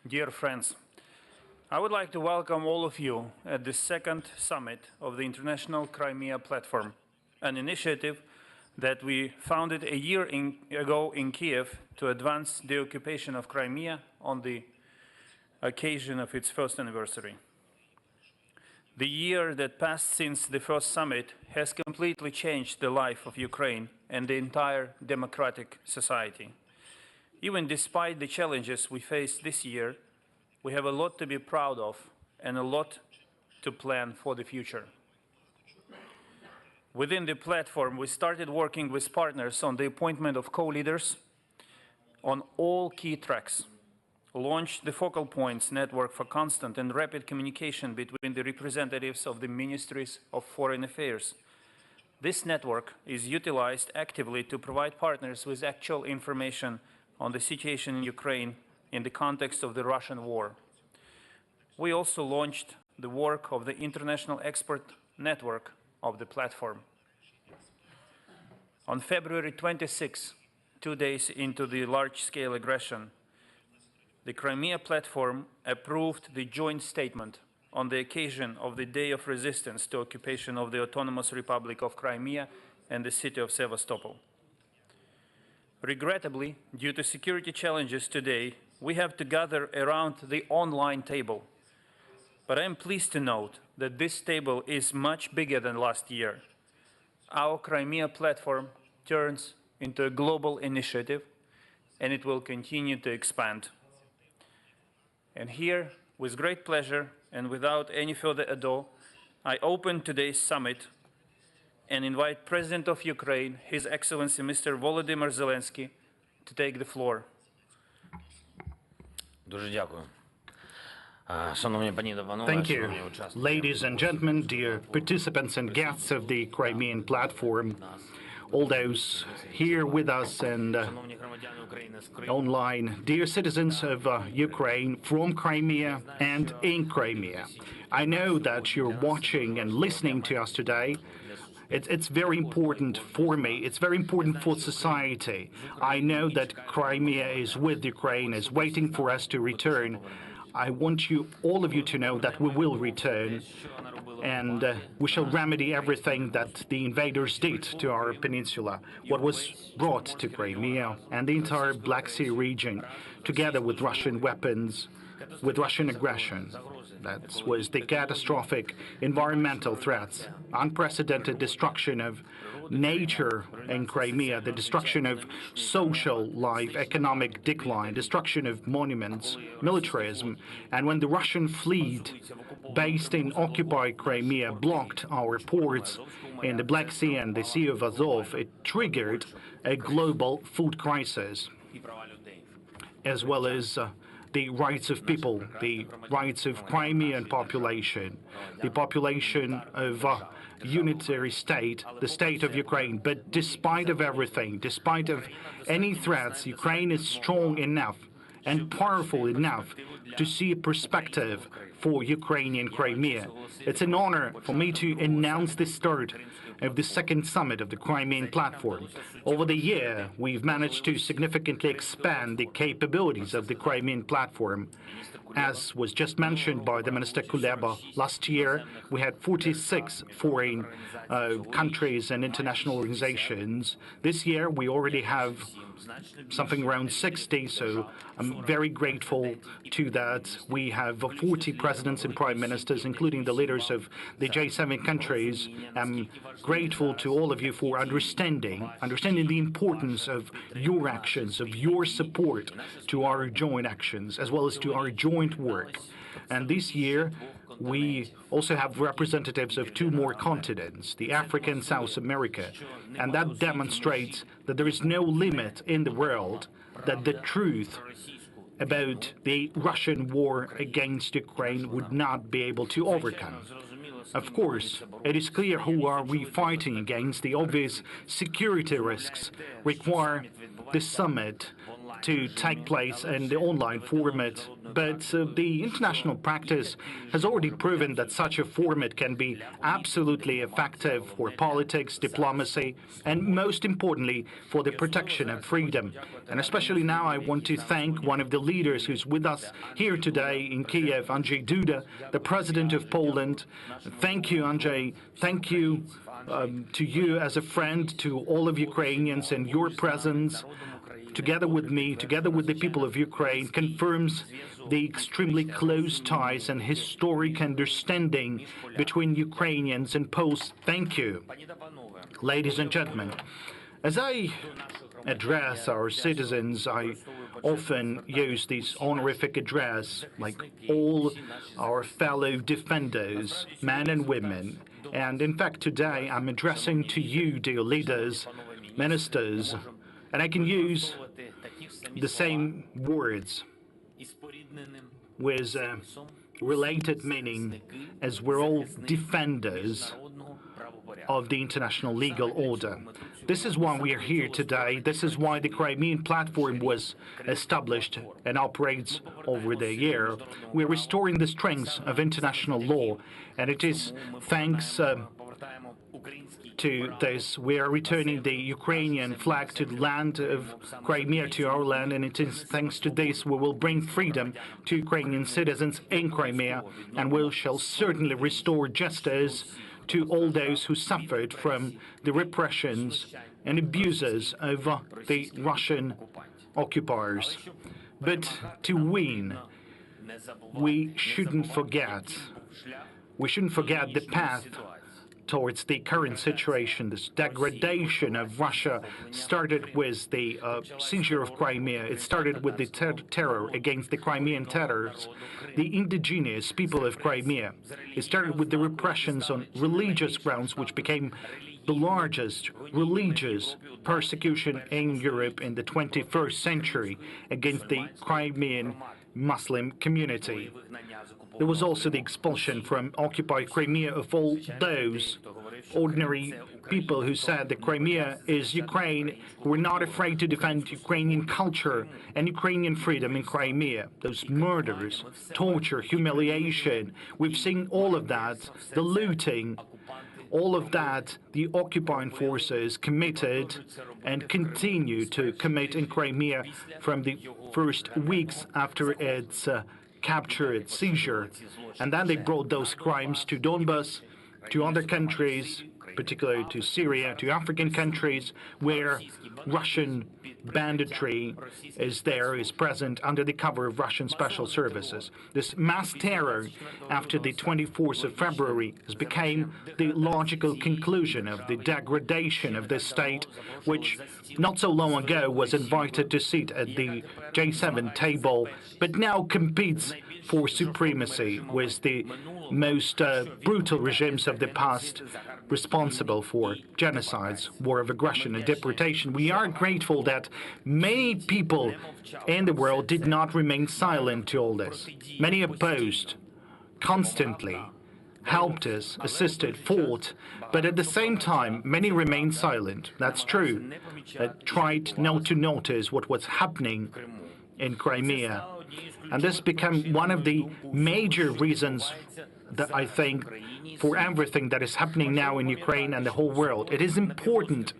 dear friends, I would like to welcome all of you at the second summit of the International Crimea Platform, an initiative that we founded a year ago in Kiev to advance the occupation of Crimea on the occasion of its first anniversary. The year that passed since the first summit has completely changed the life of Ukraine and the entire democratic society. Even despite the challenges we faced this year, we have a lot to be proud of and a lot to plan for the future. Within the platform, we started working with partners on the appointment of co-leaders on all key tracks, launched the Focal Points Network for constant and rapid communication between the representatives of the Ministries of Foreign Affairs. This network is utilized actively to provide partners with actual information on the situation in Ukraine in the context of the Russian war. We also launched the work of the International Expert Network of the platform. On February 26, 2 days into the large-scale aggression, the Crimea platform approved the joint statement on the occasion of the Day of Resistance to occupation of the Autonomous Republic of Crimea and the city of Sevastopol. Regrettably, due to security challenges today, we have to gather around the online table. But I am pleased to note that this table is much bigger than last year. Our Crimea platform turns into a global initiative, and it will continue to expand. And here, with great pleasure and without any further ado, I open today's summit and invite President of Ukraine, His Excellency Mr. Volodymyr Zelensky, to take the floor. Дуже дякую. Шановні пані та панове, Thank you. Ladies and gentlemen, dear participants and guests of the Crimean platform, all those here with us and online, dear citizens of Ukraine from Crimea and in Crimea. I know that you're watching and listening to us today. It's very important for me. It's very important for society. I know that Crimea is with Ukraine, is waiting for us to return. I want you, all of you, to know that we will return, and we shall remedy everything that the invaders did to our peninsula, what was brought to Crimea and the entire Black Sea region, together with Russian weapons, with Russian aggression. That was the catastrophic environmental threats, unprecedented destruction of nature in Crimea, the destruction of social life, economic decline, destruction of monuments, militarism. And when the Russian fleet based in occupied Crimea blocked our ports in the Black Sea and the Sea of Azov, it triggered a global food crisis, as well as the rights of people, the rights of Crimean population, the population of unitary state, the state of Ukraine. But despite of everything, despite of any threats, Ukraine is strong enough and powerful enough to see a perspective for Ukrainian Crimea. It's an honor for me to announce the start of the second summit of the Crimean platform. Over the year, we've managed to significantly expand the capabilities of the Crimean platform. As was just mentioned by the Minister Kuleba, last year we had 46 foreign countries and international organizations. This year we already have something around 60, so I'm very grateful to that. We have 40 presidents and prime ministers, including the leaders of the J7 countries. I'm grateful to all of you for understanding the importance of your actions, of your support to our joint actions, as well as to our joint work. And this year, we also have representatives of 2 more continents, the Africa and South America, and that demonstrates that there is no limit in the world, that the truth about the Russian war against Ukraine would not be able to overcome. Of course, it is clear who are we fighting against. The obvious security risks require the summit to take place in the online format, but the international practice has already proven that such a format can be absolutely effective for politics, diplomacy, and most importantly, for the protection of freedom. And especially now, I want to thank one of the leaders who's with us here today in Kiev, Andrzej Duda, the President of Poland. Thank you, Andrzej. Thank you to you as a friend, to all of Ukrainians, and your presence, together with me, together with the people of Ukraine, confirms the extremely close ties and historic understanding between Ukrainians and Poles. Thank you. Ladies and gentlemen, as I address our citizens, I often use this honorific address, like all our fellow defenders, men and women. And in fact, today I'm addressing to you, dear leaders, ministers, and I can use the same words with related meaning, as we're all defenders of the international legal order. This is why we are here today. This is why the Crimean platform was established and operates over the year. We're restoring the strengths of international law, and it is thanks to this we are returning the Ukrainian flag to the land of Crimea, to our land, and it is thanks to this we will bring freedom to Ukrainian citizens in Crimea, and we shall certainly restore justice to all those who suffered from the repressions and abuses of the Russian occupiers. But to win, we shouldn't forget the path towards the current situation. This degradation of Russia started with the seizure of Crimea. It started with the terror against the Crimean Tatars, the indigenous people of Crimea. It started with the repressions on religious grounds, which became the largest religious persecution in Europe in the 21st century against the Crimean Muslim community. There was also the expulsion from occupied Crimea of all those ordinary people who said that Crimea is Ukraine, who were not afraid to defend Ukrainian culture and Ukrainian freedom in Crimea. Those murders, torture, humiliation, we've seen all of that, the looting, all of that the occupying forces committed and continue to commit in Crimea from the first weeks after its capture, its seizure. And then they brought those crimes to Donbas, to other countries, particularly to Syria, to African countries, where Russian banditry is present under the cover of Russian special services. This mass terror after the 24th of February has become the logical conclusion of the degradation of this state, which not so long ago was invited to sit at the G7 table, but now competes for supremacy with the most brutal regimes of the past, responsible for genocides, war of aggression, and deportation. We are grateful that many people in the world did not remain silent to all this. Many opposed, constantly helped us, assisted, fought, but at the same time, many remained silent. That's true. Tried not to notice what was happening in Crimea. And this became one of the major reasons that I think for everything that is happening now in Ukraine and the whole world. It is important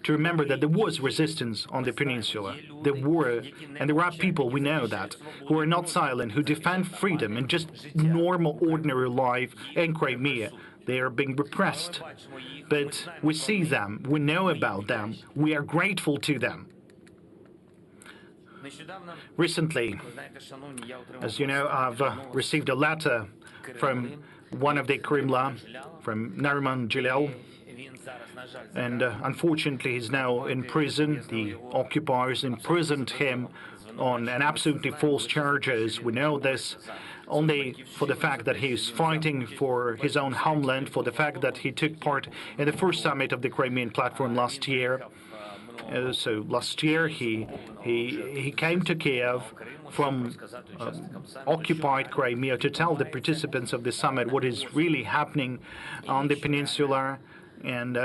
to remember that there was resistance on the peninsula. There were, and there are people, we know that, who are not silent, who defend freedom and just normal, ordinary life in Crimea. They are being repressed. But we see them, we know about them, we are grateful to them. Recently, as you know, I've received a letter from one of the Kremlin, from Nariman Jalal, and unfortunately he's now in prison. The occupiers imprisoned him on an absolutely false charges. We know this only for the fact that he's fighting for his own homeland, for the fact that he took part in the first summit of the Crimean platform last year. So last year he came to Kiev from occupied Crimea to tell the participants of the summit what is really happening on the peninsula, and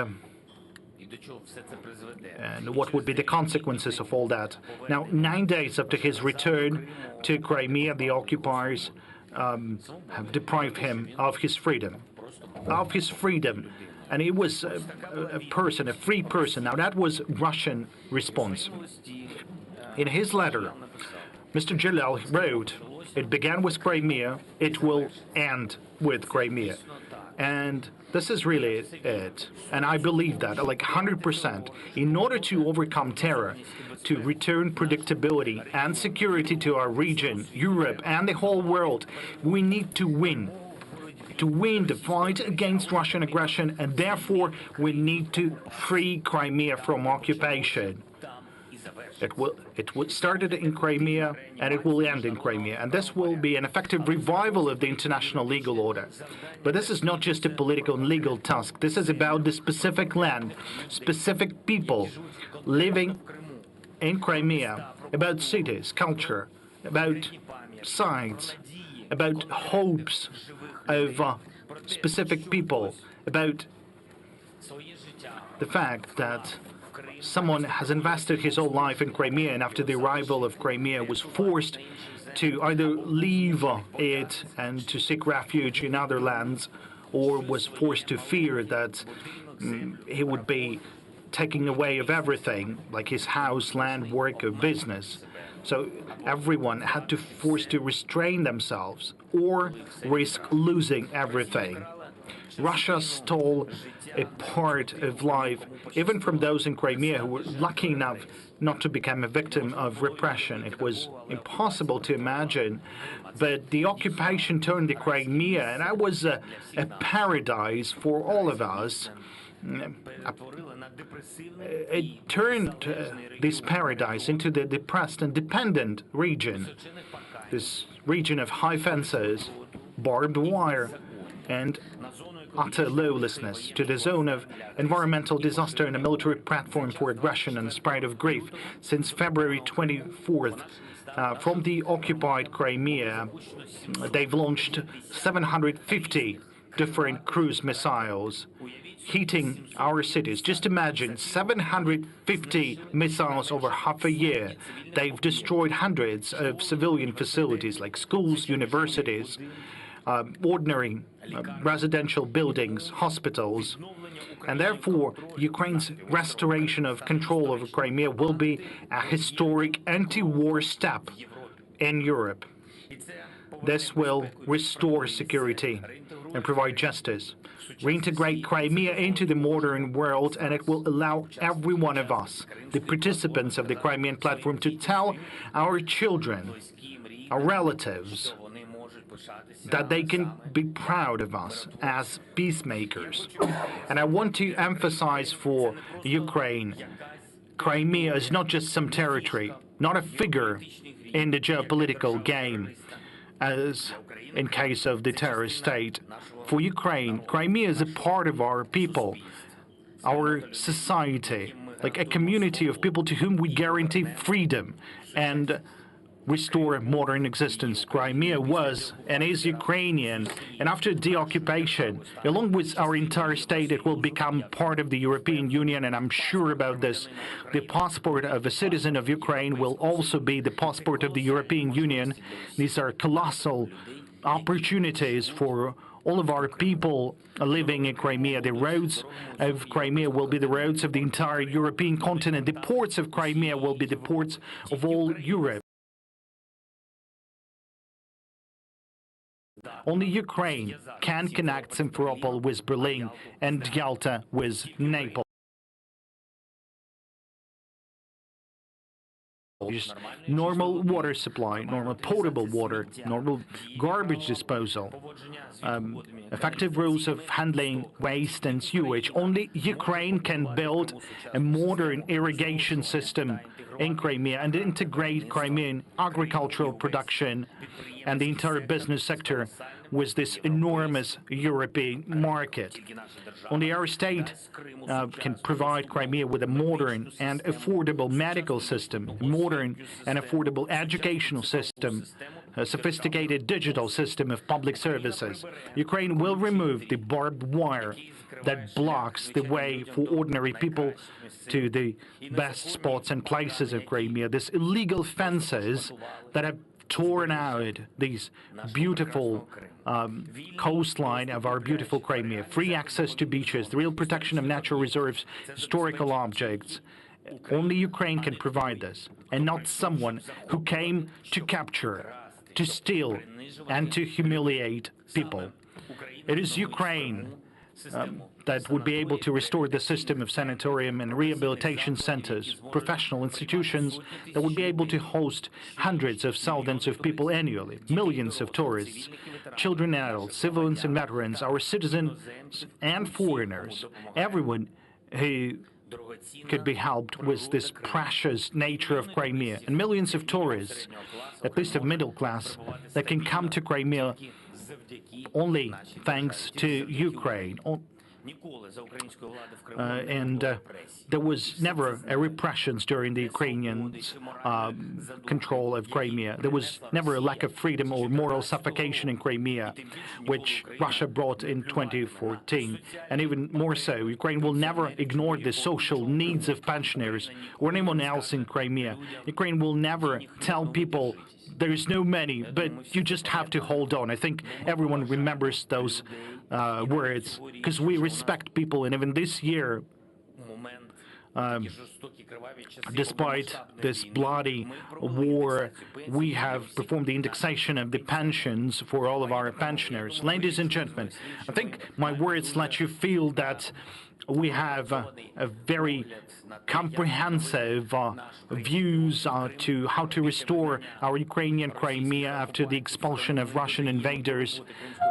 and what would be the consequences of all that. Now, 9 days after his return to Crimea, the occupiers have deprived him of his freedom. And he was a free person. Now, that was Russian response. In his letter, Mr. Jalal wrote, "It began with Crimea, it will end with Crimea." And this is really it. And I believe that, like 100%. In order to overcome terror, to return predictability and security to our region, Europe, and the whole world, we need to win. To win the fight against Russian aggression, and therefore we need to free Crimea from occupation. It started in Crimea, and it will end in Crimea, and this will be an effective revival of the international legal order. But this is not just a political and legal task. This is about the specific land, specific people living in Crimea, about cities, culture, about sites, about hopes of specific people, about the fact that someone has invested his whole life in Crimea, and after the arrival of Crimea was forced to either leave it and to seek refuge in other lands, or was forced to fear that he would be taking away of everything, like his house, land, work, or business. So everyone had to force to restrain themselves or risk losing everything. Russia stole a part of life, even from those in Crimea who were lucky enough not to become a victim of repression. It was impossible to imagine, but the occupation turned the Crimea, and that was a paradise for all of us. It turned this paradise into the depressed and dependent region, this region of high fences, barbed wire, and utter lawlessness, to the zone of environmental disaster and a military platform for aggression and spread of grief. Since February 24th, from the occupied Crimea, they've launched 750 different cruise missiles hitting our cities. Just imagine, 750 missiles over half a year. They've destroyed hundreds of civilian facilities like schools, universities, ordinary residential buildings, hospitals, and therefore Ukraine's restoration of control over Crimea will be a historic anti-war step in Europe. This will restore security and provide justice, reintegrate Crimea into the modern world, and it will allow every one of us, the participants of the Crimean platform, to tell our children, our relatives, that they can be proud of us as peacemakers. And I want to emphasize for Ukraine, Crimea is not just some territory, not a figure in the geopolitical game, as in case of the terrorist state. For Ukraine, Crimea is a part of our people, our society, like a community of people to whom we guarantee freedom and restore modern existence. Crimea was and is Ukrainian, and after deoccupation, along with our entire state, it will become part of the European Union, and I'm sure about this. The passport of a citizen of Ukraine will also be the passport of the European Union. These are colossal opportunities for all of our people living in Crimea. The roads of Crimea will be the roads of the entire European continent. The ports of Crimea will be the ports of all Europe. Only Ukraine can connect Simferopol with Berlin and Yalta with Naples. Normal water supply, normal potable water, normal garbage disposal, effective rules of handling waste and sewage. Only Ukraine can build a modern irrigation system in Crimea and integrate Crimean agricultural production and the entire business sector with this enormous European market. Only our state can provide Crimea with a modern and affordable medical system, a modern and affordable educational system, a sophisticated digital system of public services. Ukraine will remove the barbed wire that blocks the way for ordinary people to the best spots and places of Crimea. These illegal fences that have torn out these beautiful coastline of our beautiful Crimea, free access to beaches, the real protection of natural reserves, historical objects. Only Ukraine can provide this, and not someone who came to capture, to steal, and to humiliate people. It is Ukraine that would be able to restore the system of sanatorium and rehabilitation centers, professional institutions that would be able to host hundreds of thousands of people annually, millions of tourists, children and adults, civilians and veterans, our citizens and foreigners, everyone who could be helped with this precious nature of Crimea, and millions of tourists, at least of middle class, that can come to Crimea only thanks to Ukraine. There was never a repressions during the Ukrainians' control of Crimea. There was never a lack of freedom or moral suffocation in Crimea, which Russia brought in 2014. And even more so, Ukraine will never ignore the social needs of pensioners or anyone else in Crimea. Ukraine will never tell people there is no money, but you just have to hold on. I think everyone remembers those words, because we respect people, and even this year, despite this bloody war, we have performed the indexation of the pensions for all of our pensioners. Ladies and gentlemen, I think my words let you feel that we have a very comprehensive views to how to restore our Ukrainian Crimea after the expulsion of Russian invaders.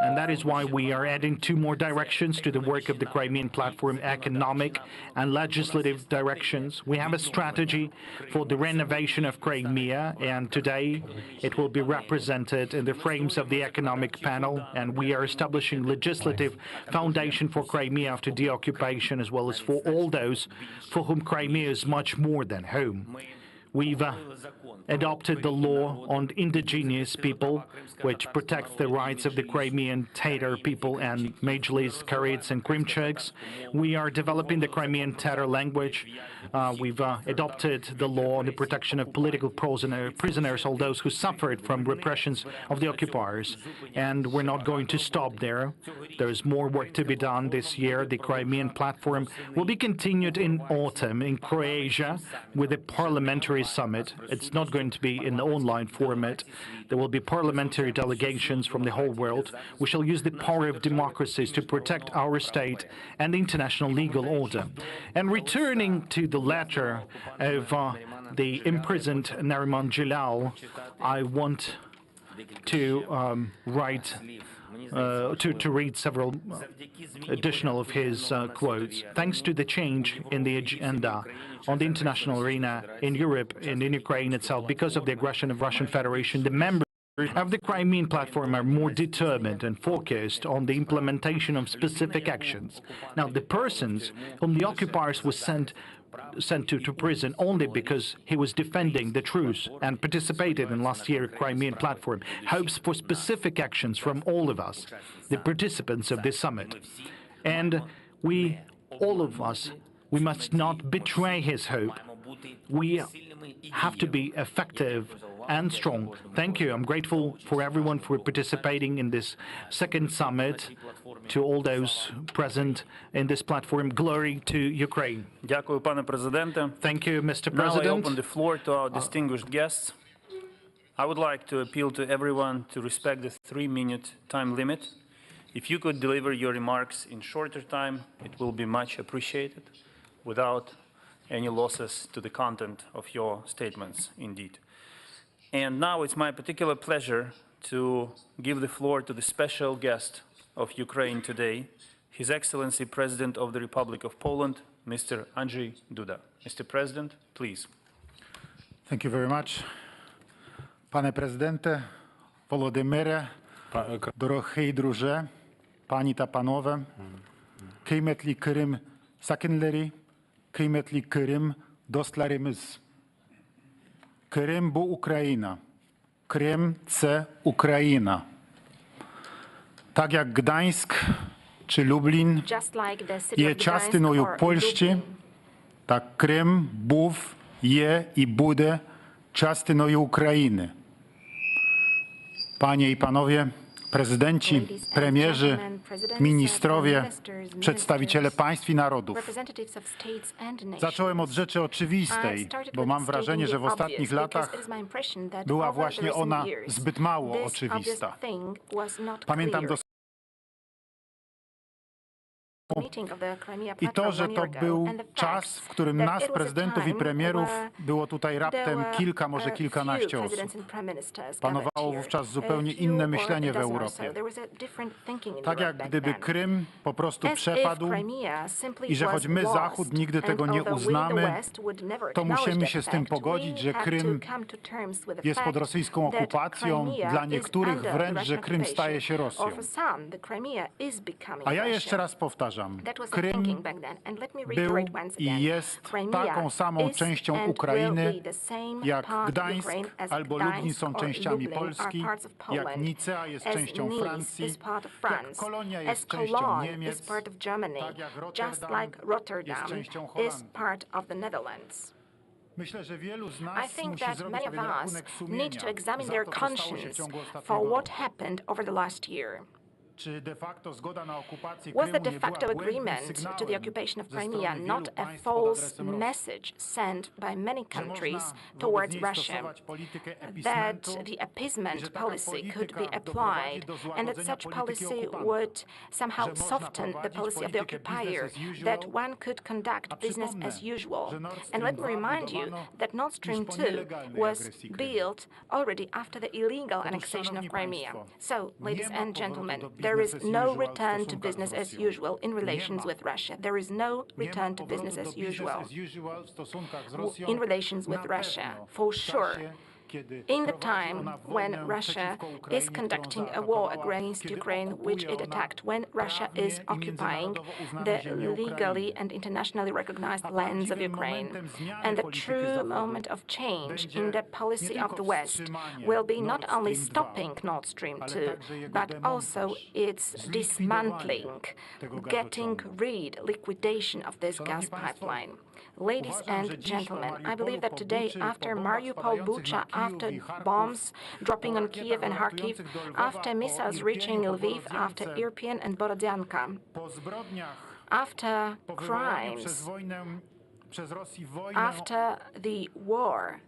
And that is why we are adding two more directions to the work of the Crimean platform, economic and legislative directions. We have a strategy for the renovation of Crimea, and today it will be represented in the frames of the economic panel, and we are establishing legislative foundation for Crimea after deoccupation, as well as for all those for whom Crimea is much more than home. We've adopted the law on indigenous people, which protects the rights of the Crimean Tatar people and Majlis, Karits, and Krimchuks. We are developing the Crimean Tatar language. We've adopted the law on the protection of political prisoners, all those who suffered from repressions of the occupiers. And we're not going to stop there. There's more work to be done this year. The Crimean platform will be continued in autumn in Croatia with a parliamentary summit. It's not going to be in the online format. There will be parliamentary delegations from the whole world. We shall use the power of democracies to protect our state and the international legal order. And returning to the letter of the imprisoned Nariman Jalal, I want to read several additional of his quotes. Thanks to the change in the agenda on the international arena in Europe and in Ukraine itself, because of the aggression of Russian Federation, the members of the Crimean platform are more determined and focused on the implementation of specific actions. Now, the persons whom the occupiers were sent to prison only because he was defending the truce and participated in last year's Crimean platform, hopes for specific actions from all of us, the participants of this summit. And we, all of us, we must not betray his hope. We have to be effective and strong. Thank you. I'm grateful for everyone for participating in this second summit, to all those present in this platform. Glory to Ukraine. Дякую, пане президенте. Thank you, Mr. Now I President. open the floor to our distinguished guests. I would like to appeal to everyone to respect the 3-minute time limit. If you could deliver your remarks in shorter time, it will be much appreciated, without any losses to the content of your statements, indeed. And now it's my particular pleasure to give the floor to the special guest of Ukraine today, His Excellency President of the Republic of Poland, Mr. Andrzej Duda. Mr. President, please. Thank you very much. Panie Prezydenте, Володимире, Дорогий друже, пані та панове, кийметлі Крим сакенлері, кийметлі Крим достларimiz. Крим бо Україна. Крим – це Україна. Так як Гданськ чи Люблін є частиною Польщі, так Крим був, є і буде частиною України. Panie i panowie, prezydenci, premierzy, ministrowie, przedstawiciele państw i narodów. Zacząłem od rzeczy oczywistej, bo mam wrażenie, że w ostatnich latach była właśnie ona zbyt mało oczywista. Pamiętam doskonale i to, że to był czas, w którym nas, prezydentów i premierów, było tutaj raptem kilka, może kilkanaście osób. Panowało wówczas zupełnie inne myślenie w Europie. Tak jak gdyby Krym po prostu przepadł i że choć my, Zachód, nigdy tego nie uznamy, to musimy się z tym pogodzić, że Krym jest pod rosyjską okupacją, dla niektórych wręcz, że Krym staje się Rosją. A ja jeszcze raz powtarzam. Krym był i jest taką samą częścią Ukrainy, jak Gdańsk albo Lublin są częściami Polski, jak Nicea jest częścią Francji, jak Kolonia jest częścią Niemiec, tak jak Rotterdam jest częścią Holandii. Myślę, że wielu z nas musi zrobić sobie rachunek sumienia za to, co stało się w ciągu ostatniego roku. Was the de facto agreement to the occupation of Crimea not a false message sent by many countries towards Russia, that the appeasement policy could be applied, and that such policy would somehow soften the policy of the occupier, that one could conduct business as usual? And let me remind you that Nord Stream 2 was built already after the illegal annexation of Crimea. So, ladies and gentlemen, there is no return to business as usual in relations with Russia. There is no return to business as usual in relations with Russia, for sure. In the time when Russia is conducting a war against Ukraine, which it attacked, when Russia is occupying the legally and internationally recognized lands of Ukraine. And the true moment of change in the policy of the West will be not only stopping Nord Stream 2, but also its dismantling, getting rid, liquidation of this gas pipeline. Ladies and gentlemen, I believe that today, after Mariupol, Bucha, after bombs dropping on Kiev and Kharkiv, after missiles reaching Lviv, after Irpin and Borodyanka, after crimes, after the war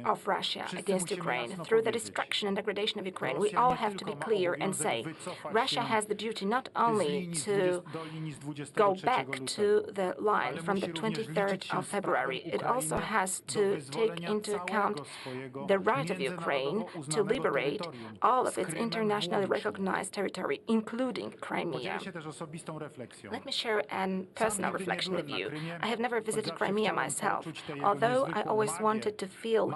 of Russia against Ukraine, through the destruction and degradation of Ukraine, we all have to be clear and say Russia has the duty not only to go back to the line from the 23rd of February, it also has to take into account the right of Ukraine to liberate all of its internationally recognized territory, including Crimea. Let me share a personal reflection with you. I have never visited Crimea myself, although I always wanted to feel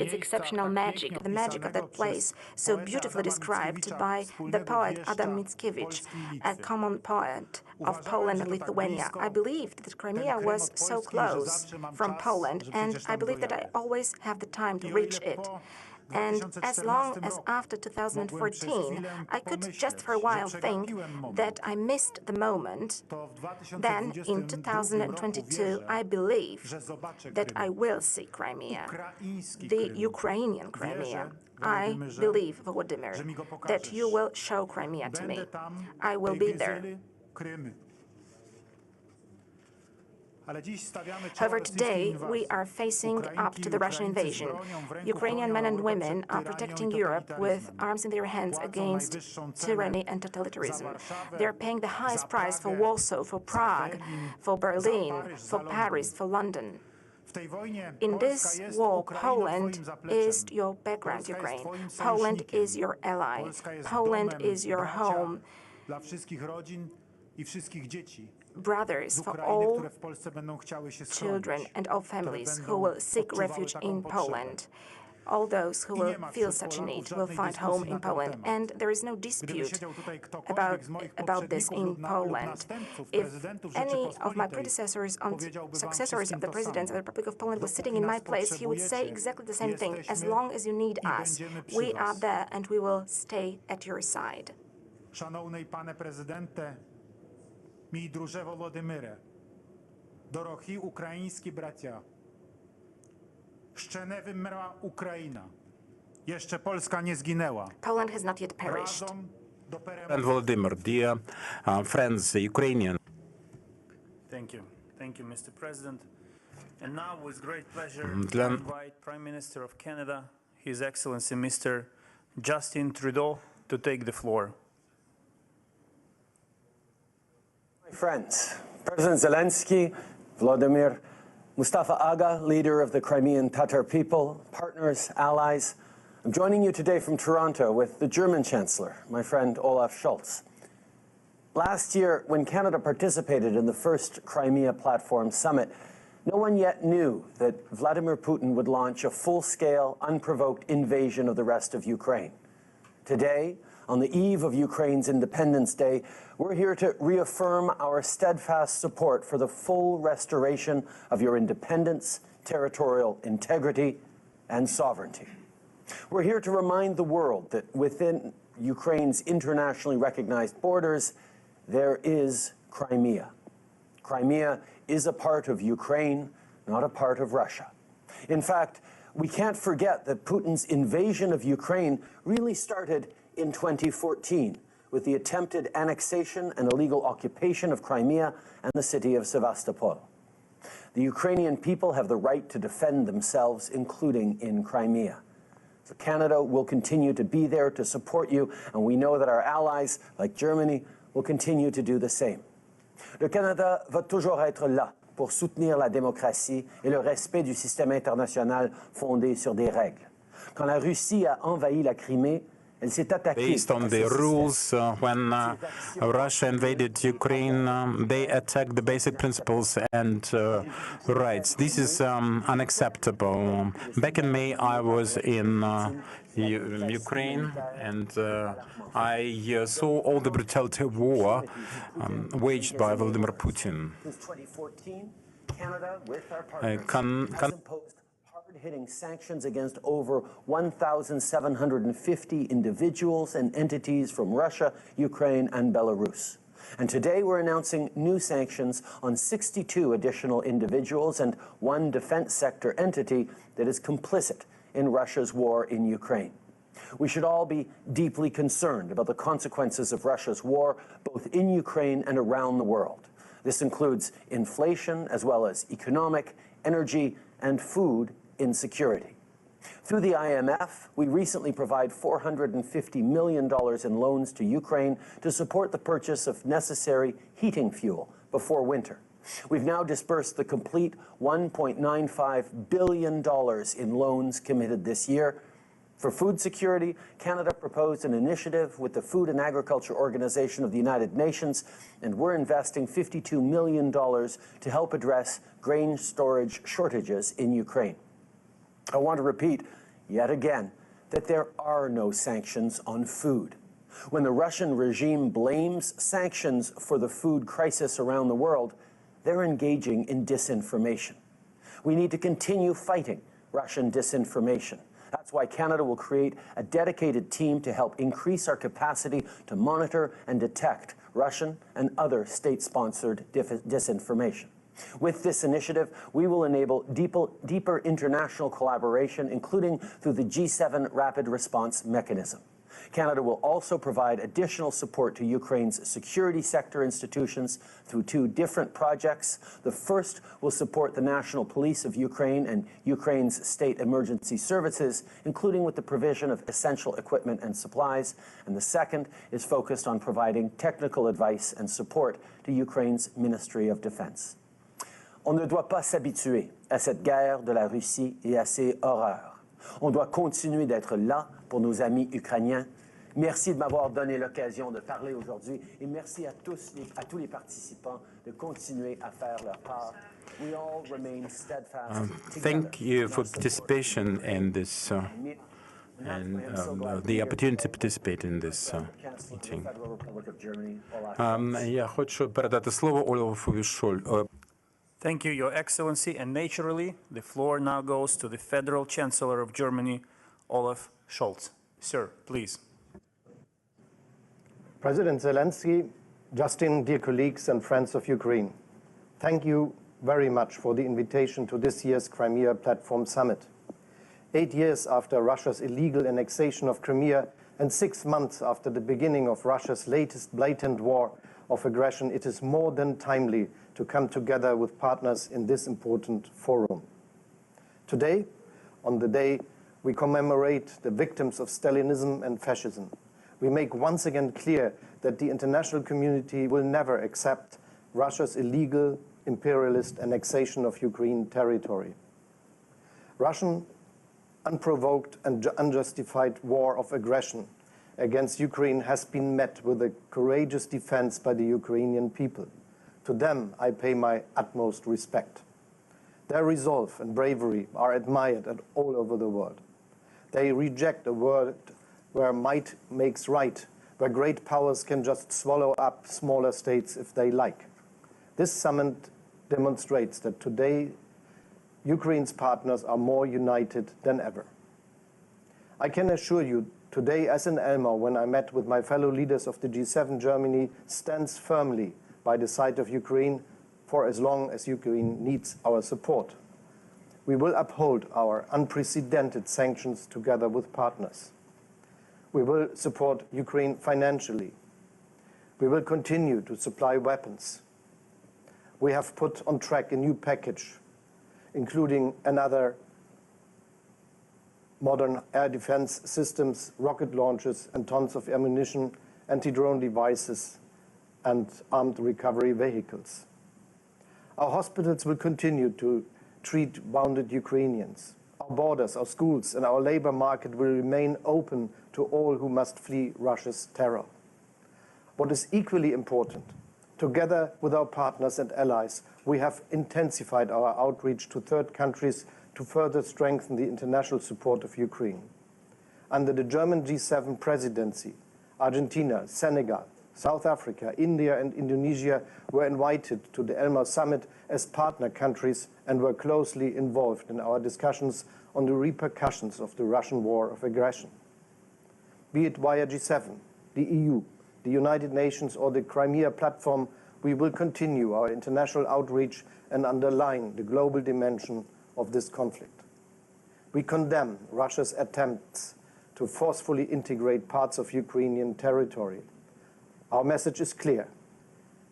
its exceptional magic, the magic of that place, so beautifully described by the poet Adam Mickiewicz, a common poet of Poland and Lithuania. I believed that Crimea was so close from Poland, and I believe that I always have the time to reach it. And as long as after 2014, I could just for a while think that I missed the moment, then in 2022, I believe that I will see Crimea, the Ukrainian Crimea. I believe, Volodymyr, that you will show Crimea to me. I will be there. However, today we are facing up to the Russian invasion. Ukrainian men and women are protecting Europe with arms in their hands against tyranny and totalitarianism. They are paying the highest price for Warsaw, for Prague, for Berlin, for Paris, for London. In this war, Poland is your background, Ukraine. Poland is your ally. Poland is your home. Brothers for all children and all families who will seek refuge in Poland. all those who will feel such a need will find home in Poland. And there is no dispute about this in Poland. If any of my predecessors and successors of the President of the Republic of Poland was sitting in my place, he would say exactly the same thing. As long as you need us, we are there and we will stay at your side. Шановний пане президенте, мій друже Володимире, дорогі українські браття, ще не вимерла Україна, jeszcze Polska nie zginęła. Poland has not yet perished. And Volodymyr, dear friends, Ukrainian. Thank you. Thank you, Mr. President. And now, with great pleasure, I invite Prime Minister of Canada, His Excellency Mr. Justin Trudeau, to take the floor. My friends, President Zelensky, Volodymyr, Mustafa Aga, leader of the Crimean Tatar people, partners, allies, I'm joining you today from Toronto with the German Chancellor, my friend Olaf Scholz. Last year, when Canada participated in the first Crimea Platform Summit, no one yet knew that Vladimir Putin would launch a full-scale, unprovoked invasion of the rest of Ukraine. Today, on the eve of Ukraine's Independence Day, we're here to reaffirm our steadfast support for the full restoration of your independence, territorial integrity, and sovereignty. We're here to remind the world that within Ukraine's internationally recognized borders, there is Crimea. Crimea is a part of Ukraine, not a part of Russia. In fact, we can't forget that Putin's invasion of Ukraine really started in 2014 with the attempted annexation and illegal occupation of Crimea and the city of Sevastopol. The Ukrainian people have the right to defend themselves, including in Crimea. So Canada will continue to be there to support you, and we know that our allies, like Germany, will continue to do the same. Le Canada va toujours être là pour soutenir la démocratie et le respect du système international fondé sur des règles. Quand la Russie a envahi la Crimée, elle s'est attaquée. Based on the rules, when Russia invaded Ukraine, they attacked the basic principles and rights. This is unacceptable. Back in May, I was in Ukraine, and I saw all the brutality of war waged by Vladimir Putin. Since 2014, Canada, with our partners, has imposed hard-hitting sanctions against over 1,750 individuals and entities from Russia, Ukraine, and Belarus. And today we're announcing new sanctions on 62 additional individuals and one defense sector entity that is complicit in Russia's war in Ukraine. We should all be deeply concerned about the consequences of Russia's war, both in Ukraine and around the world. This includes inflation, as well as economic, energy, and food insecurity. Through the IMF, we recently provided $450 million in loans to Ukraine to support the purchase of necessary heating fuel before winter. We've now disbursed the complete $1.95 billion in loans committed this year. For food security, Canada proposed an initiative with the Food and Agriculture Organization of the United Nations, and we're investing $52 million to help address grain storage shortages in Ukraine. I want to repeat yet again that there are no sanctions on food. When the Russian regime blames sanctions for the food crisis around the world, they're engaging in disinformation. We need to continue fighting Russian disinformation. That's why Canada will create a dedicated team to help increase our capacity to monitor and detect Russian and other state-sponsored disinformation. With this initiative, we will enable deeper international collaboration, including through the G7 Rapid Response Mechanism. Canada will also provide additional support to Ukraine's security sector institutions through two different projects. The first will support the National Police of Ukraine and Ukraine's state emergency services, including with the provision of essential equipment and supplies. And the second is focused on providing technical advice and support to Ukraine's Ministry of Defense. On ne doit pas s'habituer à cette guerre de la Russie et à ses horreurs. On doit continuer d'être là pour nos amis ukrainiens. Merci de m'avoir donné l'occasion de parler aujourd'hui et merci à tous les participants de continuer à faire leur part We all remain steadfast Thank you for participation in this and the opportunity to participate in this meeting. Я хочу передати слово Олафу Шольцу. Thank you, Your Excellency, and naturally, the floor now goes to the Federal Chancellor of Germany, Olaf Scholz. Sir, please. President Zelensky, Justin, dear colleagues and friends of Ukraine, thank you very much for the invitation to this year's Crimea Platform Summit. 8 years after Russia's illegal annexation of Crimea and 6 months after the beginning of Russia's latest blatant war of aggression, it is more than timely to come together with partners in this important forum. Today, on the day we commemorate the victims of Stalinism and fascism, we make once again clear that the international community will never accept Russia's illegal imperialist annexation of Ukraine territory. Russian unprovoked and unjustified war of aggression against Ukraine has been met with a courageous defense by the Ukrainian people. To them, I pay my utmost respect. Their resolve and bravery are admired all over the world. They reject a world where might makes right, where great powers can just swallow up smaller states if they like. This summit demonstrates that today Ukraine's partners are more united than ever. I can assure you, today as in Elmau, when I met with my fellow leaders of the G7, Germany stands firmly by the side of Ukraine for as long as Ukraine needs our support. We will uphold our unprecedented sanctions together with partners. We will support Ukraine financially. We will continue to supply weapons. We have put on track a new package, including another modern air defense systems, rocket launchers, and tons of ammunition, anti-drone devices, and armed recovery vehicles. Our hospitals will continue to treat wounded Ukrainians. Our borders, our schools, and our labor market will remain open to all who must flee Russia's terror. What is equally important, together with our partners and allies, we have intensified our outreach to third countries to further strengthen the international support of Ukraine. Under the German G7 presidency, Argentina, Senegal, South Africa, India, and Indonesia were invited to the Elmau summit as partner countries and were closely involved in our discussions on the repercussions of the Russian war of aggression. Be it via G7, the EU, the United Nations, or the Crimea platform, we will continue our international outreach and underline the global dimension of this conflict. We condemn Russia's attempts to forcefully integrate parts of Ukrainian territory. Our message is clear.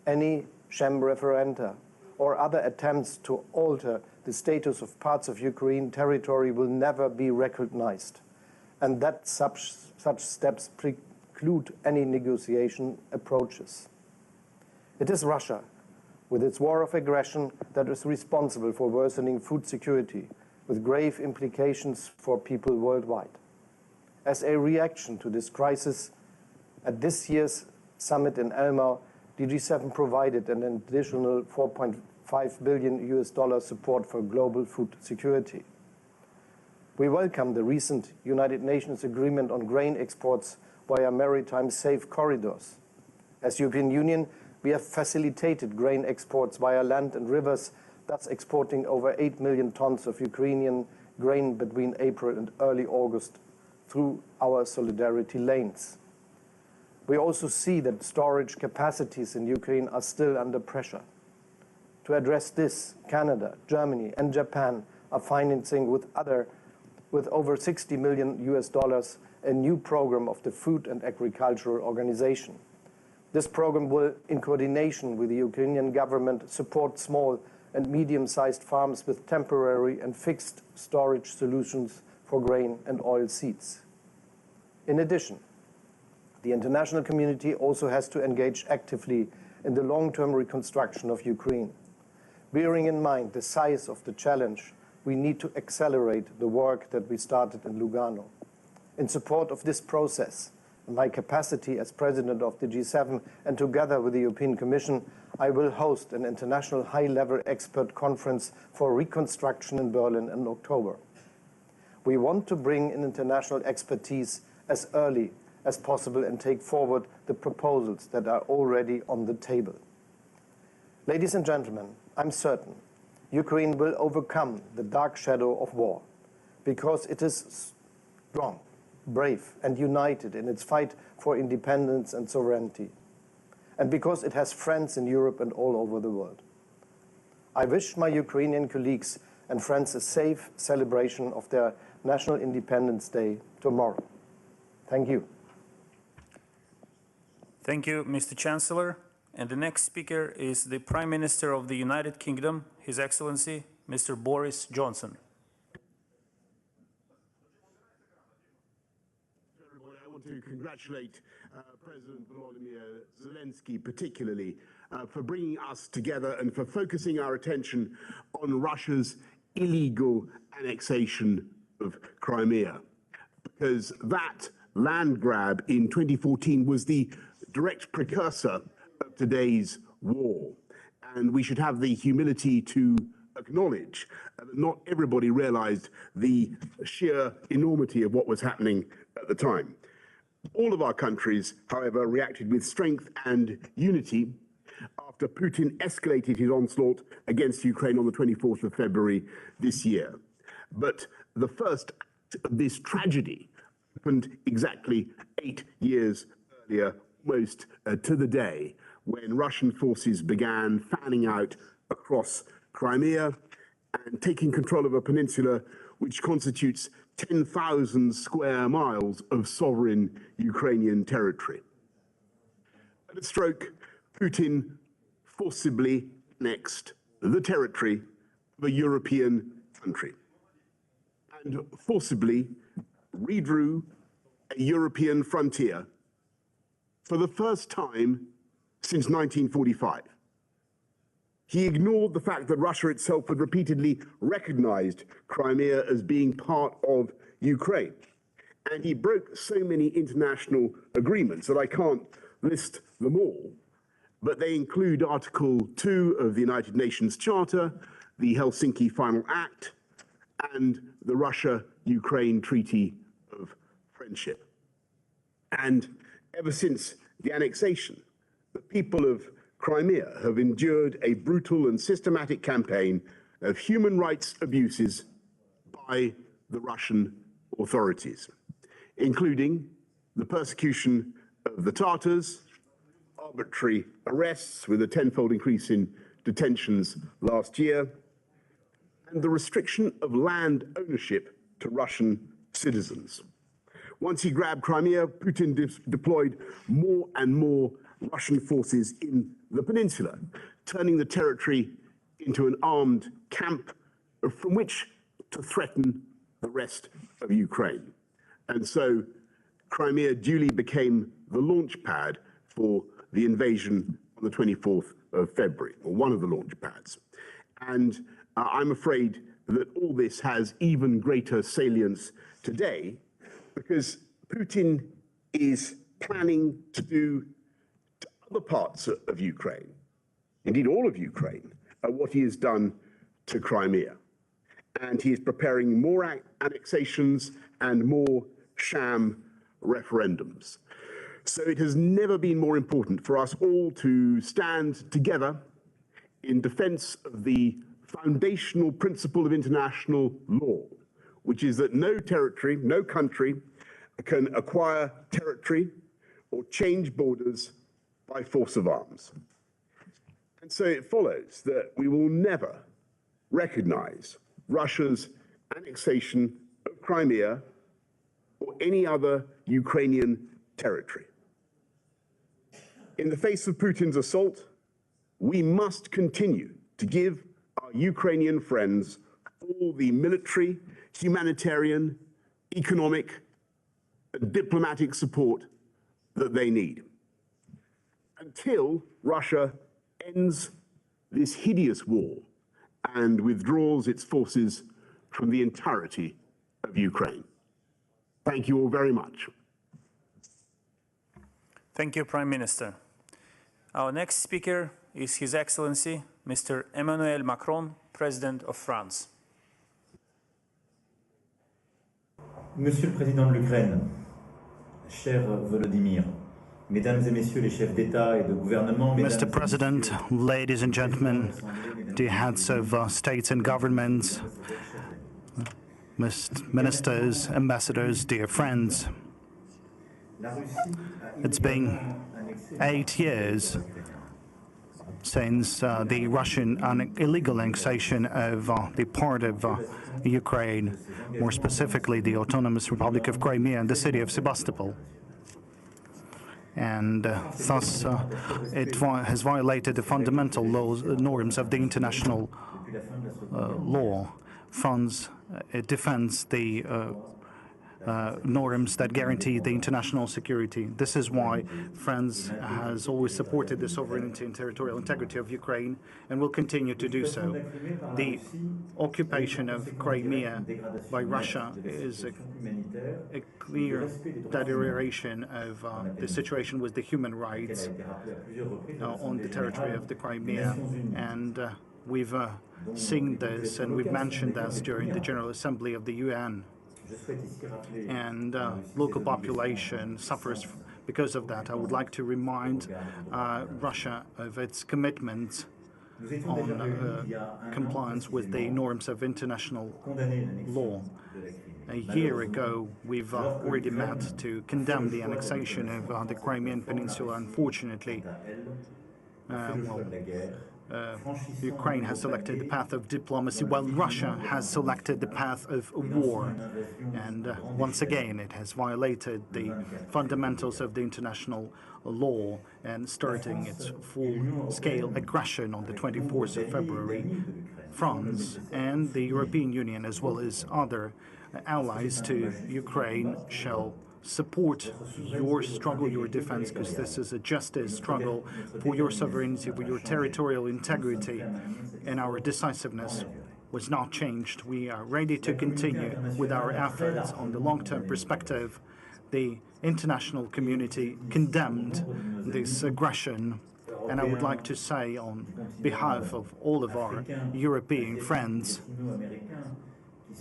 Any sham referenda or other attempts to alter the status of parts of Ukraine territory will never be recognized, and that such steps preclude any negotiation approaches. It is Russia, with its war of aggression, that is responsible for worsening food security, with grave implications for people worldwide. As a reaction to this crisis, at this year's summit in Elmau, the G7 provided an additional $4.5 billion support for global food security. We welcome the recent United Nations agreement on grain exports via maritime safe corridors. As European Union, we have facilitated grain exports via land and rivers, thus exporting over 8 million tons of Ukrainian grain between April and early August through our solidarity lanes. We also see that storage capacities in Ukraine are still under pressure. To address this, Canada, Germany, and Japan are financing with over $60 million a new program of the Food and Agricultural Organization. This program will, in coordination with the Ukrainian government, support small and medium-sized farms with temporary and fixed storage solutions for grain and oil seeds. In addition, the international community also has to engage actively in the long-term reconstruction of Ukraine. Bearing in mind the size of the challenge, we need to accelerate the work that we started in Lugano. In support of this process, in my capacity as President of the G7 and together with the European Commission, I will host an international high-level expert conference for reconstruction in Berlin in October. We want to bring in international expertise as early as possible and take forward the proposals that are already on the table. Ladies and gentlemen, I'm certain Ukraine will overcome the dark shadow of war because it is strong, brave, and united in its fight for independence and sovereignty, and because it has friends in Europe and all over the world. I wish my Ukrainian colleagues and friends a safe celebration of their National Independence Day tomorrow. Thank you. Thank you, Mr. Chancellor. And the next speaker is the Prime Minister of the United Kingdom, His Excellency, Mr. Boris Johnson. I want to congratulate President Volodymyr Zelensky particularly for bringing us together and for focusing our attention on Russia's illegal annexation of Crimea, because that land grab in 2014 was the direct precursor of today's war. And we should have the humility to acknowledge that not everybody realized the sheer enormity of what was happening at the time. All of our countries, however, reacted with strength and unity after Putin escalated his onslaught against Ukraine on the 24th of February this year. But the first act of this tragedy happened exactly 8 years earlier, almost to the day, when Russian forces began fanning out across Crimea and taking control of a peninsula which constitutes 10,000 square miles of sovereign Ukrainian territory. At a stroke, Putin forcibly annexed the territory of a European country and forcibly redrew a European frontier for the first time since 1945. He ignored the fact that Russia itself had repeatedly recognized Crimea as being part of Ukraine. And he broke so many international agreements that I can't list them all, but they include Article 2 of the United Nations Charter, the Helsinki Final Act, and the Russia-Ukraine Treaty of Friendship. And ever since the annexation, the people of Crimea have endured a brutal and systematic campaign of human rights abuses by the Russian authorities, including the persecution of the Tatars, arbitrary arrests with a tenfold increase in detentions last year, and the restriction of land ownership to Russian citizens. Once he grabbed Crimea, Putin deployed more and more Russian forces in the peninsula, turning the territory into an armed camp from which to threaten the rest of Ukraine. And so Crimea duly became the launch pad for the invasion on the 24th of February, or one of the launch pads. And I'm afraid that all this has even greater salience today because Putin is planning to do to other parts of Ukraine, indeed all of Ukraine, what he has done to Crimea. And he is preparing more annexations and more sham referendums. So it has never been more important for us all to stand together in defense of the foundational principle of international law, which is that no territory, no country can acquire territory or change borders by force of arms. And so it follows that we will never recognize Russia's annexation of Crimea or any other Ukrainian territory. In the face of Putin's assault, we must continue to give our Ukrainian friends all the military, humanitarian, economic, and diplomatic support that they need. Until Russia ends this hideous war and withdraws its forces from the entirety of Ukraine. Thank you all very much. Thank you, Prime Minister. Our next speaker is His Excellency, Mr. Emmanuel Macron, President of France. Monsieur le Président de l'Ukraine, cher Volodymyr, Mesdames et Messieurs les chefs d'État et de gouvernement, Mr. President, ladies and gentlemen, dear heads of states and governments, ministers, ambassadors, dear friends, it's been 8 years since the Russian illegal annexation of the part of Ukraine, more specifically the Autonomous Republic of Crimea and the city of Sebastopol. And thus it has violated the fundamental norms of the international law. It defends the norms that guarantee the international security. This is why France has always supported the sovereignty and territorial integrity of Ukraine and will continue to do so. The occupation of Crimea by Russia is a clear deterioration of the situation with the human rights on the territory of the Crimea, and we've seen this and we've mentioned this during the General Assembly of the UN. And local population suffers because of that. I would like to remind Russia of its commitment on compliance with the norms of international law. A year ago, we've already met to condemn the annexation of the Crimean Peninsula. Unfortunately, Ukraine has selected the path of diplomacy, while Russia has selected the path of war. And once again, it has violated the fundamentals of the international law and starting its full-scale aggression on the 24th of February. France and the European Union, as well as other allies to Ukraine, shall support your struggle, your defense, because this is a justice struggle for your sovereignty, for your territorial integrity, and our decisiveness was not changed. We are ready to continue with our efforts on the long-term perspective. The international community condemned this aggression, and I would like to say on behalf of all of our European friends,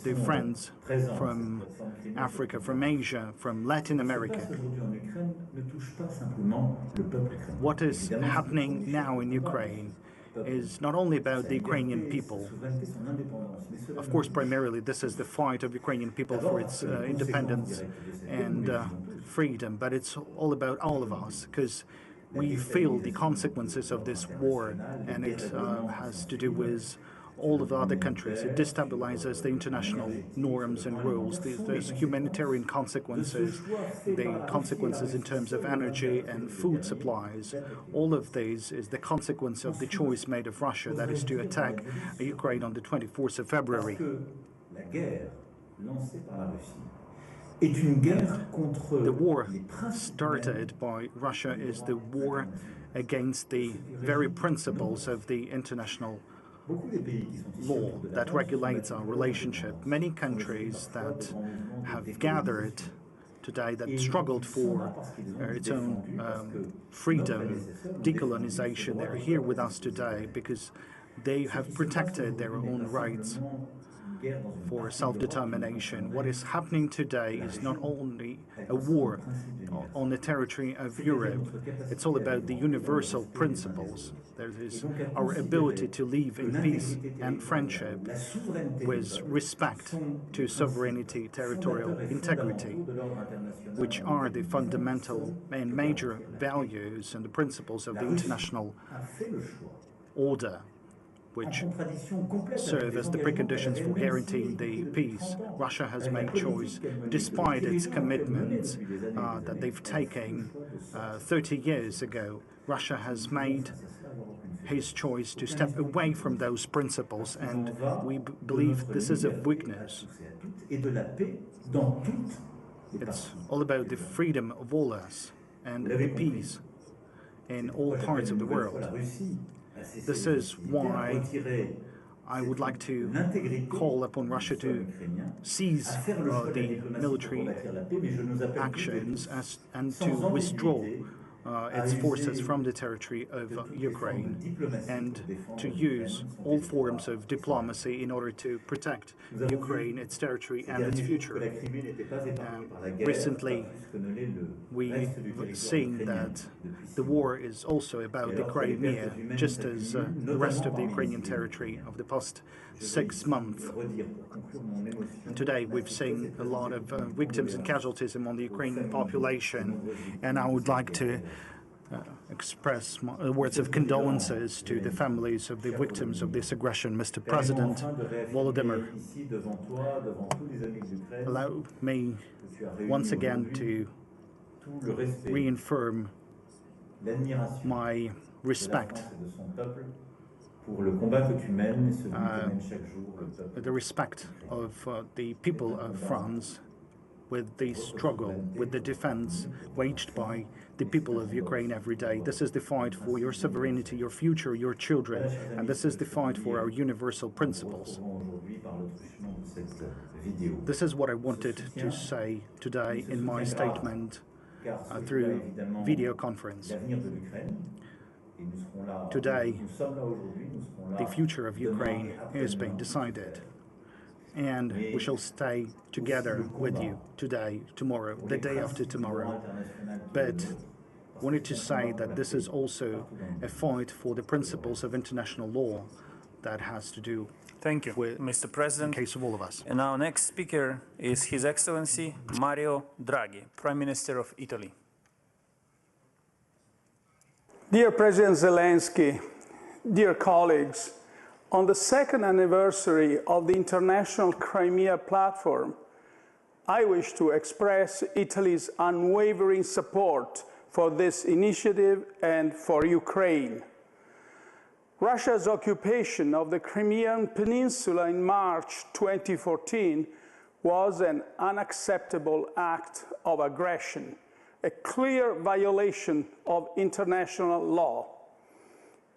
the friends from Africa, from Asia, from Latin America. What is happening now in Ukraine is not only about the Ukrainian people. Of course, primarily this is the fight of Ukrainian people for its independence and freedom, but it's all about all of us, because we feel the consequences of this war, and it has to do with all of the other countries. It destabilizes the international norms and rules. There's humanitarian consequences, the consequences in terms of energy and food supplies. All of these is the consequence of the choice made of Russia, that is to attack Ukraine on the 24th of February. The war started by Russia is the war against the very principles of the international law that regulates our relationship. Many countries that have gathered today, that struggled for its own freedom, decolonization, they're here with us today because they have protected their own rights for self-determination. What is happening today is not only a war on the territory of Europe, it's all about the universal principles. There is our ability to live in peace and friendship with respect to sovereignty, territorial integrity, which are the fundamental and major values and the principles of the international order, which serve as the preconditions for guaranteeing the peace. Russia has made choice, despite its commitments that they've taken 30 years ago. Russia has made his choice to step away from those principles, and we believe this is a weakness. It's all about the freedom of all us and the peace in all parts of the world. This is why I would like to call upon Russia to cease the military actions and to withdraw its forces from the territory of Ukraine and to use all forms of diplomacy in order to protect Ukraine, its territory and its future. Recently, we've seen that the war is also about the Crimea, just as the rest of the Ukrainian territory of the past 6 months. Today, we've seen a lot of victims and casualties among the Ukrainian population, and I would like to express words of condolences to the families of the victims of this aggression. Mr. President Volodymyr, allow me once again to reaffirm my respect, the respect of the people of France with the struggle, with the defense waged by the people of Ukraine every day. This is the fight for your sovereignty, your future, your children, and this is the fight for our universal principles. This is what I wanted to say today in my statement through video conference. Today, the future of Ukraine is being decided, and we shall stay together with you today, tomorrow, the day after tomorrow. But I wanted to say that this is also a fight for the principles of international law that has to do Thank you, with Mr. President. the case of all of us. And our next speaker is His Excellency Mario Draghi, Prime Minister of Italy. Dear President Zelensky, dear colleagues, on the second anniversary of the International Crimea Platform, I wish to express Italy's unwavering support for this initiative and for Ukraine. Russia's occupation of the Crimean Peninsula in March 2014 was an unacceptable act of aggression, a clear violation of international law.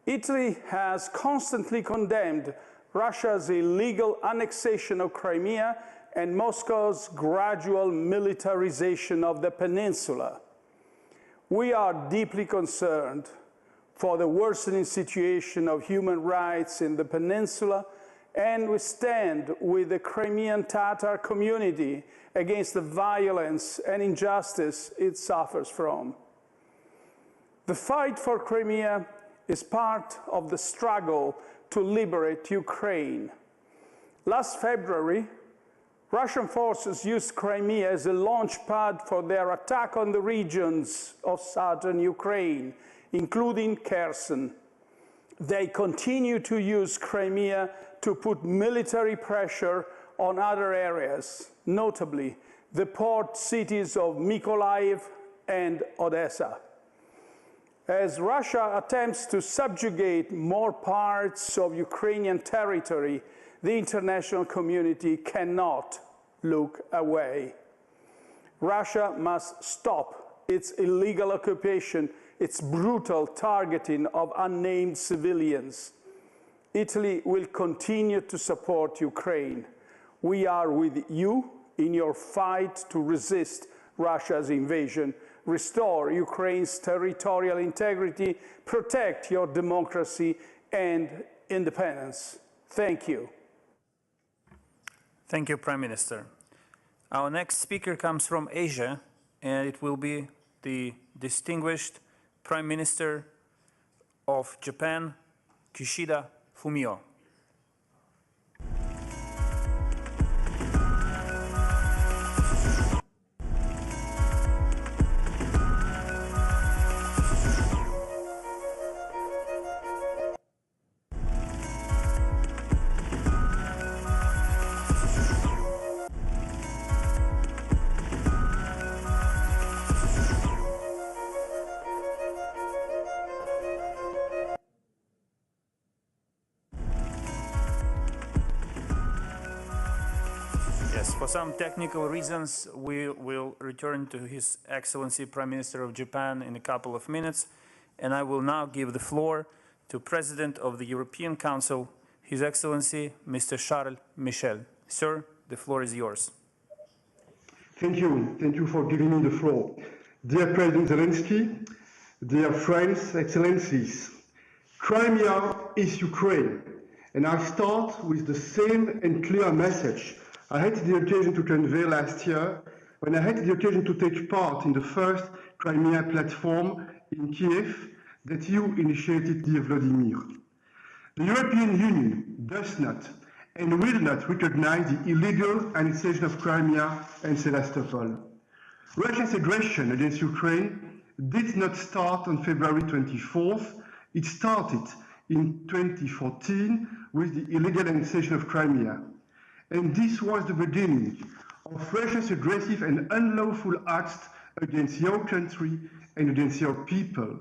Italy has constantly condemned Russia's illegal annexation of Crimea and Moscow's gradual militarization of the peninsula. We are deeply concerned for the worsening situation of human rights in the peninsula, and we stand with the Crimean Tatar community against the violence and injustice it suffers from. The fight for Crimea is part of the struggle to liberate Ukraine. Last February, Russian forces used Crimea as a launch pad for their attack on the regions of southern Ukraine, including Kherson. They continue to use Crimea to put military pressure on other areas, notably the port cities of Mykolaiv and Odessa. As Russia attempts to subjugate more parts of Ukrainian territory, the international community cannot look away. Russia must stop its illegal occupation, its brutal targeting of unnamed civilians. Italy will continue to support Ukraine. We are with you in your fight to resist Russia's invasion, restore Ukraine's territorial integrity, protect your democracy and independence. Thank you. Thank you, Prime Minister. Our next speaker comes from Asia, and it will be the distinguished Prime Minister of Japan, Kishida Fumio. For some technical reasons, we will return to His Excellency Prime Minister of Japan in a couple of minutes, and I will now give the floor to President of the European Council, His Excellency Mr. Charles Michel. Sir, the floor is yours. Thank you for giving me the floor. Dear President Zelensky, Dear friends, excellencies, Crimea is Ukraine, and I start with the same and clear message I had the occasion to convey last year when I had the occasion to take part in the first Crimea platform in Kiev that you initiated, dear Vladimir. The European Union does not and will not recognize the illegal annexation of Crimea and Sevastopol. Russia's aggression against Ukraine did not start on February 24th. It started in 2014 with the illegal annexation of Crimea. And this was the beginning of Russia's aggressive and unlawful acts against your country and against your people.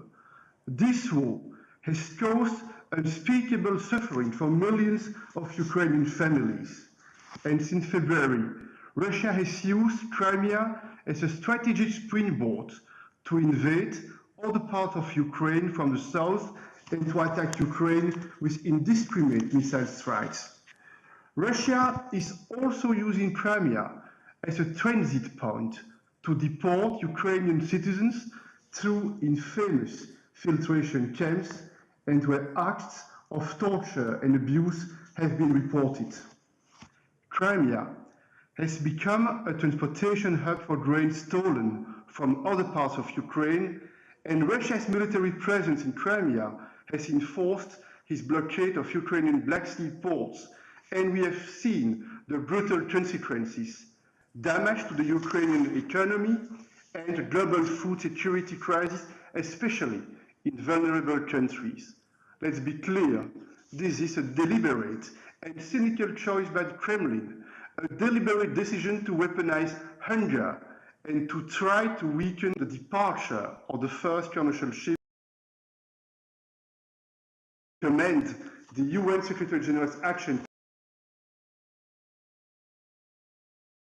This war has caused unspeakable suffering for millions of Ukrainian families. And since February, Russia has used Crimea as a strategic springboard to invade other parts of Ukraine from the south and to attack Ukraine with indiscriminate missile strikes. Russia is also using Crimea as a transit point to deport Ukrainian citizens through infamous filtration camps and where acts of torture and abuse have been reported. Crimea has become a transportation hub for grain stolen from other parts of Ukraine, and Russia's military presence in Crimea has enforced his blockade of Ukrainian Black Sea ports, and we have seen the brutal consequences: damage to the Ukrainian economy and a global food security crisis, especially in vulnerable countries. Let's be clear, this is a deliberate and cynical choice by the Kremlin, a deliberate decision to weaponize hunger and to try to weaken the departure of the first commercial ship. Commend the UN Secretary General's action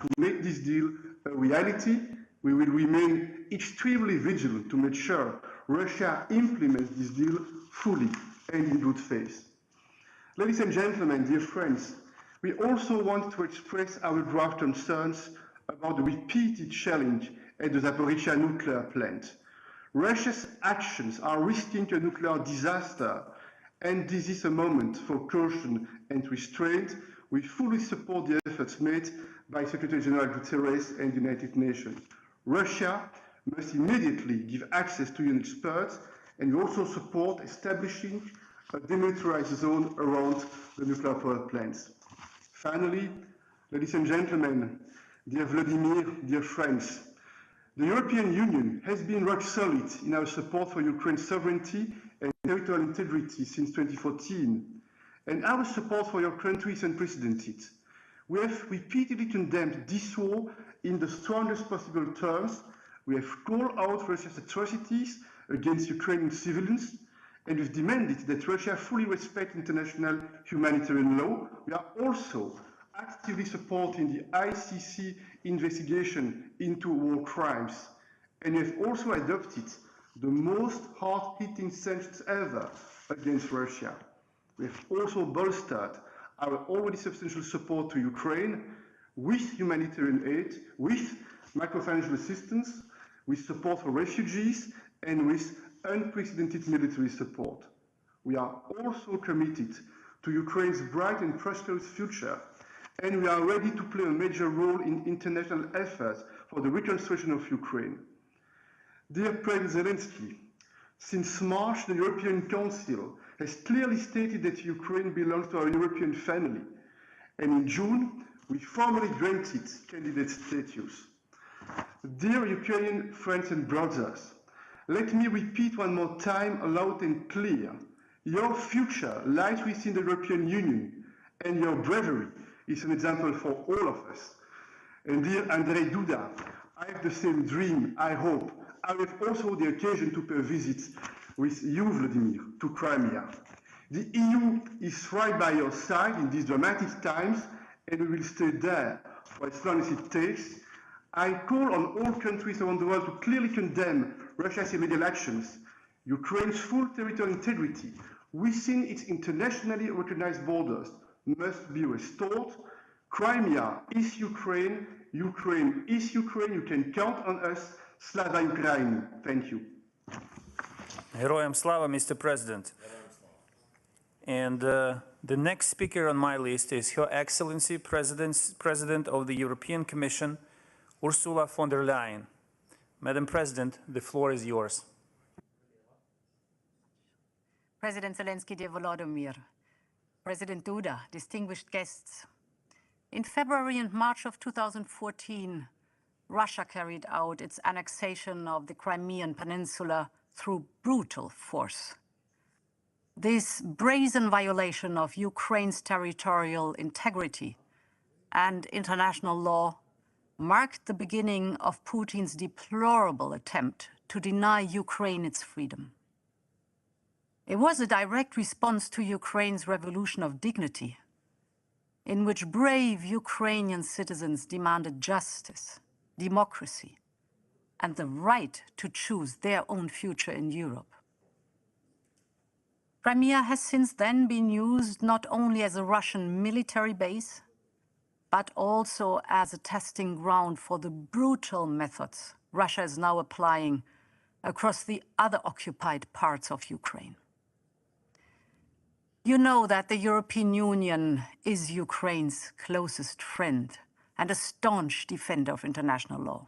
to make this deal a reality. We will remain extremely vigilant to make sure Russia implements this deal fully and in good faith. Ladies and gentlemen, dear friends, we also want to express our grave concerns about the repeated shelling at the Zaporizhzhia nuclear plant. Russia's actions are risking a nuclear disaster, and this is a moment for caution and restraint. We fully support the efforts made by Secretary General Guterres and the United Nations. Russia must immediately give access to UN experts, and we also support establishing a demilitarized zone around the nuclear power plants. Finally, ladies and gentlemen, dear Vladimir, dear friends, the European Union has been rock solid in our support for Ukraine's sovereignty and territorial integrity since 2014, and our support for your country is unprecedented. We have repeatedly condemned this war in the strongest possible terms. We have called out Russia's atrocities against Ukrainian civilians, and we've demanded that Russia fully respect international humanitarian law. We are also actively supporting the ICC investigation into war crimes, and we have also adopted the most hard-hitting sanctions ever against Russia. We have also bolstered our already substantial support to Ukraine with humanitarian aid, with macrofinancial assistance, with support for refugees, and with unprecedented military support. We are also committed to Ukraine's bright and prosperous future, and we are ready to play a major role in international efforts for the reconstruction of Ukraine. Dear President Zelensky, since March, the European Council has clearly stated that Ukraine belongs to our European family, and in June, we formally granted candidate status. Dear Ukrainian friends and brothers, let me repeat one more time, loud and clear. Your future lies within the European Union, and your bravery is an example for all of us. And dear Andrzej Duda, I have the same dream, I hope. I have also the occasion to pay a visit with you, Vladimir, to Crimea. The EU is right by your side in these dramatic times, and we will stay there for as long as it takes. I call on all countries around the world to clearly condemn Russia's illegal actions. Ukraine's full territorial integrity within its internationally recognized borders must be restored. Crimea is Ukraine. Ukraine is Ukraine. You can count on us. Slava Ukraini. Thank you. Heroyam Slava, Mr. President. And the next speaker on my list is Her Excellency President of the European Commission, Ursula von der Leyen. Madam President, the floor is yours. President Zelensky, dear Volodymyr, President Duda, distinguished guests. In February and March of 2014, Russia carried out its annexation of the Crimean Peninsula through brutal force. This brazen violation of Ukraine's territorial integrity and international law marked the beginning of Putin's deplorable attempt to deny Ukraine its freedom. It was a direct response to Ukraine's revolution of dignity, in which brave Ukrainian citizens demanded justice, democracy, and the right to choose their own future in Europe. Crimea has since then been used not only as a Russian military base, but also as a testing ground for the brutal methods Russia is now applying across the other occupied parts of Ukraine. You know that the European Union is Ukraine's closest friend and a staunch defender of international law.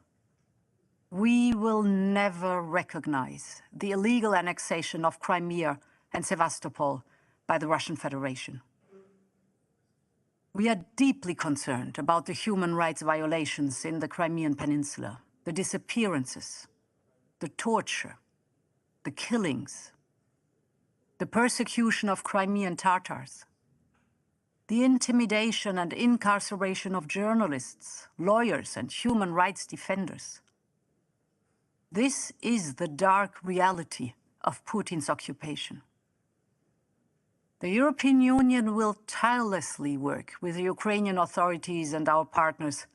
We will never recognize the illegal annexation of Crimea and Sevastopol by the Russian Federation. We are deeply concerned about the human rights violations in the Crimean Peninsula, the disappearances, the torture, the killings, the persecution of Crimean Tatars, the intimidation and incarceration of journalists, lawyers, and human rights defenders. This is the dark reality of Putin's occupation. The European Union will tirelessly work with the Ukrainian authorities and our partners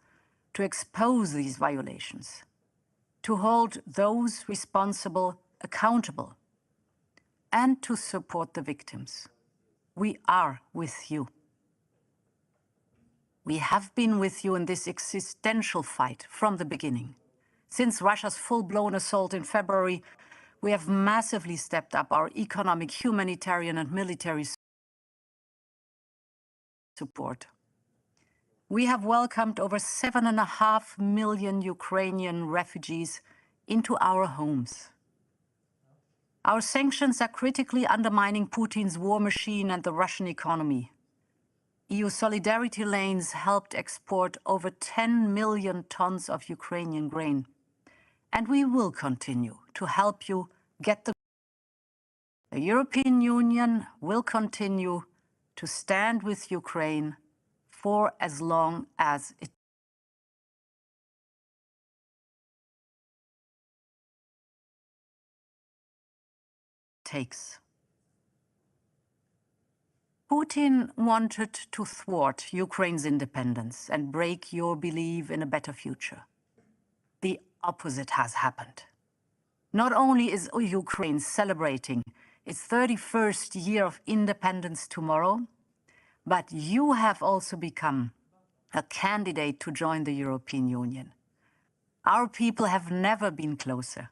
to expose these violations, to hold those responsible accountable, and to support the victims. We are with you. We have been with you in this existential fight from the beginning. Since Russia's full-blown assault in February, we have massively stepped up our economic, humanitarian, and military support. We have welcomed over 7.5 million Ukrainian refugees into our homes. Our sanctions are critically undermining Putin's war machine and the Russian economy. EU solidarity lanes helped export over 10 million tons of Ukrainian grain. And we will continue to help you get the European Union will continue to stand with Ukraine for as long as it takes. Putin wanted to thwart Ukraine's independence and break your belief in a better future. The opposite has happened. Not only is Ukraine celebrating its 31st year of independence tomorrow, but you have also become a candidate to join the European Union. Our people have never been closer,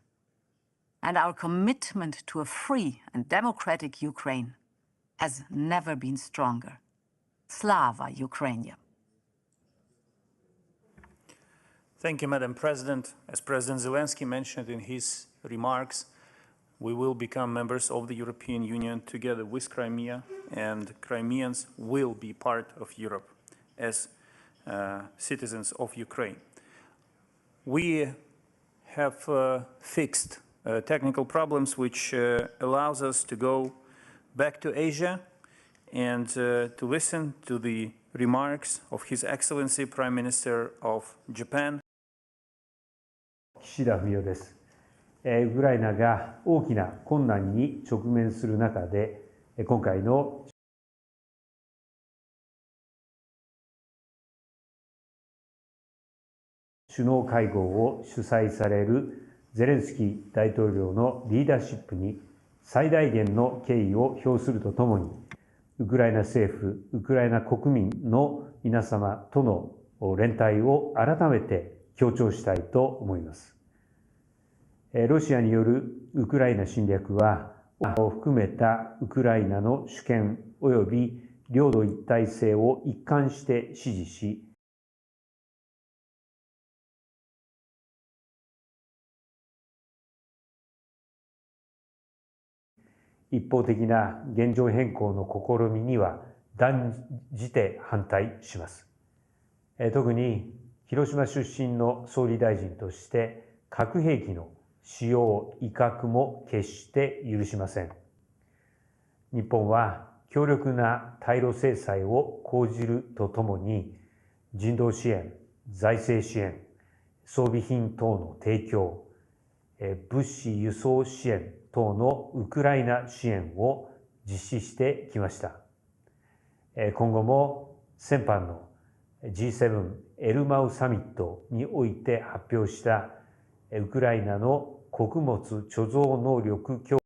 and our commitment to a free and democratic Ukraine has never been stronger. Slava Ukraine. Thank you, Madam President. As President Zelensky mentioned in his remarks, we will become members of the European Union together with Crimea, and Crimeans will be part of Europe as citizens of Ukraine. We have fixed technical problems which allows us to go back to Asia and to listen to the remarks of His Excellency Prime Minister of Japan. 岸田文雄です。ウクライナが大きな困難に直面する中で、今回の首脳会合を主催されるゼレンスキー大統領のリーダーシップに最大限の敬意を表するとともに、ウクライナ政府、ウクライナ国民の皆様との連帯を改めて強調したいと思います。ロシアによるウクライナ侵略はを含めたウクライナの主権及び領土一体性を一貫して支持し、一方的な現状変更の試みには断じて反対します。特に広島出身の総理大臣として核兵器の使用、威嚇も決して許しません。日本は強力な対ロ制裁を講じるとともに、人道支援、財政支援、装備品等の提供、物資輸送支援等のウクライナ支援を実施してきました。今後も先般の G7 エルマウサミットにおいて発表したウクライナの穀物貯蔵能力強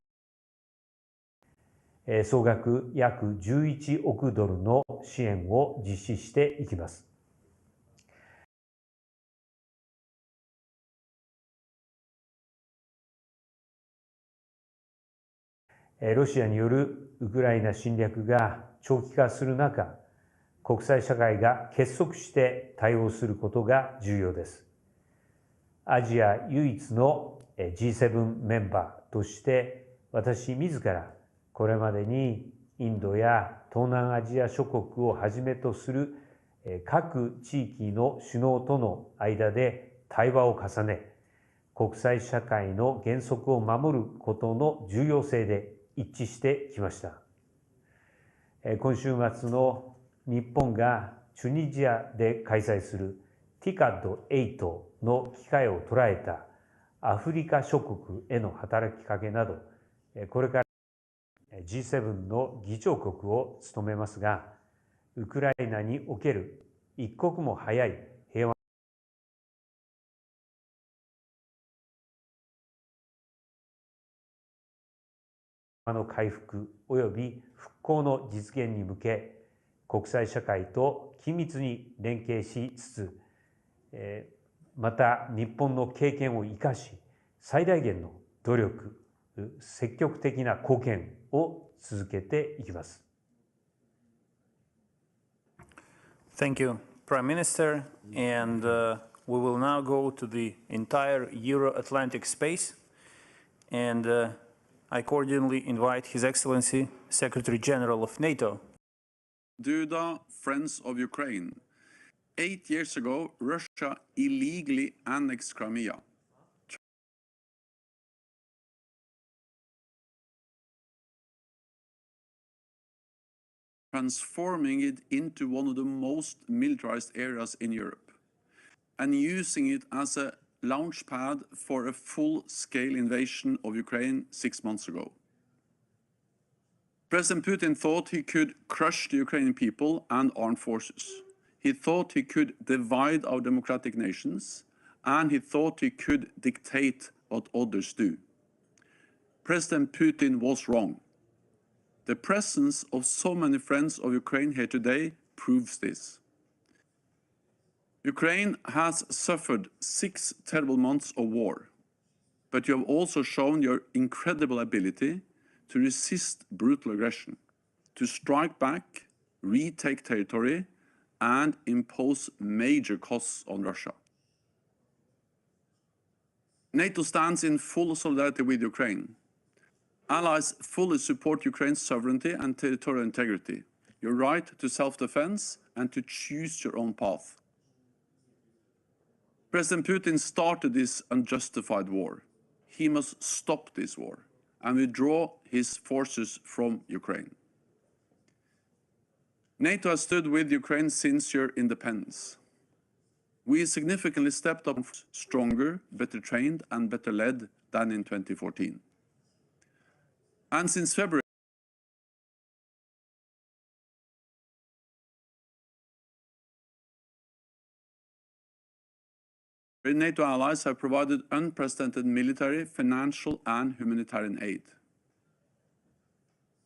化、総額約11億ドルの支援を実施していきます。ロシアによるウクライナ侵略が長期化する中、国際社会が結束して対応することが重要です。アジア唯一の G7 メンバーとして、私自らこれまでにインドや東南アジア諸国をはじめとする各地域の首脳との間で対話を重ね、国際社会の原則を守ることの重要性で一致してきました。今週末の日本がチュニジアで開催する TICAD8 の機会を捉えたアフリカ諸国への働きかけなど、これから G7 の議長国を務めますが、ウクライナにおける一刻も早い平和の回復及び復興の実現に向け、国際社会と緊密に連携しつつ、また日本の経験を生かし、最大限の努力、積極的な貢献を続けていきます。Thank you, Prime Minister. And we will now go to the entire Euro-Atlantic space. And I cordially invite His Excellency, Secretary General of NATO. Duda, friends of Ukraine. 8 years ago, Russia illegally annexed Crimea. Transforming it into one of the most militarized areas in Europe, and using it as a launchpad for a full-scale invasion of Ukraine 6 months ago. President Putin thought he could crush the Ukrainian people and armed forces. He thought he could divide our democratic nations, and he thought he could dictate what others do. President Putin was wrong. The presence of so many friends of Ukraine here today proves this. Ukraine has suffered 6 terrible months of war, but you have also shown your incredible ability to resist brutal aggression, to strike back, retake territory, and impose major costs on Russia. NATO stands in full solidarity with Ukraine. Allies fully support Ukraine's sovereignty and territorial integrity, your right to self-defense and to choose your own path. President Putin started this unjustified war. He must stop this war and withdraw his forces from Ukraine. NATO has stood with Ukraine since your independence. We significantly stepped up stronger, better trained and better led than in 2014. And since February, NATO allies have provided unprecedented military, financial and humanitarian aid.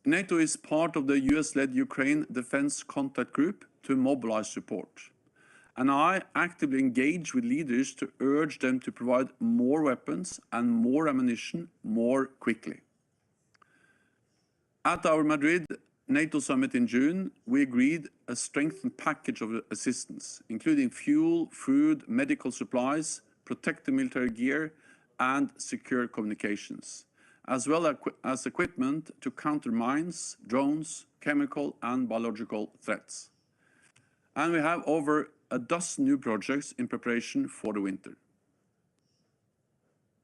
NATO is part of the US-led Ukraine Defense Contact Group to mobilize support. And I actively engage with leaders to urge them to provide more weapons and more ammunition more quickly. At our Madrid NATO summit in June, we agreed a strengthened package of assistance, including fuel, food, medical supplies, protective military gear, and secure communications, as well as equipment to counter mines, drones, chemical and biological threats. And we have over a dozen new projects in preparation for the winter.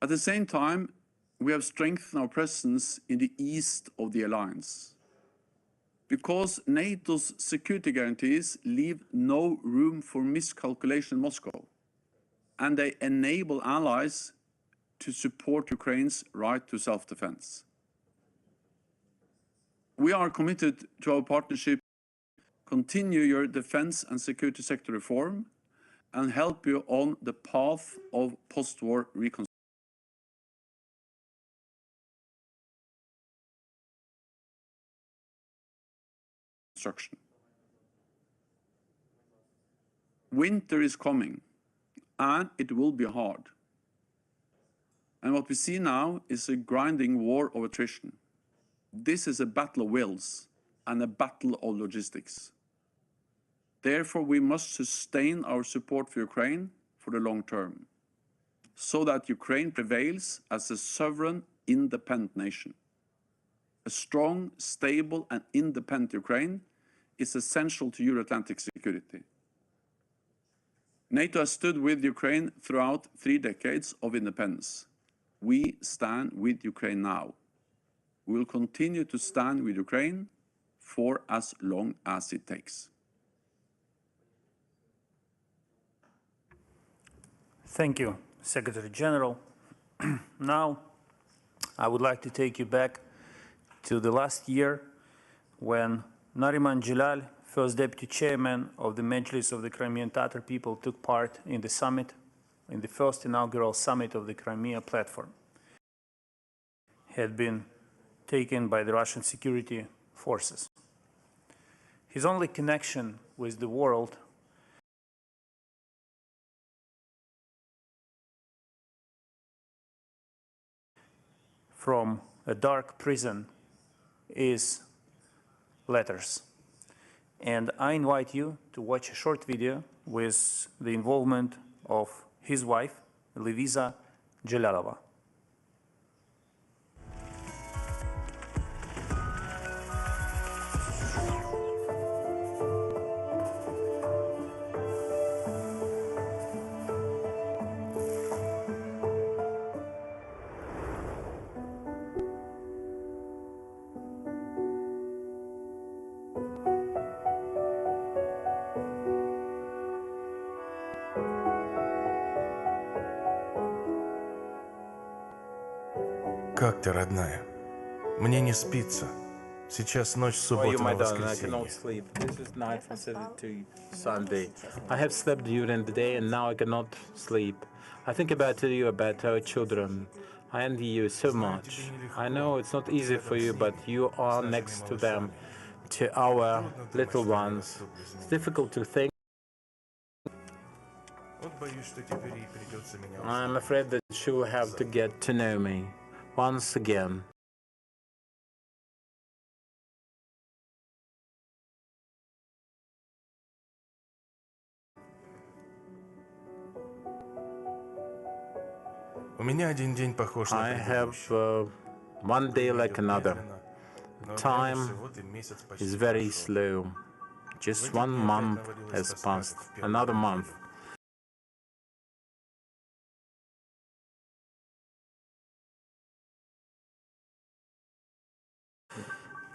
At the same time, we have strengthened our presence in the east of the alliance, because NATO's security guarantees leave no room for miscalculation in Moscow, and they enable allies to support Ukraine's right to self-defense. We are committed to our partnership, continue your defense and security sector reform, and help you on the path of post-war reconstruction. Winter is coming, and it will be hard. And what we see now is a grinding war of attrition. This is a battle of wills and a battle of logistics. Therefore, we must sustain our support for Ukraine for the long term, so that Ukraine prevails as a sovereign, independent nation. A strong, stable, and independent Ukraine is essential to Euro-Atlantic security. NATO has stood with Ukraine throughout 3 decades of independence. We stand with Ukraine now. We will continue to stand with Ukraine for as long as it takes. Thank you, Secretary General. Now, I would like to take you back to the last year when Nariman Jalal, first deputy chairman of the Majlis of the Crimean Tatar people, took part in the summit, in the first inaugural summit of the Crimea platform. He had been taken by the Russian security forces. His only connection with the world from a dark prison is letters. And I invite you to watch a short video with the involvement of his wife, Levisa Jalalova. Как ты, родная? Мне не спится. Сейчас ночь субботы на воскресенье. This is night from Saturday to Sunday. I have slept during the day and now I cannot sleep. I think about you, about our children. I envy you so much. I know it's not easy for you, but you are next to them, to our little ones. It's difficult to think. I'm afraid that she will have to get to know me once again. I have one day like another. Time is very slow. Just 1 month has passed, another month.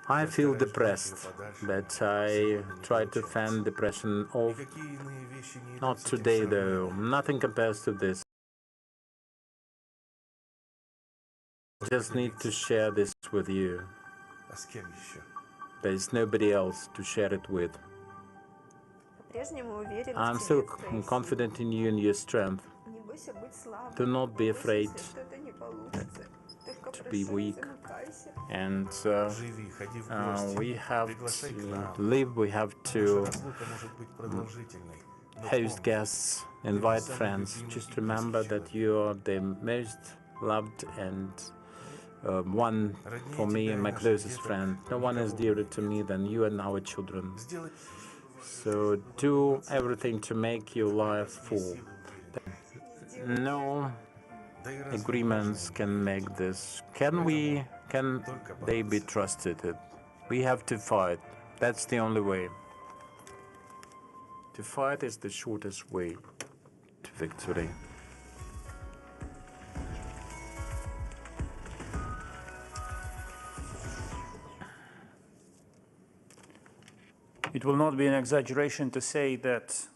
I feel depressed, but I try to fend depression off. Not today, though. Nothing compares to this. I just need to share this with you. There is nobody else to share it with. I'm still confident in you and your strength. Do not be afraid to be weak. And we have to live, we have to host guests, invite friends. Just remember that you are the most loved and one for me and my closest friend. No one is dearer to me than you and our children. So do everything to make your life full. No agreements can make this. Can they be trusted? We have to fight. That's the only way. To fight is the shortest way to victory. It will not be an exaggeration to say that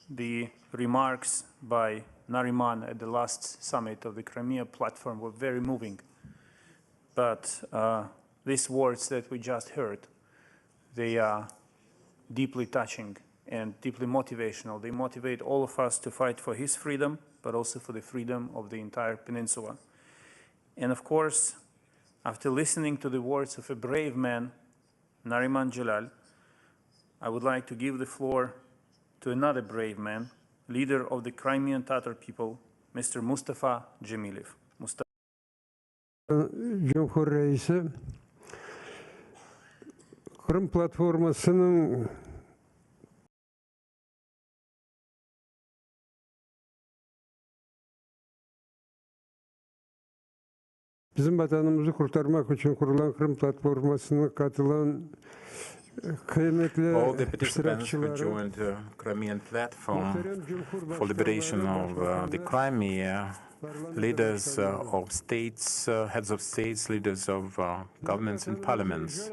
the remarks by Nariman at the last summit of the Crimea platform were very moving. But these words that we just heard, they are deeply touching and deeply motivational. They motivate all of us to fight for his freedom, but also for the freedom of the entire peninsula. And of course, after listening to the words of a brave man, Nariman Jalal, I would like to give the floor to another brave man, leader of the Crimean Tatar people, Mr. Mustafa Cemilev. Cumhur Reisi, Kırım platformasının bizim vatanımızı kurtarmak için kurulan Kırım platformasına katılan all the participants who joined the Crimean platform for liberation of the Crimea, leaders of states, heads of states, leaders of governments and parliaments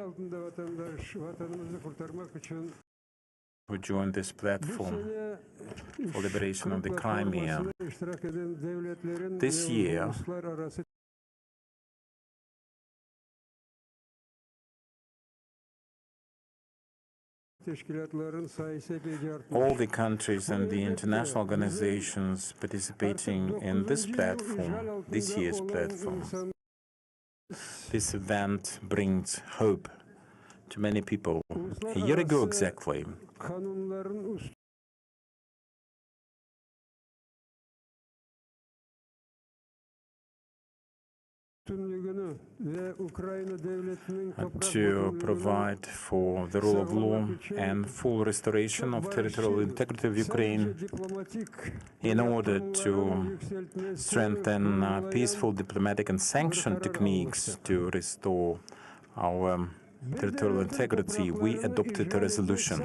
who joined this platform for liberation of the Crimea. This year, all the countries and the international organizations participating in this platform, this year's platform, this event brings hope to many people. A year ago exactly, to provide for the rule of law and full restoration of territorial integrity of Ukraine in order to strengthen peaceful diplomatic and sanction techniques to restore our territorial integrity, we adopted a resolution.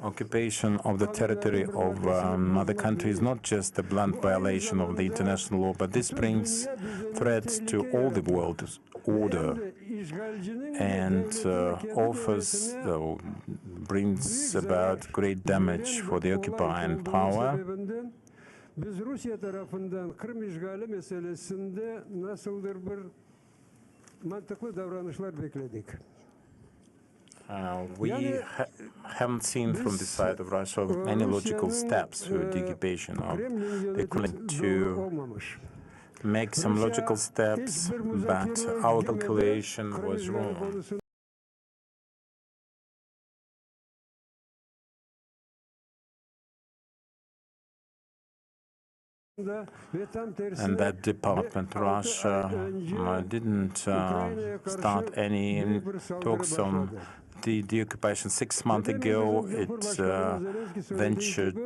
Occupation of the territory of other countries is not just a blunt violation of the international law, but this brings threats to all the world's order and brings about great damage for the occupying power. We haven't seen from the side of Russia any logical steps for the occupation of the Ukraine to make some logical steps, but our calculation was wrong. And that department, Russia, didn't start any talks on the occupation. 6 months ago, it ventured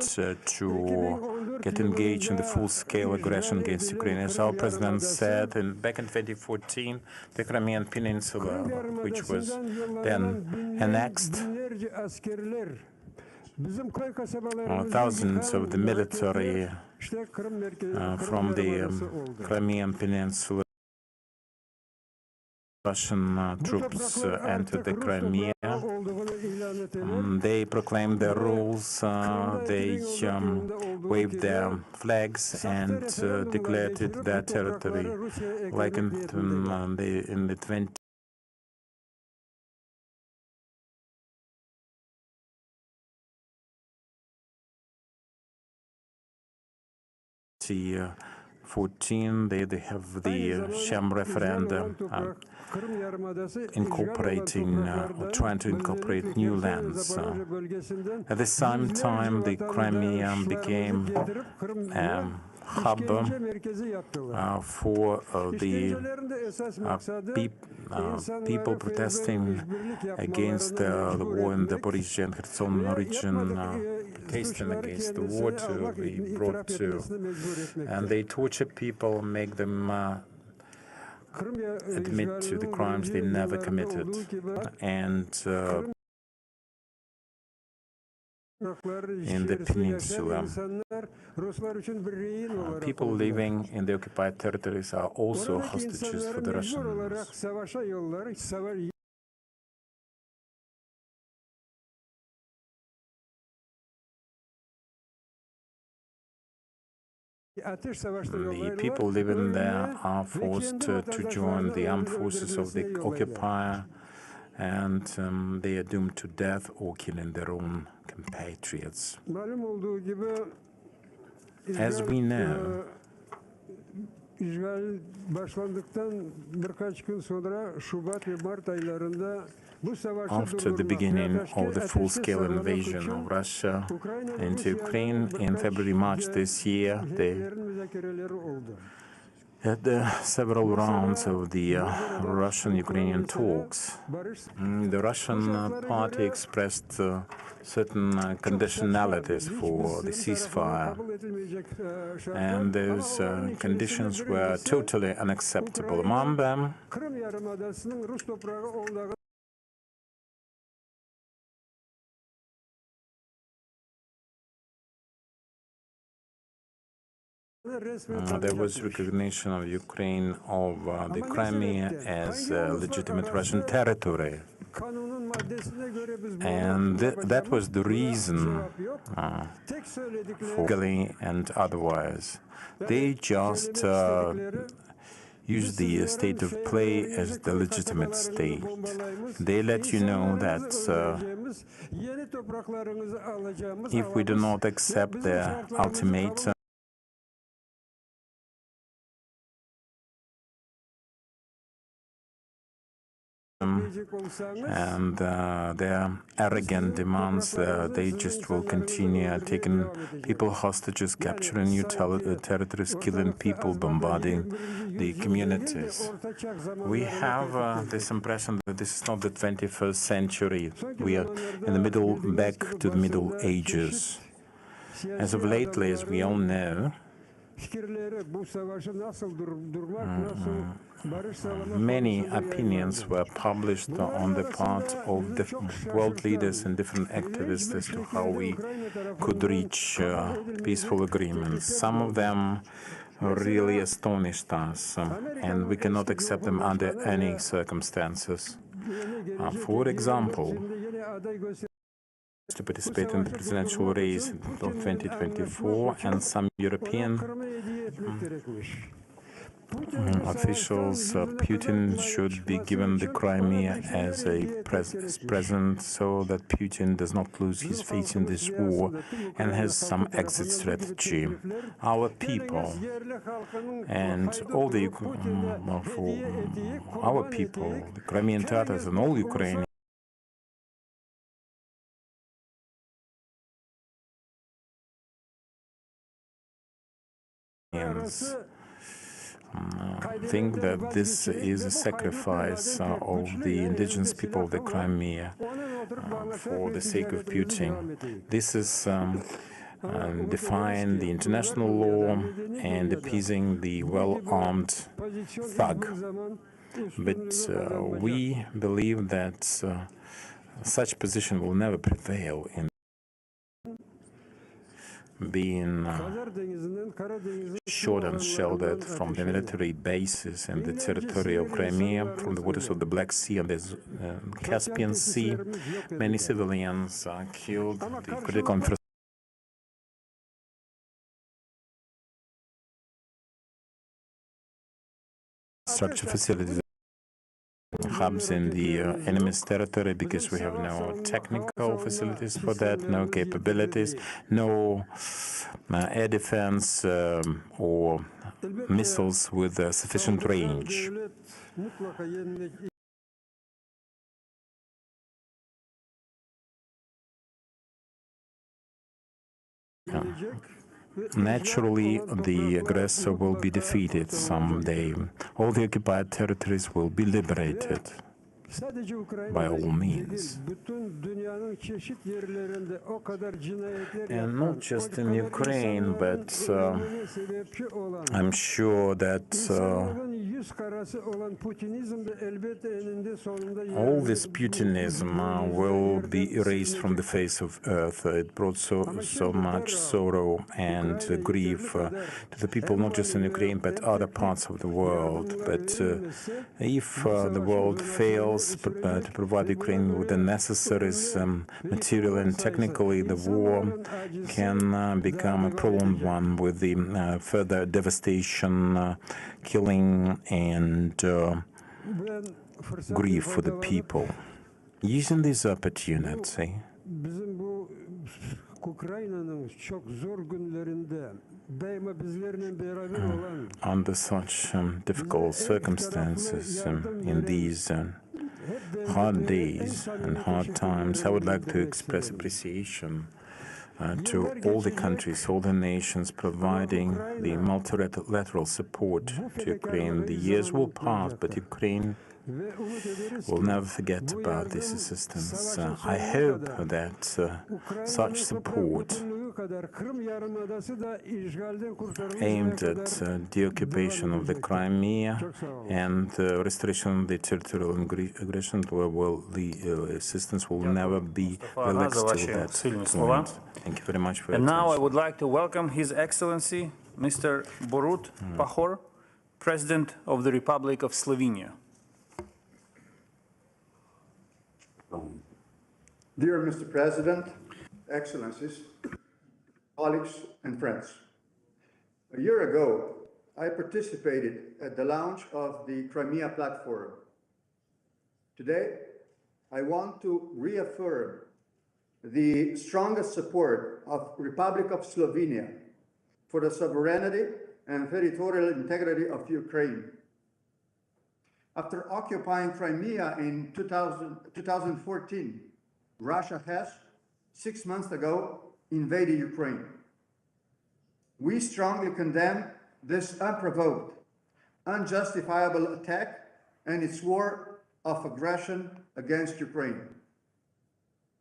to get engaged in the full-scale aggression against Ukraine. As our president said, back in 2014, the Crimean Peninsula, which was then annexed, thousands of the military from the Crimean Peninsula, Russian troops entered the Crimea. They proclaimed their rules, they waved their flags and declared it their territory, like in the 2014, they have the sham referendum trying to incorporate new lands. At the same time, the Crimea became hub for the people protesting against the war in the Zaporizhzhia and Kherson region, protesting against the war to be brought to. And they torture people, make them admit to the crimes they never committed. And in the peninsula, people living in the occupied territories are also hostages for the Russians. The people living there are forced to join the armed forces of the occupier, and they are doomed to death or killing their own compatriots. As we know, after the beginning of the full-scale invasion of Russia into Ukraine in February-March this year, they had several rounds of the Russian-Ukrainian talks. The Russian party expressed certain conditionalities for the ceasefire, and those conditions were totally unacceptable. Among them, there was recognition of Ukraine of the Crimea as legitimate Russian territory. And that was the reason for legally and otherwise. They just use the state of play as the legitimate state. They let you know that if we do not accept their ultimatum, and their arrogant demands, they just will continue taking people hostages, capturing new territories, killing people, bombarding the communities. We have this impression that this is not the 21st century. We are in the middle, back to the Middle Ages. As of lately, as we all know, many opinions were published on the part of the world leaders and different activists as to how we could reach peaceful agreements. Some of them really astonished us, and we cannot accept them under any circumstances. For example, to participate in the presidential race of 2024, and some European officials, Putin should be given the Crimea as a present so that Putin does not lose his faith in this war and has some exit strategy. Our people and all the our people, the Crimean Tatars and all Ukrainians, think that this is a sacrifice of the indigenous people of the Crimea for the sake of Putin. This is defying the international law and appeasing the well-armed thug. But we believe that such position will never prevail in being shot and sheltered from the military bases and the territory of Crimea, from the waters of the Black Sea and the Caspian Sea. Many civilians are killed. The critical infrastructure facilities, hubs in the enemy's territory, because we have no technical facilities for that, no capabilities, no air defense or missiles with sufficient range. naturally the aggressor will be defeated someday. All the occupied territories will be liberated by all means. And not just in Ukraine, but I'm sure that all this Putinism will be erased from the face of earth. It brought so much sorrow and grief to the people, not just in Ukraine, but other parts of the world. But if the world fails to provide Ukraine with the necessaries, material and technically, the war can become a prolonged one with the further devastation, killing, and grief for the people. Using this opportunity, under such difficult circumstances, in these hard days and hard times, I would like to express appreciation to all the countries, all the nations providing the multilateral support to Ukraine. The years will pass, but Ukraine will never forget about this assistance. I hope that such support aimed at the occupation of the Crimea and the restoration of the territorial aggression, where the assistance will never be relaxed till that point. Thank you very much for your attention. And now I would like to welcome His Excellency Mr. Borut Pahor, President of the Republic of Slovenia. Dear Mr. President, Excellencies, colleagues and friends, a year ago I participated at the launch of the Crimea platform. Today I want to reaffirm the strongest support of Republic of Slovenia for the sovereignty and territorial integrity of Ukraine. After occupying Crimea in 2014, Russia has, 6 months ago, invaded Ukraine. We strongly condemn this unprovoked, unjustifiable attack and its war of aggression against Ukraine.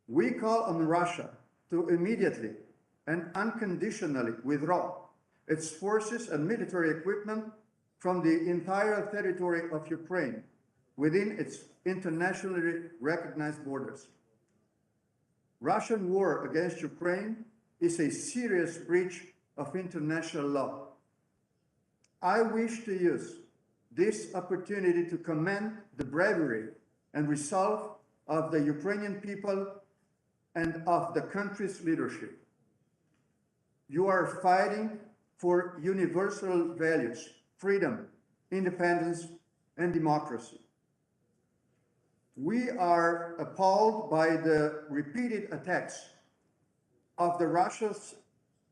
We call on Russia to immediately and unconditionally withdraw its forces and military equipment from the entire territory of Ukraine within its internationally recognized borders. Russian war against Ukraine is a serious breach of international law. I wish to use this opportunity to commend the bravery and resolve of the Ukrainian people and of the country's leadership. You are fighting for universal values, freedom, independence, and democracy. We are appalled by the repeated attacks of the Russia's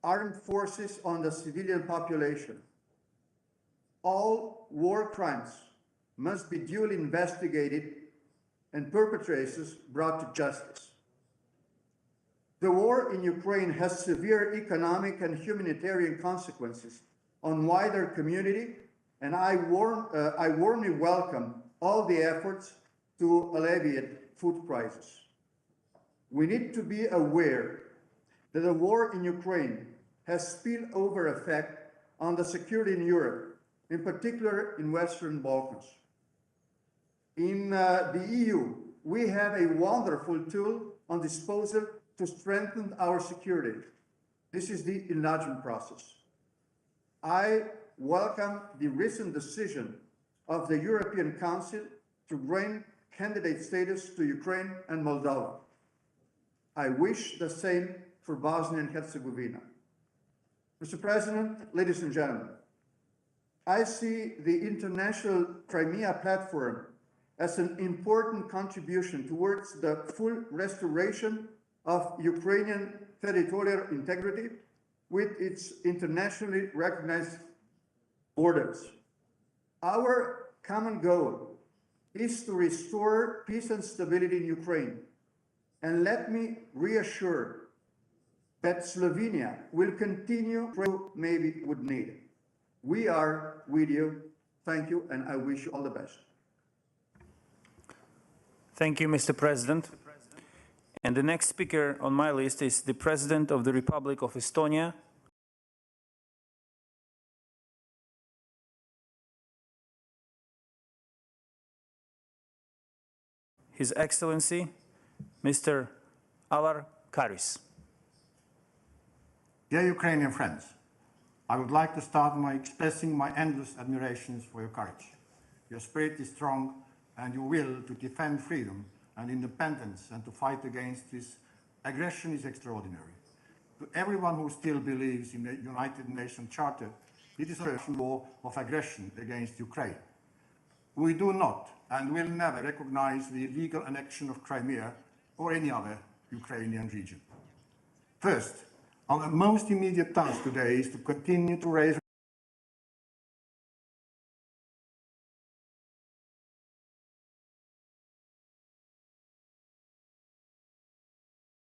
armed forces on the civilian population. All war crimes must be duly investigated and perpetrators brought to justice. The war in Ukraine has severe economic and humanitarian consequences on wider community, and I warmly welcome all the efforts to alleviate food prices. We need to be aware that the war in Ukraine has spillover effect on the security in Europe, in particular in Western Balkans. In the EU, we have a wonderful tool on disposal to strengthen our security. This is the enlargement process. I welcome the recent decision of the European Council to grant candidate status to Ukraine and Moldova. I wish the same for Bosnia and Herzegovina. Mr. President, ladies and gentlemen, I see the International Crimea Platform as an important contribution towards the full restoration of Ukrainian territorial integrity with its internationally recognized borders. Our common goal is to restore peace and stability in Ukraine. And let me reassure that Slovenia will continue through maybe would need it. We are with you. Thank you, and I wish you all the best. Thank you, Mr. President. And the next speaker on my list is the President of the Republic of Estonia, His Excellency, Mr. Alar Karis. Dear Ukrainian friends, I would like to start by expressing my endless admirations for your courage. Your spirit is strong, and your will to defend freedom and independence and to fight against this aggression is extraordinary. To everyone who still believes in the United Nations Charter, it is a war of aggression against Ukraine. We do not and will never recognize the illegal annexion of Crimea or any other Ukrainian region. First, our most immediate task today is to continue to raise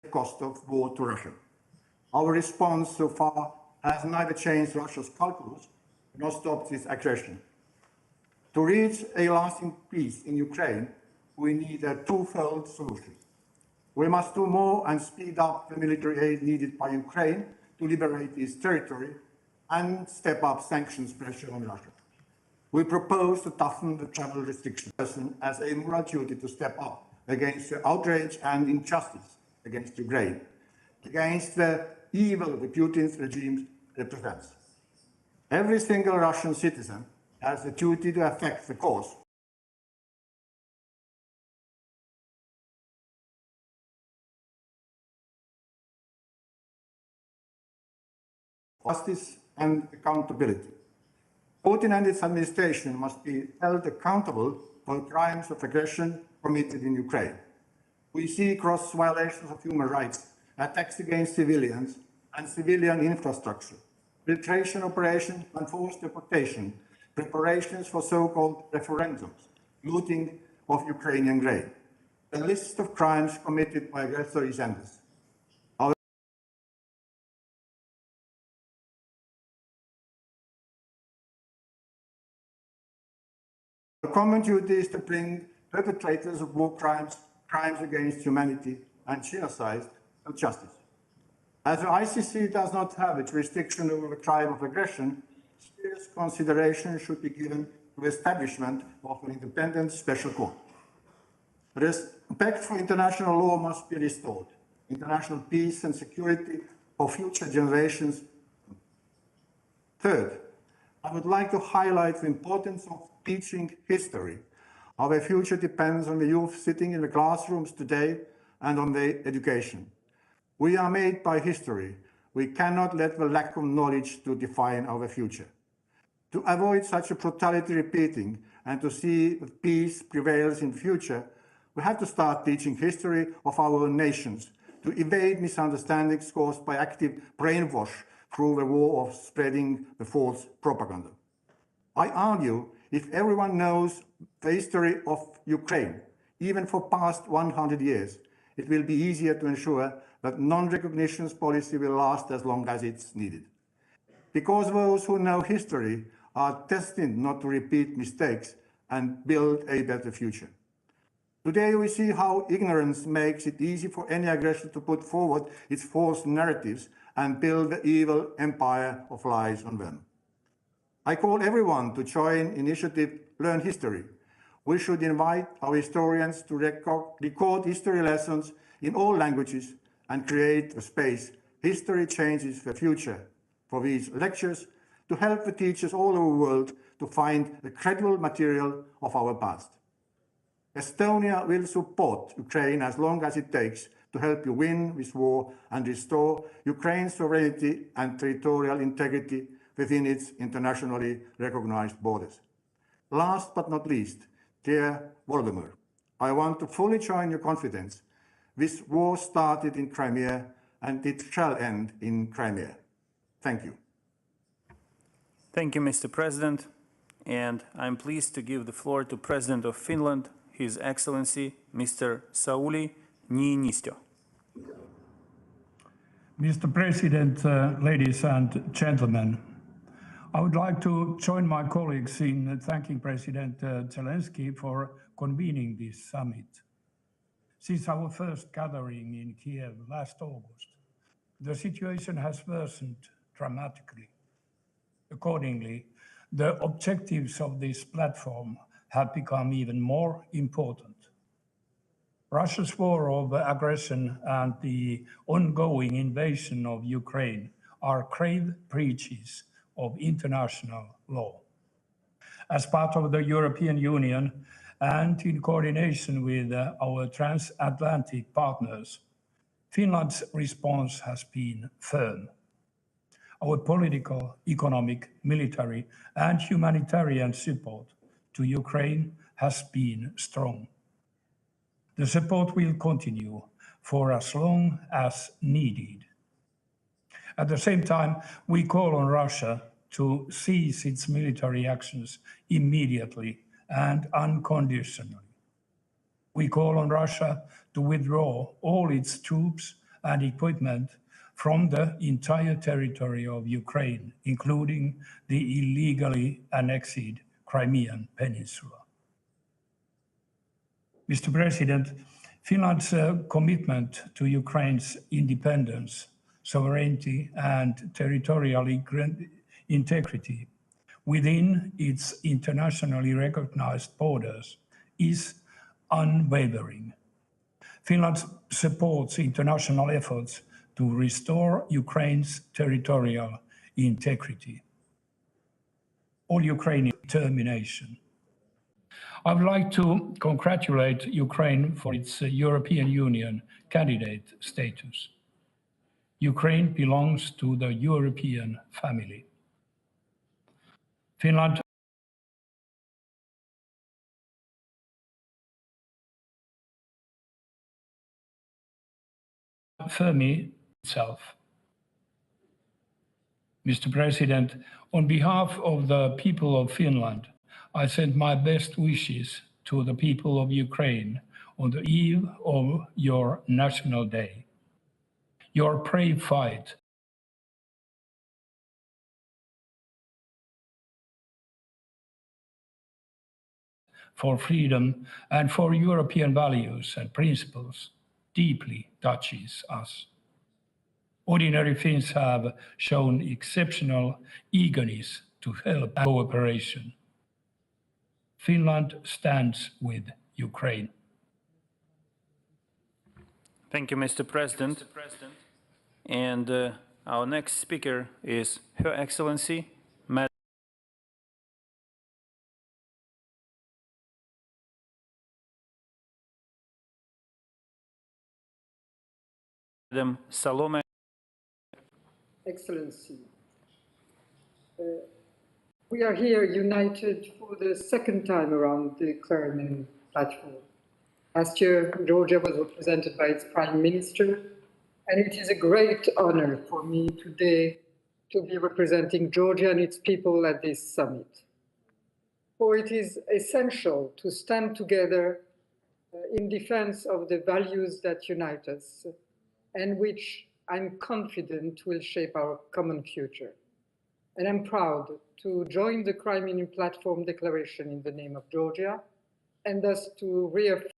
the cost of war to Russia. Our response so far has neither changed Russia's calculus nor stopped its aggression. To reach a lasting peace in Ukraine, we need a twofold solution. We must do more and speed up the military aid needed by Ukraine to liberate its territory and step up sanctions pressure on Russia. We propose to toughen the travel restrictions as a moral duty to step up against the outrage and injustice against Ukraine, against the evil the Putin's regime represents. Every single Russian citizen has the duty to affect the cause justice and accountability. Putin and its administration must be held accountable for crimes of aggression committed in Ukraine. We see gross violations of human rights, attacks against civilians and civilian infrastructure, filtration operations and forced deportation, preparations for so-called referendums, looting of Ukrainian grain. The list of crimes committed by aggressor is endless. Our common duty is to bring perpetrators of war crimes, crimes against humanity, and genocide to justice. As the ICC does not have a jurisdiction over the crime of aggression, serious consideration should be given to the establishment of an independent special court. Respect for international law must be restored. International peace and security for future generations. Third, I would like to highlight the importance of teaching history. Our future depends on the youth sitting in the classrooms today and on their education. We are made by history. We cannot let the lack of knowledge to define our future. To avoid such a brutality repeating and to see that peace prevails in the future, we have to start teaching history of our nations, to evade misunderstandings caused by active brainwash through the war of spreading the false propaganda. I argue if everyone knows the history of Ukraine, even for past 100 years, it will be easier to ensure that non-recognition policy will last as long as it's needed. Because those who know history are destined not to repeat mistakes and build a better future. Today we see how ignorance makes it easy for any aggressor to put forward its false narratives and build the evil empire of lies on them. I call everyone to join initiative Learn History. We should invite our historians to record history lessons in all languages and create a space History Changes the Future for these lectures to help the teachers all over the world to find the credible material of our past. Estonia will support Ukraine as long as it takes to help you win this war and restore Ukraine's sovereignty and territorial integrity within its internationally recognized borders. Last but not least, dear Volodymyr, I want to fully join your confidence. This war started in Crimea and it shall end in Crimea. Thank you. Thank you, Mr. President. And I'm pleased to give the floor to President of Finland, His Excellency, Mr. Sauli Niinistö. Mr. President, ladies and gentlemen, I would like to join my colleagues in thanking President Zelensky for convening this summit. Since our first gathering in Kiev last August, the situation has worsened dramatically. Accordingly, the objectives of this platform have become even more important. Russia's war of aggression and the ongoing invasion of Ukraine are grave breaches of international law. As part of the European Union and in coordination with our transatlantic partners, Finland's response has been firm. Our political, economic, military, and humanitarian support to Ukraine has been strong. The support will continue for as long as needed. At the same time, we call on Russia to cease its military actions immediately and unconditionally. We call on Russia to withdraw all its troops and equipment from the entire territory of Ukraine, including the illegally annexed Crimean Peninsula. Mr. President, Finland's commitment to Ukraine's independence, sovereignty, and territorial integrity within its internationally recognized borders is unwavering. Finland supports international efforts to restore Ukraine's territorial integrity. All Ukrainian determination. I would like to congratulate Ukraine for its European Union candidate status. Ukraine belongs to the European family. Finland affirming itself. Mr. President, on behalf of the people of Finland, I send my best wishes to the people of Ukraine on the eve of your National Day. Your brave fight for freedom and for European values and principles deeply touches us. Ordinary Finns have shown exceptional eagerness to help and cooperation. Finland stands with Ukraine. Thank you, Mr. President. And our next speaker is Her Excellency, Madam Salome. Excellency, we are here united for the second time around the Crimean platform. Last year, Georgia was represented by its Prime Minister, and it is a great honor for me today to be representing Georgia and its people at this summit. For it is essential to stand together in defense of the values that unite us and which I'm confident will shape our common future. And I'm proud to join the Crimean Platform Declaration in the name of Georgia, and thus to reaffirm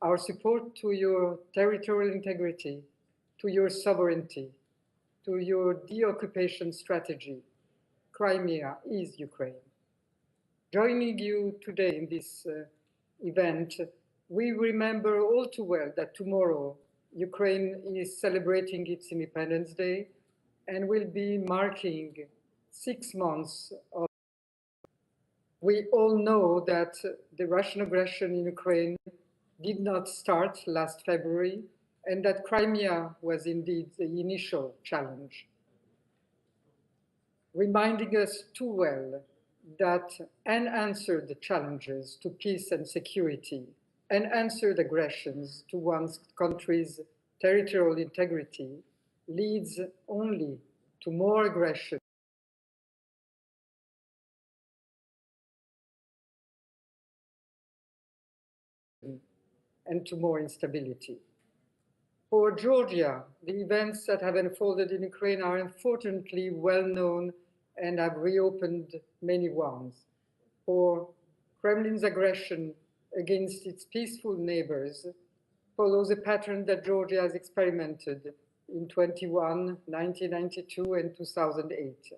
our support to your territorial integrity, to your sovereignty, to your deoccupation strategy. Crimea is Ukraine. Joining you today in this event, we remember all too well that tomorrow Ukraine is celebrating its Independence Day and will be marking 6 months of. We all know that the Russian aggression in Ukraine did not start last February, and that Crimea was indeed the initial challenge, reminding us too well that unanswered challenges to peace and security, unanswered aggressions to one's country's territorial integrity leads only to more aggression and to more instability. For Georgia, the events that have unfolded in Ukraine are unfortunately well known and have reopened many wounds. For Kremlin's aggression against its peaceful neighbors follows a pattern that Georgia has experimented in 1992 and 2008.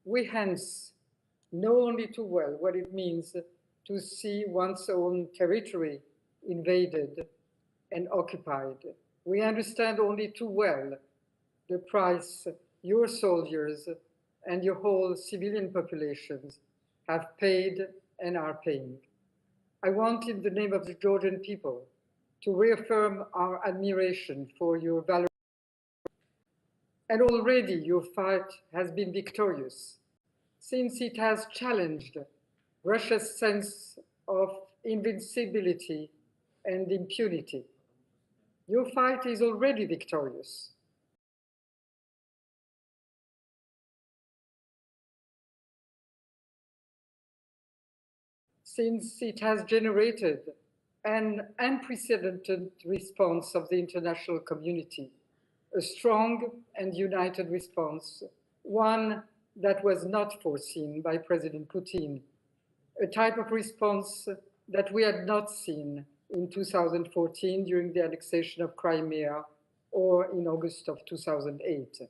We hence know only too well what it means to see one's own territory invaded and occupied. We understand only too well the price your soldiers and your whole civilian populations have paid and are paying. I want, in the name of the Georgian people, to reaffirm our admiration for your valor. And already your fight has been victorious, since it has challenged Russia's sense of invincibility and impunity. Your fight is already victorious. Since it has generated an unprecedented response of the international community, a strong and united response, one that was not foreseen by President Putin, a type of response that we had not seen in 2014 during the annexation of Crimea or in August of 2008.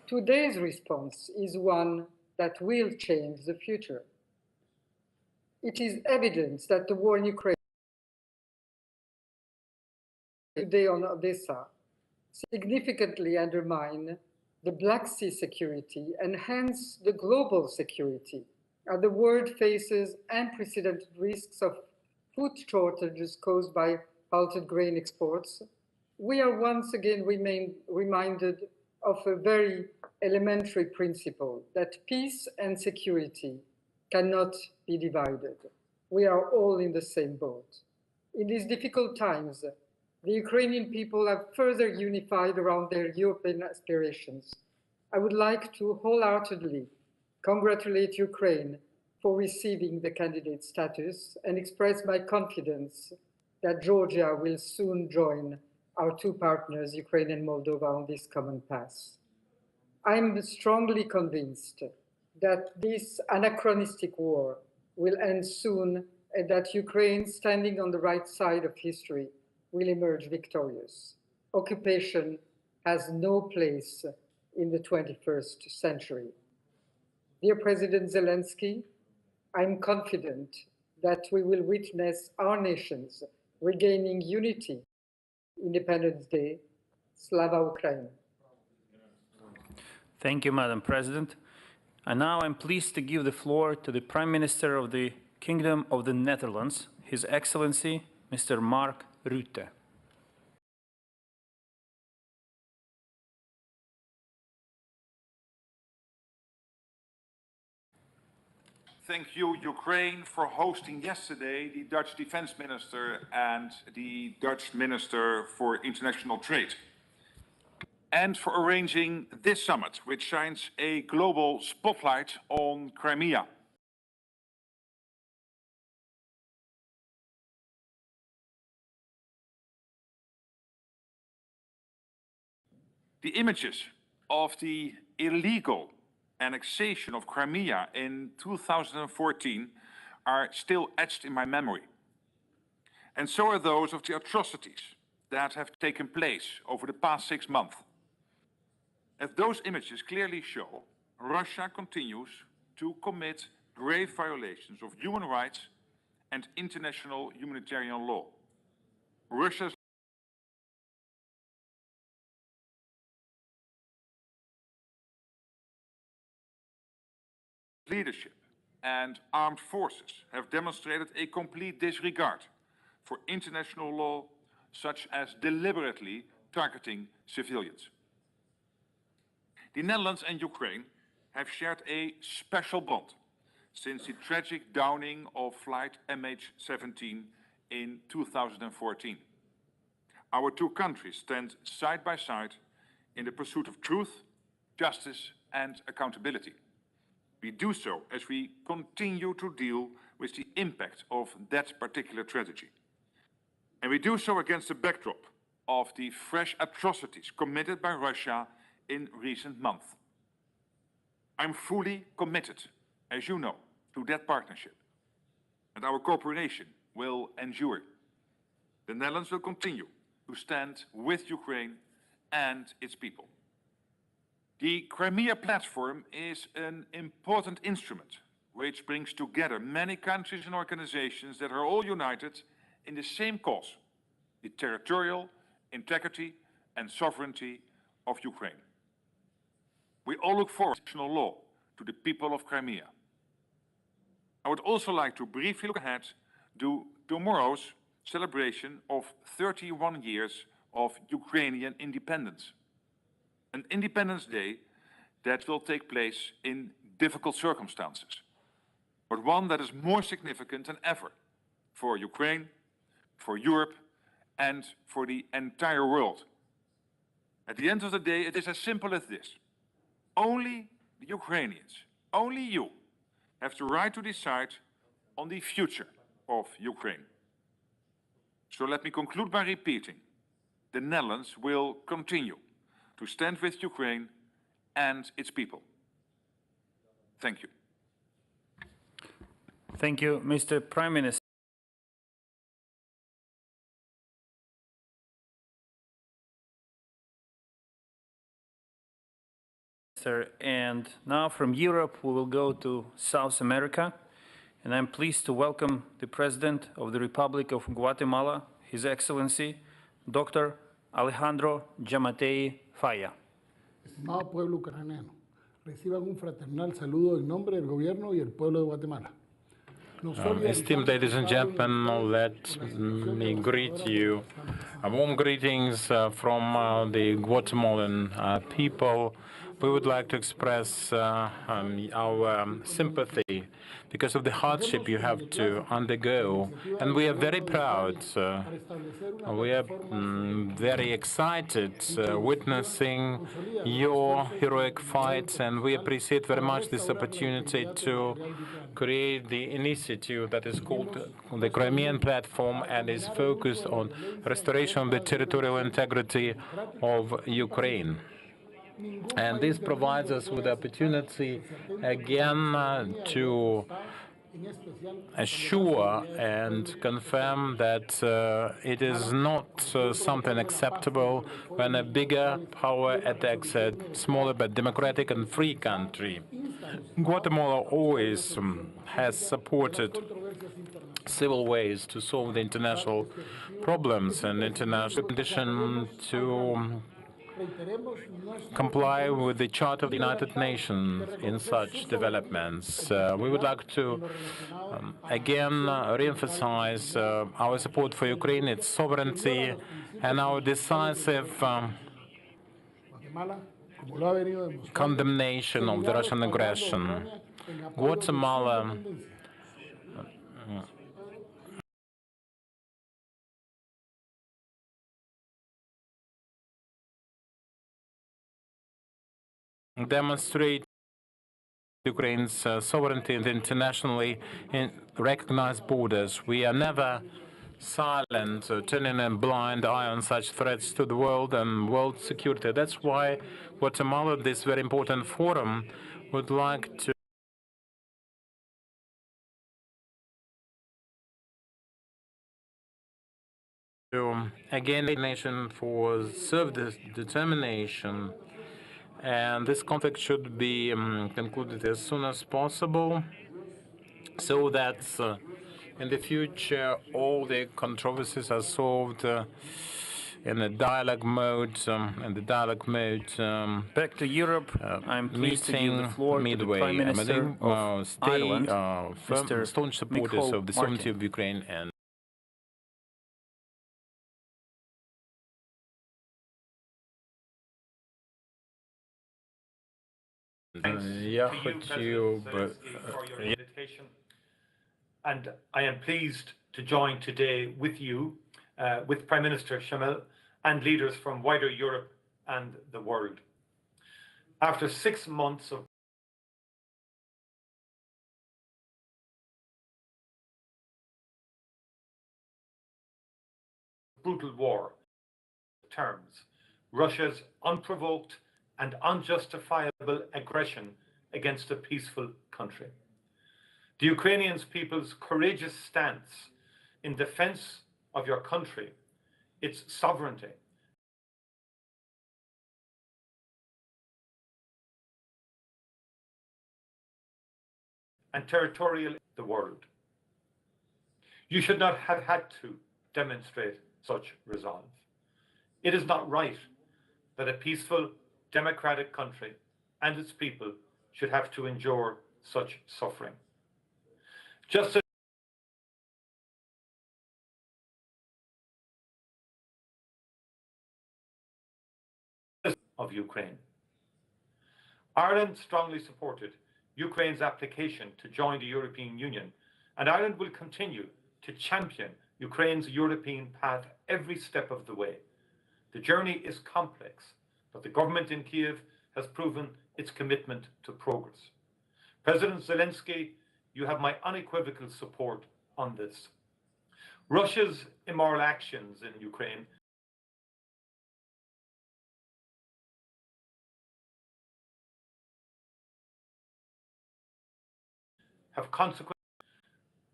Today's response is one that will change the future. It is evident that the war in Ukraine today on Odessa significantly undermine the Black Sea security and hence the global security. As the world faces unprecedented risks of food shortages caused by halted grain exports, we are once again reminded of a very elementary principle that peace and security cannot be divided. We are all in the same boat. In these difficult times, the Ukrainian people have further unified around their European aspirations. I would like to wholeheartedly congratulate Ukraine for receiving the candidate status and express my confidence that Georgia will soon join our two partners, Ukraine and Moldova, on this common path. I am strongly convinced that this anachronistic war will end soon and that Ukraine, standing on the right side of history, will emerge victorious. Occupation has no place in the 21st century. Dear President Zelensky, I'm confident that we will witness our nations regaining unity. Independence Day. Slava Ukraini. Thank you, Madam President. And now I'm pleased to give the floor to the Prime Minister of the Kingdom of the Netherlands, His Excellency, Mr. Mark Rutte. Thank you, Ukraine, for hosting yesterday the Dutch Defense Minister and the Dutch Minister for International Trade, and for arranging this summit, which shines a global spotlight on Crimea. The images of the illegal annexation of Crimea in 2014 are still etched in my memory. And so are those of the atrocities that have taken place over the past 6 months. As those images clearly show, Russia continues to commit grave violations of human rights and international humanitarian law. Russia's leadership and armed forces have demonstrated a complete disregard for international law, such as deliberately targeting civilians. The Netherlands and Ukraine have shared a special bond since the tragic downing of flight MH17 in 2014. Our two countries stand side by side in the pursuit of truth, justice, and accountability. We do so as we continue to deal with the impact of that particular tragedy. And we do so against the backdrop of the fresh atrocities committed by Russia in recent months. I'm fully committed, as you know, to that partnership, and our cooperation will endure. The Netherlands will continue to stand with Ukraine and its people. The Crimea platform is an important instrument which brings together many countries and organizations that are all united in the same cause, the territorial integrity and sovereignty of Ukraine. We all look forward to international law to the people of Crimea. I would also like to briefly look ahead to tomorrow's celebration of 31 years of Ukrainian independence. An Independence Day that will take place in difficult circumstances, but one that is more significant than ever for Ukraine, for Europe, and for the entire world. At the end of the day, it is as simple as this. Only the Ukrainians, only you, have the right to decide on the future of Ukraine. So let me conclude by repeating, the Netherlands will continue to stand with Ukraine and its people. Thank you. Thank you, Mr. Prime Minister. And now from Europe, we will go to South America. And I'm pleased to welcome the President of the Republic of Guatemala, His Excellency, Dr. Alejandro Giammattei Falla. Estimado pueblo ucraniano, reciban un fraternal saludo en nombre del gobierno y el pueblo de Guatemala. Esteemed ladies and gentlemen, let me greet you. Warm greetings from the Guatemalan people. We would like to express our sympathy because of the hardship you have to undergo. And we are very proud. We are very excited witnessing your heroic fight, and we appreciate very much this opportunity to create the initiative that is called the Crimean Platform and is focused on restoration of the territorial integrity of Ukraine. And this provides us with the opportunity again to assure and confirm that it is not something acceptable when a bigger power attacks a smaller but democratic and free country. Guatemala always has supported civil ways to solve the international problems and international condition to comply with the Charter of the United Nations in such developments. We would like to again re-emphasize our support for Ukraine, its sovereignty, and our decisive condemnation of the Russian aggression. Guatemala demonstrate Ukraine's sovereignty and internationally recognized borders. We are never silent, turning a blind eye on such threats to the world and world security. That's why Guatemala, this very important forum, would like to again the nation for self-determination. And this conflict should be concluded as soon as possible, so that in the future all the controversies are solved in a dialogue mode. Back to Europe, I'm pleased to give the floor to the Prime Minister of Ireland, Mr. staunch supporters of the sovereignty of Ukraine and And I am pleased to join today with you, with Prime Minister Shamil and leaders from wider Europe and the world. After 6 months of brutal war terms Russia's unprovoked and unjustifiable aggression against a peaceful country. The Ukrainian people's courageous stance in defense of your country, its sovereignty, and territorial the world. You should not have had to demonstrate such resolve. It is not right that a peaceful, democratic country and its people should have to endure such suffering. Just as of Ukraine. Ireland strongly supported Ukraine's application to join the European Union, and Ireland will continue to champion Ukraine's European path every step of the way. The journey is complex, but the government in Kyiv has proven its commitment to progress. President Zelensky, you have my unequivocal support on this. Russia's immoral actions in Ukraine have consequences.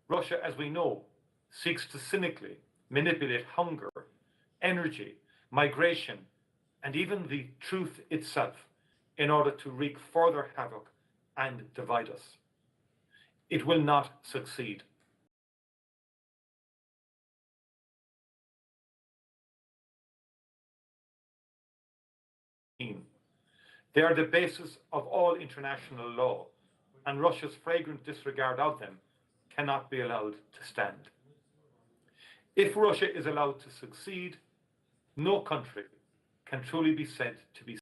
Russia, as we know, seeks to cynically manipulate hunger, energy, migration, and even the truth itself in order to wreak further havoc and divide us. It will not succeed. They are the basis of all international law, and Russia's flagrant disregard of them cannot be allowed to stand. If Russia is allowed to succeed, no country can truly be said to be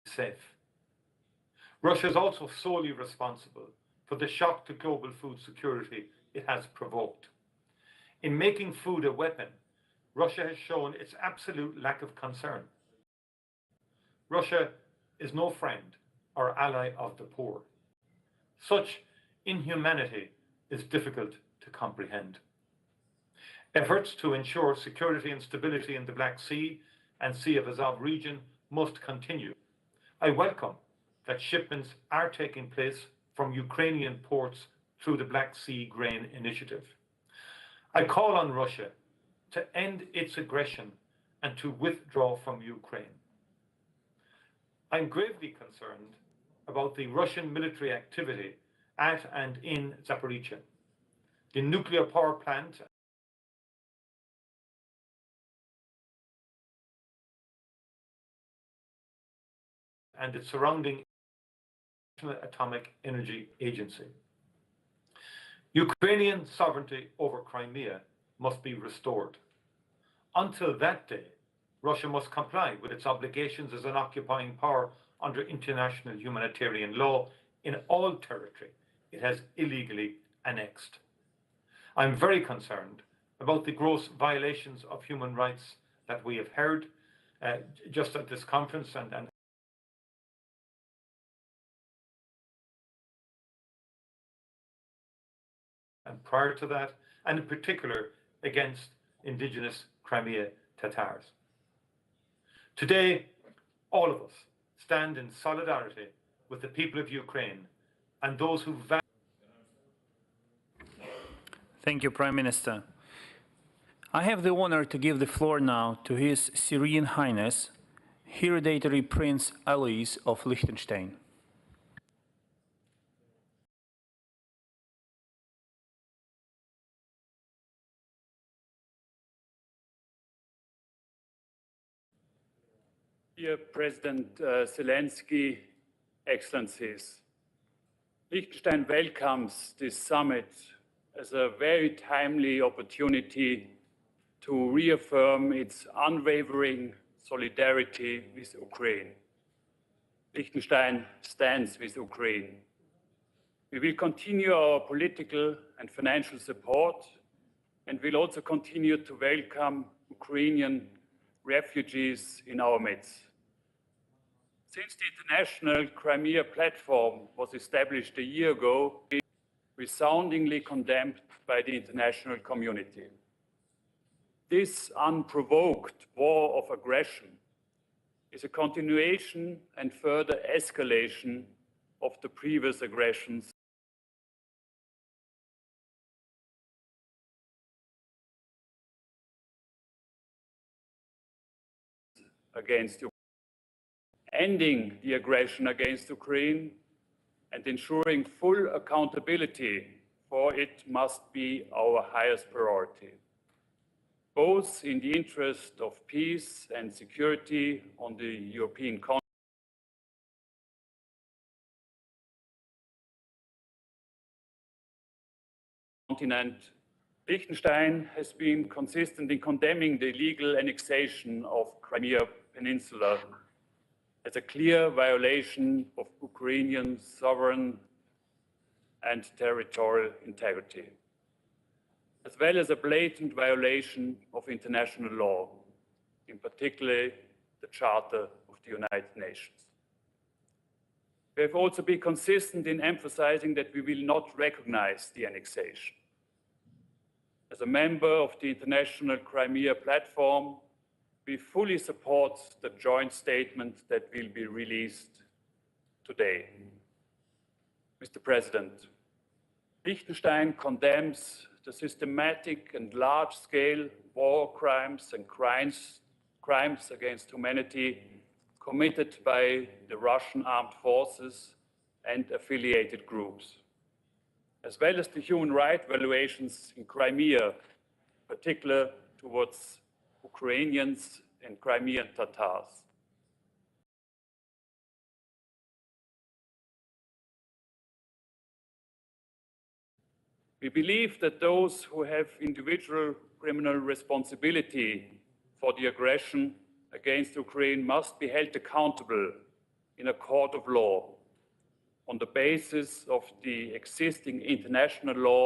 safe. Russia is also solely responsible for the shock to global food security it has provoked. In making food a weapon, Russia has shown its absolute lack of concern. Russia is no friend or ally of the poor. Such inhumanity is difficult to comprehend. Efforts to ensure security and stability in the Black Sea and Sea of Azov region must continue. I welcome that shipments are taking place from Ukrainian ports through the Black Sea Grain Initiative. I call on Russia to end its aggression and to withdraw from Ukraine. I'm gravely concerned about the Russian military activity at and in Zaporizhzhia. The nuclear power plant and its surrounding Atomic Energy Agency. Ukrainian sovereignty over Crimea must be restored. Until that day, Russia must comply with its obligations as an occupying power under international humanitarian law in all territory it has illegally annexed. I'm very concerned about the gross violations of human rights that we have heard just at this conference and prior to that, and in particular against indigenous Crimea Tatars. Today, all of us stand in solidarity with the people of Ukraine and those who value. Thank you, Prime Minister. I have the honor to give the floor now to His Serene Highness, Hereditary Prince Alois of Liechtenstein. Dear President Zelensky, Excellencies, Liechtenstein welcomes this summit as a very timely opportunity to reaffirm its unwavering solidarity with Ukraine. Liechtenstein stands with Ukraine. We will continue our political and financial support and will also continue to welcome Ukrainian refugees in our midst. Since the International Crimea Platform was established a year ago, it was resoundingly condemned by the international community. This unprovoked war of aggression is a continuation and further escalation of the previous aggressions against Ukraine. Ending the aggression against Ukraine and ensuring full accountability for it must be our highest priority, both in the interest of peace and security on the European continent. Liechtenstein has been consistent in condemning the illegal annexation of Crimea Peninsula as a clear violation of Ukrainian sovereign and territorial integrity, as well as a blatant violation of international law, in particular the Charter of the United Nations. We have also been consistent in emphasizing that we will not recognize the annexation. As a member of the International Crimea Platform, we fully support the joint statement that will be released today. Mr. President, Liechtenstein condemns the systematic and large-scale war crimes and crimes against humanity committed by the Russian armed forces and affiliated groups, as well as the human rights violations in Crimea, particularly towards Ukrainians and Crimean Tatars. We believe that those who have individual criminal responsibility for the aggression against Ukraine must be held accountable in a court of law on the basis of the existing international law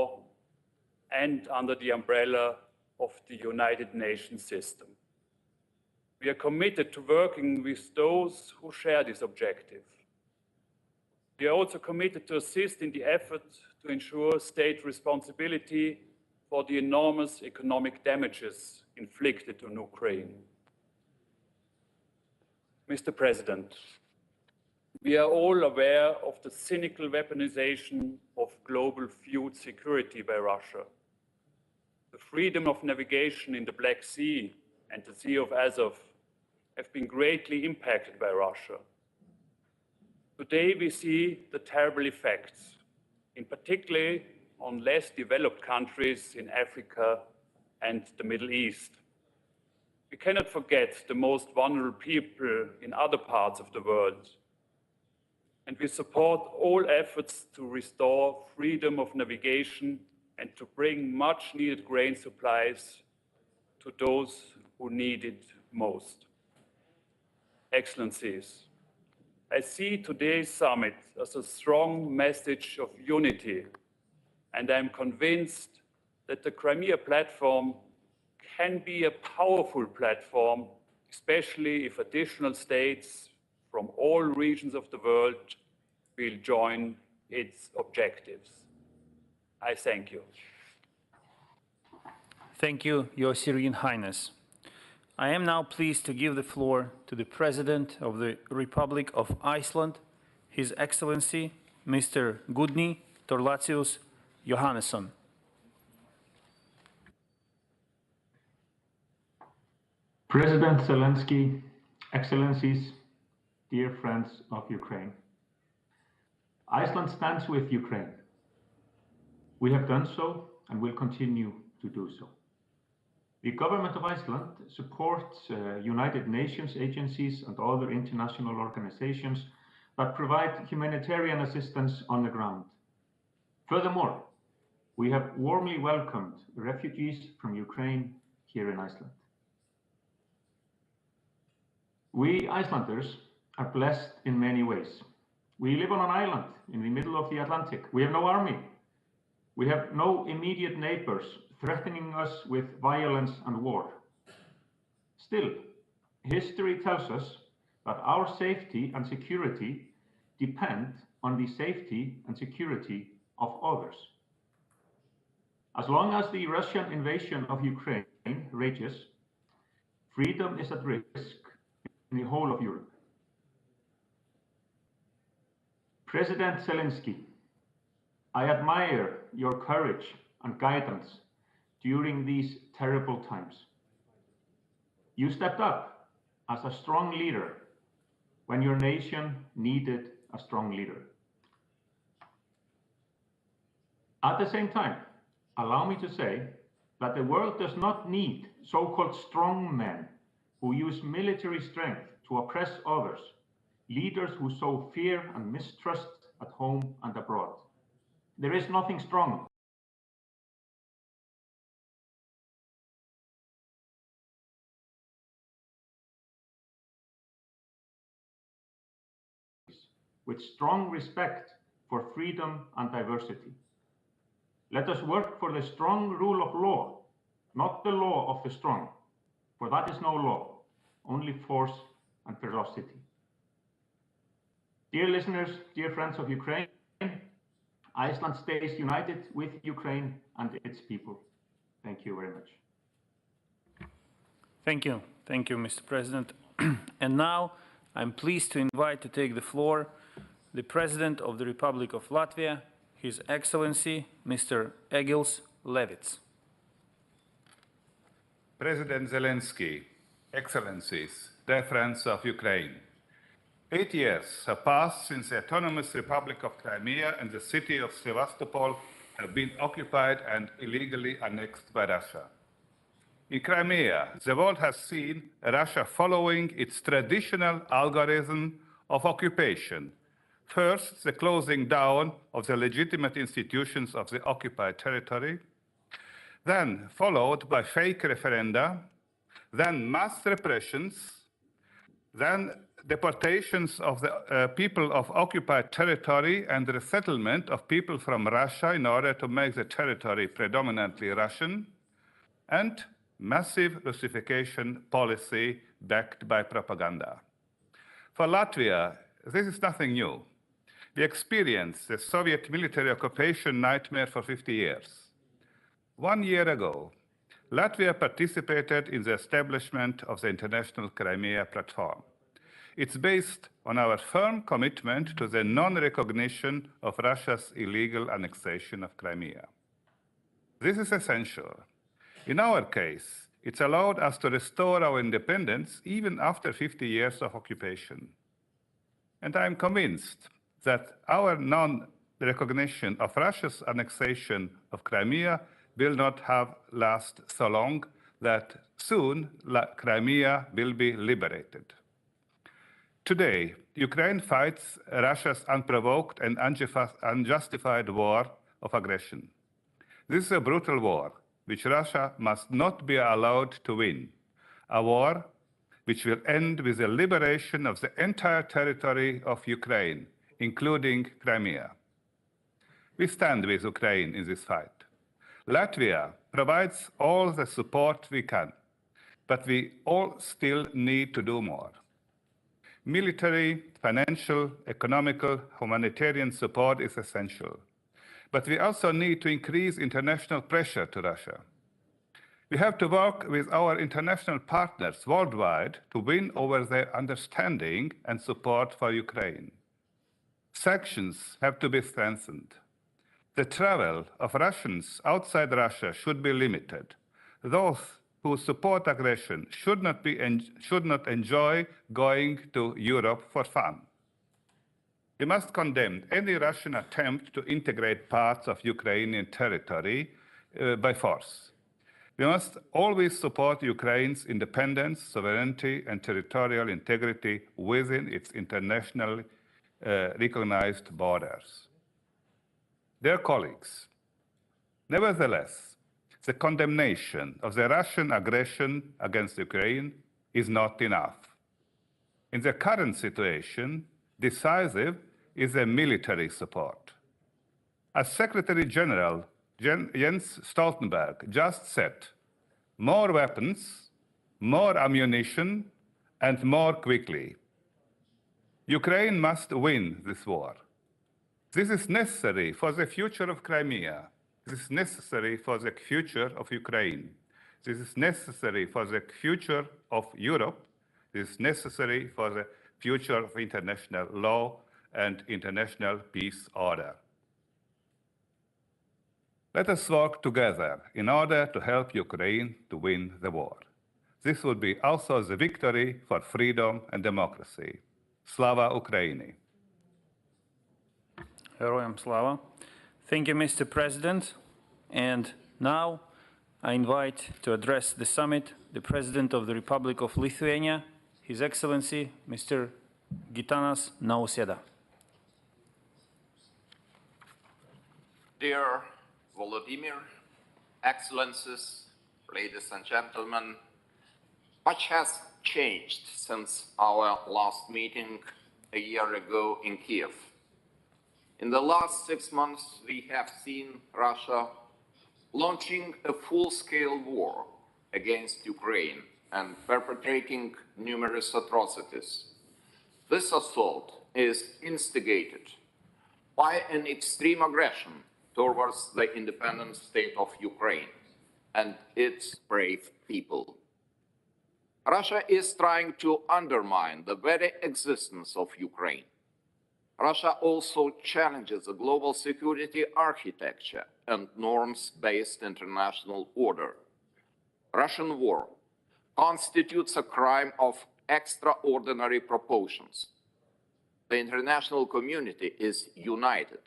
and under the umbrella of the United Nations system. We are committed to working with those who share this objective. We are also committed to assist in the effort to ensure state responsibility for the enormous economic damages inflicted on Ukraine. Mr. President, we are all aware of the cynical weaponization of global food security by Russia. The freedom of navigation in the Black Sea and the Sea of Azov have been greatly impacted by Russia. Today we see the terrible effects, in particular on less developed countries in Africa and the Middle East. We cannot forget the most vulnerable people in other parts of the world. And we support all efforts to restore freedom of navigation and to bring much needed grain supplies to those who need it most. Excellencies, I see today's summit as a strong message of unity, and I am convinced that the Crimea platform can be a powerful platform, especially if additional states from all regions of the world will join its objectives. I thank you. Thank you, Your Serene Highness. I am now pleased to give the floor to the President of the Republic of Iceland, His Excellency, Mr. Gudni Torlacius Jóhannesson. President Zelensky, Excellencies, dear friends of Ukraine. Iceland stands with Ukraine. We have done so and will continue to do so. The government of Iceland supports United Nations agencies and other international organizations that provide humanitarian assistance on the ground. Furthermore, we have warmly welcomed refugees from Ukraine here in Iceland. We Icelanders are blessed in many ways. We live on an island in the middle of the Atlantic. We have no army. We have no immediate neighbors threatening us with violence and war. Still, history tells us that our safety and security depend on the safety and security of others. As long as the Russian invasion of Ukraine rages, freedom is at risk in the whole of Europe. President Zelensky, I admire your courage and guidance during these terrible times. You stepped up as a strong leader when your nation needed a strong leader. At the same time, allow me to say that the world does not need so-called strong men who use military strength to oppress others, leaders who sow fear and mistrust at home and abroad. There is nothing strong with strong respect for freedom and diversity. Let us work for the strong rule of law, not the law of the strong, for that is no law, only force and ferocity. Dear listeners, dear friends of Ukraine, Iceland stays united with Ukraine and its people. Thank you very much. Thank you. Thank you, Mr. President. And now I'm pleased to invite to take the floor the President of the Republic of Latvia, His Excellency, Mr. Egils Levits. President Zelensky, Excellencies, dear friends of Ukraine, 8 years have passed since the Autonomous Republic of Crimea and the city of Sevastopol have been occupied and illegally annexed by Russia. In Crimea, the world has seen Russia following its traditional algorithm of occupation. First, the closing down of the legitimate institutions of the occupied territory, then followed by fake referenda, then mass repressions, then deportations of the people of occupied territory and the resettlement of people from Russia in order to make the territory predominantly Russian, and massive Russification policy backed by propaganda. For Latvia, this is nothing new. We experienced the Soviet military occupation nightmare for 50 years. 1 year ago, Latvia participated in the establishment of the International Crimea Platform. It's based on our firm commitment to the non-recognition of Russia's illegal annexation of Crimea. This is essential. In our case, it's allowed us to restore our independence even after 50 years of occupation. And I'm convinced that our non-recognition of Russia's annexation of Crimea will not last so long that soon Crimea will be liberated. Today, Ukraine fights Russia's unprovoked and unjustified war of aggression. This is a brutal war, which Russia must not be allowed to win, a war which will end with the liberation of the entire territory of Ukraine, including Crimea. We stand with Ukraine in this fight. Latvia provides all the support we can, but we all still need to do more. Military, financial, economical, humanitarian support is essential, but we also need to increase international pressure to Russia. We have to work with our international partners worldwide to win over their understanding and support for Ukraine. Sanctions have to be strengthened. The travel of Russians outside Russia should be limited. Those who support aggression should not enjoy going to Europe for fun. We must condemn any Russian attempt to integrate parts of Ukrainian territory by force. We must always support Ukraine's independence, sovereignty, and territorial integrity within its internationally recognized borders. Dear colleagues, nevertheless, the condemnation of the Russian aggression against Ukraine is not enough. In the current situation, decisive is the military support. As Secretary General Jens Stoltenberg just said, more weapons, more ammunition, and more quickly. Ukraine must win this war. This is necessary for the future of Crimea. This is necessary for the future of Ukraine. This is necessary for the future of Europe. This is necessary for the future of international law and international peace order. Let us work together in order to help Ukraine to win the war. This would be also the victory for freedom and democracy. Slava Ukraini. Heroyam Slava. Thank you, Mr. President. And now I invite to address the summit the President of the Republic of Lithuania, His Excellency, Mr. Gitanas Nausėda. Dear Volodymyr, Excellencies, ladies and gentlemen, much has changed since our last meeting a year ago in Kiev. In the last 6 months, we have seen Russia launching a full-scale war against Ukraine and perpetrating numerous atrocities. This assault is instigated by an extreme aggression towards the independent state of Ukraine and its brave people. Russia is trying to undermine the very existence of Ukraine. Russia also challenges the global security architecture and norms-based international order. Russian war constitutes a crime of extraordinary proportions. The international community is united.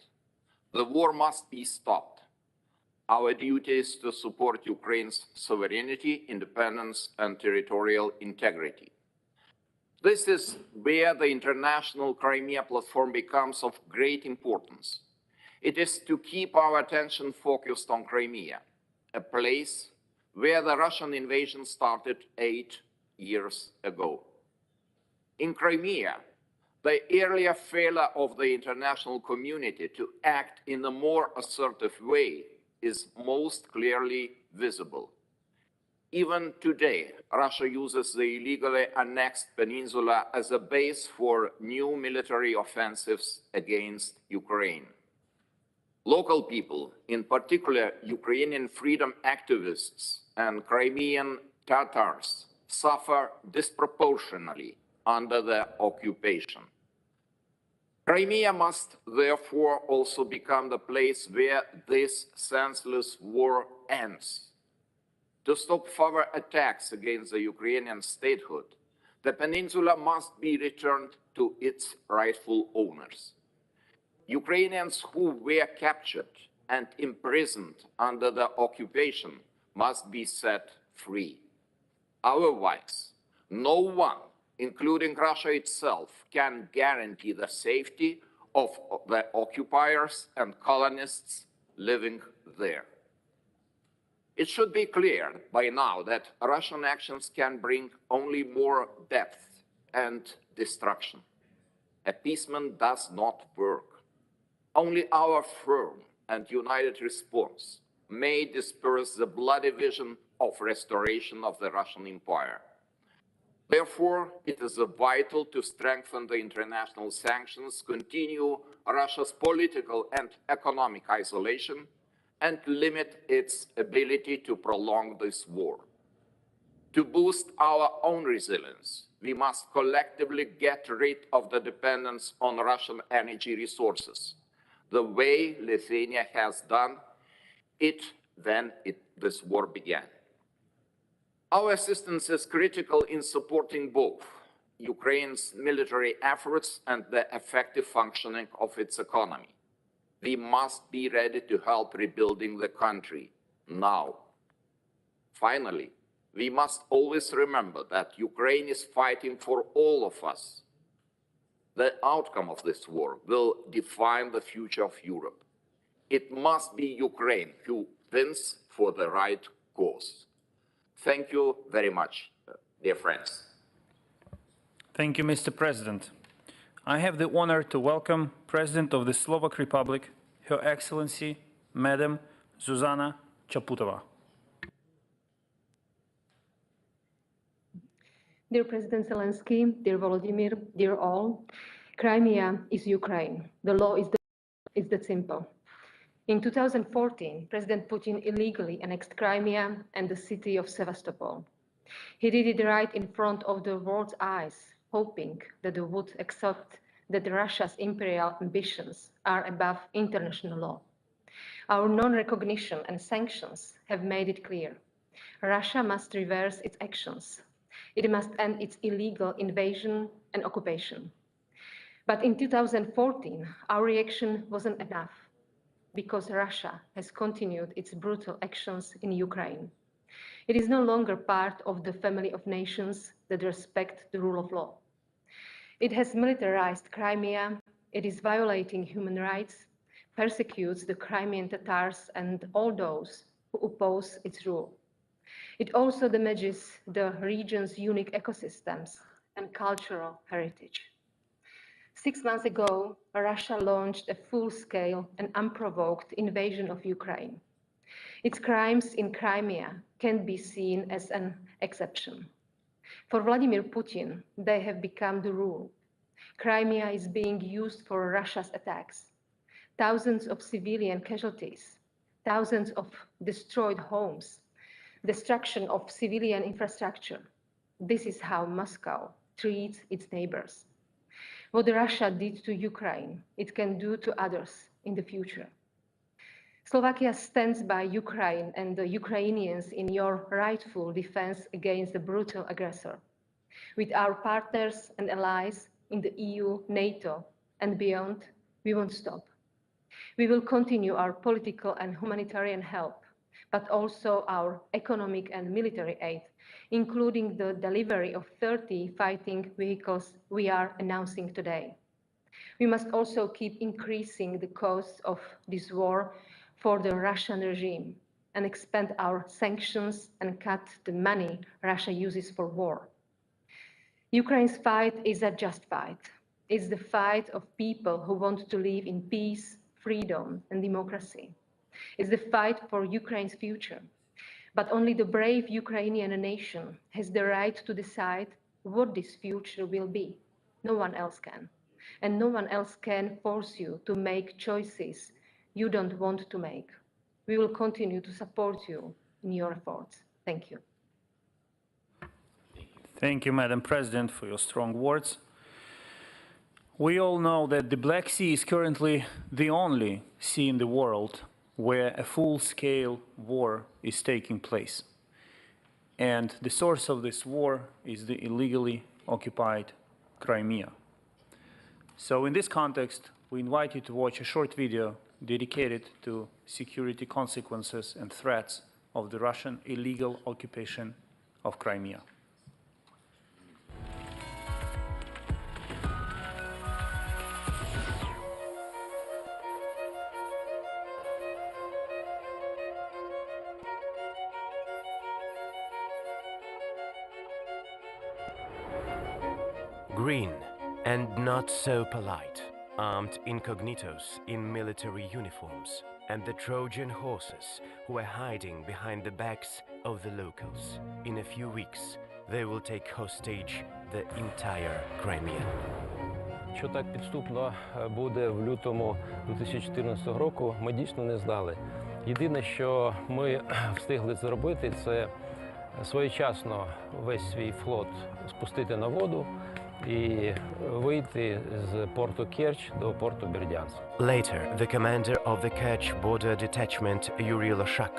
The war must be stopped. Our duty is to support Ukraine's sovereignty, independence, and territorial integrity. This is where the international Crimea platform becomes of great importance. It is to keep our attention focused on Crimea, a place where the Russian invasion started 8 years ago. In Crimea, the earlier failure of the international community to act in a more assertive way is most clearly visible. Even today, Russia uses the illegally annexed peninsula as a base for new military offensives against Ukraine. Local people, in particular Ukrainian freedom activists and Crimean Tatars, suffer disproportionately under the occupation. Crimea must therefore also become the place where this senseless war ends. To stop further attacks against the Ukrainian statehood, the peninsula must be returned to its rightful owners. Ukrainians who were captured and imprisoned under the occupation must be set free. Otherwise, no one, including Russia itself, can guarantee the safety of the occupiers and colonists living there. It should be clear by now that Russian actions can bring only more depth and destruction. Appeasement does not work. Only our firm and united response may disperse the bloody vision of restoration of the Russian Empire. Therefore, it is vital to strengthen the international sanctions, continue Russia's political and economic isolation, and limit its ability to prolong this war. To boost our own resilience, we must collectively get rid of the dependence on Russian energy resources, the way Lithuania has done it when this war began. Our assistance is critical in supporting both Ukraine's military efforts and the effective functioning of its economy. We must be ready to help rebuilding the country now. Finally, we must always remember that Ukraine is fighting for all of us. The outcome of this war will define the future of Europe. It must be Ukraine who wins for the right cause. Thank you very much, dear friends. Thank you, Mr. President. I have the honor to welcome President of the Slovak Republic, Her Excellency, Madam Zuzana Chaputova. Dear President Zelensky, dear Volodymyr, dear all, Crimea is Ukraine. The law is that simple. In 2014, President Putin illegally annexed Crimea and the city of Sevastopol. He did it right in front of the world's eyes, hoping that they would accept that Russia's imperial ambitions are above international law. Our non-recognition and sanctions have made it clear. Russia must reverse its actions. It must end its illegal invasion and occupation. But in 2014, our reaction wasn't enough, because Russia has continued its brutal actions in Ukraine. It is no longer part of the family of nations that respect the rule of law. It has militarized Crimea, it is violating human rights, persecutes the Crimean Tatars and all those who oppose its rule. It also damages the region's unique ecosystems and cultural heritage. 6 months ago, Russia launched a full-scale and unprovoked invasion of Ukraine. Its crimes in Crimea can't be seen as an exception. For Vladimir Putin, they have become the rule. Crimea is being used for Russia's attacks. Thousands of civilian casualties, thousands of destroyed homes, destruction of civilian infrastructure. This is how Moscow treats its neighbors. What Russia did to Ukraine, it can do to others in the future. Slovakia stands by Ukraine and the Ukrainians in your rightful defense against the brutal aggressor. With our partners and allies in the EU, NATO, and beyond, we won't stop. We will continue our political and humanitarian help, but also our economic and military aid, including the delivery of 30 fighting vehicles we are announcing today. We must also keep increasing the costs of this war for the Russian regime and expand our sanctions and cut the money Russia uses for war. Ukraine's fight is a just fight. It's the fight of people who want to live in peace, freedom, and democracy. It's the fight for Ukraine's future. But only the brave Ukrainian nation has the right to decide what this future will be. No one else can. And no one else can force you to make choices you don't want to make. We will continue to support you in your efforts. Thank you. Thank you, Madam President, for your strong words. We all know that the Black Sea is currently the only sea in the world where a full-scale war is taking place. And the source of this war is the illegally occupied Crimea. So in this context, we invite you to watch a short video dedicated to security consequences and threats of the Russian illegal occupation of Crimea. Green and not so polite, armed incognitos in military uniforms, and the Trojan horses who are hiding behind the backs of the locals. In a few weeks, they will take hostage the entire Crimea. Що так підступно буде в лютому 2014 року, ми дійсно не знали. Єдине, що ми встигли зробити, це своєчасно весь свій флот спустити на воду і вийти з порту Керч до порту Бердянськ. Later, the commander of the Kerch border detachment, Yuri Loshak,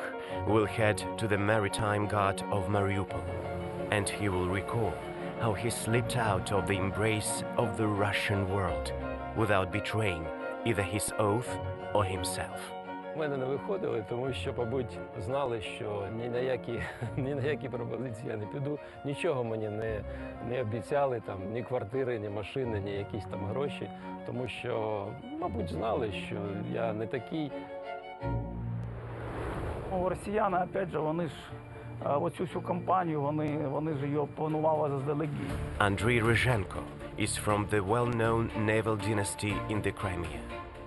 will head to the maritime guard of Mariupol, and he will recall how he slipped out of the embrace of the Russian world without betraying either his oath or himself. У мене не виходили, тому що, мабуть, знали, що ні на які пропозиції я не піду, нічого мені не обіцяли, там, ні квартири, ні машини, ні якісь там гроші, тому що, мабуть, знали, що я не такий. Росіяни, опять же, вони ж оцю всю кампанію, вони ж її планували заздалегідь. Andriy Rozhenko is from the well-known naval dynasty in the Crimea.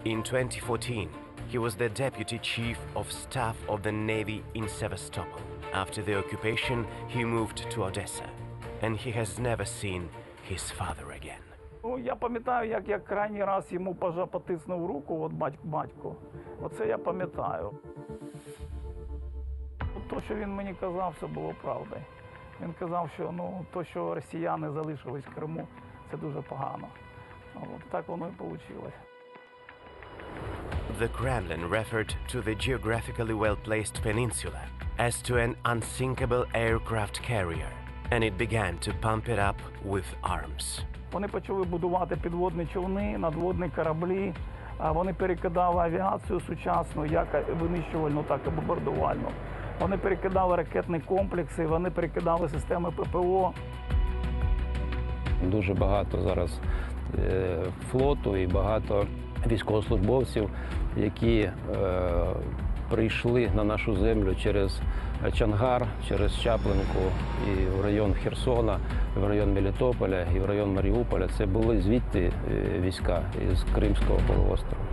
In 2014, he was the deputy chief of staff of the Navy in Sevastopol. After the occupation, he moved to Odessa, and he has never seen his father again. Ну, я пам'ятаю, як я крайній раз йому потиснув руку, от батько. Оце я пам'ятаю. То, що він мені казав, все було правдою. Він казав, що то, що росіяни залишились в Криму, це дуже погано. От так воно і вийшло. The Kremlin referred to the geographically well-placed peninsula as to an unsinkable aircraft carrier, and it began to pump it up with arms. Вони почали будувати підводні човни, надводні кораблі. Вони перекидали авіацію сучасну, як винищувальну, так і бомбардувальну. Вони перекидали ракетні комплекси, вони перекидали системи ППО. Дуже багато зараз флоту і багато військовослужбовців, які прийшли на нашу землю через Чангар, через Чаплинку і в район Херсона, в район Мелітополя і в район Маріуполя. Це були звідти війська із Кримського полуострова.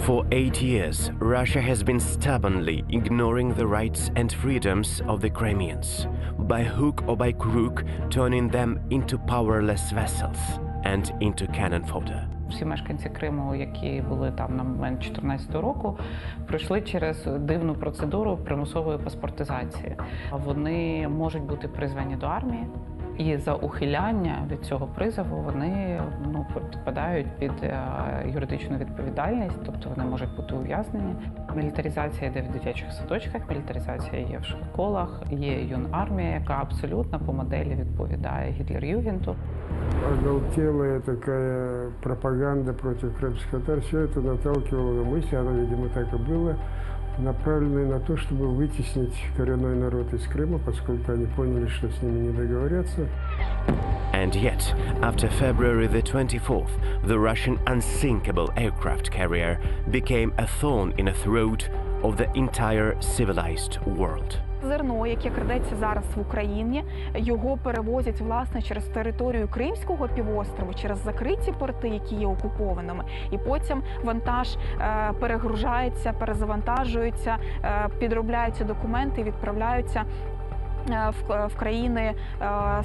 For 8 years, Russia has been stubbornly ignoring the rights and freedoms of the Crimeans, by hook or by crook, turning them into powerless vessels and into cannon fodder. Всі мешканці Криму, які були там на момент 2014 року, пройшли через дивну процедуру примусової паспортизації. Вони можуть бути призвані до армії, і за ухиляння від цього призову вони підпадають під юридичну відповідальність, тобто вони можуть бути ув'язнені. Мілітаризація йде в дитячих садочках, мілітаризація є в школах, є юнармія, яка абсолютно по моделі відповідає Гітлер-Югенту. Оголтелая такая пропаганда против крымских татар, все это наталкивало на мысли, оно, видимо, так и было, направленные на то, чтобы вытеснить коренной народ из Крыма, поскольку они поняли, что с ними не договорятся. And yet, after February the 24th, the Russian unsinkable aircraft carrier became a thorn in the throat of the entire civilized world. Зерно, яке крадеться зараз в Україні, його перевозять, власне, через територію Кримського півострову, через закриті порти, які є окупованими, і потім вантаж перегружається, перезавантажується, підробляються документи і відправляються в країни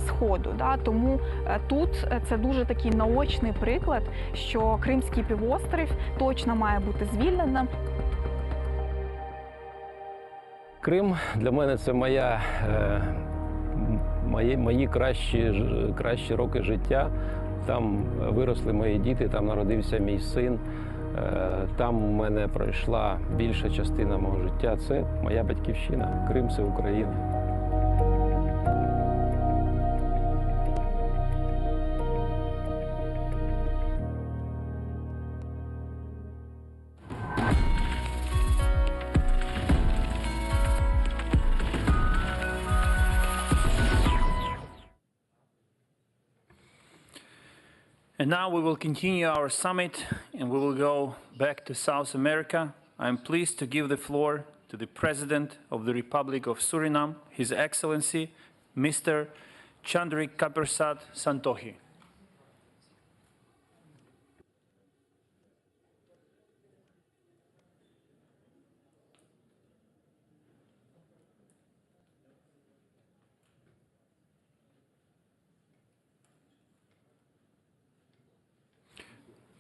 Сходу. Тому тут це дуже такий наочний приклад, що Кримський півострів точно має бути звільненим. Крим для мене це мої кращі роки життя. Там виросли мої діти, там народився мій син. Там у мене пройшла більша частина мого життя. Це моя батьківщина. Крим – це Україна. And now we will continue our summit and we will go back to South America. I'm pleased to give the floor to the President of the Republic of Suriname, His Excellency, Mr. Chandrik Kapersad Santohi.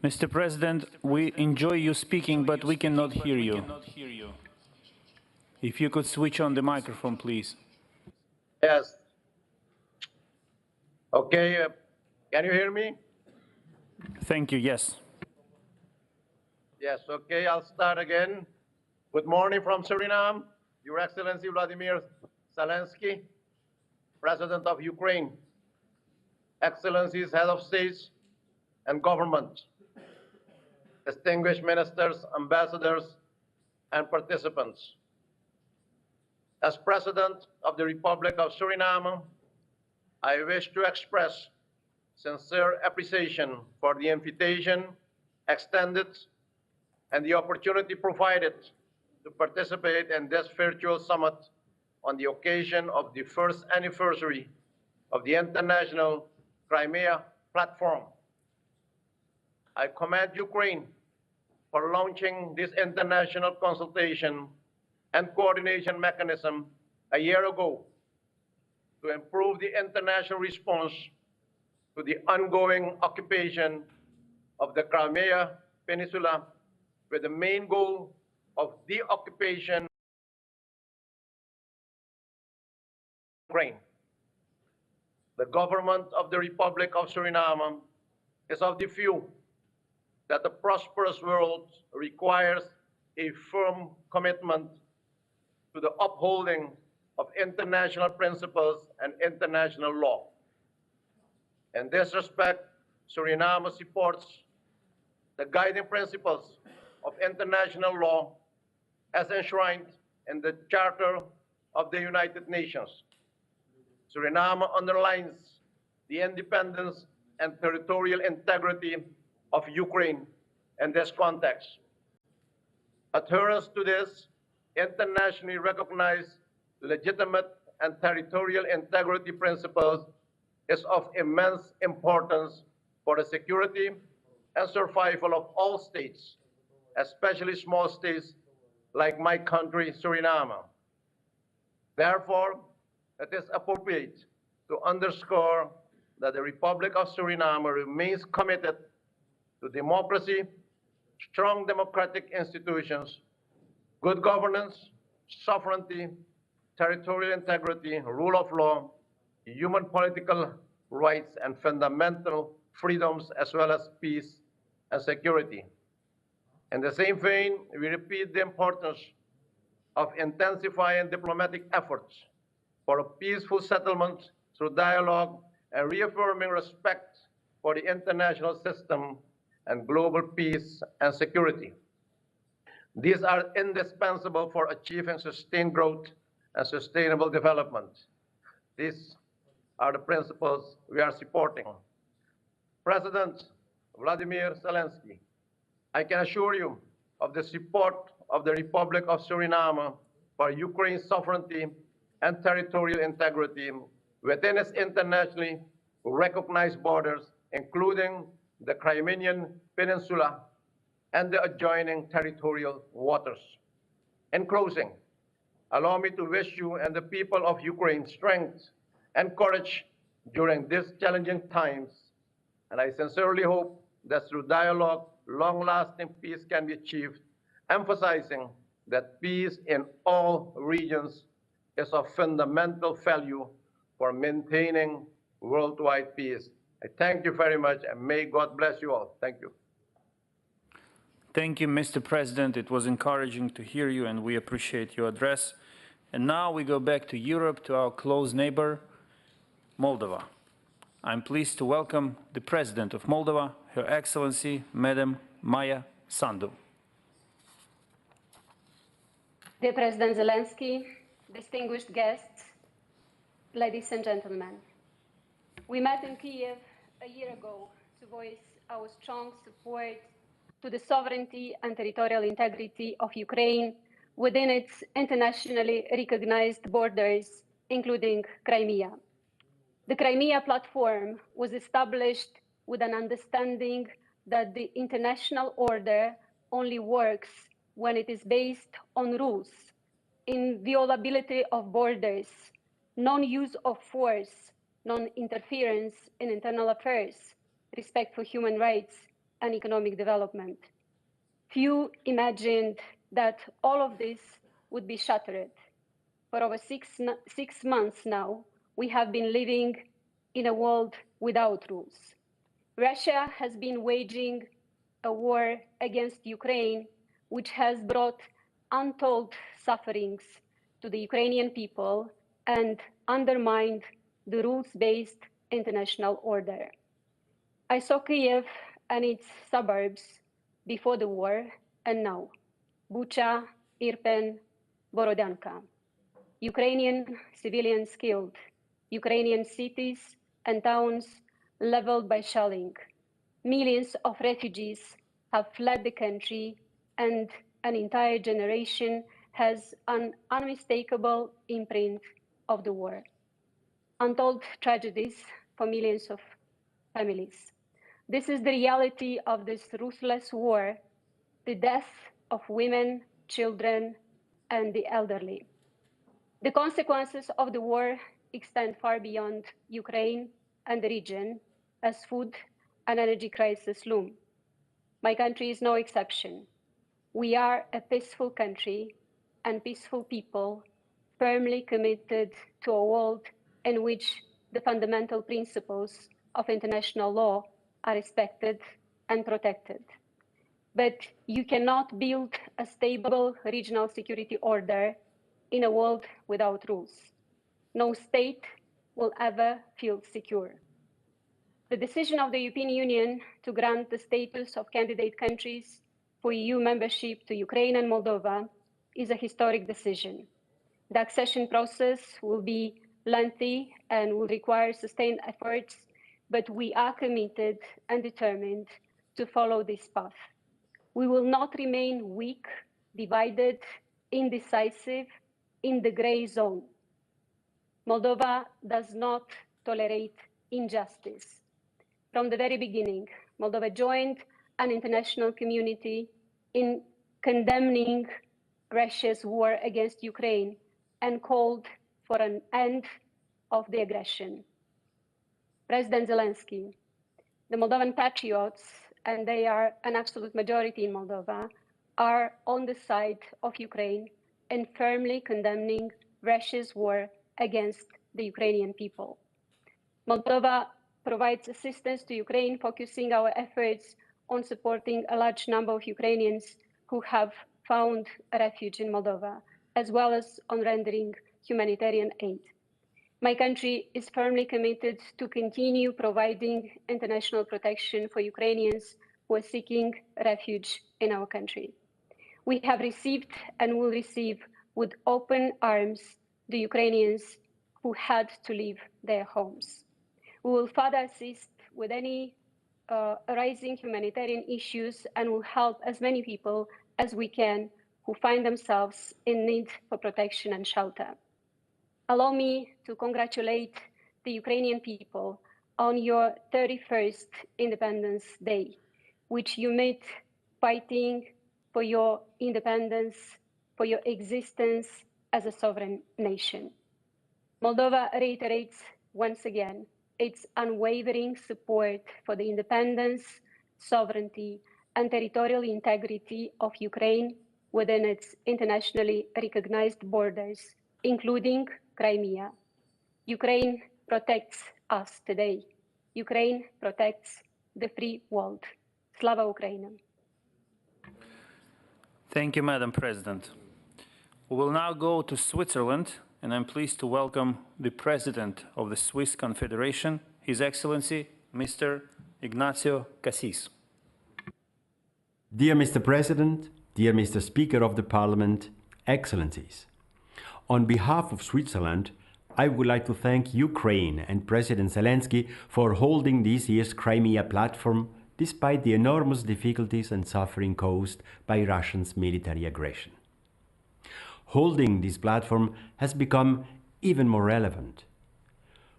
Mr. President, we enjoy you speaking, but we cannot hear you. If you could switch on the microphone, please. Yes. Okay, can you hear me? Thank you, yes. Yes, okay, I'll start again. Good morning from Suriname, Your Excellency Vladimir Zelensky, President of Ukraine, Excellencies, Head of States and Government, distinguished ministers, ambassadors, and participants. As President of the Republic of Suriname, I wish to express sincere appreciation for the invitation extended and the opportunity provided to participate in this virtual summit on the occasion of the first anniversary of the International Crimea Platform. I commend Ukraine for launching this international consultation and coordination mechanism a year ago to improve the international response to the ongoing occupation of the Crimea Peninsula with the main goal of deoccupation of Ukraine. The government of the Republic of Suriname is of the view that a prosperous world requires a firm commitment to the upholding of international principles and international law. In this respect, Suriname supports the guiding principles of international law as enshrined in the Charter of the United Nations. Suriname underlines the independence and territorial integrity of Ukraine in this context. Adherence to this internationally recognized legitimate and territorial integrity principles is of immense importance for the security and survival of all states, especially small states like my country, Suriname. Therefore, it is appropriate to underscore that the Republic of Suriname remains committed to democracy, strong democratic institutions, good governance, sovereignty, territorial integrity, rule of law, human political rights, and fundamental freedoms, as well as peace and security. In the same vein, we repeat the importance of intensifying diplomatic efforts for a peaceful settlement through dialogue and reaffirming respect for the international system and global peace and security. These are indispensable for achieving sustained growth and sustainable development. These are the principles we are supporting. President Vladimir Zelensky, I can assure you of the support of the Republic of Suriname for Ukraine's sovereignty and territorial integrity within its internationally recognized borders, including the Crimean Peninsula and the adjoining territorial waters. In closing, allow me to wish you and the people of Ukraine strength and courage during these challenging times, and I sincerely hope that through dialogue, long-lasting peace can be achieved, emphasizing that peace in all regions is of fundamental value for maintaining worldwide peace. I thank you very much, and may God bless you all. Thank you. Thank you, Mr. President. It was encouraging to hear you, and we appreciate your address. And now we go back to Europe, to our close neighbor, Moldova. I'm pleased to welcome the President of Moldova, Her Excellency, Madam Maia Sandu. Dear President Zelensky, distinguished guests, ladies and gentlemen, we met in Kiev a year ago to voice our strong support to the sovereignty and territorial integrity of Ukraine within its internationally recognized borders, including Crimea. The Crimea platform was established with an understanding that the international order only works when it is based on rules, inviolability of borders, non-use of force, non-interference in internal affairs, respect for human rights, and economic development. Few imagined that all of this would be shattered. For over six months now, we have been living in a world without rules. Russia has been waging a war against Ukraine, which has brought untold sufferings to the Ukrainian people and undermined the rules-based international order. I saw Kiev and its suburbs before the war and now. Bucha, Irpin, Borodyanka. Ukrainian civilians killed, Ukrainian cities and towns leveled by shelling. Millions of refugees have fled the country, and an entire generation has an unmistakable imprint of the war. Untold tragedies for millions of families. This is the reality of this ruthless war, the death of women, children, and the elderly. The consequences of the war extend far beyond Ukraine and the region, as food and energy crisis loom. My country is no exception. We are a peaceful country and peaceful people, firmly committed to a world in which the fundamental principles of international law are respected and protected. But you cannot build a stable regional security order in a world without rules. No state will ever feel secure. The decision of the European Union to grant the status of candidate countries for EU membership to Ukraine and Moldova is a historic decision. The accession process will be lengthy and will require sustained efforts, but we are committed and determined to follow this path. We will not remain weak, divided, indecisive, in the gray zone. Moldova does not tolerate injustice. From the very beginning, Moldova joined an international community in condemning Russia's war against Ukraine and called for an end of the aggression. President Zelensky, the Moldovan patriots, and they are an absolute majority in Moldova, are on the side of Ukraine and firmly condemning Russia's war against the Ukrainian people. Moldova provides assistance to Ukraine, focusing our efforts on supporting a large number of Ukrainians who have found refuge in Moldova, as well as on rendering humanitarian aid. My country is firmly committed to continue providing international protection for Ukrainians who are seeking refuge in our country. We have received and will receive with open arms the Ukrainians who had to leave their homes. We will further assist with any arising humanitarian issues and will help as many people as we can who find themselves in need for protection and shelter. Allow me to congratulate the Ukrainian people on your 31st Independence Day, which you made fighting for your independence, for your existence as a sovereign nation. Moldova reiterates once again its unwavering support for the independence, sovereignty, and territorial integrity of Ukraine within its internationally recognized borders, including Crimea. Ukraine protects us today. Ukraine protects the free world. Slava Ukraina. Thank you, Madam President. We will now go to Switzerland, and I'm pleased to welcome the President of the Swiss Confederation, His Excellency, Mr. Ignacio Cassis. Dear Mr. President, dear Mr. Speaker of the Parliament, Excellencies, on behalf of Switzerland, I would like to thank Ukraine and President Zelensky for holding this year's Crimea platform despite the enormous difficulties and suffering caused by Russia's military aggression. Holding this platform has become even more relevant.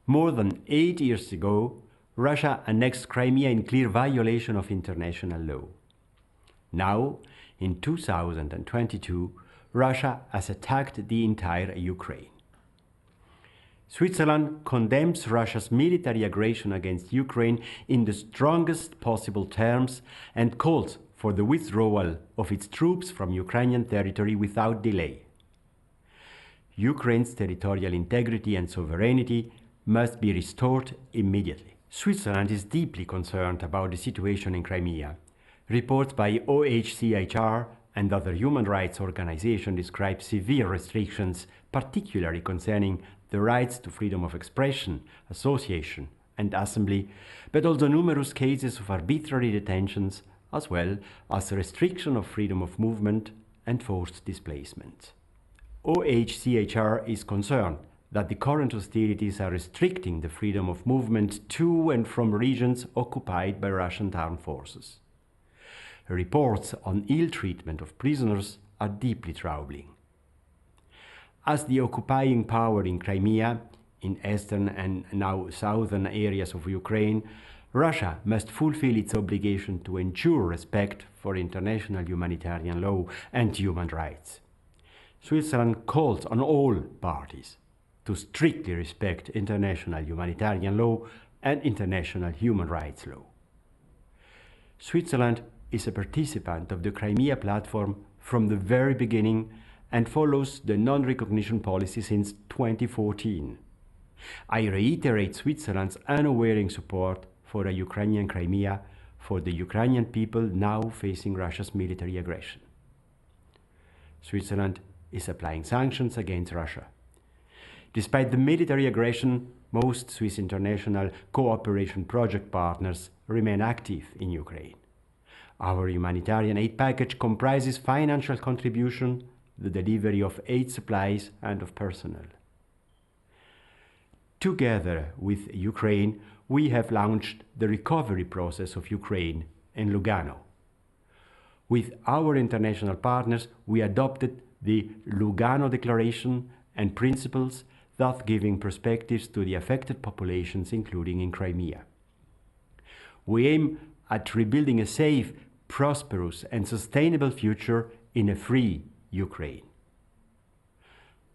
More than 8 years ago, Russia annexed Crimea in clear violation of international law. Now, in 2022, Russia has attacked the entire Ukraine. Switzerland condemns Russia's military aggression against Ukraine in the strongest possible terms and calls for the withdrawal of its troops from Ukrainian territory without delay. Ukraine's territorial integrity and sovereignty must be restored immediately. Switzerland is deeply concerned about the situation in Crimea. Reports by OHCHR and other human rights organizations describe severe restrictions, particularly concerning the rights to freedom of expression, association, and assembly, but also numerous cases of arbitrary detentions, as well as restriction of freedom of movement and forced displacement. OHCHR is concerned that the current hostilities are restricting the freedom of movement to and from regions occupied by Russian armed forces. Reports on ill treatment of prisoners are deeply troubling. As the occupying power in Crimea, in eastern and now southern areas of Ukraine, Russia must fulfill its obligation to ensure respect for international humanitarian law and human rights. Switzerland calls on all parties to strictly respect international humanitarian law, and international human rights law. Switzerland is a participant of the Crimea platform from the very beginning and follows the non-recognition policy since 2014. I reiterate Switzerland's unwavering support for a Ukrainian Crimea for the Ukrainian people now facing Russia's military aggression. Switzerland is applying sanctions against Russia. Despite the military aggression, most Swiss international cooperation project partners remain active in Ukraine. Our humanitarian aid package comprises financial contribution, the delivery of aid supplies, and of personnel. Together with Ukraine, we have launched the recovery process of Ukraine in Lugano. With our international partners, we adopted the Lugano Declaration and principles, thus giving perspectives to the affected populations, including in Crimea. We aim at rebuilding a safe, prosperous, and sustainable future in a free Ukraine.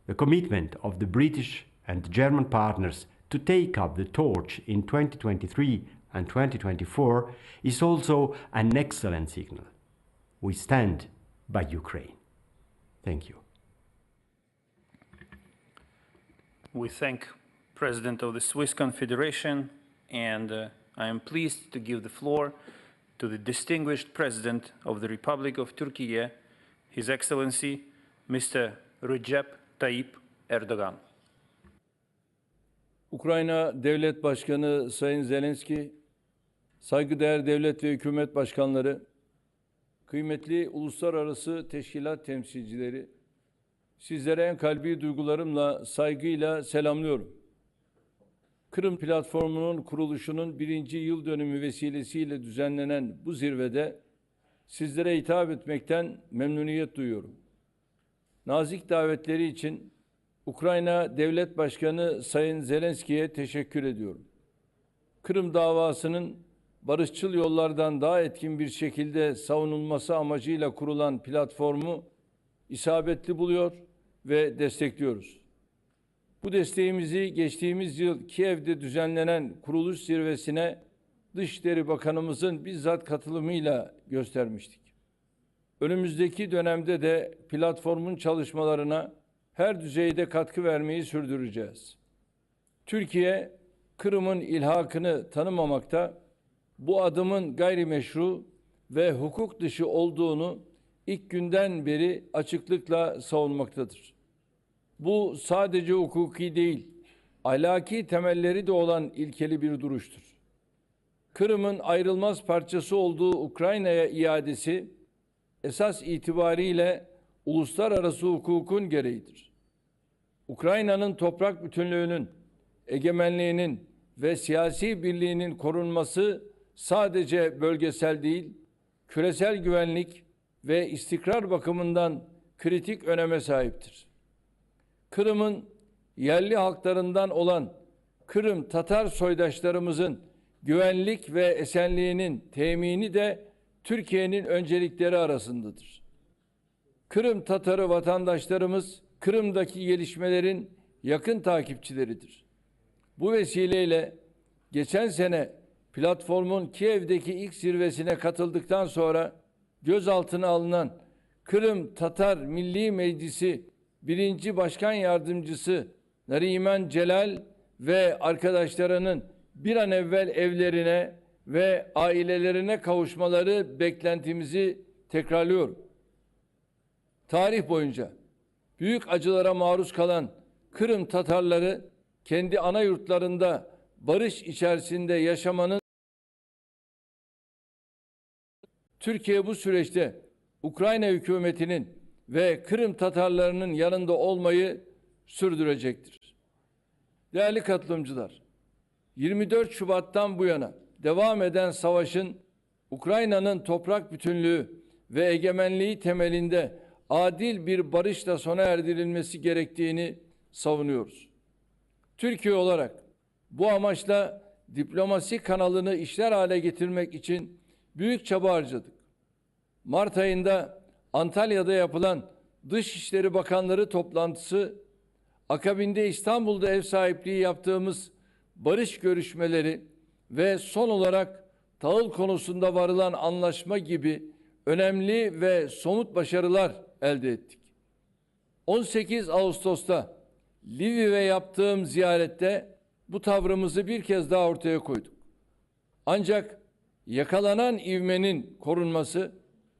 The commitment of the British and German partners to take up the torch in 2023 and 2024 is also an excellent signal. We stand by Ukraine. Thank you. We thank President of the Swiss Confederation, and I am pleased to give the floor to the distinguished President of the Republic of Turkey, His Excellency, Mr. Recep Tayyip Erdogan. Ukrayna Devlet Başkanı Sayın Zelenski, saygıdeğer devlet ve hükümet başkanları, kıymetli uluslararası teşkilat temsilcileri, sizlere en kalbi duygularımla, saygıyla selamlıyorum. Kırım Platformu'nun kuruluşunun 1. yıl dönümü vesilesiyle düzenlenen bu zirvede sizlere hitap etmekten memnuniyet duyuyorum. Nazik davetleri için Ukrayna Devlet Başkanı Sayın Zelenski'ye teşekkür ediyorum. Kırım davasının barışçıl yollardan daha etkin bir şekilde savunulması amacıyla kurulan platformu isabetli buluyor ve destekliyoruz. Bu desteğimizi geçtiğimiz yıl Kiev'de düzenlenen kuruluş zirvesine Dışişleri Bakanımızın bizzat katılımıyla göstermiştik. Önümüzdeki dönemde de platformun çalışmalarına her düzeyde katkı vermeyi sürdüreceğiz. Türkiye, Kırım'ın ilhakını tanımamakta, bu adımın gayrimeşru ve hukuk dışı olduğunu ilk günden beri açıklıkla savunmaktadır. Bu sadece hukuki değil, ahlaki temelleri de olan ilkeli bir duruştur. Kırım'ın ayrılmaz parçası olduğu Ukrayna'ya iadesi, esas itibariyle uluslararası hukukun gereğidir. Ukrayna'nın toprak bütünlüğünün, egemenliğinin ve siyasi birliğinin korunması sadece bölgesel değil, küresel güvenlik ve istikrar bakımından kritik öneme sahiptir. Kırım'ın yerli halklarından olan Kırım Tatar soydaşlarımızın güvenlik ve esenliğinin temini de Türkiye'nin öncelikleri arasındadır. Kırım Tatarı vatandaşlarımız Kırım'daki gelişmelerin yakın takipçileridir. Bu vesileyle geçen sene platformun Kiev'deki ilk zirvesine katıldıktan sonra gözaltına alınan Kırım Tatar Milli Meclisi 1. Başkan Yardımcısı Nariman Celal ve arkadaşlarının bir an evvel evlerine ve ailelerine kavuşmaları beklentimizi tekrarlıyorum. Tarih boyunca büyük acılara maruz kalan Kırım Tatarları kendi ana yurtlarında barış içerisinde yaşamanın Türkiye bu süreçte Ukrayna hükümetinin ve Kırım Tatarlarının yanında olmayı sürdürecektir. Değerli katılımcılar, 24 Şubat'tan bu yana devam eden savaşın Ukrayna'nın toprak bütünlüğü ve egemenliği temelinde adil bir barışla sona erdirilmesi gerektiğini savunuyoruz. Türkiye olarak bu amaçla diplomasi kanalını işler hale getirmek için büyük çaba harcadık. Mart ayında Antalya'da yapılan Dışişleri Bakanları toplantısı, akabinde İstanbul'da ev sahipliği yaptığımız barış görüşmeleri ve son olarak tahıl konusunda varılan anlaşma gibi önemli ve somut başarılar elde ettik. 18 Ağustos'ta Lviv'e yaptığım ziyarette bu tavrımızı bir kez daha ortaya koyduk. Ancak yakalanan ivmenin korunması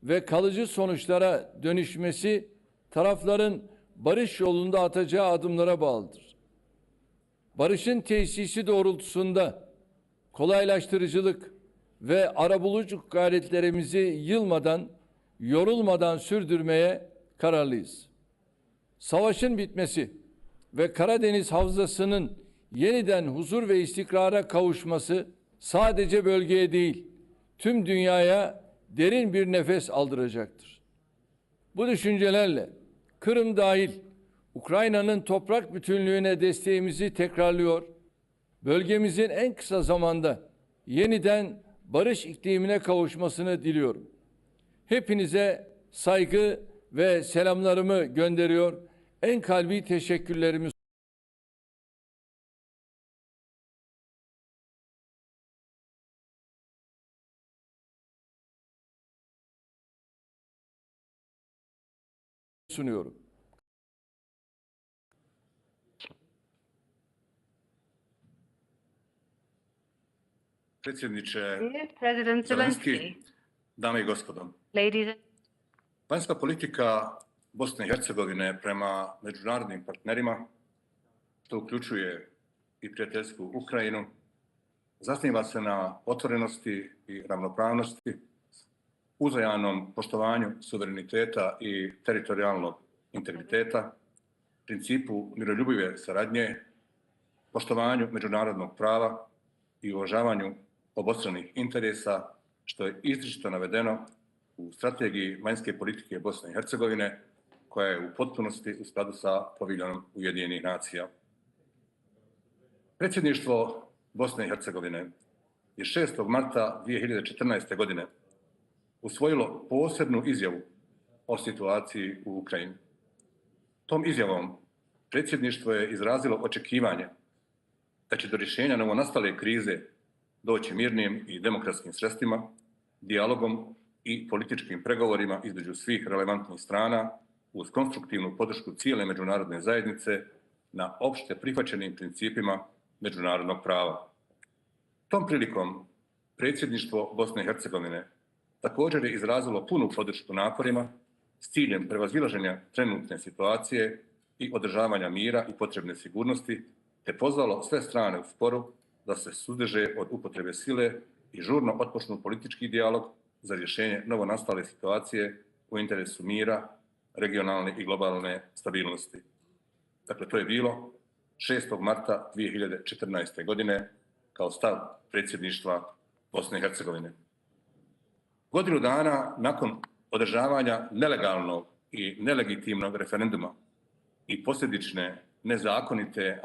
ve kalıcı sonuçlara dönüşmesi tarafların barış yolunda atacağı adımlara bağlıdır. Barışın tesisi doğrultusunda kolaylaştırıcılık ve arabuluculuk gayretlerimizi yılmadan, yorulmadan sürdürmeye kararlıyız. Savaşın bitmesi ve Karadeniz Havzası'nın yeniden huzur ve istikrara kavuşması sadece bölgeye değil, tüm dünyaya derin bir nefes aldıracaktır. Bu düşüncelerle Kırım dahil Ukrayna'nın toprak bütünlüğüne desteğimizi tekrarlıyor, bölgemizin en kısa zamanda yeniden barış iklimine kavuşmasını diliyorum. Hepinize saygı ve selamlarımı gönderiyor, en kalbi teşekkürlerimi sunuyorum. Predsjedniče President Zelenski, Zelensky, dame i gospodo. ladies, Vanjska politika Bosne i Hercegovine prema međunarodnim partnerima, što uključuje i prijateljsku Ukrajinu, zasniva se na otvorenosti i ravnopravnosti, uzajamnom poštovanju suvereniteta i teritorijalnog integriteta, principu miroljubive saradnje, poštovanju međunarodnog prava i uvažavanju obostranih interesa, što je izričito navedeno u strategiji vanjske politike Bosne i Hercegovine, koja je u potpunosti u skladu sa paviljonom Ujedinjenih nacija. Predsjedništvo Bosne i Hercegovine je 6. marta 2014. godine usvojilo posebnu izjavu o situaciji u Ukrajini. Tom izjavom predsjedništvo je izrazilo očekivanje da će do rješenja novonastale krize doći mirnim i demokratskim sredstvima, dijalogom i političkim pregovorima između svih relevantnih strana uz konstruktivnu podršku cijele međunarodne zajednice na opšte prihvaćenim principima međunarodnog prava. Tom prilikom predsjedništvo Bosne i Hercegovine također je izrazilo punu podršku naporima s ciljem prevazilaženja trenutne situacije i održavanja mira i potrebne sigurnosti, te pozvalo sve strane u sporu da se suzdrže od upotrebe sile i žurno otpočnu politički dijalog za rješenje novonastale situacije u interesu mira, regionalne i globalne stabilnosti. Dakle, to je bilo 6. marta 2014. godine kao stav predsjedništva Bosne i Hercegovine. Godinu dana nakon održavanja nelegalnog i nelegitimnog referenduma i posljedične nezakonite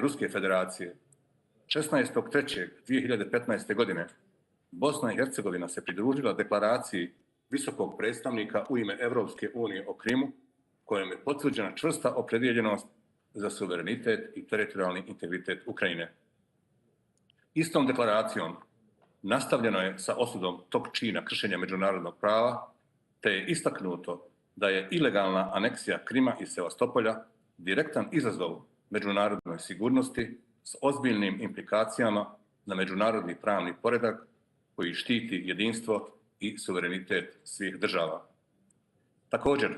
Ruske federacije, 16.3.2015. godine Bosna i Hercegovina se pridružila deklaraciji visokog predstavnika u ime Evropske unije o Krimu, kojom je potvrđena čvrsta opredjeljenost za suverenitet i teritorijalni integritet Ukrajine. Istom deklaracijom nastavljeno je sa osudom tog čina kršenja međunarodnog prava, te je istaknuto da je ilegalna aneksija Krima i Sevastopolja direktan izazov međunarodnoj sigurnosti s ozbiljnim implikacijama na međunarodni pravni poredak koji štiti jedinstvo i suverenitet svih država. Također,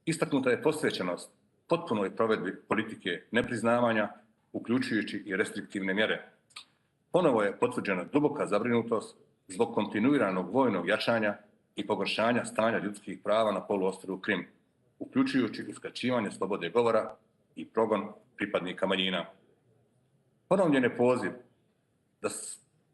istaknuta je posvećenost potpunoj provedbi politike nepriznavanja, uključujući i restriktivne mjere. Ponovo je potvrđena duboka zabrinutost zbog kontinuiranog vojnog jačanja i pogoršanja stanja ljudskih prava na poluostrvu Krim, uključujući uskraćivanje slobode govora i progon pripadnika manjina. Ponovljen je poziv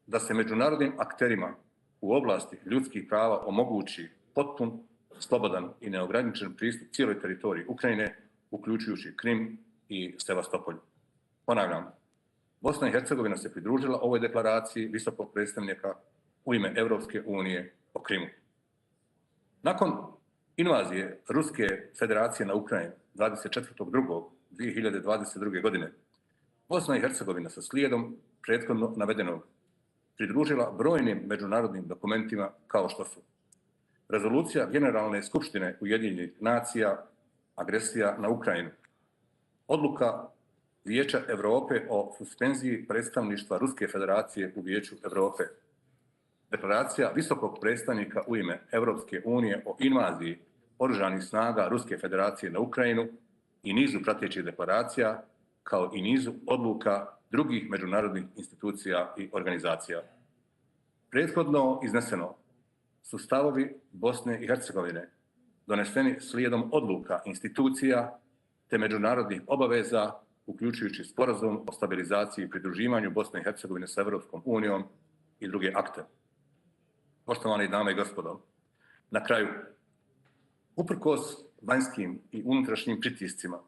da se međunarodnim akterima u oblasti ljudskih prava omogući potpun, slobodan i neograničen pristup cijeloj teritoriji Ukrajine, uključujući Krim i Sevastopolj. Ponavljam, Bosna i Hercegovina se pridružila ovoj deklaraciji visokog predstavnika u ime Evropske unije o Krimu. Nakon invazije Ruske federacije na Ukrajinu 24.2.2022. godine, Bosna i Hercegovina sa slijedom prethodno navedenog pridružila brojnim međunarodnim dokumentima kao što su Rezolucija Generalne skupštine Ujedinjenih nacija, agresija na Ukrajinu, Odluka Vijeća Europe o suspenziji predstavništva Ruske federacije u Vijeću Europe, Deklaracija visokog predstavnika u ime Europske unije o invaziji oružanih snaga Ruske federacije na Ukrajinu i nizu pratećih deklaracija, kao i nizu odluka drugih međunarodnih institucija i organizacija. Prethodno izneseno su stavovi Bosne i Hercegovine doneseni slijedom odluka institucija te međunarodnih obaveza, uključujući Sporazum o stabilizaciji i pridruživanju Bosne i Hercegovine sa Europskom unijom i druge akte. Poštovane dame i gospodo, na kraju, uprkos vanjskim i unutrašnjim pritiscima,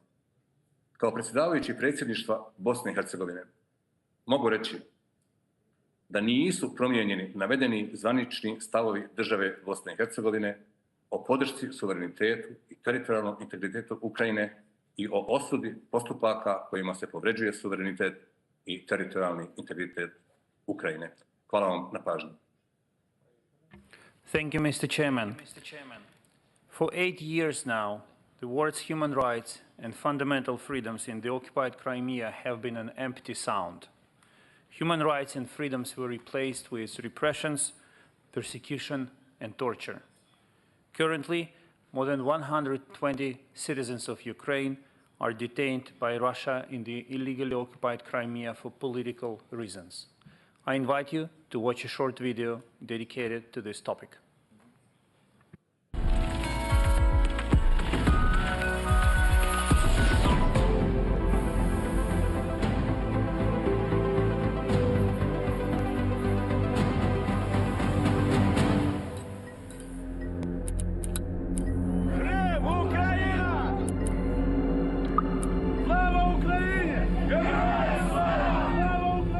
kao predsjedavajući predsjedništva Bosne i Hercegovine, mogu reći da nisu promijenjeni navedeni zvanični stavovi države Bosne i Hercegovine o podršci suverenitetu i teritorijalnom integritetu Ukrajine i o osudi postupaka kojima se povređuje suverenitet i teritorijalni integritet Ukrajine. Hvala vam na pažnju. Thank you, Mr. Chairman. For 8 years now, the words human rights and fundamental freedoms in the occupied Crimea have been an empty sound. Human rights and freedoms were replaced with repressions, persecution, and torture. Currently, more than 120 citizens of Ukraine are detained by Russia in the illegally occupied Crimea for political reasons. I invite you to watch a short video dedicated to this topic.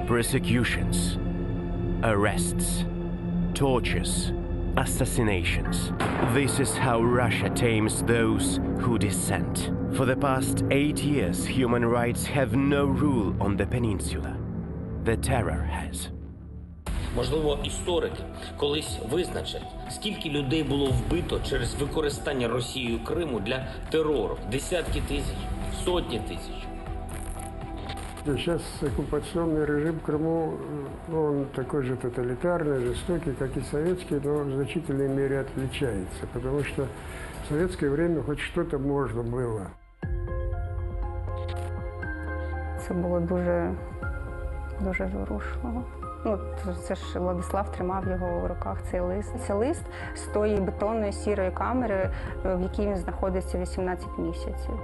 Persecutions, arrests, tortures, assassinations. This is how Russia tames those who dissent. For the past 8 years, human rights have no rule on the peninsula. The terror has. Можливо, історики колись визначать, скільки людей було вбито через використання Росією Криму для терору. Десятки тисяч, сотні тисяч. Сейчас оккупационный режим в Крыму, он такой же тоталитарный, жестокий, как и советский, но в значительной мере отличается, потому что в советское время хоть что-то можно было. Це було дуже зворушливо. Це ж Владислав тримав його в руках, цей лист. Це лист з тої бетонної сірої камери, в якій він знаходиться 18 місяців.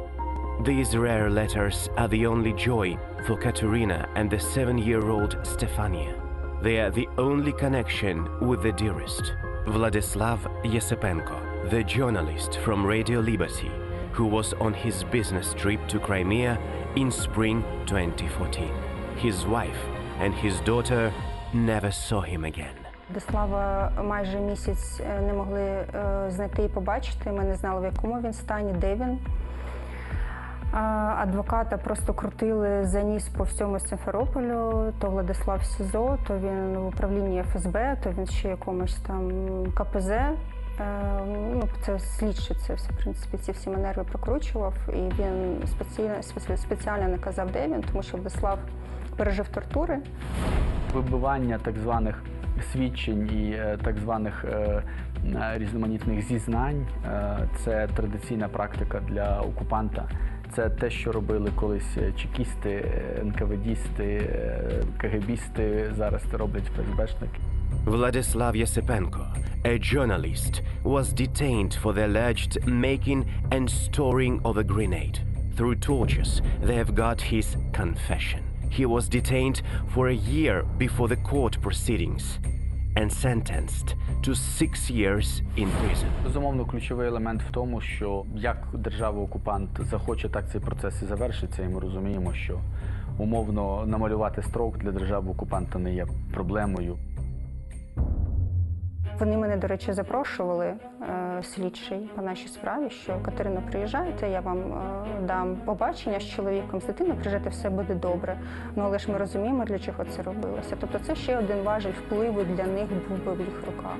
These rare letters are the only joy for Katerina and the 7-year-old Stefania. They are the only connection with the dearest, Vladislav Yesepenko, the journalist from Radio Liberty, who was on his business trip to Crimea in spring 2014. His wife and his daughter never saw him again. Владислава майже місяць не могли знайти і побачити. Ми не знали, в якому він стані, де він. Адвоката просто крутили за ніс по всьому Сімферополю. То Владислав в СІЗО, то він в управлінні ФСБ, то він ще якомусь там КПЗ. Це слідчий це все, в принципі, ці всі маневри прокручував. І він спеціально не казав, де він, тому що Владислав пережив тортури. Вибивання так званих свідчень і так званих різноманітних зізнань – це традиційна практика для окупанта. Це те, що робили колись чекісти, НКВДісти, КГБісти, зараз це роблять ФСБшники. Vladislav Yesepenko, a journalist, was detained for the alleged making and storing of a grenade. Through tortures, they have got his confession. He was detained for a year before the court proceedings and sentenced to 6 years in prison. Безумовно, ключовий елемент в тому, що як держава-окупант захоче, так цей процес і завершиться, і ми розуміємо, що умовно намалювати строк для держави-окупанта не є проблемою. Вони мене, до речі, запрошували, слідчий по нашій справі, що Катерино, приїжджайте, я вам дам побачення з чоловіком, з дитиною, приїжджайте, все буде добре. Ну, але ж ми розуміємо, для чого це робилося. Тобто це ще один важіль впливу для них був би в їх руках.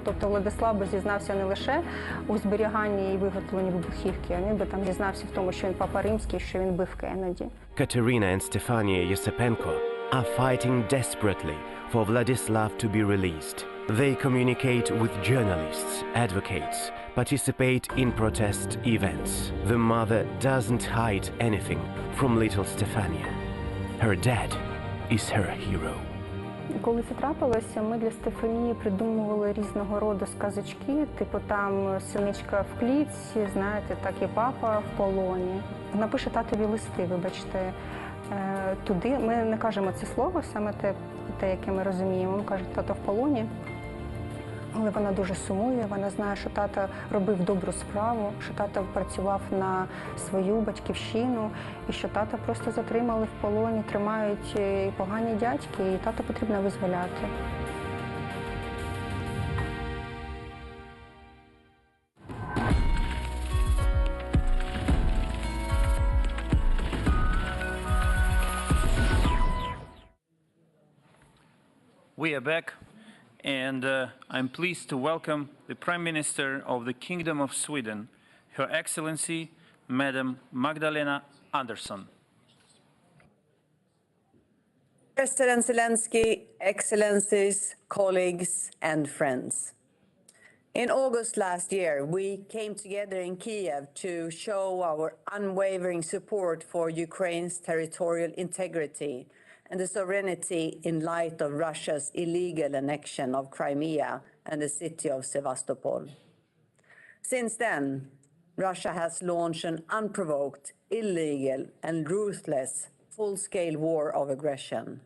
Тобто Владислав би зізнався не лише у зберіганні і виготовленні вибухівки, а він би там зізнався в тому, що він папа римський, що він бив Кеннеді. Katerina and Stefania Yusepenko are fighting desperately for Vladislav to be released. They communicate with journalists, advocates, participate in protest events. The mother doesn't hide anything from little Stefania. Her dad is her hero. Коли це трапилося, ми для Стефанії придумували різного роду сказочки, типу там синичка в клітці, знаєте, так і папа в полоні. Вона пише татові листи, вибачте, туди. Ми не кажемо це слово, саме те, яке ми розуміємо. Ми кажемо, тато в полоні. Але вона дуже сумує, вона знає, що тато робив добру справу, що тато працював на свою батьківщину, і що тата просто затримали в полоні, тримають погані дядьки, і тато потрібно визволяти. We are back. And I'm pleased to welcome the Prime Minister of the Kingdom of Sweden, Her Excellency, Madam Magdalena Andersson. President Zelensky, Excellencies, colleagues, and friends. In August last year, we came together in Kiev to show our unwavering support for Ukraine's territorial integrity and the sovereignty in light of Russia's illegal annexion of Crimea and the city of Sevastopol. Since then, Russia has launched an unprovoked, illegal, and ruthless full-scale war of aggression.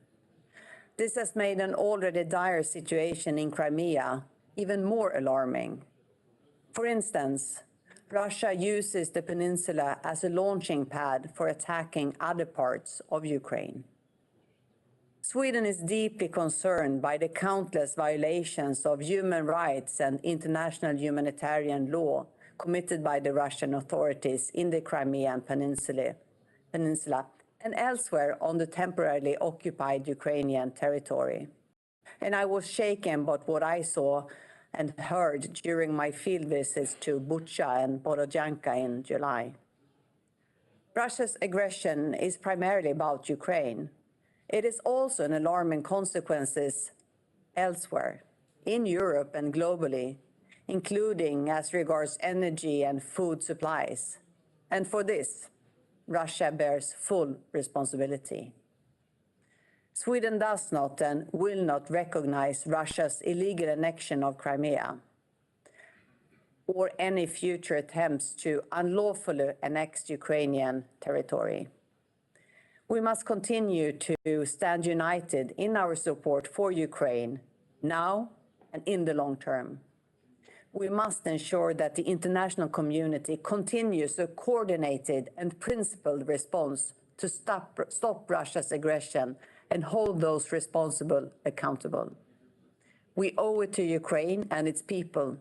This has made an already dire situation in Crimea even more alarming. For instance, Russia uses the peninsula as a launching pad for attacking other parts of Ukraine. Sweden is deeply concerned by the countless violations of human rights and international humanitarian law committed by the Russian authorities in the Crimean Peninsula and elsewhere on the temporarily occupied Ukrainian territory. And I was shaken by what I saw and heard during my field visits to Bucha and Borodyanka in July. Russia's aggression is primarily about Ukraine. It is also an alarming consequences elsewhere, in Europe and globally, including as regards energy and food supplies. And for this, Russia bears full responsibility. Sweden does not and will not recognize Russia's illegal annexion of Crimea or any future attempts to unlawfully annex Ukrainian territory. We must continue to stand united in our support for Ukraine now and in the long term. We must ensure that the international community continues a coordinated and principled response to stop Russia's aggression and hold those responsible accountable. We owe it to Ukraine and its people,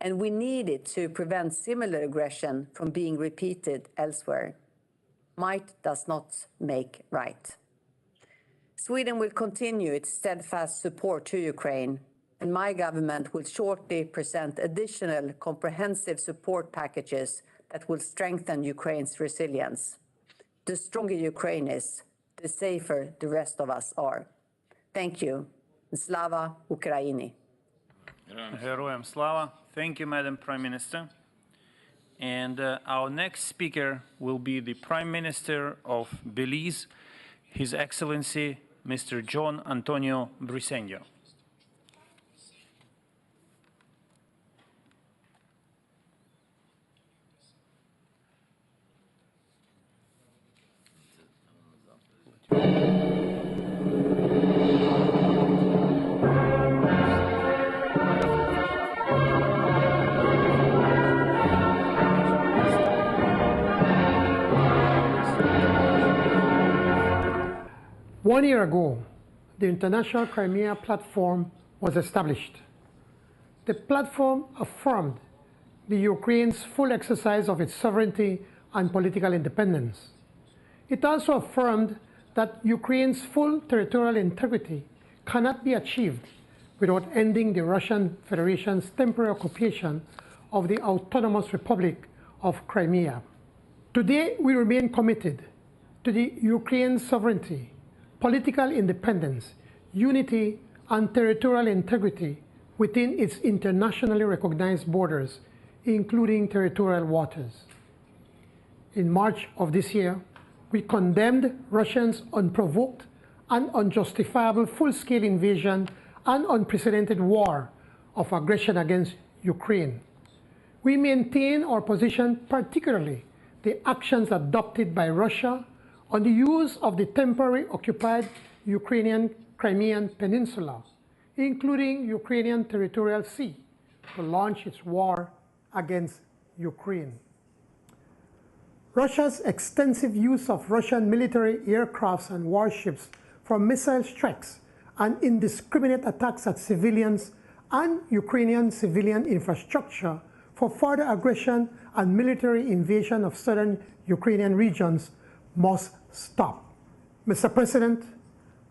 and we need it to prevent similar aggression from being repeated elsewhere. Might does not make right. Sweden will continue its steadfast support to Ukraine, and my government will shortly present additional comprehensive support packages that will strengthen Ukraine's resilience. The stronger Ukraine is, the safer the rest of us are. Thank you. Slava Ukraini. Героям слава. Thank you, Madam Prime Minister. And our next speaker will be the Prime Minister of Belize, His Excellency, Mr. John Antonio Briceño. One year ago, the International Crimea Platform was established. the platform affirmed the Ukraine's full exercise of its sovereignty and political independence. It also affirmed that Ukraine's full territorial integrity cannot be achieved without ending the Russian Federation's temporary occupation of the Autonomous Republic of Crimea. Today, we remain committed to the Ukraine's sovereignty, political independence, unity, and territorial integrity within its internationally recognized borders, including territorial waters. In March of this year, we condemned Russia's unprovoked and unjustifiable full-scale invasion and unprecedented war of aggression against Ukraine. We maintain our position, particularly the actions adopted by Russia on the use of the temporarily occupied Ukrainian Crimean Peninsula, including Ukrainian territorial sea, to launch its war against Ukraine. Russia's extensive use of Russian military aircrafts and warships for missile strikes and indiscriminate attacks at civilians and Ukrainian civilian infrastructure for further aggression and military invasion of southern Ukrainian regions must stop. Mr. President,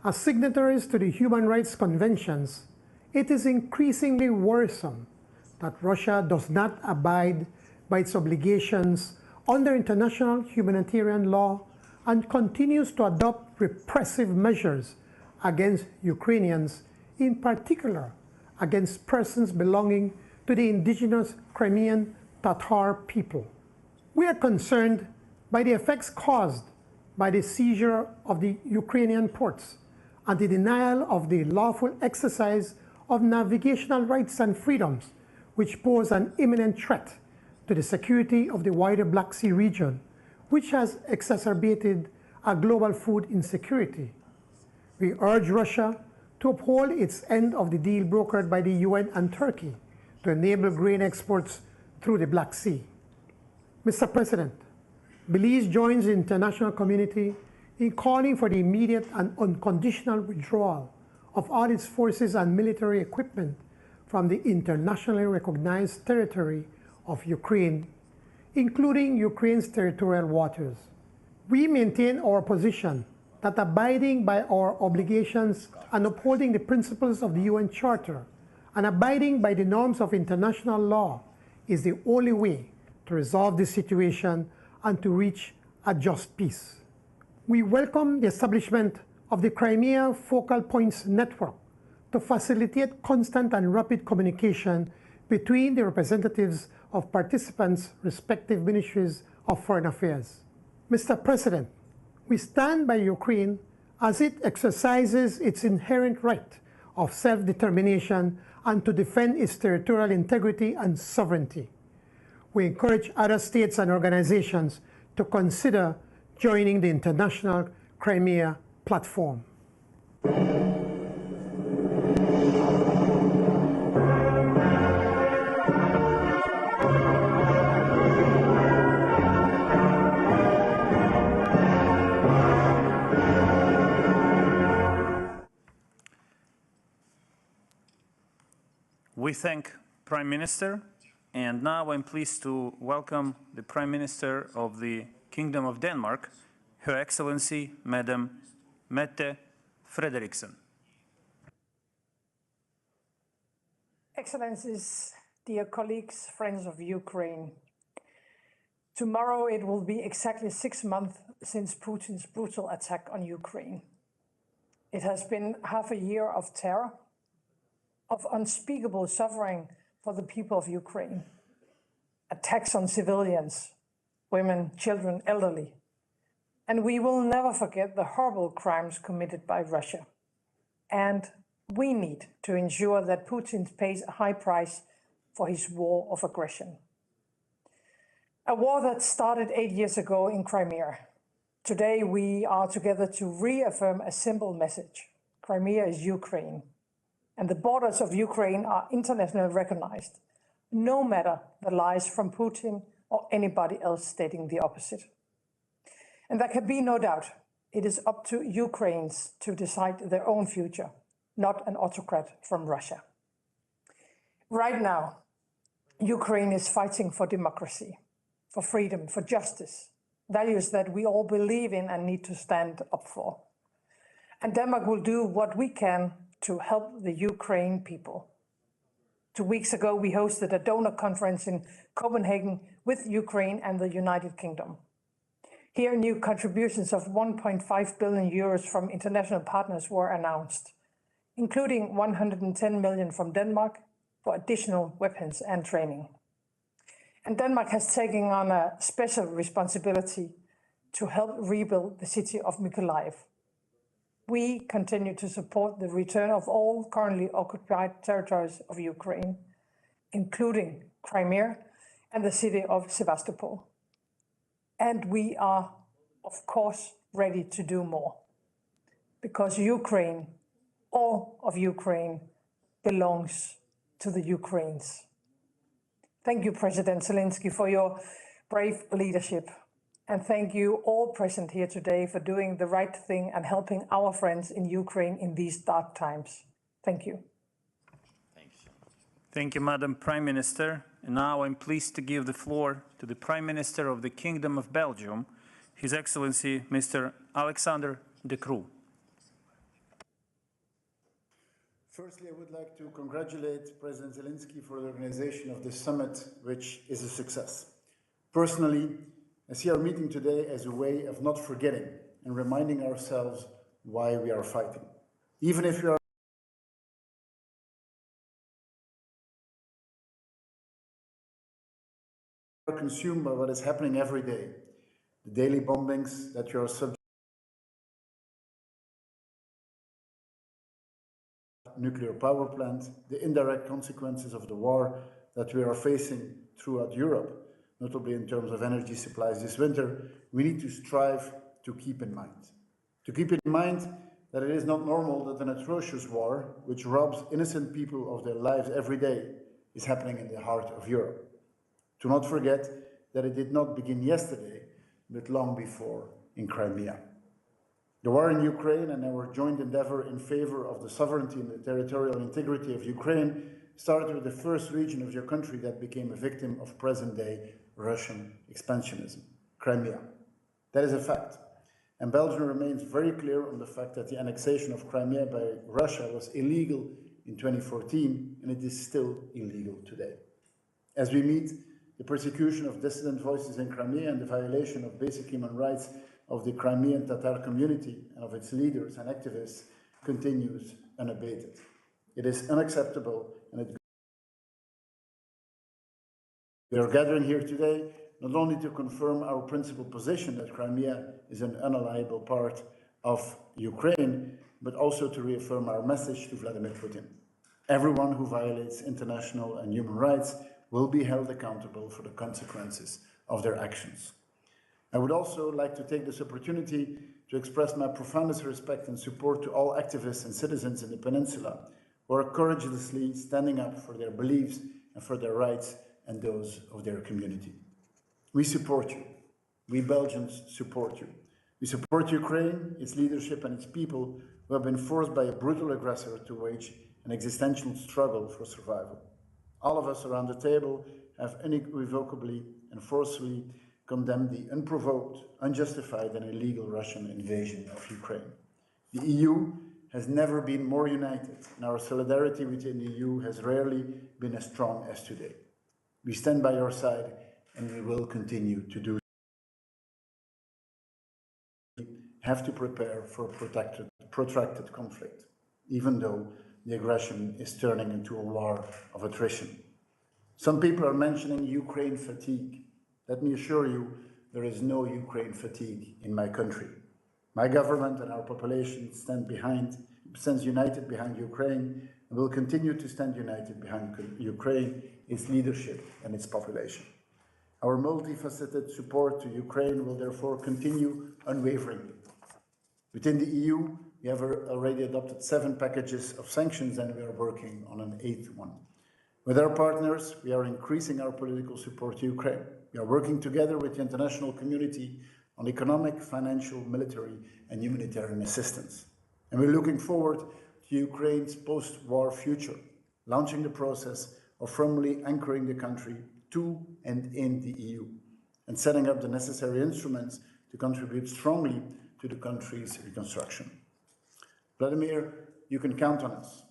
as signatories to the human rights conventions, it is increasingly worrisome that Russia does not abide by its obligations under international humanitarian law and continues to adopt repressive measures against Ukrainians, in particular against persons belonging to the indigenous Crimean Tatar people. We are concerned by the effects caused by the seizure of the Ukrainian ports and the denial of the lawful exercise of navigational rights and freedoms, which pose an imminent threat to the security of the wider Black Sea region, which has exacerbated a global food insecurity. We urge Russia to uphold its end of the deal brokered by the UN and Turkey to enable grain exports through the Black Sea. Mr. President, Belize joins the international community in calling for the immediate and unconditional withdrawal of all its forces and military equipment from the internationally recognized territory of Ukraine, including Ukraine's territorial waters. We maintain our position that abiding by our obligations and upholding the principles of the UN Charter and abiding by the norms of international law is the only way to resolve this situation and to reach a just peace. We welcome the establishment of the Crimea Focal Points Network to facilitate constant and rapid communication between the representatives of participants' respective ministries of foreign affairs. Mr. President, we stand by Ukraine as it exercises its inherent right of self-determination and to defend its territorial integrity and sovereignty. We encourage other states and organizations to consider joining the International Crimea Platform. We thank Prime Minister, and now I'm pleased to welcome the Prime Minister of the Kingdom of Denmark, Her Excellency, Madam Mette Frederiksen. Excellencies, dear colleagues, friends of Ukraine, tomorrow it will be exactly 6 months since Putin's brutal attack on Ukraine. It has been half a year of terror, of unspeakable suffering for the people of Ukraine, attacks on civilians, women, children, elderly. And we will never forget the horrible crimes committed by Russia. And we need to ensure that Putin pays a high price for his war of aggression. A war that started 8 years ago in Crimea. Today we are together to reaffirm a simple message. Crimea is Ukraine. And the borders of Ukraine are internationally recognized, no matter the lies from Putin or anybody else stating the opposite. And there can be no doubt, it is up to Ukrainians to decide their own future, not an autocrat from Russia. Right now, Ukraine is fighting for democracy, for freedom, for justice, values that we all believe in and need to stand up for. And Denmark will do what we can to help the Ukraine people. 2 weeks ago, we hosted a donor conference in Copenhagen with Ukraine and the United Kingdom. Here, new contributions of 1.5 billion euros from international partners were announced, including 110 million from Denmark for additional weapons and training. And Denmark has taken on a special responsibility to help rebuild the city of Mykolaiv. We continue to support the return of all currently occupied territories of Ukraine, including Crimea and the city of Sevastopol. And we are, of course, ready to do more, because Ukraine, all of Ukraine, belongs to the Ukrainians. Thank you, President Zelensky, for your brave leadership. And thank you all present here today for doing the right thing and helping our friends in Ukraine in these dark times. Thank you. Thank you, Madam Prime Minister. And now I'm pleased to give the floor to the Prime Minister of the Kingdom of Belgium, His Excellency, Mr. Alexander De Croo. Firstly, I would like to congratulate President Zelensky for the organization of this summit, which is a success. Personally, I see our meeting today as a way of not forgetting and reminding ourselves why we are fighting. Even if we are consumed by what is happening every day, the daily bombings that you are subject to, nuclear power plant, the indirect consequences of the war that we are facing throughout Europe, notably in terms of energy supplies this winter, we need to strive to keep in mind. To keep in mind that it is not normal that an atrocious war, which robs innocent people of their lives every day, is happening in the heart of Europe. To not forget that it did not begin yesterday, but long before in Crimea. The war in Ukraine and our joint endeavor in favor of the sovereignty and the territorial integrity of Ukraine started with the first region of your country that became a victim of present-day Russian expansionism, Crimea. That is a fact. And Belgium remains very clear on the fact that the annexation of Crimea by Russia was illegal in 2014, and it is still illegal today. As we meet the persecution of dissident voices in Crimea and the violation of basic human rights of the Crimean Tatar community and of its leaders and activists continues unabated. It is unacceptable, and we are gathering here today not only to confirm our principled position that Crimea is an unalienable part of Ukraine, but also to reaffirm our message to Vladimir Putin. Everyone who violates international and human rights will be held accountable for the consequences of their actions. I would also like to take this opportunity to express my profoundest respect and support to all activists and citizens in the Peninsula who are courageously standing up for their beliefs and for their rights and those of their community. We support you. We Belgians support you. We support Ukraine, its leadership and its people who have been forced by a brutal aggressor to wage an existential struggle for survival. All of us around the table have unequivocally and forcefully condemned the unprovoked, unjustified and illegal Russian invasion of Ukraine. The EU has never been more united, and our solidarity within the EU has rarely been as strong as today. We stand by your side, and we will continue to do so. We have to prepare for a protracted conflict, even though the aggression is turning into a war of attrition. Some people are mentioning Ukraine fatigue. Let me assure you, there is no Ukraine fatigue in my country. My government and our population stands united behind Ukraine and will continue to stand united behind Ukraine, its leadership and its population. Our multifaceted support to Ukraine will therefore continue unwaveringly. Within the EU, we have already adopted 7 packages of sanctions and we are working on an 8th one. With our partners, we are increasing our political support to Ukraine. We are working together with the international community on economic, financial, military and humanitarian assistance. And we're looking forward to Ukraine's post-war future, launching the process of firmly anchoring the country to and in the EU, and setting up the necessary instruments to contribute strongly to the country's reconstruction. Vladimir, you can count on us.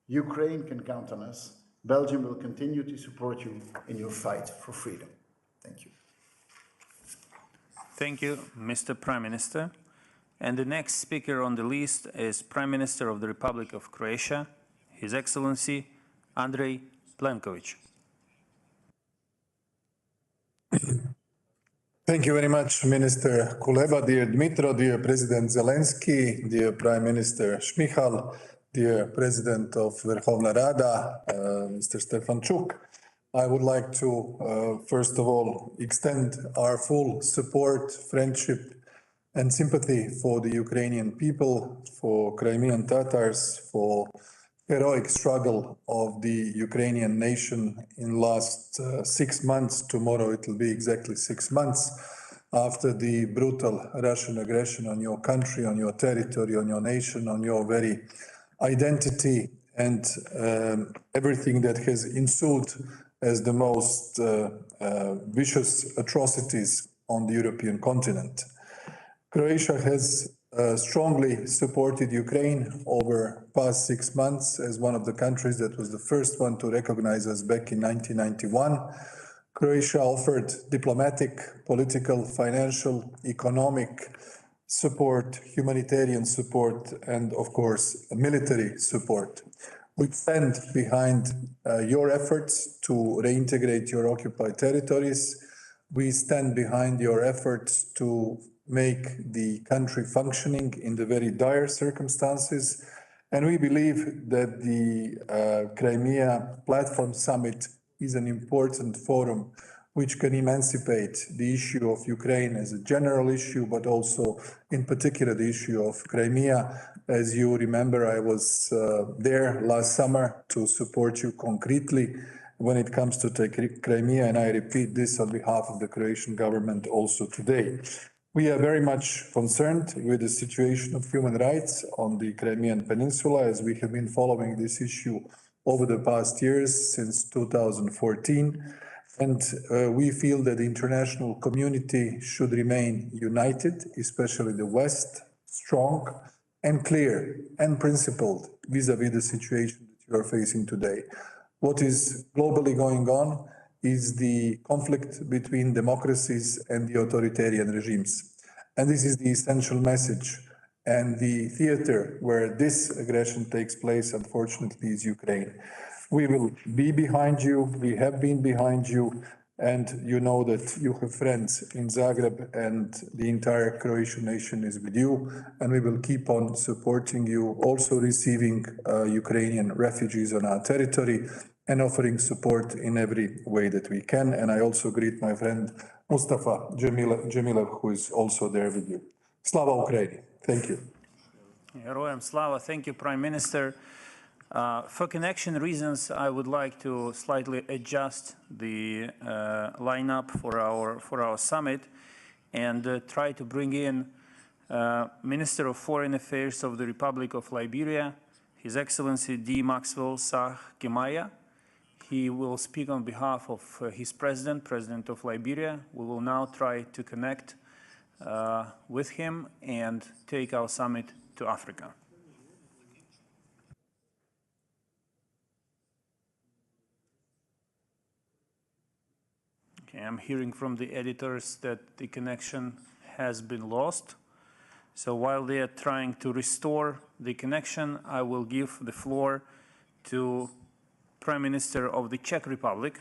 Ukraine can count on us. Belgium will continue to support you in your fight for freedom. Thank you. Thank you, Mr. Prime Minister. And the next speaker on the list is Prime Minister of the Republic of Croatia, His Excellency Andrej Plenković. Thank you very much, Minister Kuleba, dear Dmitro, dear President Zelensky, dear Prime Minister Šmihal, dear President of Verkhovna Rada, Mr. Stefanchuk. I would like to, first of all, extend our full support, friendship, and sympathy for the Ukrainian people, for Crimean Tatars, for heroic struggle of the Ukrainian nation in last 6 months. Tomorrow it will be exactly 6 months after the brutal Russian aggression on your country, on your territory, on your nation, on your very identity, and everything that has ensued as the most vicious atrocities on the European continent. Croatia has strongly supported Ukraine over past 6 months as one of the countries that was the first one to recognize us back in 1991. Croatia offered diplomatic, political, financial, economic support, humanitarian support, and of course, military support. We stand behind your efforts to reintegrate your occupied territories. We stand behind your efforts to make the country functioning in the very dire circumstances. And we believe that the Crimea Platform Summit is an important forum which can emancipate the issue of Ukraine as a general issue, but also in particular the issue of Crimea. As you remember, I was there last summer to support you concretely when it comes to take Crimea, and I repeat this on behalf of the Croatian government also today. We are very much concerned with the situation of human rights on the Crimean Peninsula, as we have been following this issue over the past years since 2014. And we feel that the international community should remain united, especially the West, strong and clear and principled vis-à-vis the situation that you are facing today. What is globally going on is the conflict between democracies and the authoritarian regimes. And this is the essential message. And the theater where this aggression takes place, unfortunately, is Ukraine. We will be behind you, we have been behind you, and you know that you have friends in Zagreb, and the entire Croatian nation is with you, and we will keep on supporting you, also receiving Ukrainian refugees on our territory and offering support in every way that we can. And I also greet my friend Mustafa Jamilev, who is also there with you. Slava Ukraini. Thank you. Heroyam Slava. Thank you, Prime Minister. For connection reasons, I would like to slightly adjust the lineup for our summit and try to bring in Minister of Foreign Affairs of the Republic of Liberia, His Excellency D. Maxwell Sah Kimaya. He will speak on behalf of his President of Liberia. We will now try to connect with him and take our summit to Africa. Okay, I'm hearing from the editors that the connection has been lost. So while they are trying to restore the connection, I will give the floor to Prime Minister of the Czech Republic,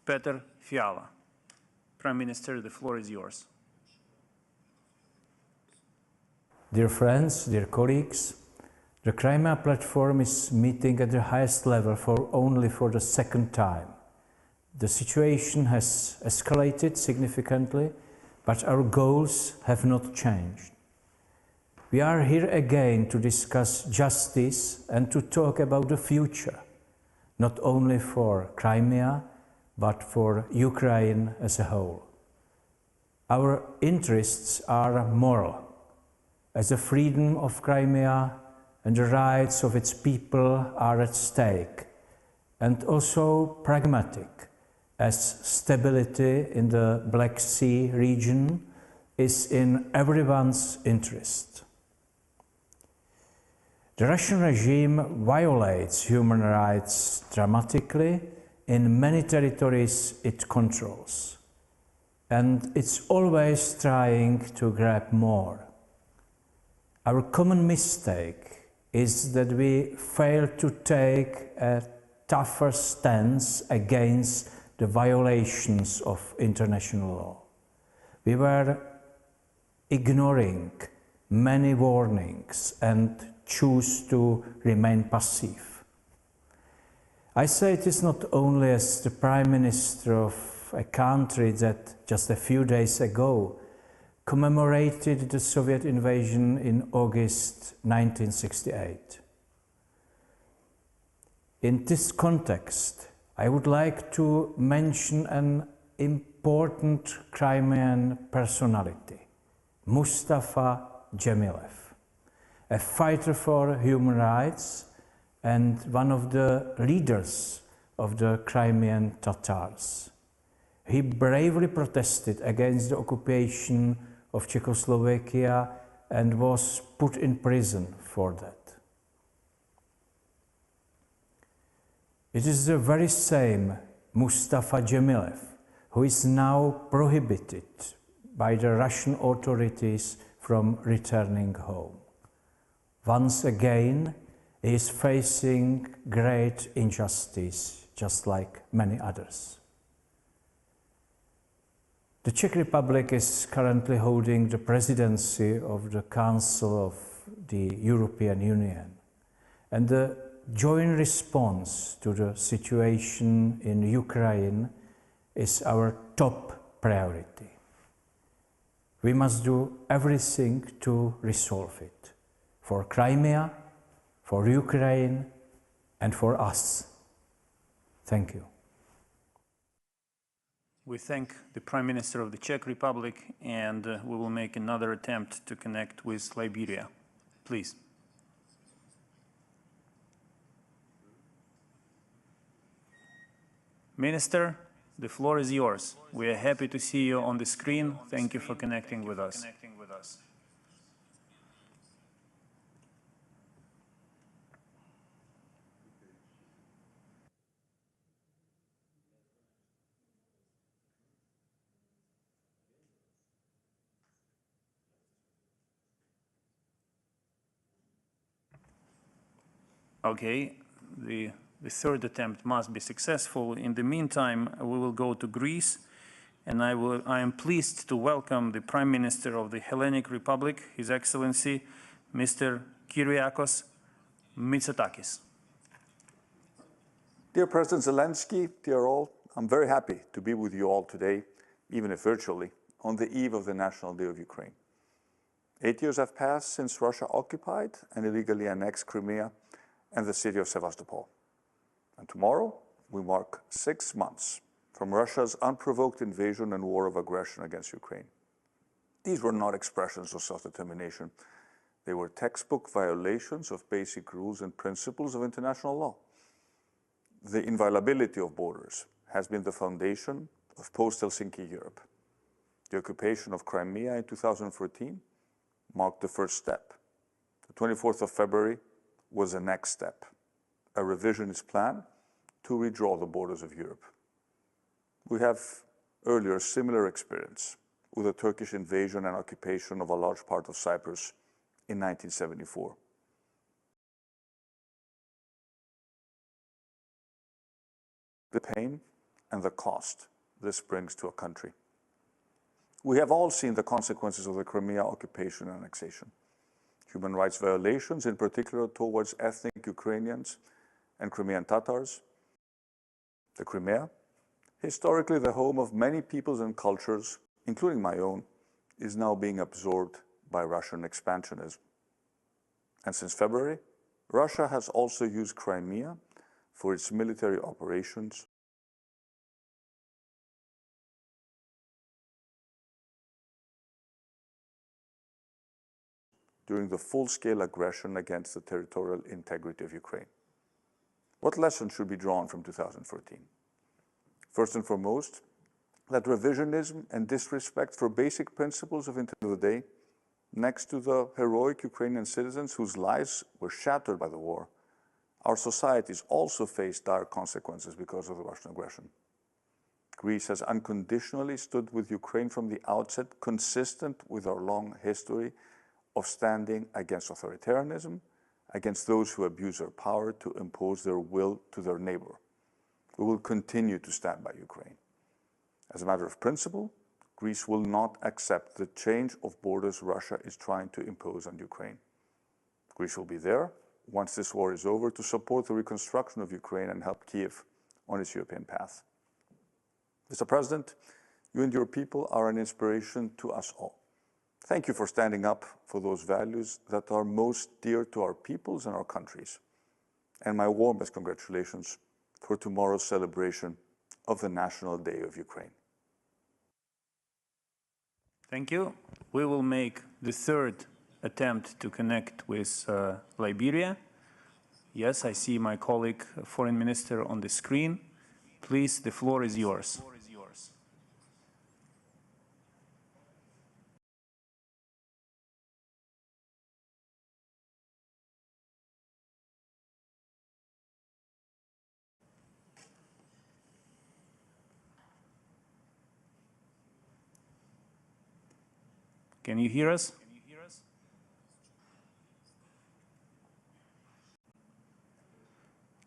Petr Fiala. Prime Minister, the floor is yours. Dear friends, dear colleagues, the Crimea platform is meeting at the highest level only for the second time. The situation has escalated significantly, but our goals have not changed. We are here again to discuss justice and to talk about the future, not only for Crimea, but for Ukraine as a whole. Our interests are moral, as the freedom of Crimea and the rights of its people are at stake, and also pragmatic, as stability in the Black Sea region is in everyone's interest. The Russian regime violates human rights dramatically in many territories it controls, and it's always trying to grab more. Our common mistake is that we fail to take a tougher stance against the violations of international law. We were ignoring many warnings and choose to remain passive. I say it is not only as the Prime Minister of a country that just a few days ago commemorated the Soviet invasion in August 1968. In this context, I would like to mention an important Crimean personality, Mustafa Dzhemilev, a fighter for human rights and one of the leaders of the Crimean Tatars. He bravely protested against the occupation of Czechoslovakia and was put in prison for that. It is the very same Mustafa Dzhemilev who is now prohibited by the Russian authorities from returning home. Once again, he is facing great injustice, just like many others. The Czech Republic is currently holding the presidency of the Council of the European Union, and the joint response to the situation in Ukraine is our top priority. We must do everything to resolve it, for Crimea, for Ukraine, and for us. Thank you. We thank the Prime Minister of the Czech Republic, and we will make another attempt to connect with Liberia. Please. Minister, the floor is yours. We are happy to see you on the screen. Thank you for connecting with us. Okay, the third attempt must be successful. In the meantime, we will go to Greece, and I am pleased to welcome the Prime Minister of the Hellenic Republic, His Excellency, Mr. Kyriakos Mitsotakis. Dear President Zelensky, dear all, I'm very happy to be with you all today, even if virtually, on the eve of the National Day of Ukraine. 8 years have passed since Russia occupied and illegally annexed Crimea and the city of Sevastopol. And tomorrow, we mark 6 months from Russia's unprovoked invasion and war of aggression against Ukraine. These were not expressions of self-determination. They were textbook violations of basic rules and principles of international law. The inviolability of borders has been the foundation of post-Helsinki Europe. The occupation of Crimea in 2014 marked the first step. The 24th of February was the next step, a revisionist plan to redraw the borders of Europe. We have earlier similar experience with the Turkish invasion and occupation of a large part of Cyprus in 1974. The pain and the cost this brings to a country. We have all seen the consequences of the Crimea occupation and annexation. Human rights violations, in particular towards ethnic Ukrainians and Crimean Tatars. The Crimea, historically the home of many peoples and cultures, including my own, is now being absorbed by Russian expansionism. And since February, Russia has also used Crimea for its military operations during the full-scale aggression against the territorial integrity of Ukraine. What lessons should be drawn from 2014? First and foremost, that revisionism and disrespect for basic principles of the day, next to the heroic Ukrainian citizens whose lives were shattered by the war, our societies also face dire consequences because of the Russian aggression. Greece has unconditionally stood with Ukraine from the outset, consistent with our long history of standing against authoritarianism, against those who abuse their power to impose their will to their neighbor. We will continue to stand by Ukraine. As a matter of principle, Greece will not accept the change of borders Russia is trying to impose on Ukraine. Greece will be there, once this war is over, to support the reconstruction of Ukraine and help Kiev on its European path. Mr. President, you and your people are an inspiration to us all. Thank you for standing up for those values that are most dear to our peoples and our countries. And my warmest congratulations for tomorrow's celebration of the National Day of Ukraine. Thank you. We will make the third attempt to connect with Liberia. Yes, I see my colleague, Foreign Minister, on the screen. Please, the floor is yours. Can you hear us?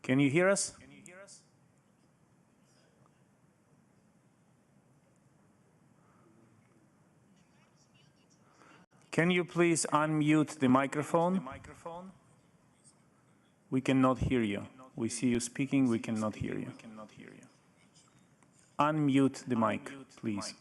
Can you hear us? Can you please unmute the microphone? We cannot hear you. We see you speaking, we cannot hear you. Unmute the mic, please.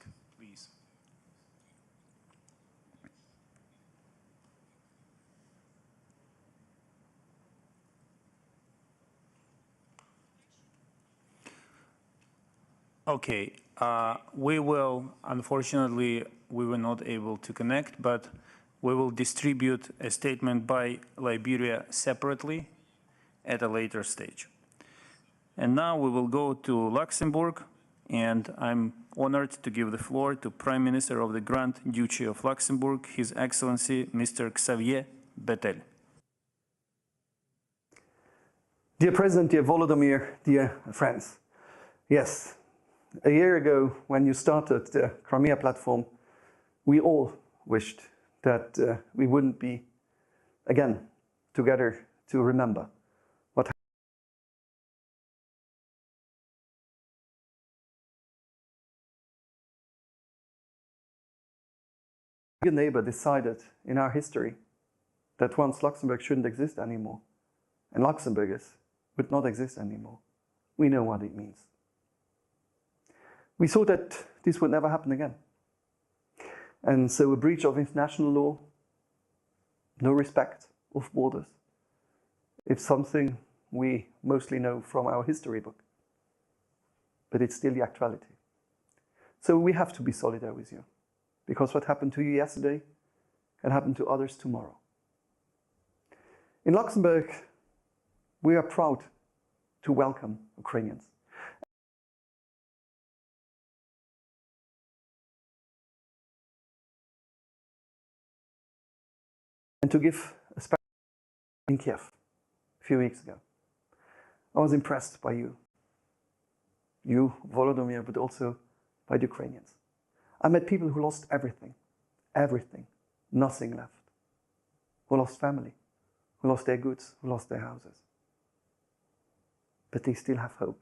Okay, unfortunately, we were not able to connect, but we will distribute a statement by Liberia separately at a later stage. And now we will go to Luxembourg, and I'm honored to give the floor to Prime Minister of the Grand Duchy of Luxembourg, His Excellency Mr. Xavier Bettel. Dear President, dear Volodymyr, dear friends, yes, a year ago, when you started the Crimea platform, we all wished that we wouldn't be again together to remember what happened. A neighbor decided in our history that once Luxembourg shouldn't exist anymore, and Luxembourgers would not exist anymore. We know what it means. We thought that this would never happen again. And so a breach of international law, no respect of borders, it's something we mostly know from our history book. But it's still the actuality. So we have to be solidar with you, because what happened to you yesterday can happen to others tomorrow. In Luxembourg, we are proud to welcome Ukrainians. And to give a special in Kiev a few weeks ago. I was impressed by you, Volodymyr, but also by the Ukrainians. I met people who lost everything, nothing left, who lost family, who lost their goods, who lost their houses. But they still have hope.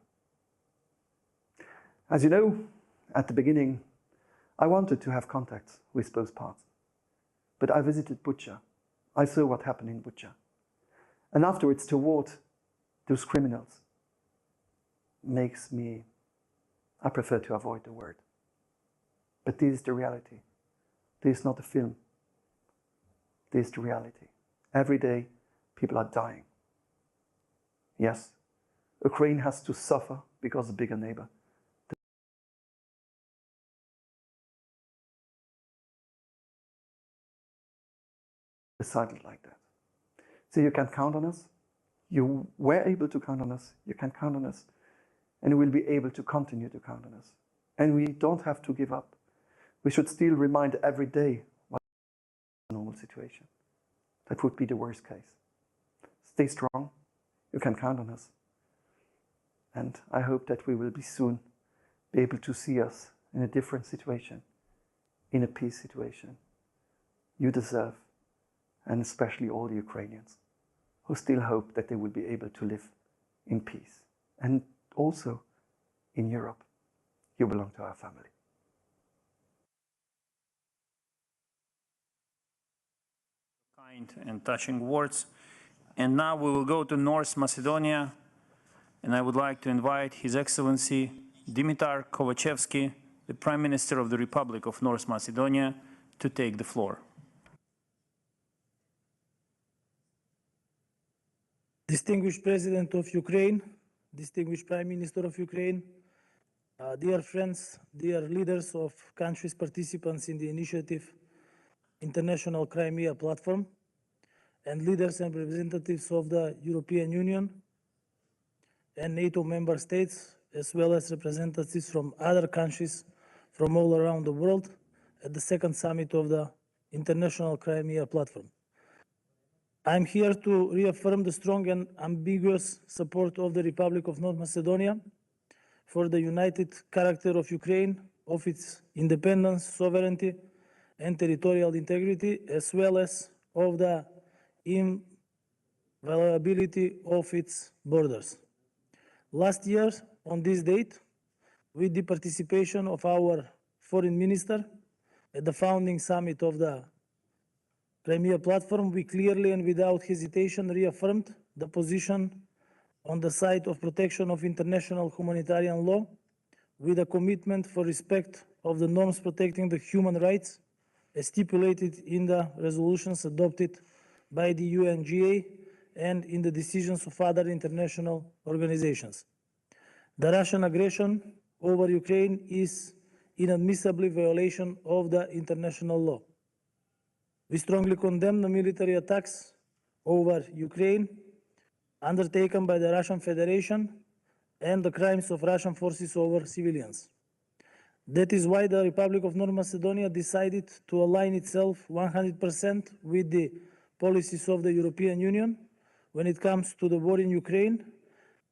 As you know, at the beginning, I wanted to have contacts with both parts. But I visited Bucha. I saw what happened in Bucha. And afterwards, to watch those criminals makes me, I prefer to avoid the word. But this is the reality. This is not a film. This is the reality. Every day, people are dying. Yes, Ukraine has to suffer because of a bigger neighbor. Decided like that. So you can count on us. You were able to count on us, you can count on us, and you will be able to continue to count on us. And we don't have to give up. We should still remind every day what is a normal situation. That would be the worst case. Stay strong, you can count on us. And I hope that we will be soon be able to see us in a different situation, in a peace situation. You deserve, and especially all the Ukrainians who still hope that they will be able to live in peace. And also in Europe, you belong to our family. Kind and touching words. And now we will go to North Macedonia, and I would like to invite His Excellency Dimitar Kovachevsky, the Prime Minister of the Republic of North Macedonia, to take the floor. Distinguished President of Ukraine, distinguished Prime Minister of Ukraine, dear friends, dear leaders of countries participants in the initiative International Crimea Platform, and leaders and representatives of the European Union and NATO member states, as well as representatives from other countries from all around the world at the second summit of the International Crimea Platform. I'm here to reaffirm the strong and ambiguous support of the Republic of North Macedonia for the united character of Ukraine, of its independence, sovereignty, and territorial integrity, as well as of the inviolability of its borders. Last year, on this date, with the participation of our foreign minister at the founding summit of the Crimea Platform, we clearly and without hesitation reaffirmed the position on the side of protection of international humanitarian law, with a commitment for respect of the norms protecting the human rights as stipulated in the resolutions adopted by the UNGA and in the decisions of other international organizations. The Russian aggression over Ukraine is inadmissibly violation of the international law. We strongly condemn the military attacks over Ukraine undertaken by the Russian Federation and the crimes of Russian forces over civilians. That is why the Republic of North Macedonia decided to align itself 100% with the policies of the European Union when it comes to the war in Ukraine,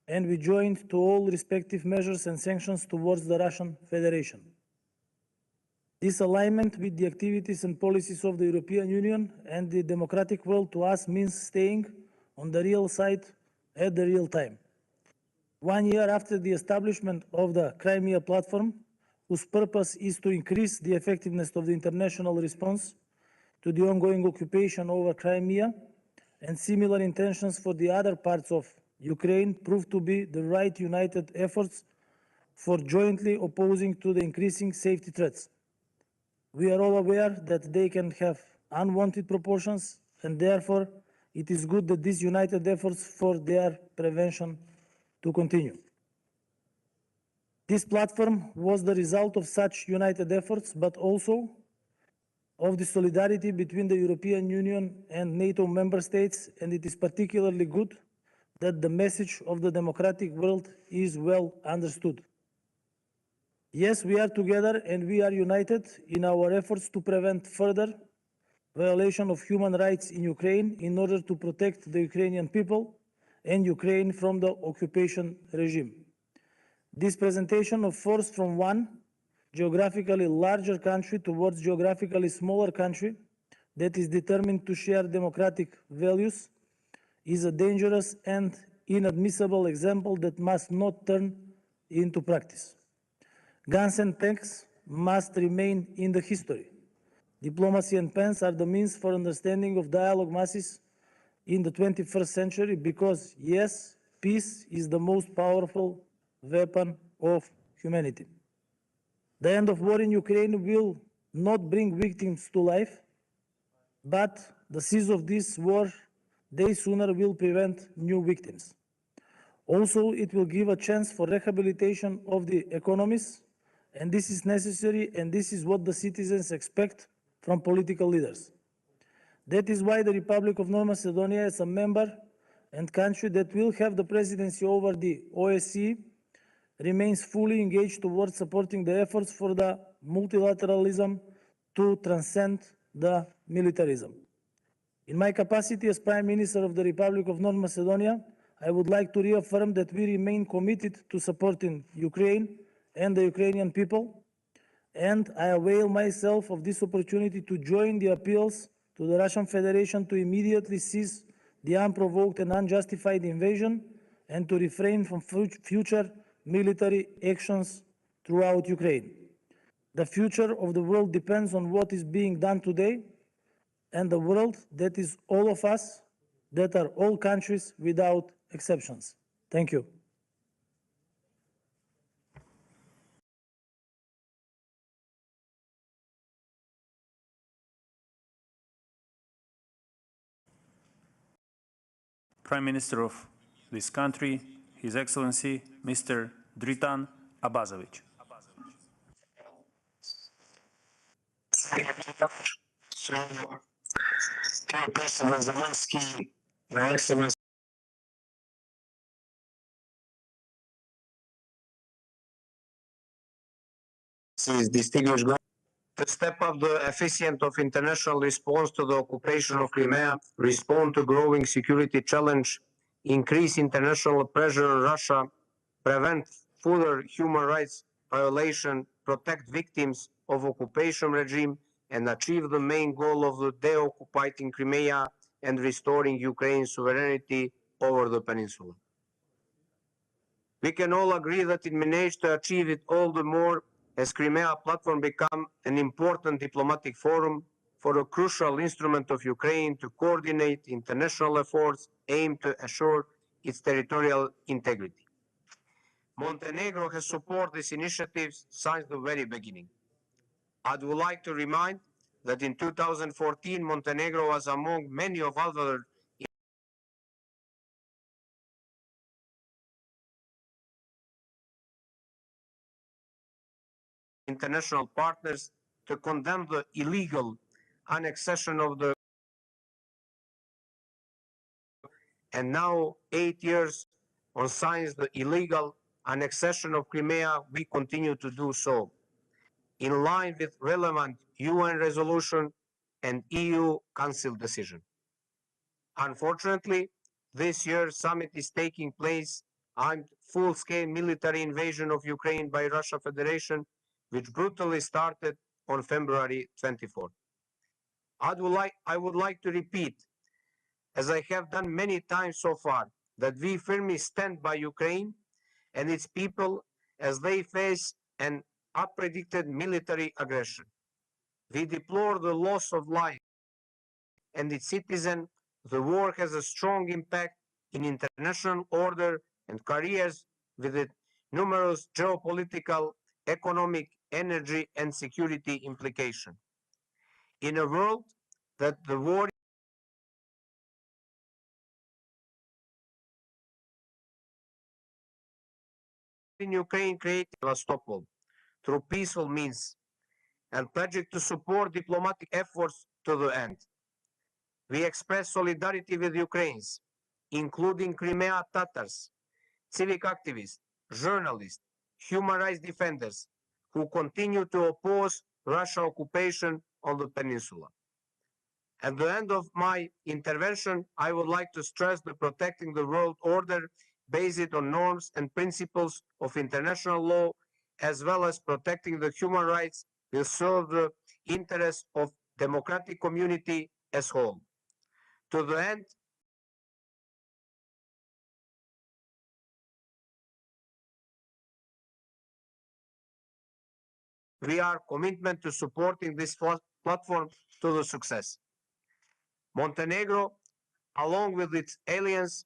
and we joined to all respective measures and sanctions towards the Russian Federation. This alignment with the activities and policies of the European Union and the democratic world to us means staying on the real side at the real time. 1 year after the establishment of the Crimea Platform, whose purpose is to increase the effectiveness of the international response to the ongoing occupation over Crimea, and similar intentions for the other parts of Ukraine proved to be the right united efforts for jointly opposing to the increasing safety threats. We are all aware that they can have unwanted proportions, and therefore it is good that these united efforts for their prevention to continue. This platform was the result of such united efforts, but also of the solidarity between the European Union and NATO member states, and it is particularly good that the message of the democratic world is well understood. Yes, we are together and we are united in our efforts to prevent further violation of human rights in Ukraine in order to protect the Ukrainian people and Ukraine from the occupation regime. This presentation of force from one geographically larger country towards geographically smaller country that is determined to share democratic values is a dangerous and inadmissible example that must not turn into practice. Guns and tanks must remain in the history. Diplomacy and pens are the means for understanding of dialogue masses in the 21st century because, yes, peace is the most powerful weapon of humanity. The end of war in Ukraine will not bring victims to life, but the cease of this war days sooner will prevent new victims. Also, it will give a chance for rehabilitation of the economies, and this is necessary, and this is what the citizens expect from political leaders. That is why the Republic of North Macedonia, as a member and country that will have the presidency over the OSCE remains fully engaged towards supporting the efforts for the multilateralism to transcend the militarism. In my capacity as Prime Minister of the Republic of North Macedonia, I would like to reaffirm that we remain committed to supporting Ukraine and the Ukrainian people, and I avail myself of this opportunity to join the appeals to the Russian Federation to immediately cease the unprovoked and unjustified invasion and to refrain from future military actions throughout Ukraine. The future of the world depends on what is being done today, and the world, that is all of us, that are all countries without exceptions. Thank you. Prime Minister of this country, His Excellency, Mr. Dritan Abazovic. President Zelensky, Your Excellency, distinguished guests, to step up the efficiency of international response to the occupation of Crimea, respond to growing security challenge, increase international pressure on Russia, prevent further human rights violation, protect victims of occupation regime, and achieve the main goal of the de-occupying Crimea and restoring Ukraine's sovereignty over the peninsula. We can all agree that it managed to achieve it all the more as Crimea platform become an important diplomatic forum for a crucial instrument of Ukraine to coordinate international efforts aimed to assure its territorial integrity. Montenegro has supported these initiatives since the very beginning. I would like to remind that in 2014, Montenegro was among many of other international partners to condemn the illegal annexation of the, and now 8 years on since the illegal annexation of Crimea, we continue to do so, in line with relevant UN resolution and EU Council decision. Unfortunately, this year's summit is taking place on full-scale military invasion of Ukraine by Russia Federation, which brutally started on February 24th. I would like to repeat, as I have done many times so far, that we firmly stand by Ukraine and its people as they face an unpredicted military aggression. We deplore the loss of life and its citizens. The war has a strong impact in international order and careers with its numerous geopolitical, economic, energy, and security implications. In a world that the war in Ukraine created Sevastopol through peaceful means and pledging to support diplomatic efforts to the end. We express solidarity with Ukrainians, including Crimea Tatars, civic activists, journalists, human rights defenders who continue to oppose Russian occupation on the peninsula. At the end of my intervention, I would like to stress that protecting the world order based on norms and principles of international law, as well as protecting the human rights, will serve the interests of democratic community as a whole. To the end, we are committed to supporting this platform to the success. Montenegro, along with its allies,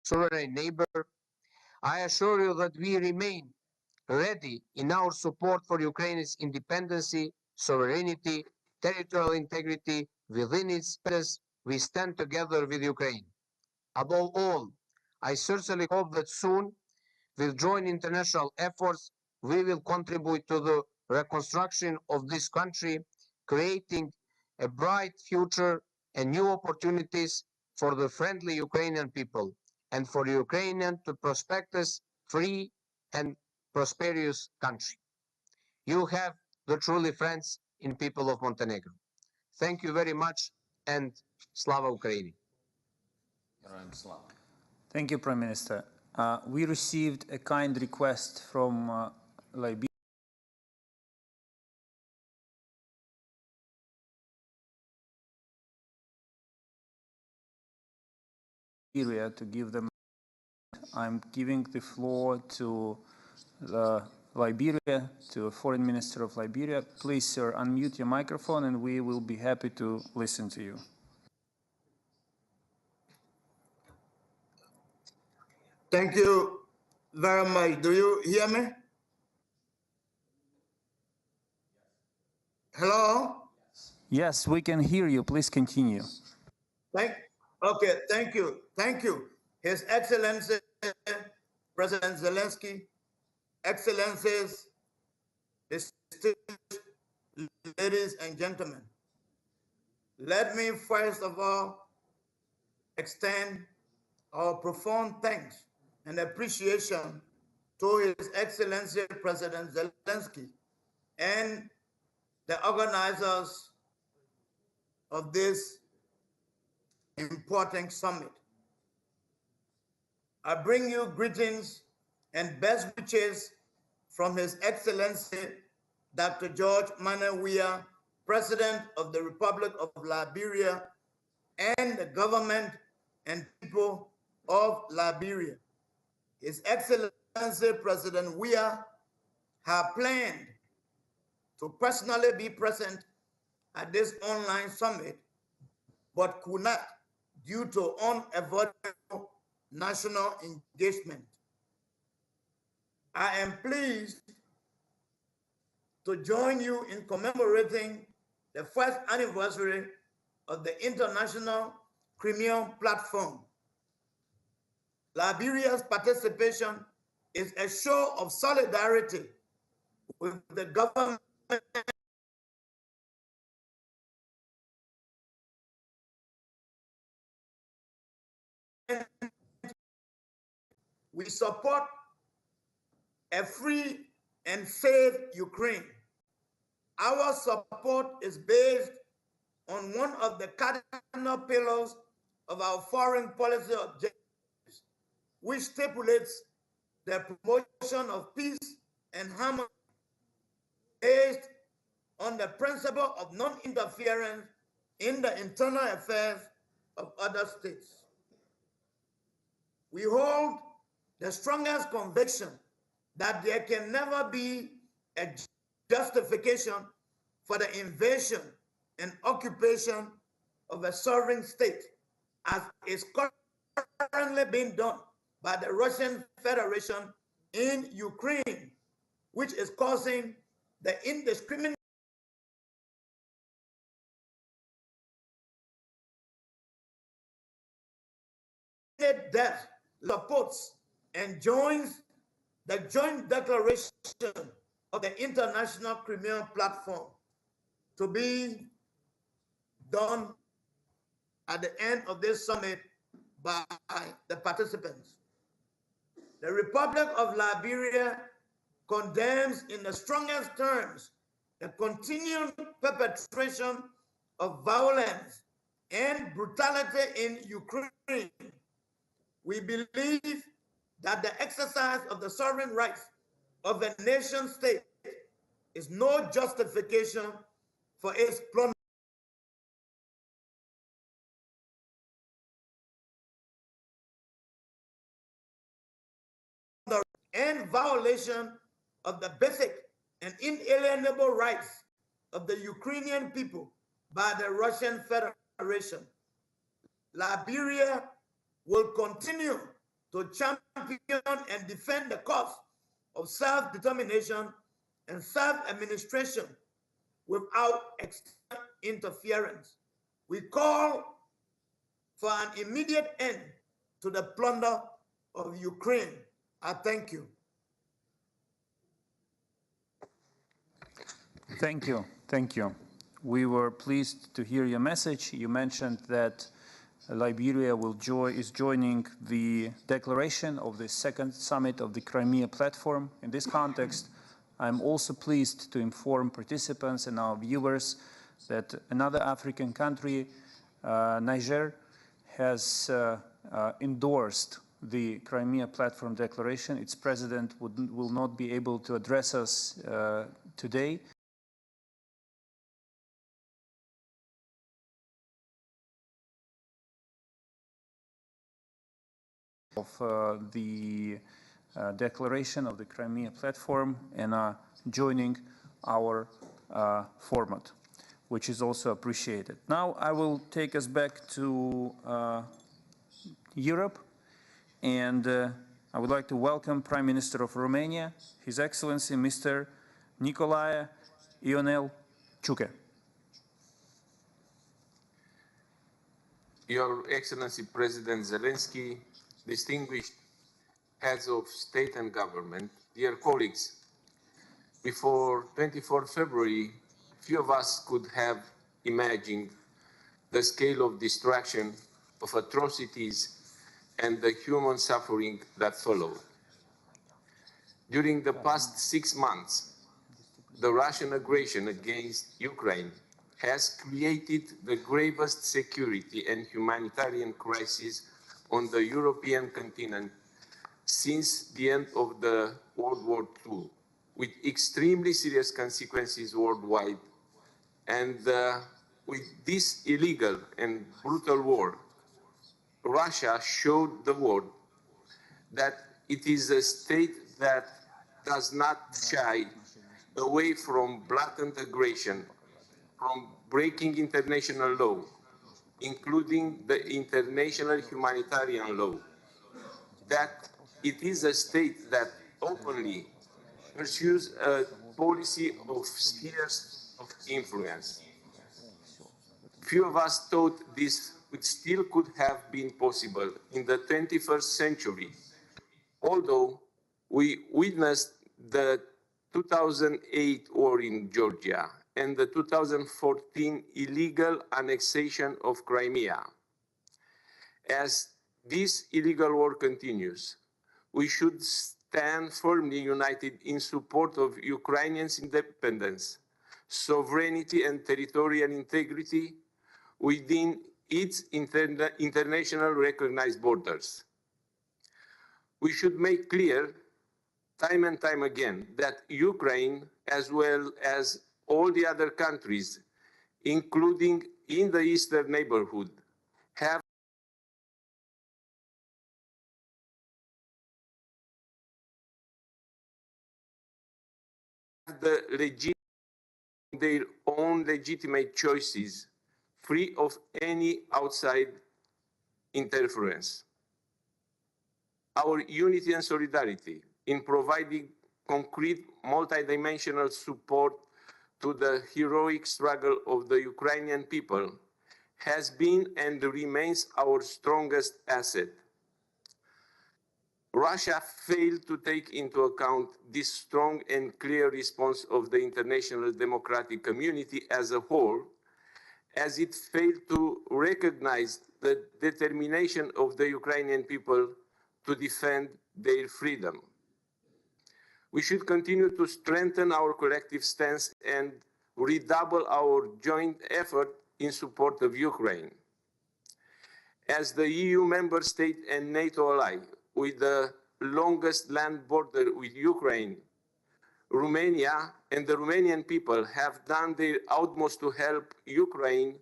sovereign neighbor, I assure you that we remain ready in our support for Ukraine's independence, sovereignty, territorial integrity within its borders. We stand together with Ukraine. Above all, I sincerely hope that soon, with joint international efforts, we will contribute to the reconstruction of this country, creating a bright future and new opportunities for the friendly Ukrainian people and for Ukrainian to prosperous, free and prosperous country. You have the truly friends in people of Montenegro. Thank you very much and Slava Ukraini. Thank you, Prime Minister. We received a kind request from Liberia to give them. I'm giving the floor to Liberia, to a Foreign Minister of Liberia. Please, sir, unmute your microphone and we will be happy to listen to you. Thank you very much. Do you hear me? Hello? Yes, we can hear you. Please continue. Okay, thank you. Thank you. His Excellency, President Zelensky, Excellencies, distinguished ladies and gentlemen. Let me first of all extend our profound thanks and appreciation to His Excellency President Zelensky and the organizers of this important summit. I bring you greetings and best wishes from His Excellency Dr. George Manuel Weah, President of the Republic of Liberia, and the government and people of Liberia. His Excellency President Weah had planned to personally be present at this online summit, but could not due to unavoidable national engagement. I am pleased to join you in commemorating the first anniversary of the International Crimean Platform. Liberia's participation is a show of solidarity with the government we support a free and safe Ukraine. Our support is based on one of the cardinal pillars of our foreign policy objectives, which stipulates the promotion of peace and harmony based on the principle of non-interference in the internal affairs of other states. We hold the strongest conviction that there can never be a justification for the invasion and occupation of a sovereign state, as is currently being done by the Russian Federation in Ukraine, which is causing the indiscriminate death, supports and joins the joint declaration of the International Crimean Platform to be done at the end of this summit by the participants. The Republic of Liberia condemns in the strongest terms the continued perpetration of violence and brutality in Ukraine. We believe that the exercise of the sovereign rights of a nation state is no justification for its plunder and violation of the basic and inalienable rights of the Ukrainian people by the Russian Federation. Liberia will continue to champion and defend the cause of self-determination and self-administration without external interference. We call for an immediate end to the plunder of Ukraine. I thank you. Thank you. Thank you. we were pleased to hear your message. You mentioned that Liberia is joining the declaration of the second summit of the Crimea platform. In this context, I'm also pleased to inform participants and our viewers that another African country, Niger, has endorsed the Crimea platform declaration. Its president will not be able to address us today. Of the declaration of the Crimea platform and are joining our format, which is also appreciated. Now I will take us back to Europe, and I would like to welcome Prime Minister of Romania, His Excellency Mr. Nicolae Ionel Ciucă. Your Excellency President Zelensky, distinguished heads of state and government, dear colleagues, before 24 February, few of us could have imagined the scale of destruction, of atrocities, and the human suffering that followed. During the past 6 months, the Russian aggression against Ukraine has created the gravest security and humanitarian crisis on the European continent since the end of the World War II, with extremely serious consequences worldwide. And with this illegal and brutal war, Russia showed the world that it is a state that does not shy away from blatant aggression, from breaking international law, including the international humanitarian law, that it is a state that openly pursues a policy of spheres of influence. Few of us thought this still could have been possible in the 21st century, although we witnessed the 2008 war in Georgia and the 2014 illegal annexation of Crimea. As this illegal war continues, we should stand firmly united in support of Ukrainians' independence, sovereignty, and territorial integrity within its international recognized borders. We should make clear time and time again that Ukraine, as well as all the other countries, including in the eastern neighborhood, have their own legitimate choices, free of any outside interference. Our unity and solidarity in providing concrete multidimensional support to the heroic struggle of the Ukrainian people has been and remains our strongest asset. Russia failed to take into account this strong and clear response of the international democratic community as a whole, as it failed to recognize the determination of the Ukrainian people to defend their freedom. We should continue to strengthen our collective stance and redouble our joint effort in support of Ukraine. As the EU member state and NATO ally with the longest land border with Ukraine, Romania and the Romanian people have done their utmost to help Ukraine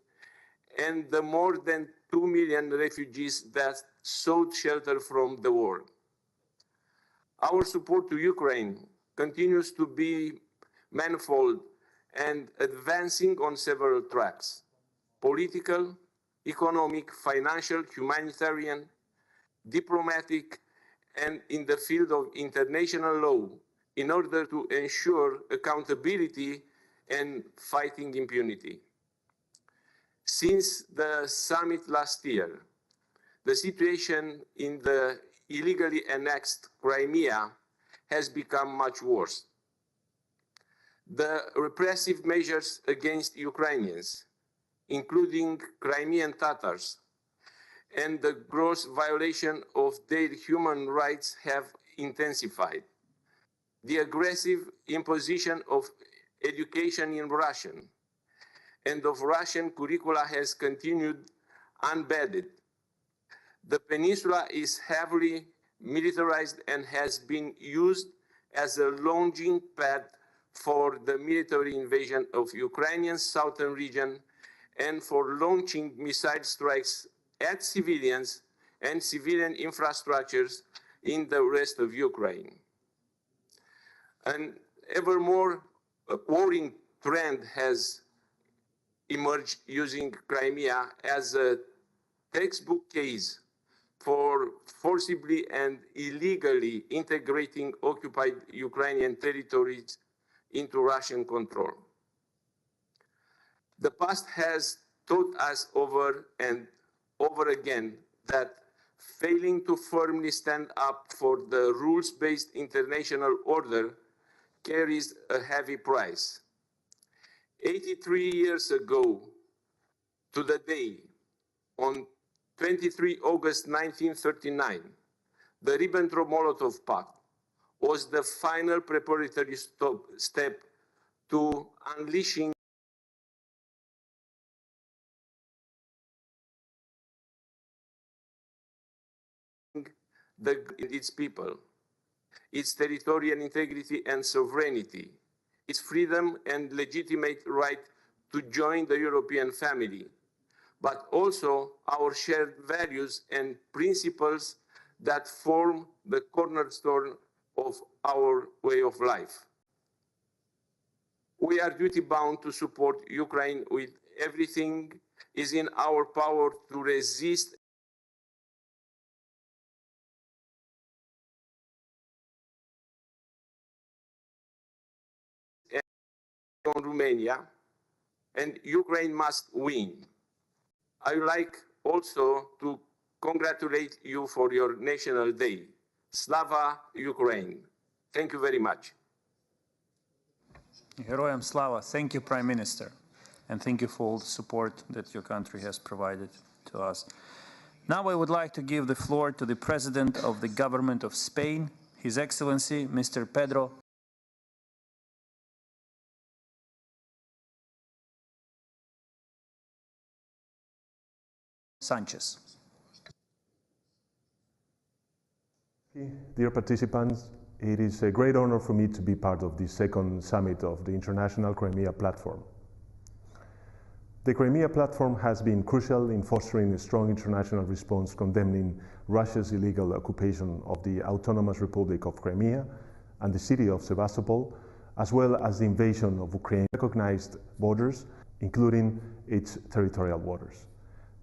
and the more than 2 million refugees that sought shelter from the war. Our support to Ukraine continues to be manifold and advancing on several tracks: political, economic, financial, humanitarian, diplomatic, and in the field of international law, in order to ensure accountability and fighting impunity. Since the summit last year, the situation in the illegally annexed Crimea has become much worse. the repressive measures against Ukrainians, including Crimean Tatars, and the gross violation of their human rights have intensified. The aggressive imposition of education in Russian and of Russian curricula has continued unabated. The peninsula is heavily militarized and has been used as a launching pad for the military invasion of Ukrainian southern region and for launching missile strikes at civilians and civilian infrastructures in the rest of Ukraine. An ever more worrying trend has emerged using Crimea as a textbook case for forcibly and illegally integrating occupied Ukrainian territories into Russian control. The past has taught us over and over again that failing to firmly stand up for the rules-based international order carries a heavy price. 83 years ago to the day, on 23 August 1939, the Ribbentrop-Molotov Pact was the final preparatory step to unleashing its people, its territorial integrity and sovereignty, its freedom and legitimate right to join the European family, but also our shared values and principles that form the cornerstone of our way of life. We are duty-bound to support Ukraine with everything is in our power to resist on Romania, and Ukraine must win. I would like also to congratulate you for your National Day. Slava Ukraine. Thank you very much. Героям слава. Thank you, Prime Minister. And thank you for all the support that your country has provided to us. Now I would like to give the floor to the President of the Government of Spain, His Excellency, Mr. Pedro Sanchez. Dear participants, it is a great honor for me to be part of the second summit of the International Crimea Platform. The Crimea Platform has been crucial in fostering a strong international response condemning Russia's illegal occupation of the Autonomous Republic of Crimea and the city of Sevastopol, as well as the invasion of Ukraine's recognized borders, including its territorial waters.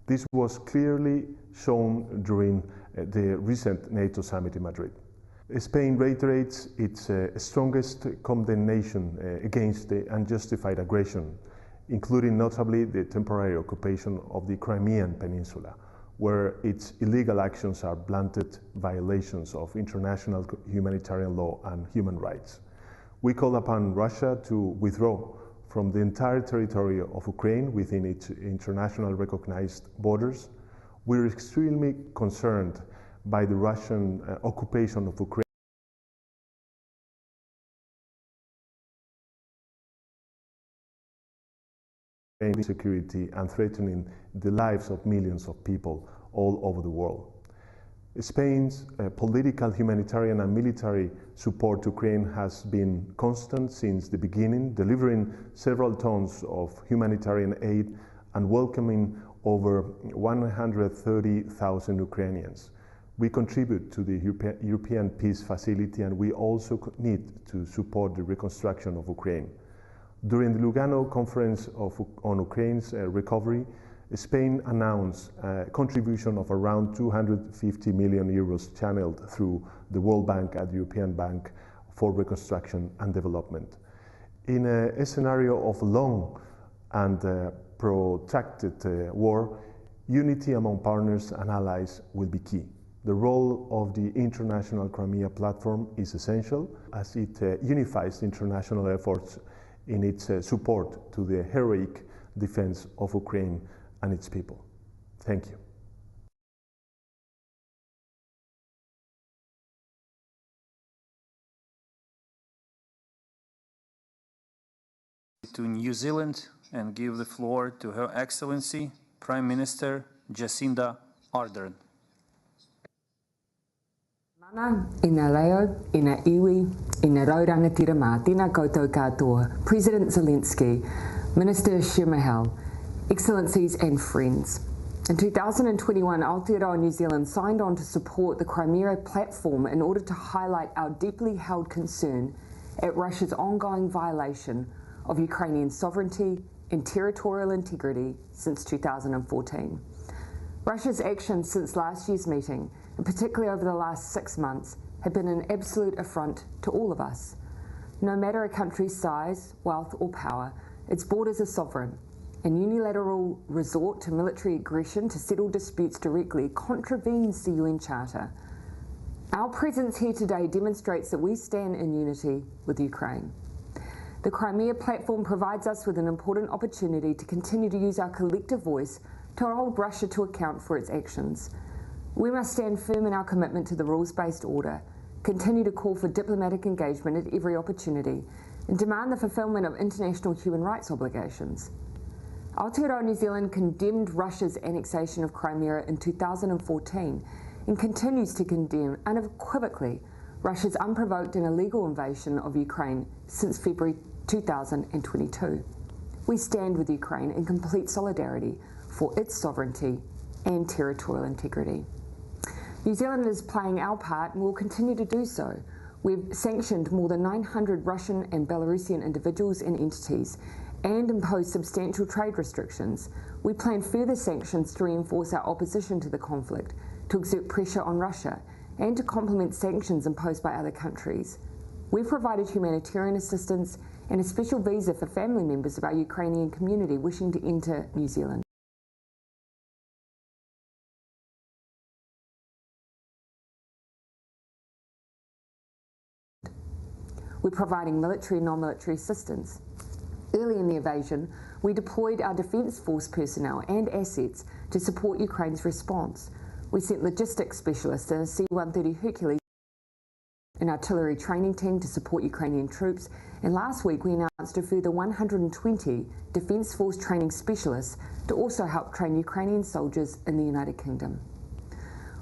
This was clearly shown during the recent NATO summit in Madrid. Spain reiterates its strongest condemnation against the unjustified aggression, including notably the temporary occupation of the Crimean Peninsula, where its illegal actions are blatant violations of international humanitarian law and human rights. We call upon Russia to withdraw from the entire territory of Ukraine within its international recognized borders. We're extremely concerned by the Russian occupation of Ukraine security and threatening the lives of millions of people all over the world. Spain's political, humanitarian and military support to Ukraine has been constant since the beginning, delivering several tons of humanitarian aid and welcoming over 130,000 Ukrainians. We contribute to the European Peace Facility, and we also need to support the reconstruction of Ukraine. During the Lugano Conference on Ukraine's recovery, Spain announced a contribution of around 250 million euros channeled through the World Bank and the European Bank for Reconstruction and Development. In a scenario of long and protracted war, unity among partners and allies will be key. The role of the International Crimea Platform is essential as it unifies international efforts in its support to the heroic defense of Ukraine and its people. Thank you. To New Zealand and give the floor to Her Excellency Prime Minister Jacinda Ardern. Mana, ina leo, ina iwi, ina raurangatira mā, tēnā koutou katoa, President Zelensky, Minister Shmihal, Excellencies and friends. In 2021, Aotearoa New Zealand signed on to support the Crimea platform in order to highlight our deeply held concern at Russia's ongoing violation of Ukrainian sovereignty and territorial integrity since 2014. Russia's actions since last year's meeting, and particularly over the last 6 months, have been an absolute affront to all of us. No matter a country's size, wealth or power, its borders are sovereign, and unilateral resort to military aggression to settle disputes directly contravenes the UN Charter. Our presence here today demonstrates that we stand in unity with Ukraine. The Crimea platform provides us with an important opportunity to continue to use our collective voice to hold Russia to account for its actions. We must stand firm in our commitment to the rules-based order, continue to call for diplomatic engagement at every opportunity, and demand the fulfilment of international human rights obligations. Aotearoa New Zealand condemned Russia's annexation of Crimea in 2014 and continues to condemn unequivocally Russia's unprovoked and illegal invasion of Ukraine since February 2022. We stand with Ukraine in complete solidarity for its sovereignty and territorial integrity. New Zealand is playing our part and will continue to do so. We've sanctioned more than 900 Russian and Belarusian individuals and entities and imposed substantial trade restrictions. We plan further sanctions to reinforce our opposition to the conflict, to exert pressure on Russia, and to complement sanctions imposed by other countries. We've provided humanitarian assistance and a special visa for family members of our Ukrainian community wishing to enter New Zealand. We're providing military and non-military assistance. Early in the invasion, we deployed our Defence Force personnel and assets to support Ukraine's response. We sent logistics specialists and a C-130 Hercules an artillery training team to support Ukrainian troops, and last week we announced a further 120 Defence Force training specialists to also help train Ukrainian soldiers in the United Kingdom.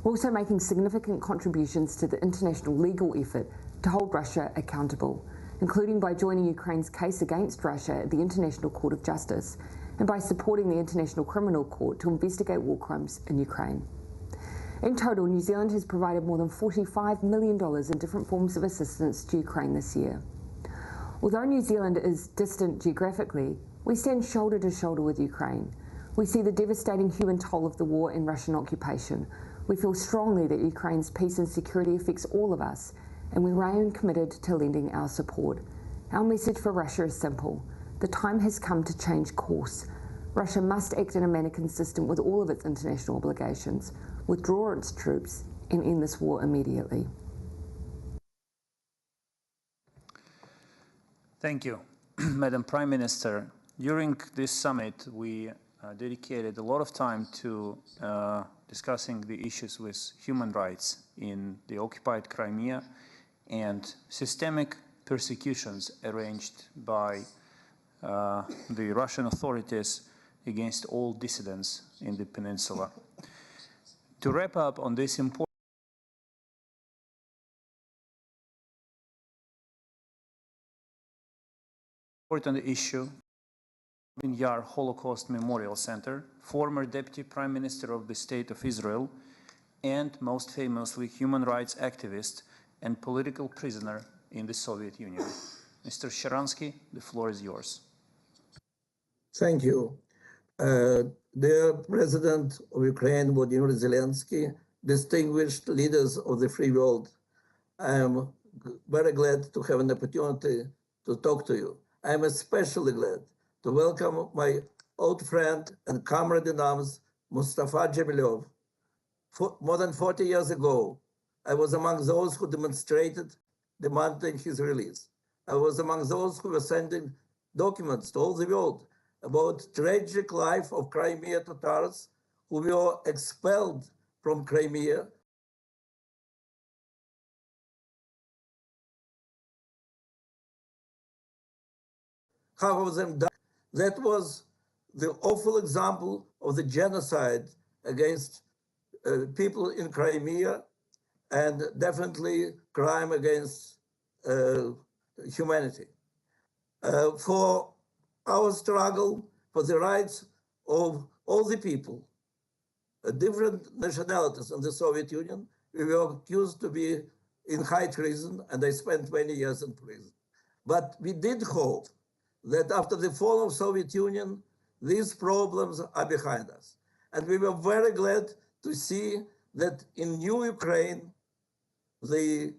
We're also making significant contributions to the international legal effort to hold Russia accountable, including by joining Ukraine's case against Russia at the International Court of Justice and by supporting the International Criminal Court to investigate war crimes in Ukraine. In total, New Zealand has provided more than $45 million in different forms of assistance to Ukraine this year. Although New Zealand is distant geographically, we stand shoulder to shoulder with Ukraine. We see the devastating human toll of the war and Russian occupation. We feel strongly that Ukraine's peace and security affects all of us, and we remain committed to lending our support. Our message for Russia is simple. The time has come to change course. Russia must act in a manner consistent with all of its international obligations, withdraw its troops, and end this war immediately. Thank you, Madam Prime Minister. During this summit, we dedicated a lot of time to discussing the issues with human rights in the occupied Crimea and systemic persecutions arranged by the Russian authorities against all dissidents in the peninsula. To wrap up on this important issue, Yar Holocaust Memorial Center, former Deputy Prime Minister of the State of Israel, and most famously human rights activist and political prisoner in the Soviet Union. Mr. Sharansky, the floor is yours. Thank you. Dear President of Ukraine, Vladimir Zelensky, distinguished leaders of the free world, I am very glad to have an opportunity to talk to you. I am especially glad to welcome my old friend and comrade in arms, Mustafa Dzhemilov. More than 40 years ago, I was among those who demonstrated demanding his release. I was among those who were sending documents to all the world about tragic life of Crimea Tatars who were expelled from Crimea. Half of them died. That was the awful example of the genocide against people in Crimea, and definitely crime against humanity. For our struggle for the rights of all the people, different nationalities in the Soviet Union, we were accused to be in high treason, and I spent many years in prison. But we did hope that after the fall of Soviet Union, these problems are behind us. And we were very glad to see that in new Ukraine, the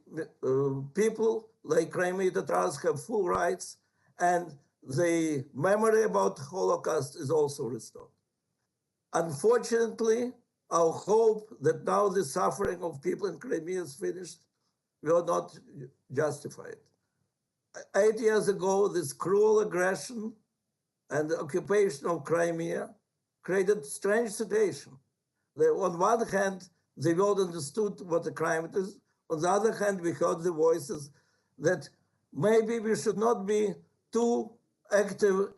people like Crimea Tatars have full rights, and the memory about Holocaust is also restored. Unfortunately, our hope that now the suffering of people in Crimea is finished were not justified. 8 years ago, this cruel aggression and the occupation of Crimea created strange situation. On one hand, the world understood what a crime it is. On the other hand, we heard the voices that maybe we should not be too active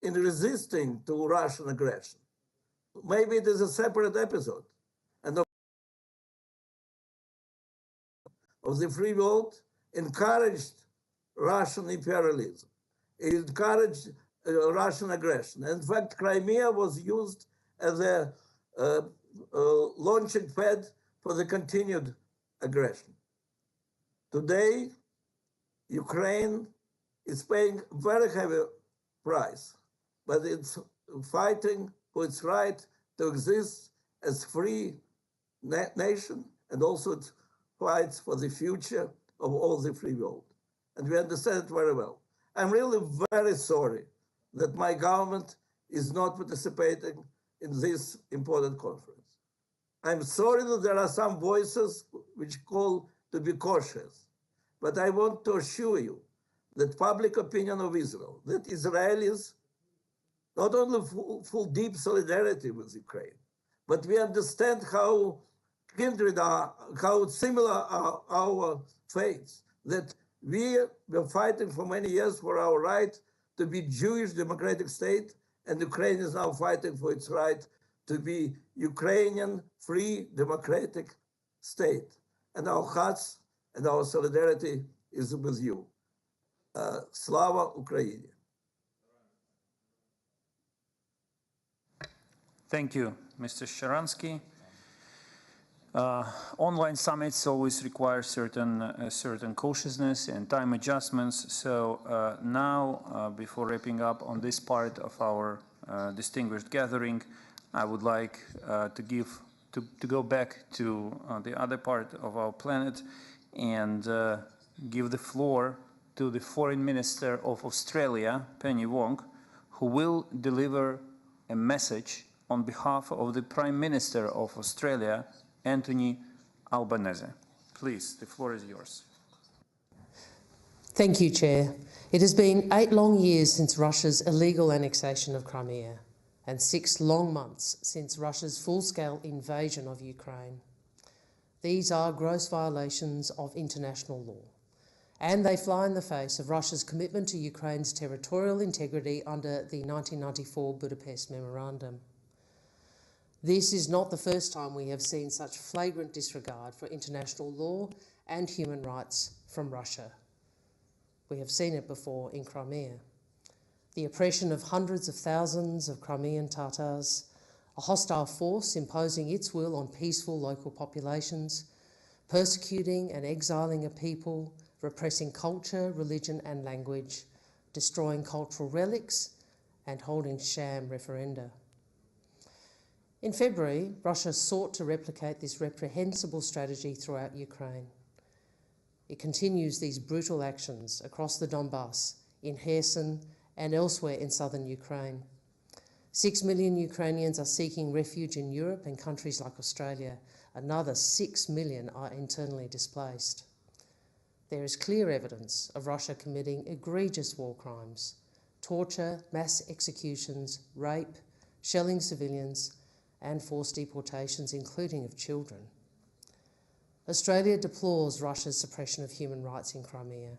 in resisting to Russian aggression. Maybe it is a separate episode. And of the free world encouraged Russian imperialism. It encouraged Russian aggression. In fact, Crimea was used as a launching pad for the continued aggression. Today, Ukraine is paying a very heavy price, but it's fighting for its right to exist as free nation, and also it fights for the future of all the free world. And we understand it very well. I'm really very sorry that my government is not participating in this important conference. I'm sorry that there are some voices which call to be cautious, but I want to assure you that public opinion of Israel, that Israelis not only full deep solidarity with Ukraine, but we understand how kindred are, how similar are our faiths, that we were fighting for many years for our right to be Jewish democratic state, and Ukraine is now fighting for its right to be Ukrainian free democratic state. And our hearts and our solidarity is with you. Slava Ukraini. Thank you, Mr. Sharansky. Online summits always require certain cautiousness and time adjustments. So now, before wrapping up on this part of our distinguished gathering, I would like to go back to the other part of our planet and give the floor to the Foreign Minister of Australia, Penny Wong, who will deliver a message on behalf of the Prime Minister of Australia, Anthony Albanese. Please, the floor is yours. Thank you, Chair. It has been 8 long years since Russia's illegal annexation of Crimea, and 6 long months since Russia's full-scale invasion of Ukraine. These are gross violations of international law, and they fly in the face of Russia's commitment to Ukraine's territorial integrity under the 1994 Budapest Memorandum. This is not the first time we have seen such flagrant disregard for international law and human rights from Russia. We have seen it before in Crimea. The oppression of hundreds of thousands of Crimean Tatars, a hostile force imposing its will on peaceful local populations, persecuting and exiling a people, repressing culture, religion and language, destroying cultural relics and holding sham referenda. In February, Russia sought to replicate this reprehensible strategy throughout Ukraine. It continues these brutal actions across the Donbass, in Kherson and elsewhere in southern Ukraine. 6 million Ukrainians are seeking refuge in Europe and countries like Australia. Another 6 million are internally displaced. There is clear evidence of Russia committing egregious war crimes, torture, mass executions, rape, shelling civilians, and forced deportations, including of children. Australia deplores Russia's suppression of human rights in Crimea,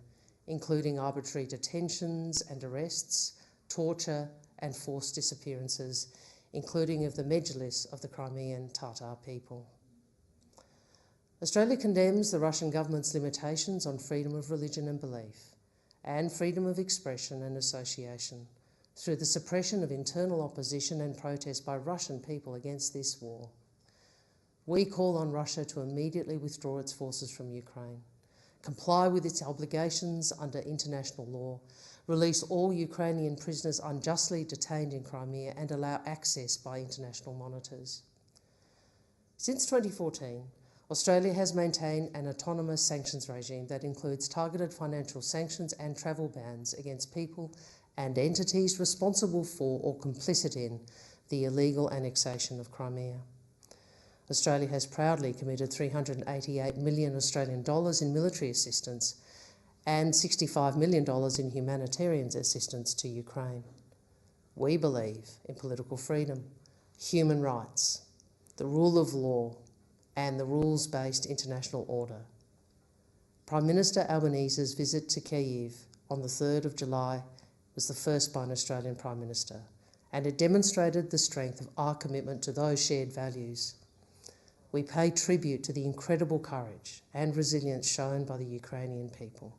including arbitrary detentions and arrests, torture, and forced disappearances, including of the Medjlis of the Crimean Tatar people. Australia condemns the Russian government's limitations on freedom of religion and belief, and freedom of expression and association, through the suppression of internal opposition and protest by Russian people against this war. We call on Russia to immediately withdraw its forces from Ukraine, comply with its obligations under international law, release all Ukrainian prisoners unjustly detained in Crimea, and allow access by international monitors. Since 2014, Australia has maintained an autonomous sanctions regime that includes targeted financial sanctions and travel bans against people and entities responsible for or complicit in the illegal annexation of Crimea. Australia has proudly committed 388 million Australian dollars in military assistance and $65 million in humanitarian assistance to Ukraine. We believe in political freedom, human rights, the rule of law, and the rules-based international order. Prime Minister Albanese's visit to Kyiv on the 3rd of July was the first by an Australian Prime Minister, and it demonstrated the strength of our commitment to those shared values. We pay tribute to the incredible courage and resilience shown by the Ukrainian people.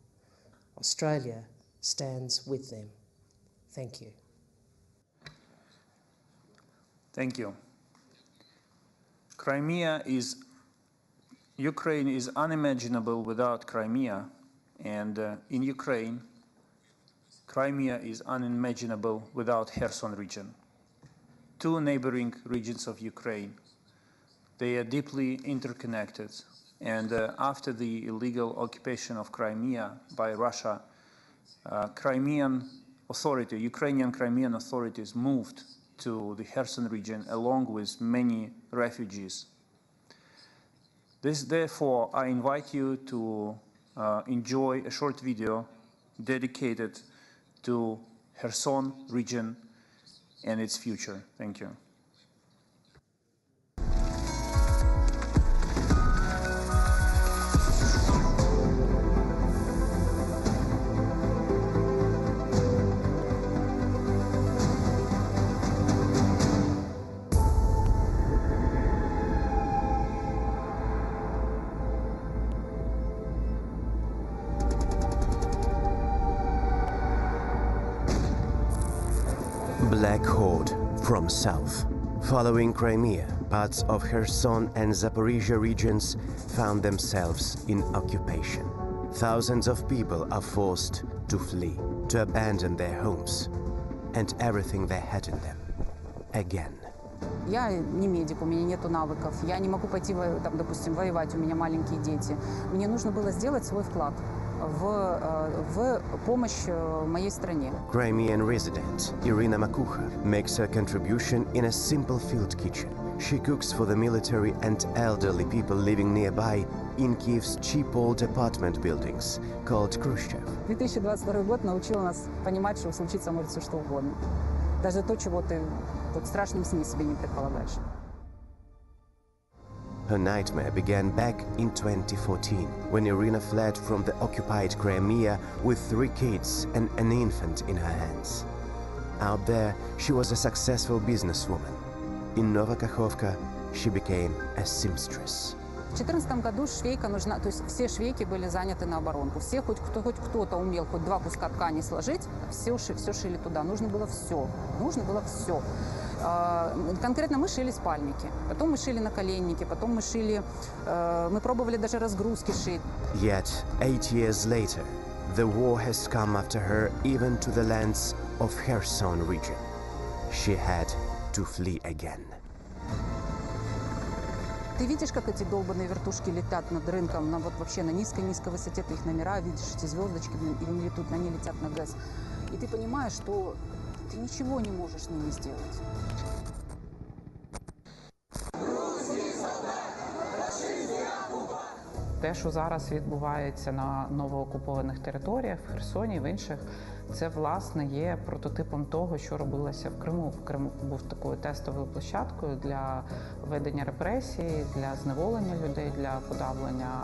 Australia stands with them. Thank you. Thank you. Ukraine is unimaginable without Crimea, and in Ukraine, Crimea is unimaginable without Kherson region. Two neighboring regions of Ukraine. They are deeply interconnected, and after the illegal occupation of Crimea by Russia, Ukrainian Crimean authorities moved to the Kherson region along with many refugees. Therefore, I invite you to enjoy a short video dedicated to Kherson region and its future. Thank you. Black Horde from south. Following Crimea, parts of Kherson and Zaporizhia regions found themselves in occupation. Thousands of people are forced to flee, to abandon their homes and everything they had in them. Again. Я не медик, у меня нету навыков, я не могу пойти, там, допустим, воевать, у меня маленькие дети. Мне нужно было сделать свой вклад в помощь моей стране. Crimean resident Irina Makucha makes her contribution in a simple field kitchen. She cooks for the military and elderly people living nearby in Kiev's cheap old apartment buildings called Khrushchev. 2022 год научил нас понимать, что случиться может все что угодно. Даже то, чего ты в страшном сне себе не предполагаешь. Her nightmare began back in 2014, when Irina fled from the occupied Crimea with 3 kids and an infant in her hands. Out there, she was a successful businesswoman. In Novokakhovka, she became a seamstress. В 2014 году швейка нужна, то есть все швейки были заняты на оборонку. Все, хоть кто-то умел хоть 2 куска ткани сложить, все шили туда. Нужно было все. Конкретно мы шили спальники, потом мы шили наколенники, потом мы пробовали даже разгрузки шить. Yet, 8 years later, the war has come after her even to the lands of Kherson region. She had to flee again. Ты видишь, как эти долбаные вертушки летят над рынком, вообще на низкой-низкой высоте, ты их номера видишь, эти звездочки, и они летят на ГЭС. И ты понимаешь, что Ты ничего не можешь с ними сделать. Те, що зараз відбувається на новоокупованих територіях, в Херсоні, в інших, це, власне, є прототипом того, що робилося в Криму. В Криму був такою тестовою площадкою для ведення репресій, для зневолення людей, для подавлення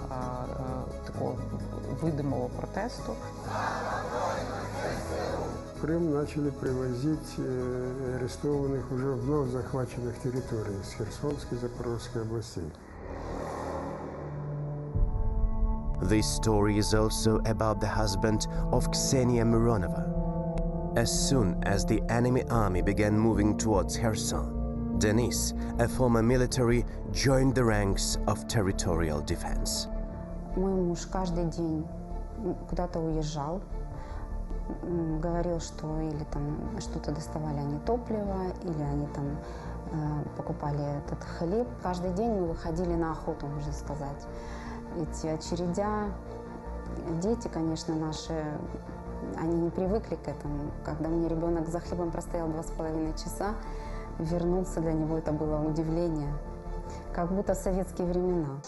такого видимого протесту. В Крым начали привозить арестованных уже вновь захваченных территорий с Херсонской и Запорожской областей. This story is also about the husband of Ksenia Mironova. As soon as the enemy army began moving towards Kherson, Denis, a former military, joined the ranks of territorial defense. Мой муж каждый день куда-то уезжал, говорил, что или там что-то доставали они топливо, или они там покупали этот хлеб. Каждый день мы выходили на охоту, можно сказать. Эти очередя, дети, конечно, наши, они не привыкли к этому. Когда мне ребенок за хлебом простоял 2,5 часа, вернулся, для него это было удивление, как будто советские времена.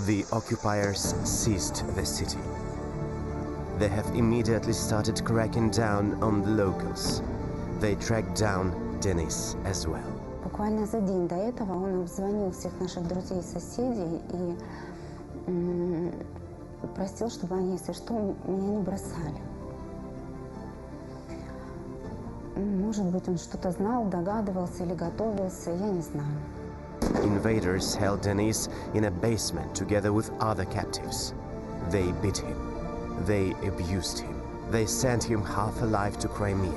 The occupiers seized the city. They have immediately started cracking down on the locals. They tracked down Denis as well. Буквально за день до этого он обзвонил всех наших друзей и соседей и просил, чтобы они, если что, меня не бросали. Может быть, он что-то знал, догадывался или готовился, я не знаю. Invaders held Denis in a basement together with other captives. They beat him. They abused him. They sent him half alive to Crimea.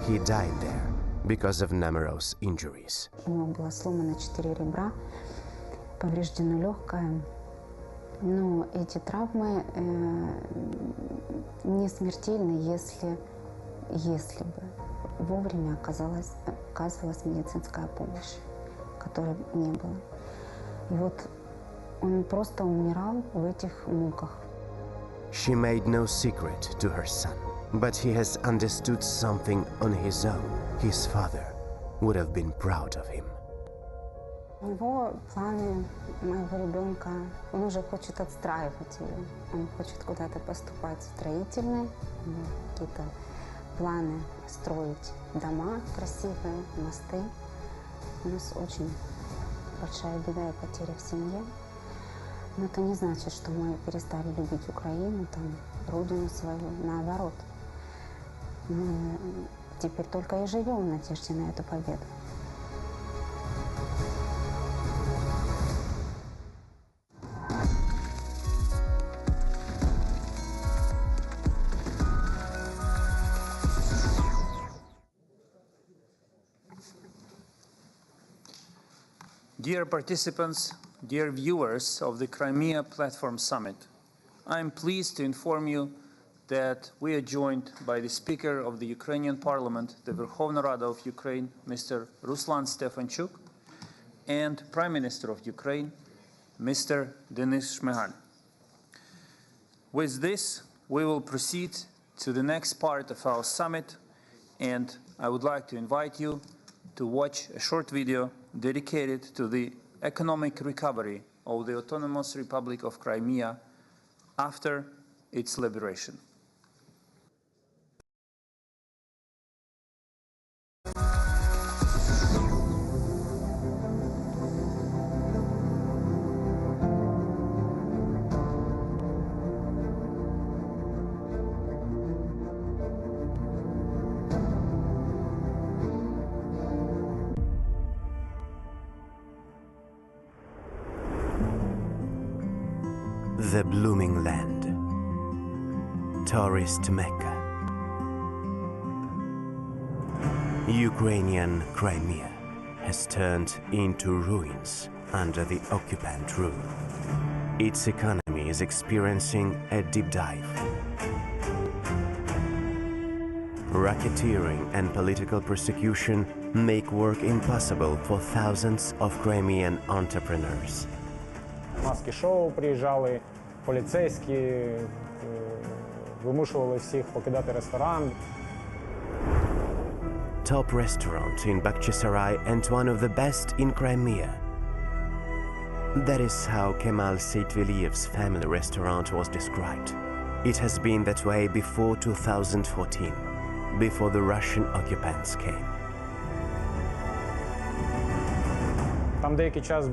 He died there because of numerous injuries. У него было сломано 4 ребра, повреждено легкое. Но эти травмы не смертельны, если бы вовремя оказывалась медицинская помощь, которой не было. И вот он просто умирал в этих муках. She made no secret to her son, but he has understood something on his own. His father would have been proud of him. У него планы моего ребенка, он уже хочет отстраивать ее. Он хочет куда-то поступать в строительные, какие-то планы строить дома красивые, мосты. У нас очень большая беда и потеря в семье. Но это не значит, что мы перестали любить Украину, там, родину свою, наоборот. Мы теперь только и живем в надежде на эту победу. Dear participants, dear viewers of the Crimea Platform Summit, I am pleased to inform you that we are joined by the Speaker of the Ukrainian Parliament, the Verkhovna Rada of Ukraine, Mr. Ruslan Stefanchuk, and Prime Minister of Ukraine, Mr. Denis Shmyhal. With this, we will proceed to the next part of our summit, and I would like to invite you to watch a short video dedicated to the economic recovery of the Autonomous Republic of Crimea after its liberation. The blooming land, tourist Mecca, Ukrainian Crimea has turned into ruins under the occupant rule. Its economy is experiencing a deep dive. Racketeering and political persecution make work impossible for thousands of Crimean entrepreneurs. Маски-шоу приїжджали, поліцейські, вимушували всіх покидати ресторан. top restaurant in Bakhchisarai and one of the best in Crimea. That is how Kemal Seytveliev's family restaurant was described. It has been that way before 2014, before the Russian occupants came. Там деякий час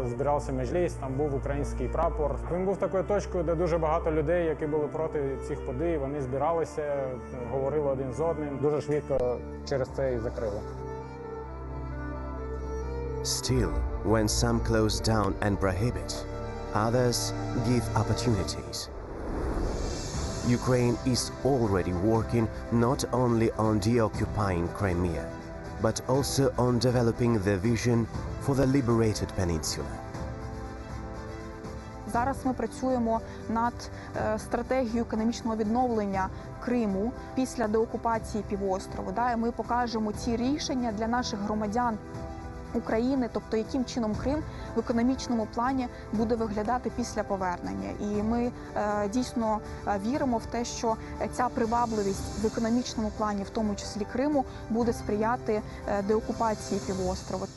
збирався меджліс, там був український прапор. Він був такою точкою, де дуже багато людей, які були проти цих подій, вони збиралися, говорили один з одним. Дуже швидко через це і закрили. Still, when some close down and prohibit, others give opportunities. Ukraine is already working not only on deoccupying Crimea, but also on developing the vision for the liberated peninsula. Зараз ми працюємо над стратегією економічного відновлення Криму після деокупації півострову. І ми покажемо ці рішення для наших громадян України, тобто яким чином Крим в економічному плані буде виглядати після повернення. І ми дійсно віримо в те, що ця привабливість в економічному плані, в тому числі Криму, буде сприяти деокупації півострова.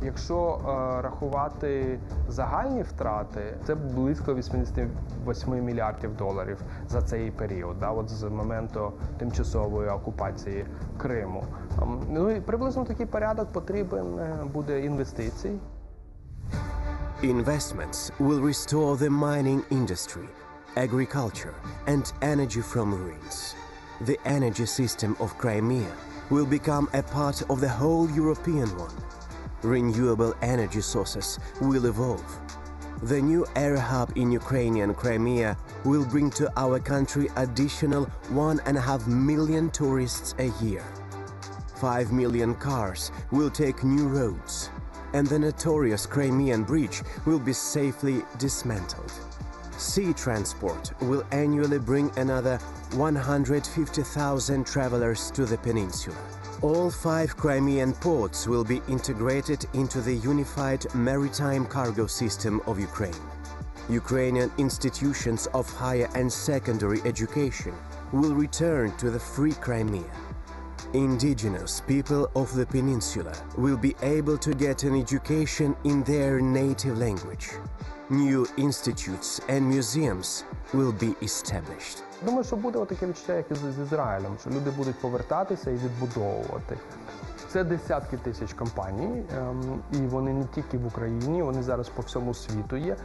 Якщо рахувати загальні втрати, це близько 88 мільярдів доларів за цей період, от з моменту тимчасової окупації Криму. Ну і приблизно такий порядок потрібен буде інвестицій. Investments will restore the mining industry, agriculture and energy from ruins. The energy system of Crimea will become a part of the whole European one. Renewable energy sources will evolve. The new air hub in Ukrainian Crimea will bring to our country additional 1.5 million tourists a year. 5 million cars will take new roads, and the notorious Crimean bridge will be safely dismantled. Sea transport will annually bring another 150,000 travelers to the peninsula. All 5 Crimean ports will be integrated into the unified maritime cargo system of Ukraine. Ukrainian institutions of higher and secondary education will return to the free Crimea. Indigenous people of the peninsula will be able to get an education in their native language. New institutes and museums will be established. Думаю, що буде таке відчуття, як і з Ізраїлем, що люди будуть повертатися і відбудовувати. Це десятки тисяч компаній, і вони не тільки в Україні, вони зараз по всьому світу є.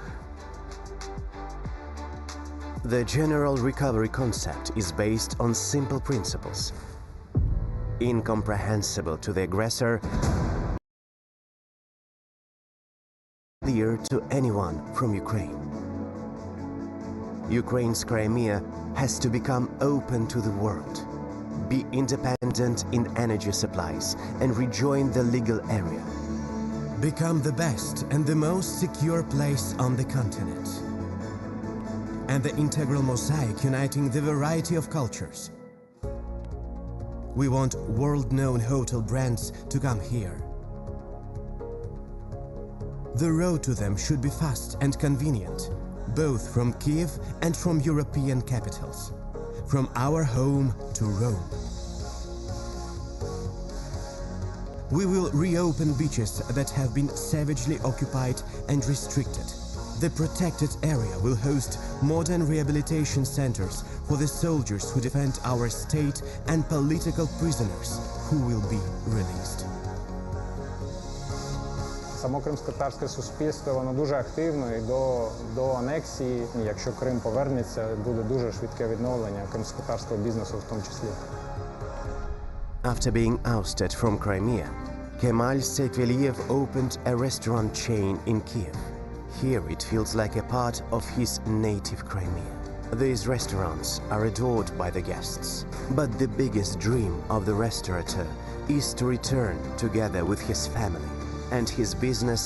The general recovery concept is based on simple principles. Incomprehensible to the aggressor, clear to anyone from Ukraine. Ukraine's Crimea has to become open to the world, be independent in energy supplies, and rejoin the legal area. Become the best and the most secure place on the continent. And the integral mosaic uniting the variety of cultures. We want world-known hotel brands to come here. The road to them should be fast and convenient, both from Kiev and from European capitals, from our home to Rome. We will reopen beaches that have been savagely occupied and restricted. The protected area will host modern rehabilitation centers for the soldiers who defend our state and political prisoners who will be released. Само кримськотатарське суспільство, воно дуже активно і до анексії. Якщо Крим повернеться, буде дуже швидке відновлення кримськотатарського бізнесу в тому числі. After being ousted from Crimea, Kemal Seytveliev opened a restaurant chain in Kiev. Here it feels like a part of his native Crimea. These restaurants are adored by the guests, but the biggest dream of the restaurateur is to return together with his family and his business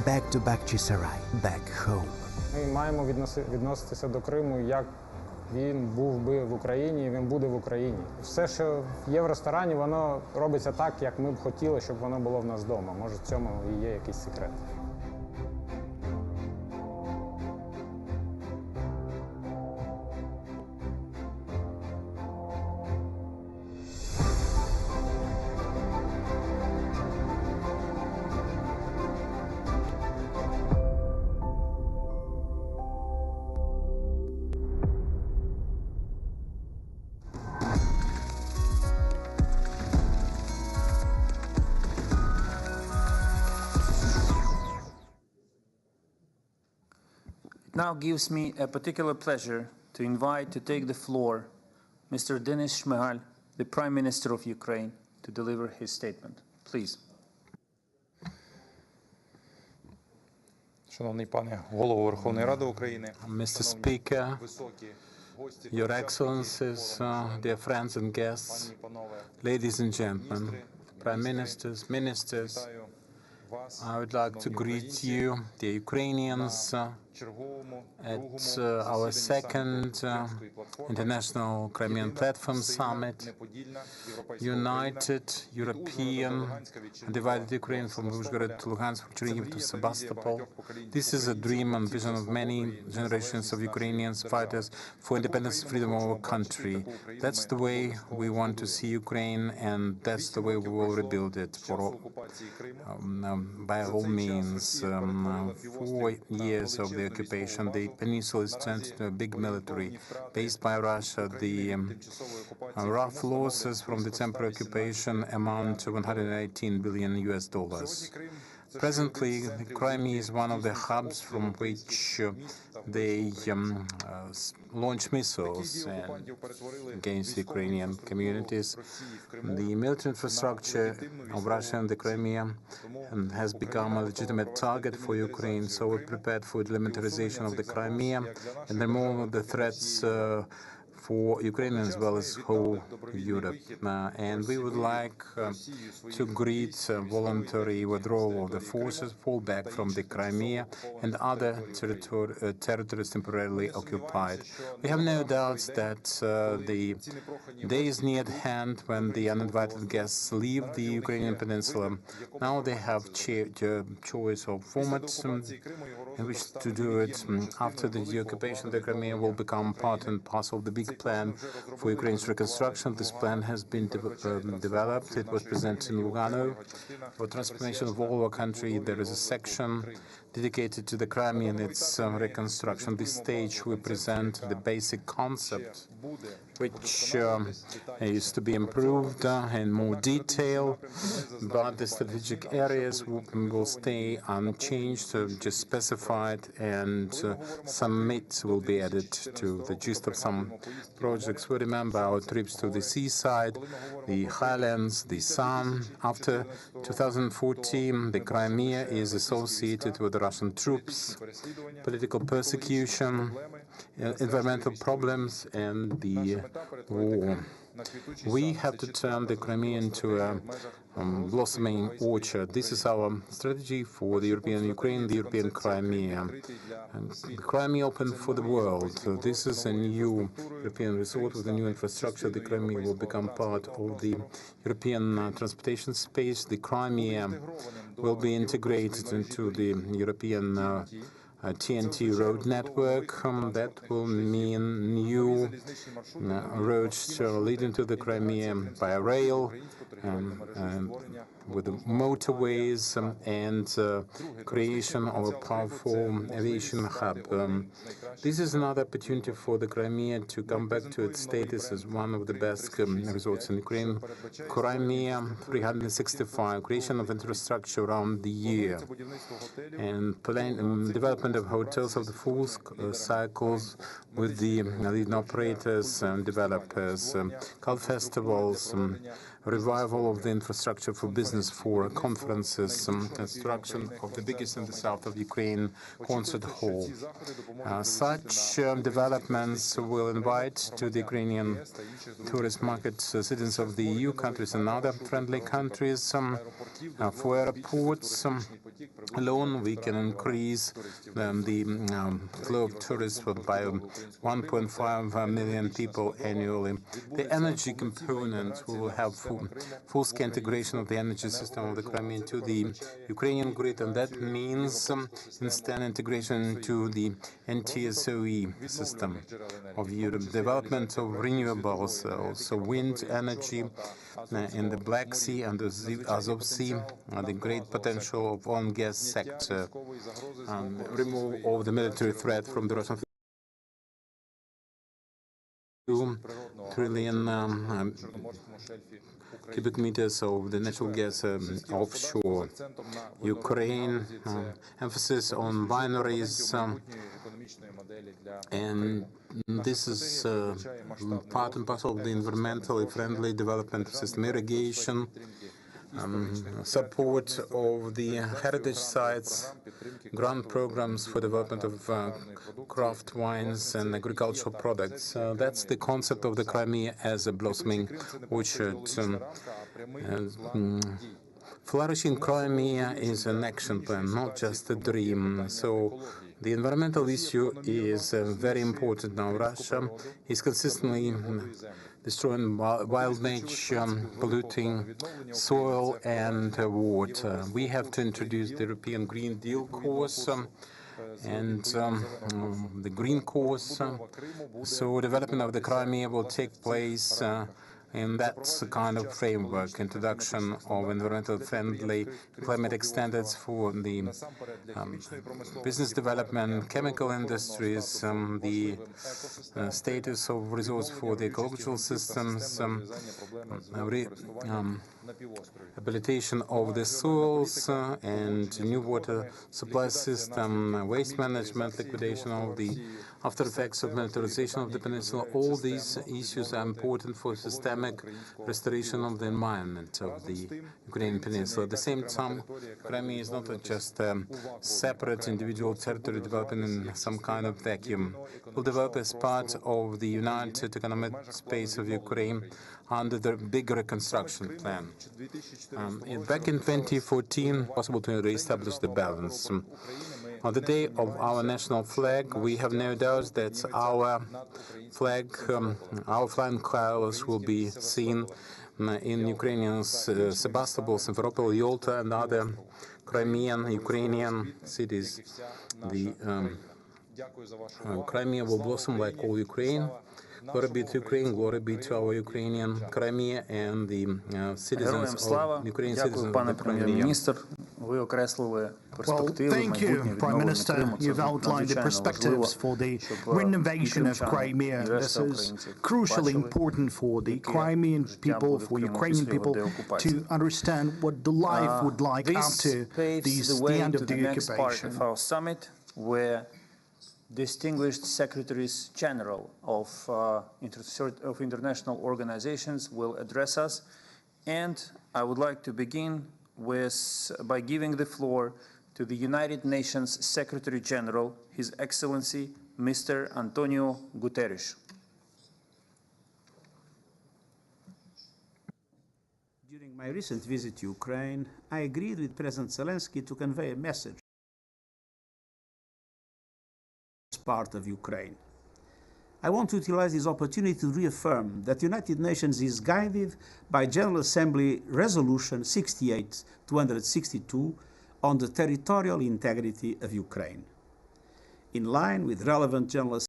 back to Bakhchisarai, back home. Ми маємо відноситися до Криму, як він був би в Україні, він буде в Україні. Все, що є в ресторані, воно робиться так, як ми б хотіли, щоб воно було в нас вдома. Може, в цьому і є якийсь секрет. now gives me a particular pleasure to invite to take the floor Mr. Denis Shmyhal, the Prime Minister of Ukraine, to deliver his statement. Please. Шановний пане Голово Верховної Ради України, Mr. Speaker, Your Excellencies, dear friends and guests, ladies and gentlemen, Prime Ministers, Ministers, I would like to greet you, the Ukrainians, at our second International Crimean Platform Summit, United European and Divided Ukraine from Uzhhorod to Luhansk, from Chernihiv to Sebastopol. This is a dream and vision of many generations of Ukrainians fighters for independence and freedom of our country. That's the way we want to see Ukraine, and that's the way we will rebuild it for all, by all means. 4 years of the occupation, the peninsula is turned into a big military based by Russia. The rough losses from the temporary occupation amount to $118 billion. Presently, the Crimea is one of the hubs from which they launch missiles against Ukrainian communities. The military infrastructure of Russia and the Crimea has become a legitimate target for Ukraine, so we're prepared for demilitarization of the Crimea and remove the threats for Ukraine as well as whole Europe. And we would like to greet voluntary withdrawal of the forces, fallback from the Crimea and other territories temporarily occupied. We have no doubts that the day is near at hand when the uninvited guests leave the Ukrainian peninsula. Now they have choice of formats in which to do it. After the occupation of the Crimea will become part and parcel of the big plan for Ukraine's reconstruction. This plan has been developed. It was presented in Lugano. For transformation of all our country, there is a section dedicated to the Crimea and its reconstruction. This stage we present the basic concept, which is to be improved in more detail, but the strategic areas will stay unchanged, just specified, and some meat will be added to the gist of some projects. We remember our trips to the seaside, the highlands, the sun. After 2014, the Crimea is associated with the Russian troops, political persecution, environmental problems, and the war. We have to turn the Crimea into a blossoming orchard. This is our strategy for the European Ukraine, the European Crimea. And the Crimea open for the world. This is a new European resort with a new infrastructure. The Crimea will become part of the European transportation space. The Crimea will be integrated into the European TNT road network. That will mean new roads leading to the Crimea by rail, with the motorways and creation of a powerful aviation hub. This is another opportunity for the Crimea to come back to its status as one of the best resorts in Ukraine. Crimea 365, creation of infrastructure around the year, and development of hotels of the full cycles with the leading operators and developers, cult festivals, revival of the infrastructure for business, for conferences, construction of the biggest in the south of Ukraine concert hall. Such developments will invite to the Ukrainian tourist market citizens of the EU countries and other friendly countries. For airports alone, we can increase the flow of tourists by 1.5 million people annually. The energy component will have full-scale integration of the energy system of the Crimea into the Ukrainian grid, and that means instant integration into the NTSOE system of Europe. Development of renewables, also wind energy in the Black Sea and the Azov Sea, the great potential of oil and gas sector, remove of the military threat from the Russian 2 trillion cubic meters of the natural gas offshore. Ukraine emphasis on binaries, and this is part and parcel of the environmentally friendly development of system irrigation, support of the heritage sites, grant programs for development of craft wines and agricultural products. That's the concept of the Crimea as a blossoming orchard. Flourishing Crimea is an action plan, not just a dream. So the environmental issue is very important now. Russia is consistently destroying wild nature, polluting soil and water. We have to introduce the European Green Deal course and the Green course. So development of the Crimea will take place in that kind of framework, introduction of environmentally friendly climatic standards for the business development, chemical industries, the status of resource for the ecological systems, rehabilitation of the soils and new water supply system, waste management, liquidation of the after effects of militarization of the peninsula. All these issues are important for systemic restoration of the environment of the Ukrainian peninsula. At the same time, Crimea is not just a separate individual territory developing in some kind of vacuum. It will develop as part of the united economic space of Ukraine under the big reconstruction plan. Back in 2014, possible to re-establish the balance. On the day of our national flag, we have no doubt that our flag, our flying colors will be seen in Ukrainian Sebastopol, Simferopol, Yalta, and other Crimean, Ukrainian cities. The Crimea will blossom like all Ukraine. Glory be to Ukraine, glory be to our Ukrainian Crimea and the citizens of Ukrainian citizens of the Crimea. Well, thank you, Prime Minister. You've outlined the perspectives for the renovation of Crimea. This is crucially important for the Crimean people, for Ukrainian people, to understand what the life would like after the end of the occupation. Of our summit, where distinguished secretaries general of international organizations will address us, and I would like to begin by giving the floor to the United Nations Secretary General, His Excellency Mr. Antonio Guterres. During my recent visit to Ukraine, I agreed with President Zelensky to convey a message as part of Ukraine. I want to utilize this opportunity to reaffirm that the United Nations is guided by General Assembly Resolution 68-262 on the territorial integrity of Ukraine. In line with relevant General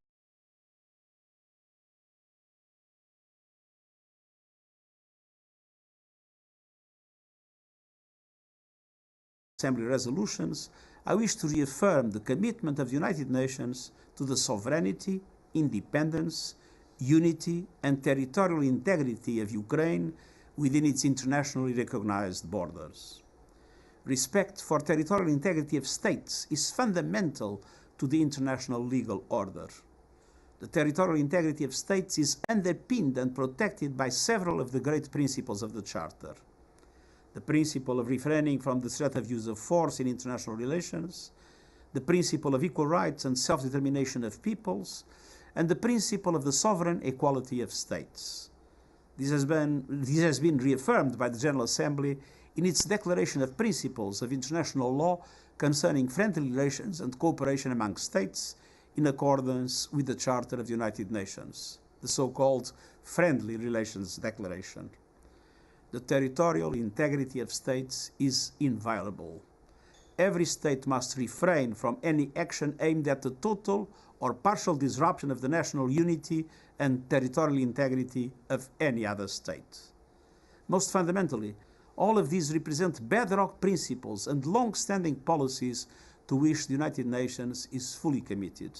Assembly resolutions, I wish to reaffirm the commitment of the United Nations to the sovereignty, independence, unity, and territorial integrity of Ukraine within its internationally recognized borders. Respect for territorial integrity of states is fundamental to the international legal order. The territorial integrity of states is underpinned and protected by several of the great principles of the Charter. The principle of refraining from the threat of use of force in international relations, the principle of equal rights and self-determination of peoples, and the principle of the sovereign equality of states. This has been reaffirmed by the General Assembly in its Declaration of Principles of International Law concerning friendly relations and cooperation among states in accordance with the Charter of the United Nations, the so-called Friendly Relations Declaration. The territorial integrity of states is inviolable. Every state must refrain from any action aimed at the total or partial disruption of the national unity and territorial integrity of any other state. Most fundamentally, all of these represent bedrock principles and long-standing policies to which the United Nations is fully committed.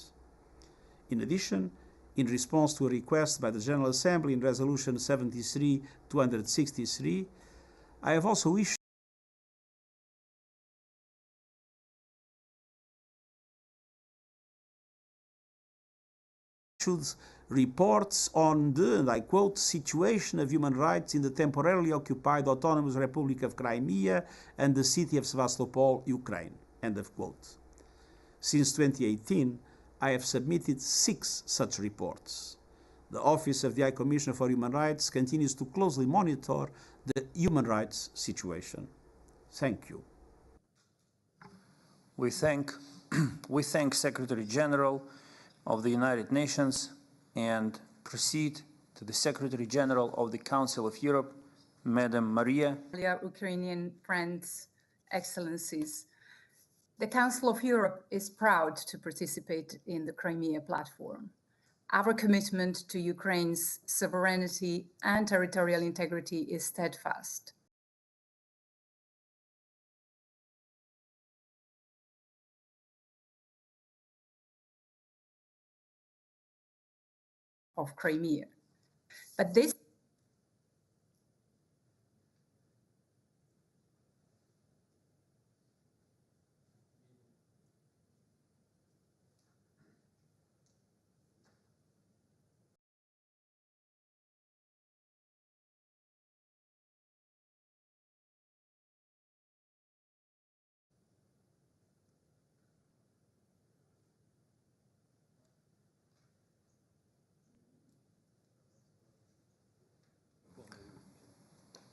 In addition, in response to a request by the General Assembly in Resolution 73-263, I have also issued reports on the, and I quote, situation of human rights in the temporarily occupied Autonomous Republic of Crimea and the city of Sevastopol, Ukraine, end of quote. Since 2018, I have submitted 6 such reports. The Office of the High Commissioner for Human Rights continues to closely monitor the human rights situation. Thank you. We thank Secretary General of the United Nations and proceed to the Secretary General of the Council of Europe, Madam Maria. Ukrainian friends, Excellencies, the Council of Europe is proud to participate in the Crimea platform. Our commitment to Ukraine's sovereignty and territorial integrity is steadfast. Of Crimea. But this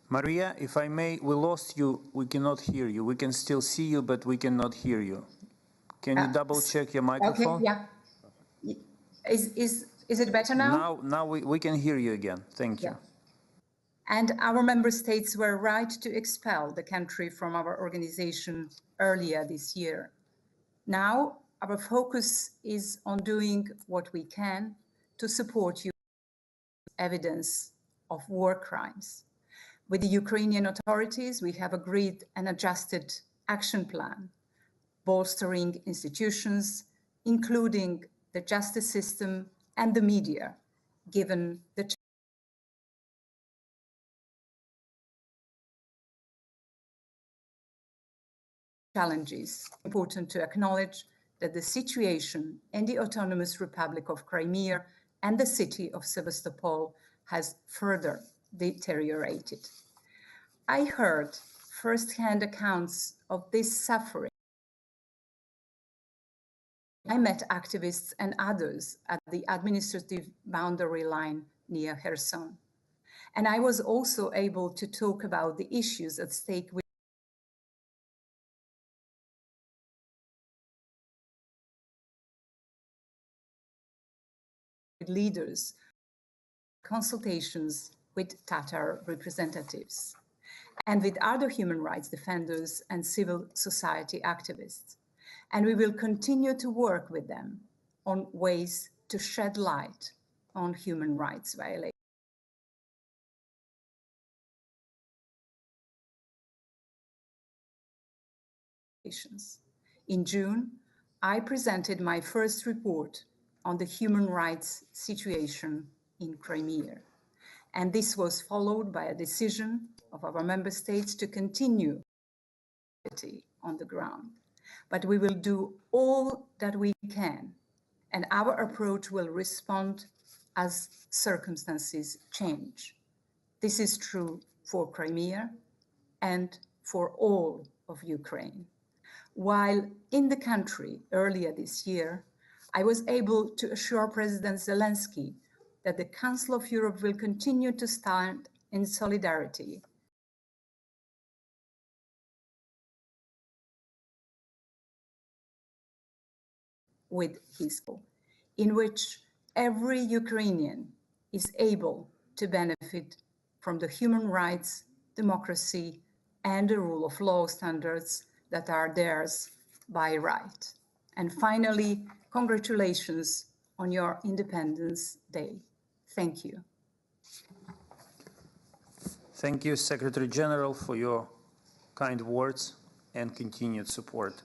Maria, if I may, we lost you. We cannot hear you. We can still see you, but we cannot hear you. Can you double check your microphone? Okay, yeah. Is it better now? Now we can hear you again. Thank you. Yeah. And our member states were right to expel the country from our organization earlier this year. Now our focus is on doing what we can to support you evidence of war crimes. With the Ukrainian authorities, we have agreed an adjusted action plan, bolstering institutions, including the justice system and the media, given the challenges. Important to acknowledge that the situation in the Autonomous Republic of Crimea and the city of Sevastopol has further deteriorated. I heard first-hand accounts of this suffering. I met activists and others at the administrative boundary line near Kherson. And I was also able to talk about the issues at stake with leaders, consultations with Tatar representatives, and with other human rights defenders and civil society activists. And we will continue to work with them on ways to shed light on human rights violations. In June, I presented my first report on the human rights situation in Crimea. And this was followed by a decision of our member states to continue on the ground. But we will do all that we can, and our approach will respond as circumstances change. This is true for Crimea and for all of Ukraine. While in the country earlier this year, I was able to assure President Zelensky that the Council of Europe will continue to stand in solidarity with his goal, in which every Ukrainian is able to benefit from the human rights, democracy, and the rule of law standards that are theirs by right. And finally, congratulations on your Independence Day. Thank you. Thank you, Secretary General, for your kind words and continued support.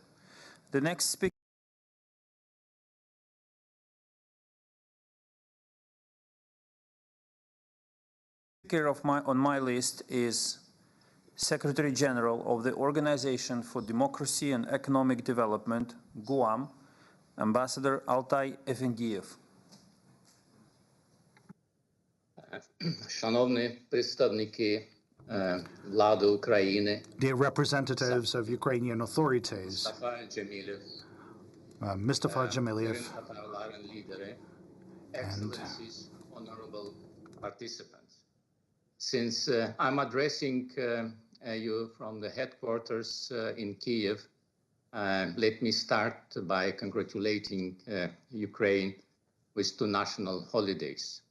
The next speaker Speaker on my list is Secretary General of the Organization for Democracy and Economic Development, Guam, Ambassador Altai Efendiev. Шановні представники влади України, dear representatives of Ukrainian authorities, Mustafa Jamiliev, and honorable participants. Since I'm addressing you from the headquarters in Kiev, let me start by congratulating Ukraine with two national holidays,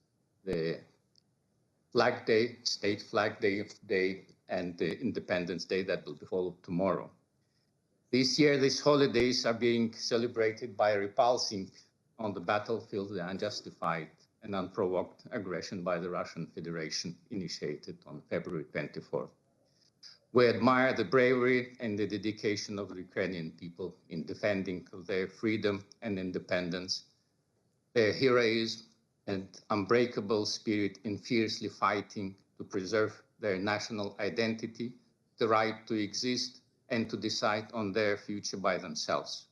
the Flag Day, State Flag Day, and the Independence Day that will be followed tomorrow. This year, these holidays are being celebrated by repulsing on the battlefield the unjustified and unprovoked aggression by the Russian Federation initiated on February 24th. We admire the bravery and the dedication of the Ukrainian people in defending their freedom and independence, their heroism and unbreakable spirit in fiercely fighting to preserve their national identity, the right to exist and to decide on their future by themselves.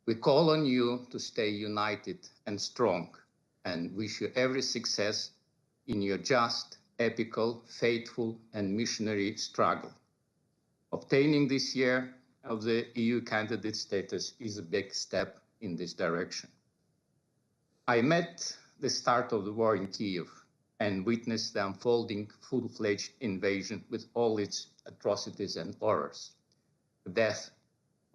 We call on you to stay united and strong and wish you every success in your just, epical, faithful, and missionary struggle. Obtaining this year of the EU candidate status is a big step in this direction. I met the start of the war in Kiev and witnessed the unfolding full-fledged invasion with all its atrocities and horrors. The death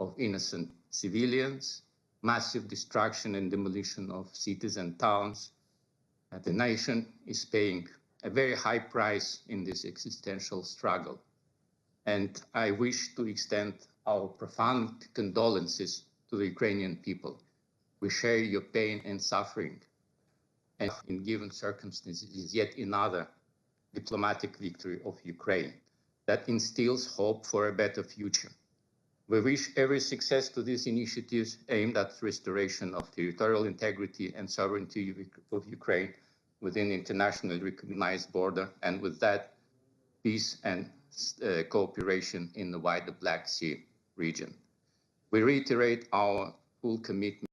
of innocent civilians, massive destruction and demolition of cities and towns. The nation is paying a very high price in this existential struggle. And I wish to extend our profound condolences to the Ukrainian people. We share your pain and suffering. And in given circumstances is yet another diplomatic victory of Ukraine that instills hope for a better future. We wish every success to these initiatives aimed at restoration of territorial integrity and sovereignty of Ukraine within internationally recognized border, and with that, peace and cooperation in the wider Black Sea region. We reiterate our full commitment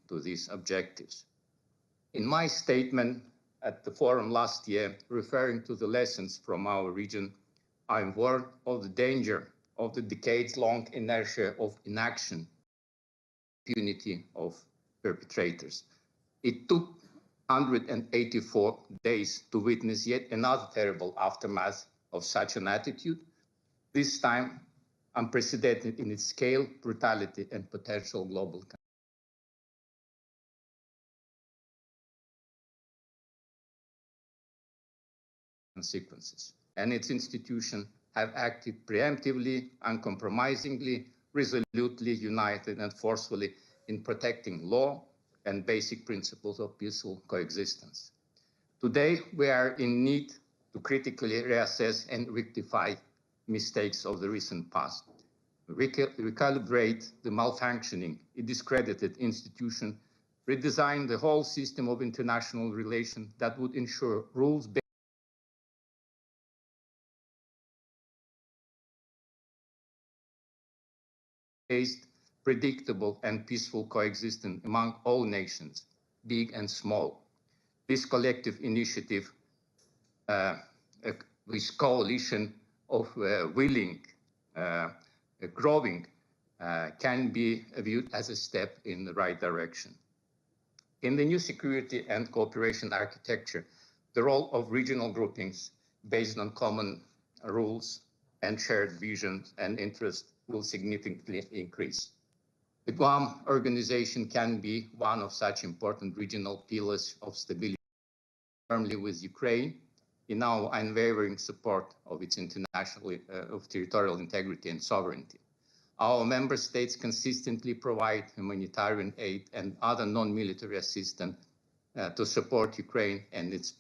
to these objectives. In my statement at the forum last year, referring to the lessons from our region, I warned of the danger of the decades-long inertia of inaction, impunity of perpetrators. It took 184 days to witness yet another terrible aftermath of such an attitude, this time unprecedented in its scale, brutality, and potential global consequences. And its institutions have acted preemptively, uncompromisingly, resolutely, united, and forcefully in protecting law and basic principles of peaceful coexistence. Today, we are in need to critically reassess and rectify mistakes of the recent past, recalibrate the malfunctioning, discredited institution, redesign the whole system of international relations that would ensure rules-based predictable and peaceful coexistence among all nations, big and small. This collective initiative, this coalition of willing, growing, can be viewed as a step in the right direction. In the new security and cooperation architecture, the role of regional groupings based on common rules and shared visions and interests will significantly increase. The Guam organization can be one of such important regional pillars of stability, firmly with Ukraine in our unwavering support of its of territorial integrity and sovereignty. Our member states consistently provide humanitarian aid and other non-military assistance to support Ukraine and its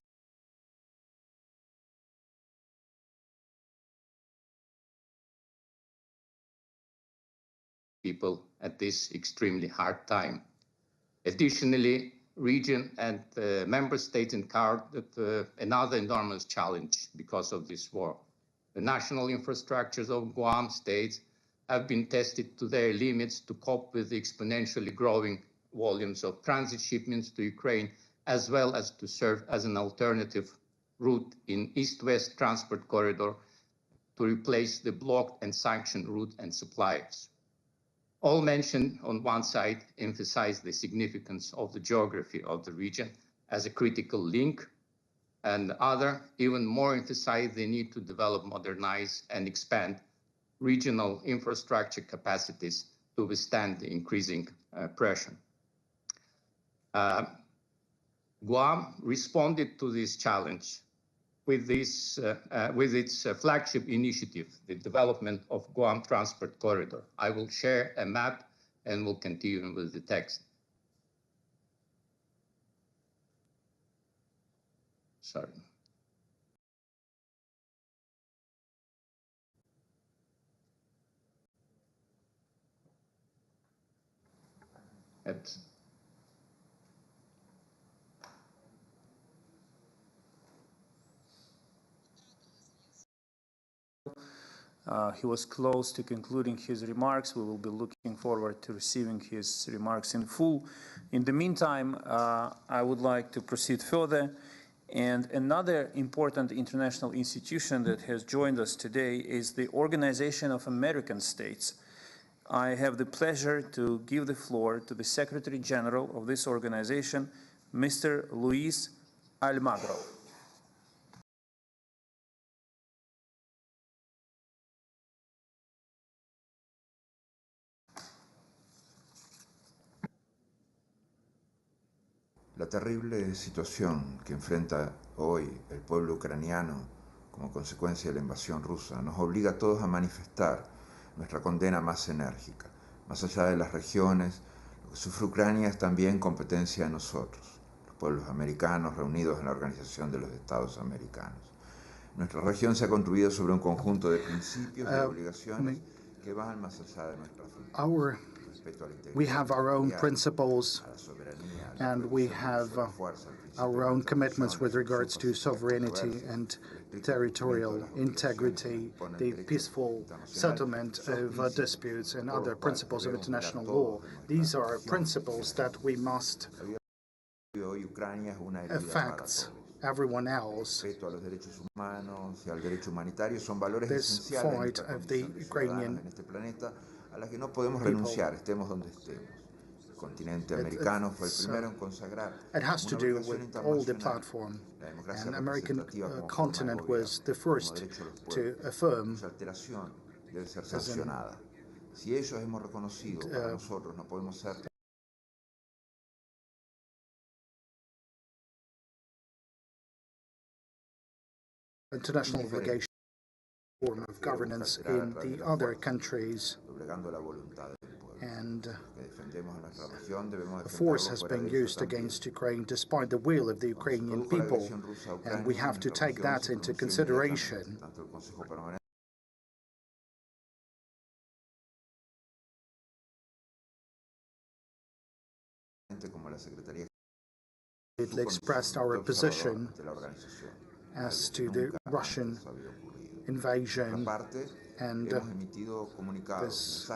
people at this extremely hard time. Additionally, region and member states encountered another enormous challenge because of this war. The national infrastructures of Guam states have been tested to their limits to cope with the exponentially growing volumes of transit shipments to Ukraine, as well as to serve as an alternative route in east-west transport corridor to replace the blocked and sanctioned route and suppliers. All mentioned on one side emphasize the significance of the geography of the region as a critical link, and the other even more emphasize the need to develop, modernize, and expand regional infrastructure capacities to withstand the increasing pressure. Guam responded to this challenge with its flagship initiative, the development of Guam Transport Corridor. I will share a map and will continue with the text. Sorry. He was close to concluding his remarks. We will be looking forward to receiving his remarks in full. In the meantime, I would like to proceed further. And another important international institution that has joined us today is the Organization of American States. I have the pleasure to give the floor to the Secretary General of this organization, Mr. Luis Almagro. La terrible situación que enfrenta hoy el pueblo ucraniano como consecuencia de la invasión rusa nos obliga a todos a manifestar nuestra condena más enérgica. Más allá de las regiones, lo que sufre Ucrania es también competencia de nosotros, los pueblos americanos reunidos en la Organización de los Estados Americanos. Nuestra región se ha construido sobre un conjunto de principios y obligaciones que van más allá de nuestra frontera. We have our own principles and we have our own commitments with regards to sovereignty and territorial integrity, the peaceful settlement of disputes and other principles of international law. These are principles that we must affect everyone else. This fight of the Ukrainian a la que no podemos renunciar, estemos donde estemos. El continente americano fue el primero en consagrar. It has to do with all the platform. And American continent was the first to affirm debe ser sancionada. Si ellos hemos reconocido, para nosotros no podemos ser. International obligation form of governance in the other countries, and a force has been used against Ukraine despite the will of the Ukrainian people, and we have to take that into consideration. It expressed our position as to the Russian invasion, and this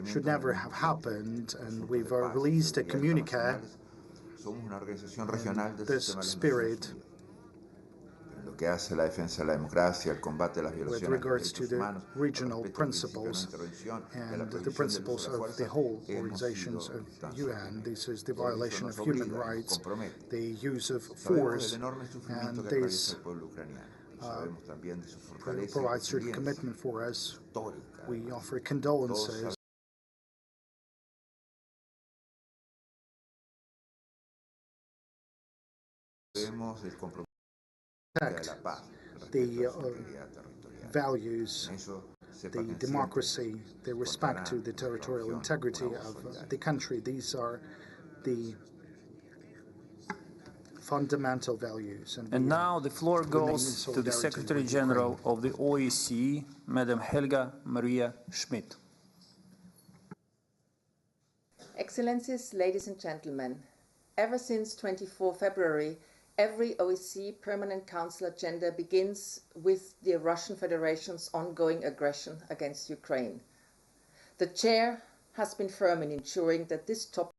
should never have happened, and we've released a communique. This spirit with regards to the regional principles and the principles of the whole organizations of UN. This is the violation of human rights, the use of force, and this provides certain commitment for us. We offer condolences. Protect the values, the democracy, the respect to the territorial integrity of the country. These are the fundamental values. And now the floor goes to the Secretary General of the OSCE, Madam Helga Maria Schmidt. Excellencies, ladies and gentlemen, ever since 24 February, every OSCE Permanent Council agenda begins with the Russian Federation's ongoing aggression against Ukraine. The chair has been firm in ensuring that this topic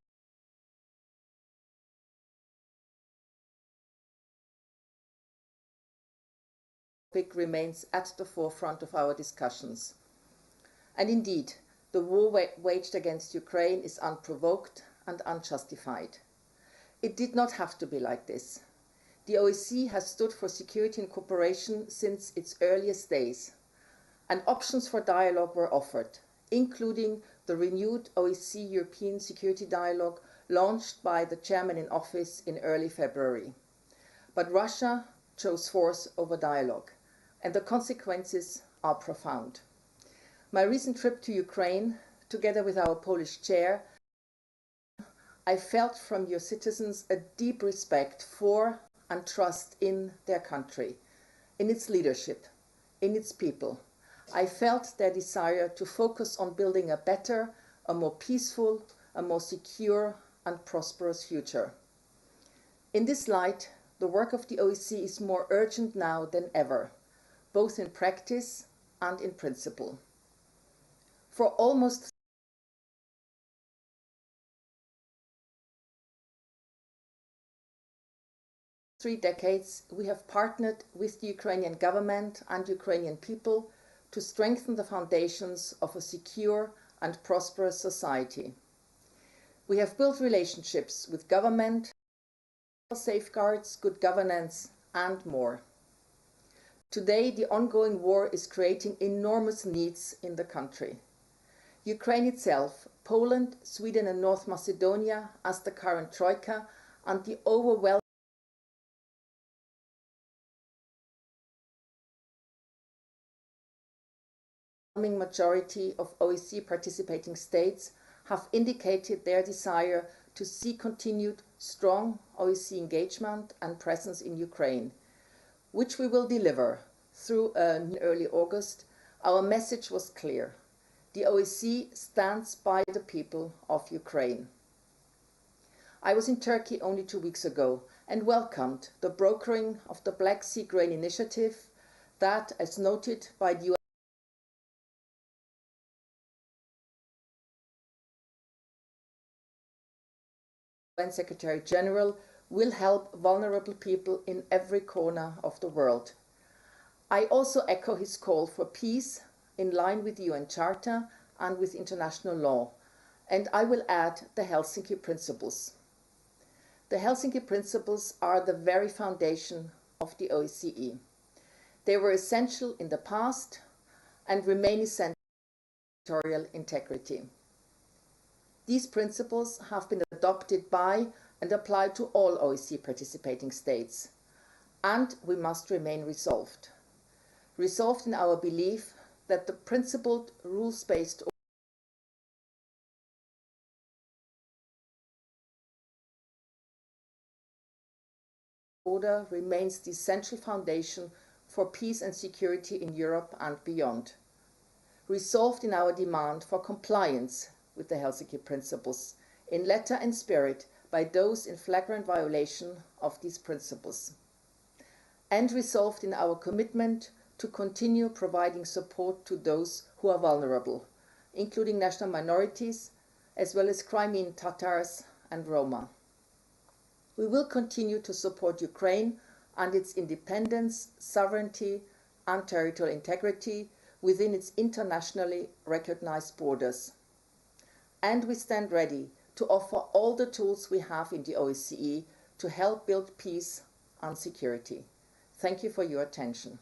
remains at the forefront of our discussions. And indeed, the war waged against Ukraine is unprovoked and unjustified. It did not have to be like this. The OSCE has stood for security and cooperation since its earliest days, and options for dialogue were offered, including the renewed OSCE European Security Dialogue launched by the chairman in office in early February. But Russia chose force over dialogue, and the consequences are profound. My recent trip to Ukraine, together with our Polish chair, I felt from your citizens a deep respect for and trust in their country, in its leadership, in its people. I felt their desire to focus on building a better, a more peaceful, a more secure and prosperous future. In this light, the work of the OSCE is more urgent now than ever, both in practice and in principle. For almost 3 decades, we have partnered with the Ukrainian government and Ukrainian people to strengthen the foundations of a secure and prosperous society. We have built relationships with government, safeguards, good governance, and more. Today, the ongoing war is creating enormous needs in the country. Ukraine itself, Poland, Sweden and North Macedonia as the current troika, and the overwhelming majority of OSCE participating states have indicated their desire to see continued strong OSCE engagement and presence in Ukraine, which we will deliver through early August. Our message was clear. The OSCE stands by the people of Ukraine. I was in Turkey only 2 weeks ago and welcomed the brokering of the Black Sea Grain Initiative that, as noted by the UN Secretary General, will help vulnerable people in every corner of the world. I also echo his call for peace in line with the UN Charter and with international law, and I will add the Helsinki Principles. The Helsinki Principles are the very foundation of the OSCE. They were essential in the past and remain essential to territorial integrity. These principles have been adopted by and applied to all OSCE participating states, and we must remain resolved. Resolved in our belief that the principled, rules-based order remains the essential foundation for peace and security in Europe and beyond. Resolved in our demand for compliance with the Helsinki Principles, in letter and spirit, by those in flagrant violation of these principles. And resolved in our commitment to continue providing support to those who are vulnerable, including national minorities, as well as Crimean Tatars and Roma. We will continue to support Ukraine and its independence, sovereignty, and territorial integrity within its internationally recognized borders. And we stand ready to offer all the tools we have in the OSCE to help build peace and security. Thank you for your attention.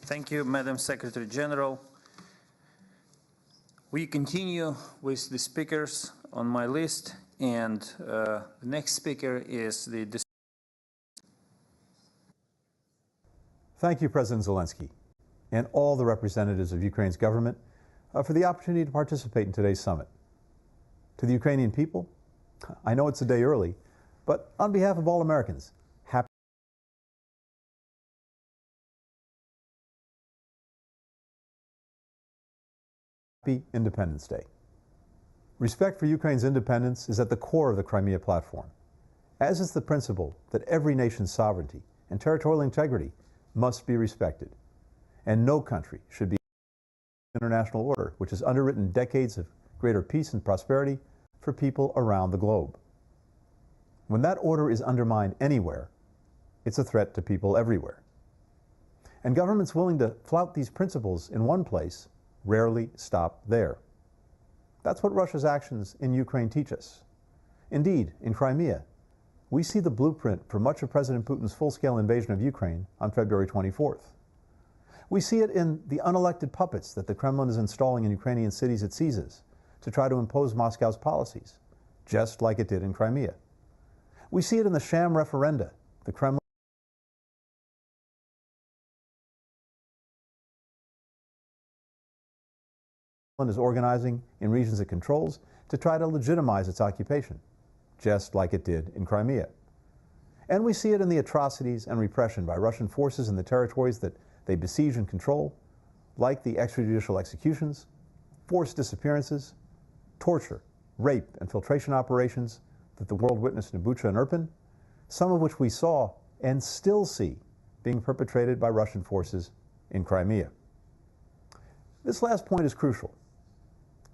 Thank you, Madam Secretary General. We continue with the speakers on my list, and the next speaker is the... Thank you, President Zelensky, and all the representatives of Ukraine's government for the opportunity to participate in today's summit. To the Ukrainian people, I know it's a day early, but on behalf of all Americans, happy Independence Day. Respect for Ukraine's independence is at the core of the Crimea platform, as is the principle that every nation's sovereignty and territorial integrity must be respected, and no country should be international order, which has underwritten decades of greater peace and prosperity for people around the globe. When that order is undermined anywhere, it's a threat to people everywhere. And governments willing to flout these principles in one place rarely stop there. That's what Russia's actions in Ukraine teach us. Indeed, in Crimea, we see the blueprint for much of President Putin's full-scale invasion of Ukraine on February 24th. We see it in the unelected puppets that the Kremlin is installing in Ukrainian cities it seizes to try to impose Moscow's policies, just like it did in Crimea. We see it in the sham referenda the Kremlin is organizing in regions it controls to try to legitimize its occupation, just like it did in Crimea. And we see it in the atrocities and repression by Russian forces in the territories that they besiege and control, like the extrajudicial executions, forced disappearances, torture, rape, and filtration operations that the world witnessed in Bucha and Irpin, some of which we saw and still see being perpetrated by Russian forces in Crimea. This last point is crucial.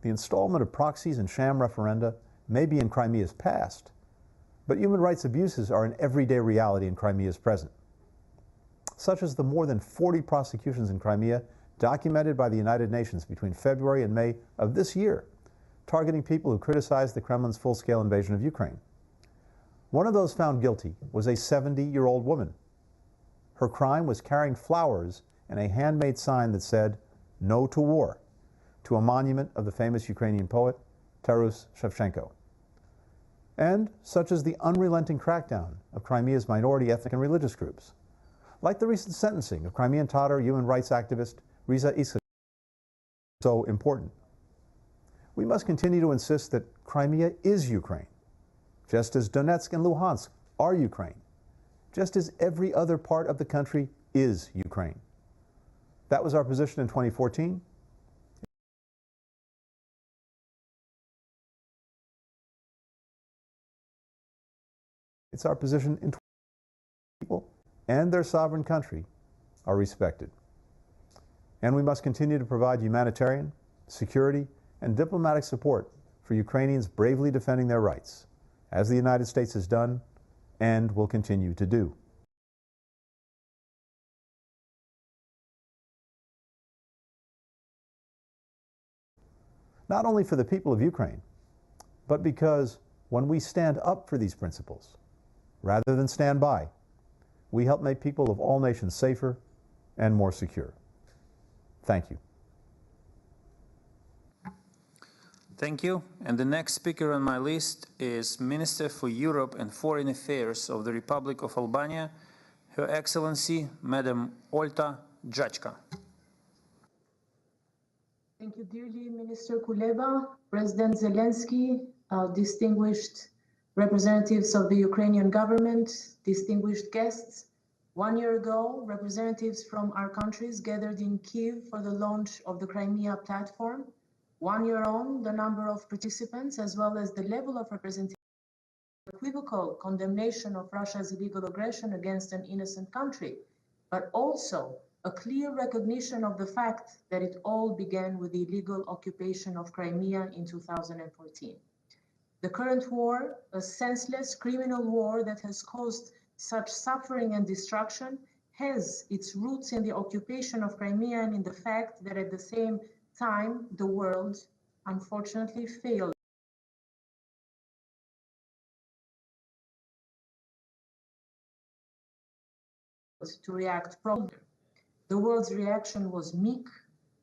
The installment of proxies and sham referenda may be in Crimea's past, but human rights abuses are an everyday reality in Crimea's present, such as the more than 40 prosecutions in Crimea documented by the United Nations between February and May of this year, targeting people who criticized the Kremlin's full-scale invasion of Ukraine. One of those found guilty was a 70-year-old woman. Her crime was carrying flowers and a handmade sign that said, "No to war," to a monument of the famous Ukrainian poet, Taras Shevchenko. And such as the unrelenting crackdown of Crimea's minority ethnic and religious groups, like the recent sentencing of Crimean Tatar human rights activist Riza Iskak, so important. We must continue to insist that Crimea is Ukraine, just as Donetsk and Luhansk are Ukraine, just as every other part of the country is Ukraine. That was our position in 2014. It's our position in 2020. People and their sovereign country are respected. And we must continue to provide humanitarian, security, and diplomatic support for Ukrainians bravely defending their rights, as the United States has done and will continue to do. Not only for the people of Ukraine, but because when we stand up for these principles, rather than stand by, we help make people of all nations safer and more secure. Thank you. Thank you. And the next speaker on my list is Minister for Europe and Foreign Affairs of the Republic of Albania, Her Excellency, Madam Olta Gjachka. Thank you, dearly Minister Kuleba, President Zelensky, distinguished representatives of the Ukrainian government, distinguished guests. 1 year ago, representatives from our countries gathered in Kyiv for the launch of the Crimea platform. 1 year on, the number of participants as well as the level of representation, equivocal condemnation of Russia's illegal aggression against an innocent country, but also a clear recognition of the fact that it all began with the illegal occupation of Crimea in 2014. The current war, a senseless criminal war that has caused such suffering and destruction, has its roots in the occupation of Crimea and in the fact that at the same time the world unfortunately failed to react properly. The world's reaction was meek,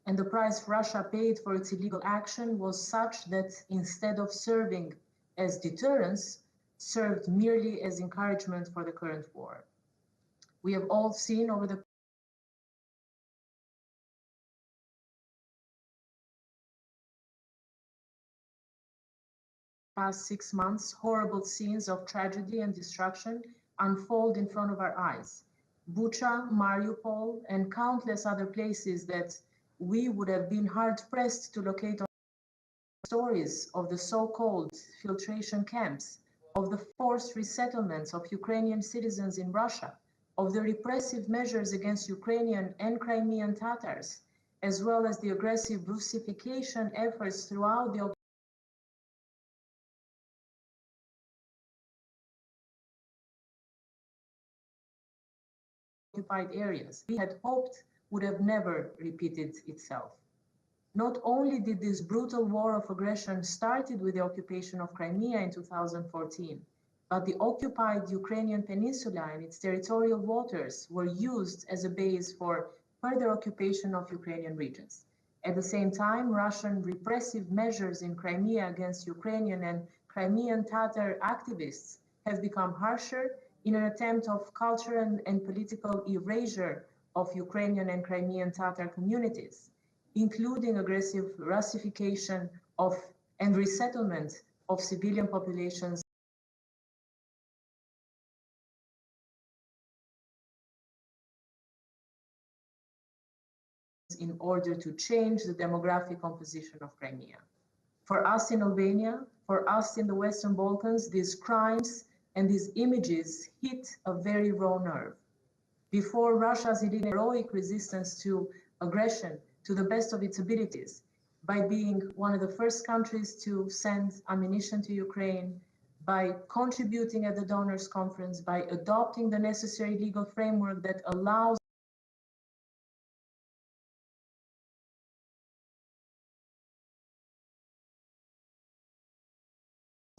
and the price Russia paid for its illegal action was such that instead of serving as deterrence, served merely as encouragement for the current war. We have all seen over the past 6 months horrible scenes of tragedy and destruction unfold in front of our eyes. Bucha, Mariupol, and countless other places that we would have been hard-pressed to locate stories of the so-called filtration camps, of the forced resettlements of Ukrainian citizens in Russia, of the repressive measures against Ukrainian and Crimean Tatars, as well as the aggressive Russification efforts throughout the occupied areas, we had hoped would have never repeated itself. Not only did this brutal war of aggression started with the occupation of Crimea in 2014, but the occupied Ukrainian peninsula and its territorial waters were used as a base for further occupation of Ukrainian regions. At the same time, Russian repressive measures in Crimea against Ukrainian and Crimean Tatar activists have become harsher in an attempt of cultural and political erasure of Ukrainian and Crimean Tatar communities, including aggressive Russification of and resettlement of civilian populations in order to change the demographic composition of Crimea. For us in Albania, for us in the Western Balkans, these crimes and these images hit a very raw nerve. Before Russia's heroic resistance to aggression to the best of its abilities, by being one of the first countries to send ammunition to Ukraine, by contributing at the donors conference, by adopting the necessary legal framework that allows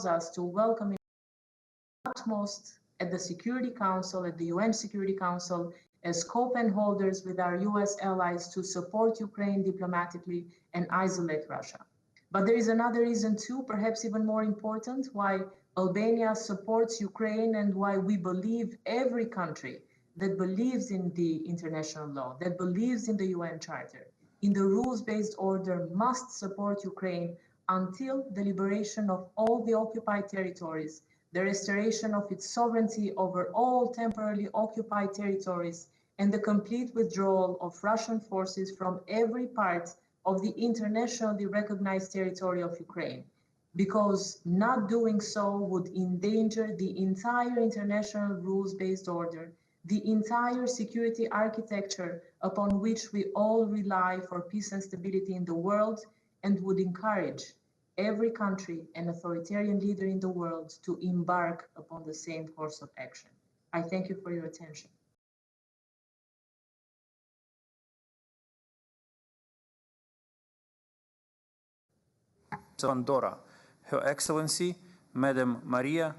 us to welcome in utmost at the Security Council, at the UN Security Council, as co-pen holders with our US allies to support Ukraine diplomatically and isolate Russia. But there is another reason too, perhaps even more important, why Albania supports Ukraine and why we believe every country that believes in the international law, that believes in the UN Charter, in the rules-based order, must support Ukraine until the liberation of all the occupied territories, the restoration of its sovereignty over all temporarily occupied territories, and the complete withdrawal of Russian forces from every part of the internationally recognized territory of Ukraine, because not doing so would endanger the entire international rules-based order, the entire security architecture upon which we all rely for peace and stability in the world, and would encourage every country and authoritarian leader in the world to embark upon the same course of action. I thank you for your attention. Andorra, Her Excellency, Madam Maria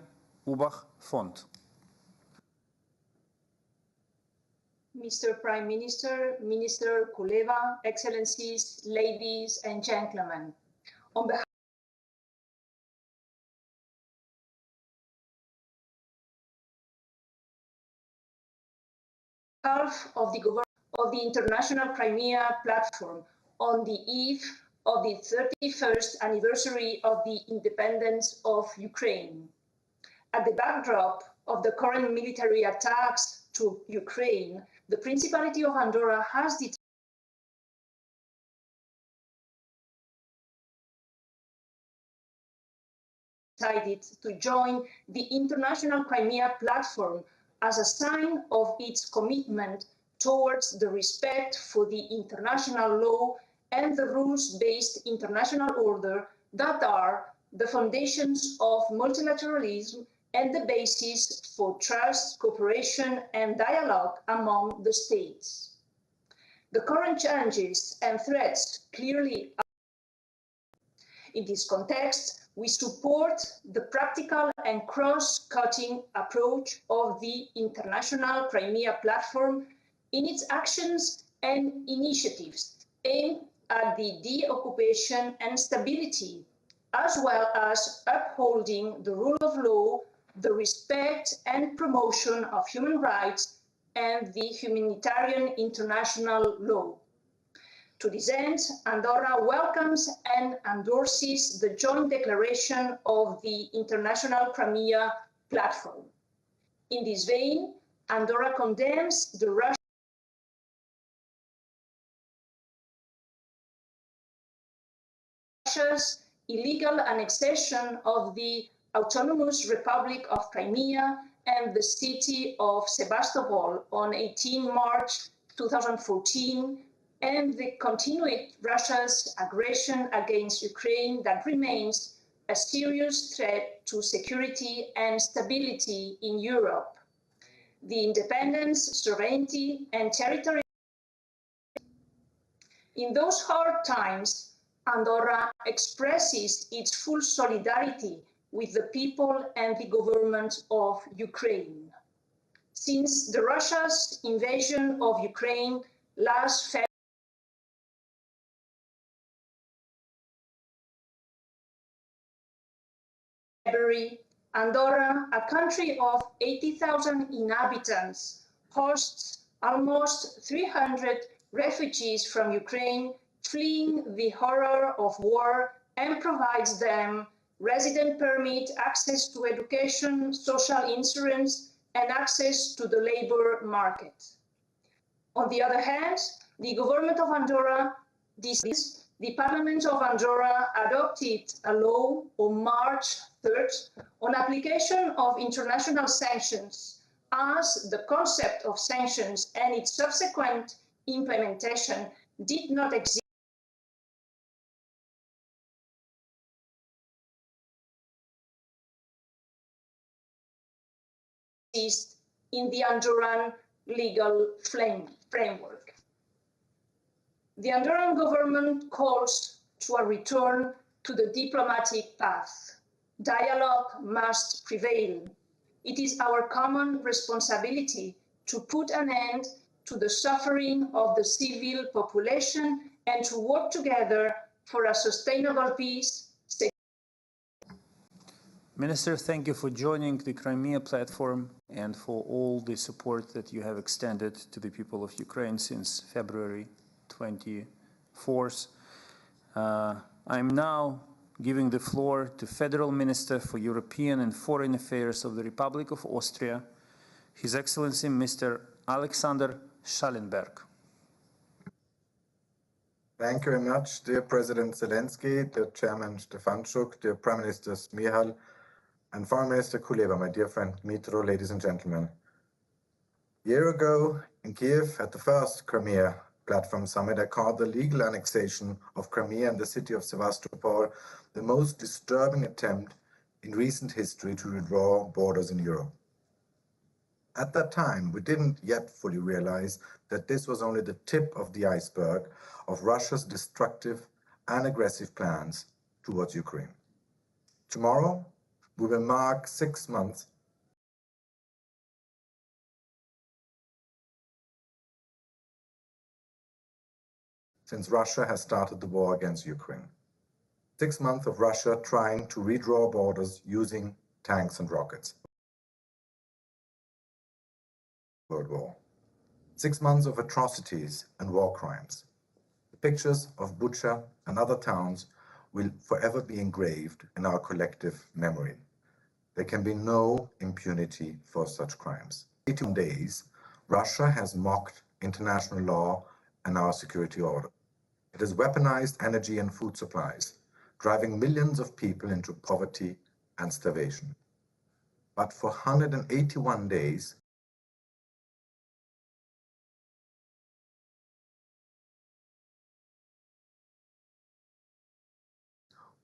Ubach-Font. Mr. Prime Minister, Minister Kuleva, Excellencies, ladies and gentlemen, on behalf of the International Crimea Platform, on the eve of the 31st anniversary of the independence of Ukraine, at the backdrop of the current military attacks to Ukraine, the Principality of Andorra has decided to join the International Crimea Platform as a sign of its commitment towards the respect for the international law and the rules-based international order that are the foundations of multilateralism and the basis for trust, cooperation, and dialogue among the states. The current challenges and threats clearly are. In this context, we support the practical and cross-cutting approach of the International Crimea Platform in its actions and initiatives aimed at the de-occupation and stability, as well as upholding the rule of law, the respect and promotion of human rights, and the humanitarian international law. To this end, Andorra welcomes and endorses the joint declaration of the International Crimea Platform. In this vein, Andorra condemns the Russia's illegal annexation of the Autonomous Republic of Crimea and the city of Sebastopol on 18 March 2014, and the continued Russia's aggression against Ukraine that remains a serious threat to security and stability in Europe. The independence, sovereignty, and territory. In those hard times, Andorra expresses its full solidarity with the people and the government of Ukraine. Since Russia's invasion of Ukraine last February, Andorra, a country of 80,000 inhabitants, hosts almost 300 refugees from Ukraine fleeing the horror of war and provides them resident permit, access to education, social insurance, and access to the labor market. On the other hand, the government of Andorra, the Parliament of Andorra adopted a law on March 3rd on application of international sanctions, as the concept of sanctions and its subsequent implementation did not exist in the Andorran legal framework. The Andorran government calls to a return to the diplomatic path. Dialogue must prevail. It is our common responsibility to put an end to the suffering of the civil population and to work together for a sustainable peace. Minister, thank you for joining the Crimea platform and for all the support that you have extended to the people of Ukraine since February 24th. I'm now giving the floor to Federal Minister for European and Foreign Affairs of the Republic of Austria, His Excellency Mr. Alexander Schallenberg. Thank you very much, dear President Zelensky, dear Chairman Stefanchuk, dear Prime Minister Smihal, and Foreign Minister Kuleva, my dear friend Dmytro, ladies and gentlemen. A year ago in Kiev at the first Crimea Platform Summit, I called the legal annexation of Crimea and the city of Sevastopol the most disturbing attempt in recent history to redraw borders in Europe. At that time, we didn't yet fully realize that this was only the tip of the iceberg of Russia's destructive and aggressive plans towards Ukraine. Tomorrow, we will mark 6 months since Russia has started the war against Ukraine. 6 months of Russia trying to redraw borders using tanks and rockets. World War. 6 months of atrocities and war crimes. The pictures of Bucha and other towns will forever be engraved in our collective memory. There can be no impunity for such crimes. 18 days, Russia has mocked international law and our security order. It has weaponized energy and food supplies, driving millions of people into poverty and starvation. But for 181 days,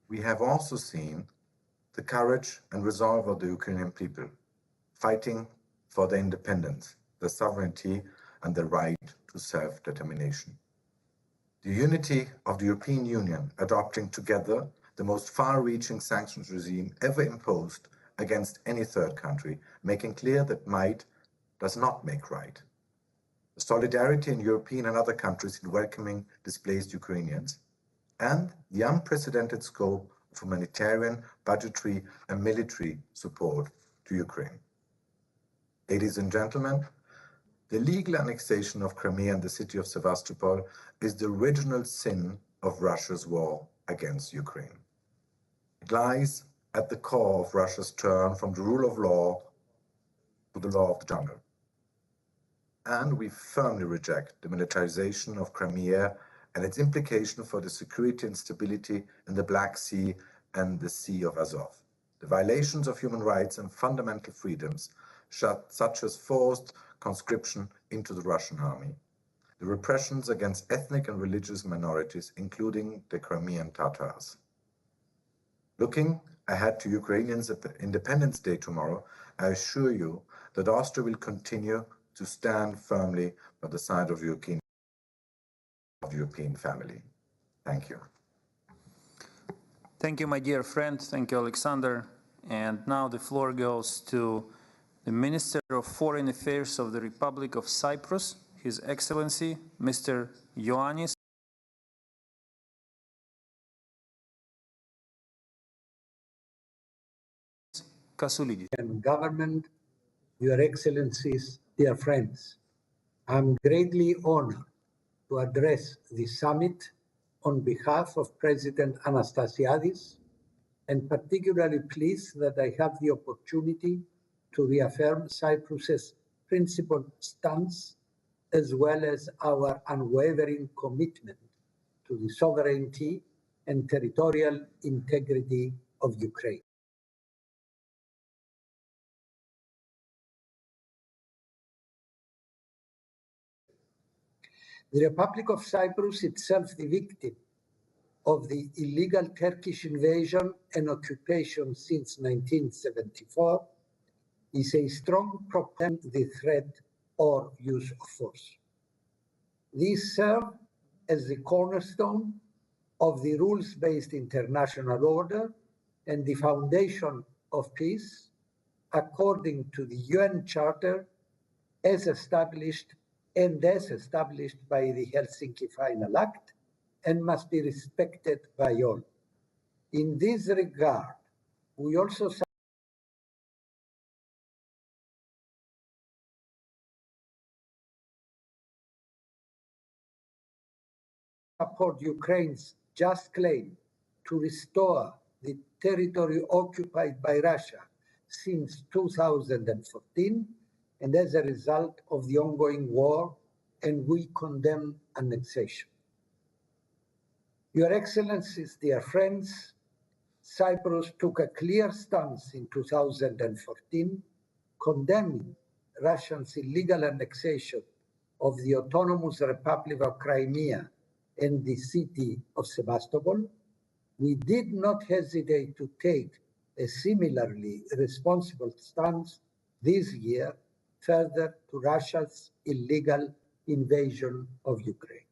we have also seen the courage and resolve of the Ukrainian people, fighting for their independence, their sovereignty, and the right to self-determination. The unity of the European Union adopting together the most far-reaching sanctions regime ever imposed against any third country, making clear that might does not make right. The solidarity in European and other countries in welcoming displaced Ukrainians, and the unprecedented scope of humanitarian, budgetary, and military support to Ukraine. Ladies and gentlemen, the legal annexation of Crimea and the city of Sevastopol is the original sin of Russia's war against Ukraine. It lies at the core of Russia's turn from the rule of law to the law of the jungle. And we firmly reject the militarization of Crimea and its implication for the security and stability in the Black Sea, and the Sea of Azov. The violations of human rights and fundamental freedoms, such as forced conscription into the Russian army, the repressions against ethnic and religious minorities, including the Crimean Tatars. Looking ahead to Ukrainians' Independence Day tomorrow, I assure you that Austria will continue to stand firmly by the side of European family. Thank you. Thank you, my dear friend. Thank you, Alexander. And now the floor goes to the Minister of Foreign Affairs of the Republic of Cyprus, His Excellency, Mr. Ioannis Kassoulidis. Government, Your Excellencies, dear friends, I'm greatly honored to address the summit on behalf of President Anastasiadis, and particularly pleased that I have the opportunity to reaffirm Cyprus's principled stance as well as our unwavering commitment to the sovereignty and territorial integrity of Ukraine. The Republic of Cyprus, itself the victim of the illegal Turkish invasion and occupation since 1974, is a strong proponent of the threat or use of force. These serve as the cornerstone of the rules-based international order and the foundation of peace, according to the UN Charter as established by the Helsinki Final Act, and must be respected by all. In this regard, we also support Ukraine's just claim to restore the territory occupied by Russia since 2014, and as a result of the ongoing war, and we condemn annexation. Your Excellencies, dear friends, Cyprus took a clear stance in 2014, condemning Russia's illegal annexation of the Autonomous Republic of Crimea and the city of Sebastopol. We did not hesitate to take a similarly responsible stance this year further to Russia's illegal invasion of Ukraine.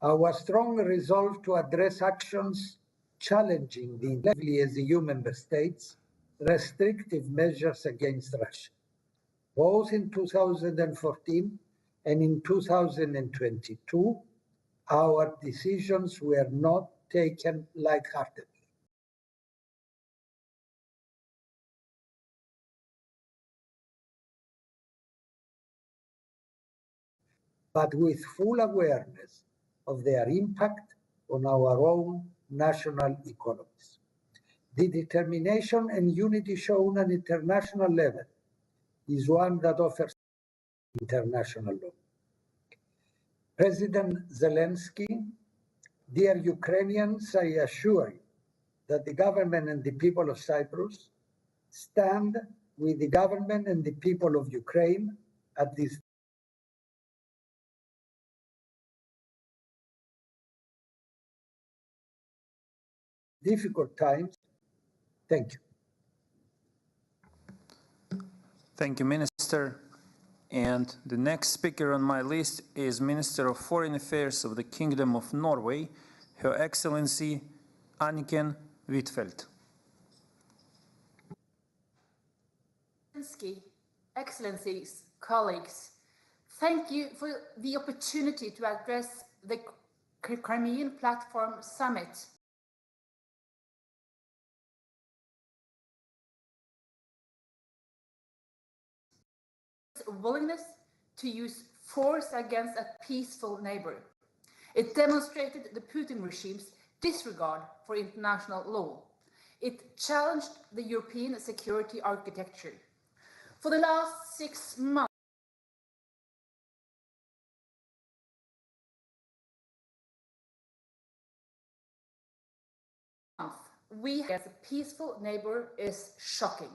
Our strong resolve to address actions challenging the as EU member states restrictive measures against Russia, both in 2014 and in 2022, our decisions were not taken lightheartedly. But with full awareness of their impact on our own national economies. The determination and unity shown at international level is one that offers international law. President Zelensky, dear Ukrainians, I assure you that the government and the people of Cyprus stand with the government and the people of Ukraine at this difficult times. Thank you. Thank you, Minister. And the next speaker on my list is Minister of Foreign Affairs of the Kingdom of Norway, Her Excellency Anniken Huitfeldt. Excellencies, colleagues, thank you for the opportunity to address the Crimean Platform Summit. Willingness to use force against a peaceful neighbor. It demonstrated the Putin regime's disregard for international law. It challenged the European security architecture. For the last 6 months, we as a peaceful neighbor is shocking.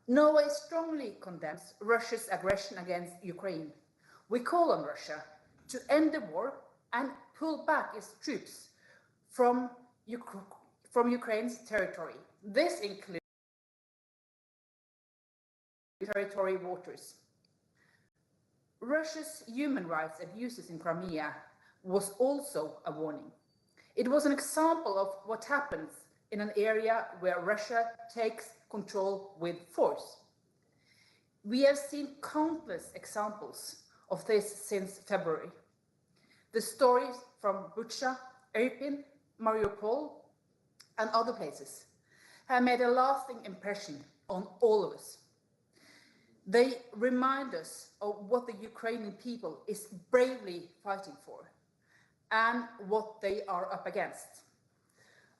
Norway strongly condemns Russia's aggression against Ukraine. We call on Russia to end the war and pull back its troops from Ukraine's territory. This includes territory waters. Russia's human rights abuses in Crimea was also a warning. It was an example of what happens in an area where Russia takes control with force. We have seen countless examples of this since February. The stories from Bucha, Irpin, Mariupol, and other places have made a lasting impression on all of us. They remind us of what the Ukrainian people is bravely fighting for and what they are up against.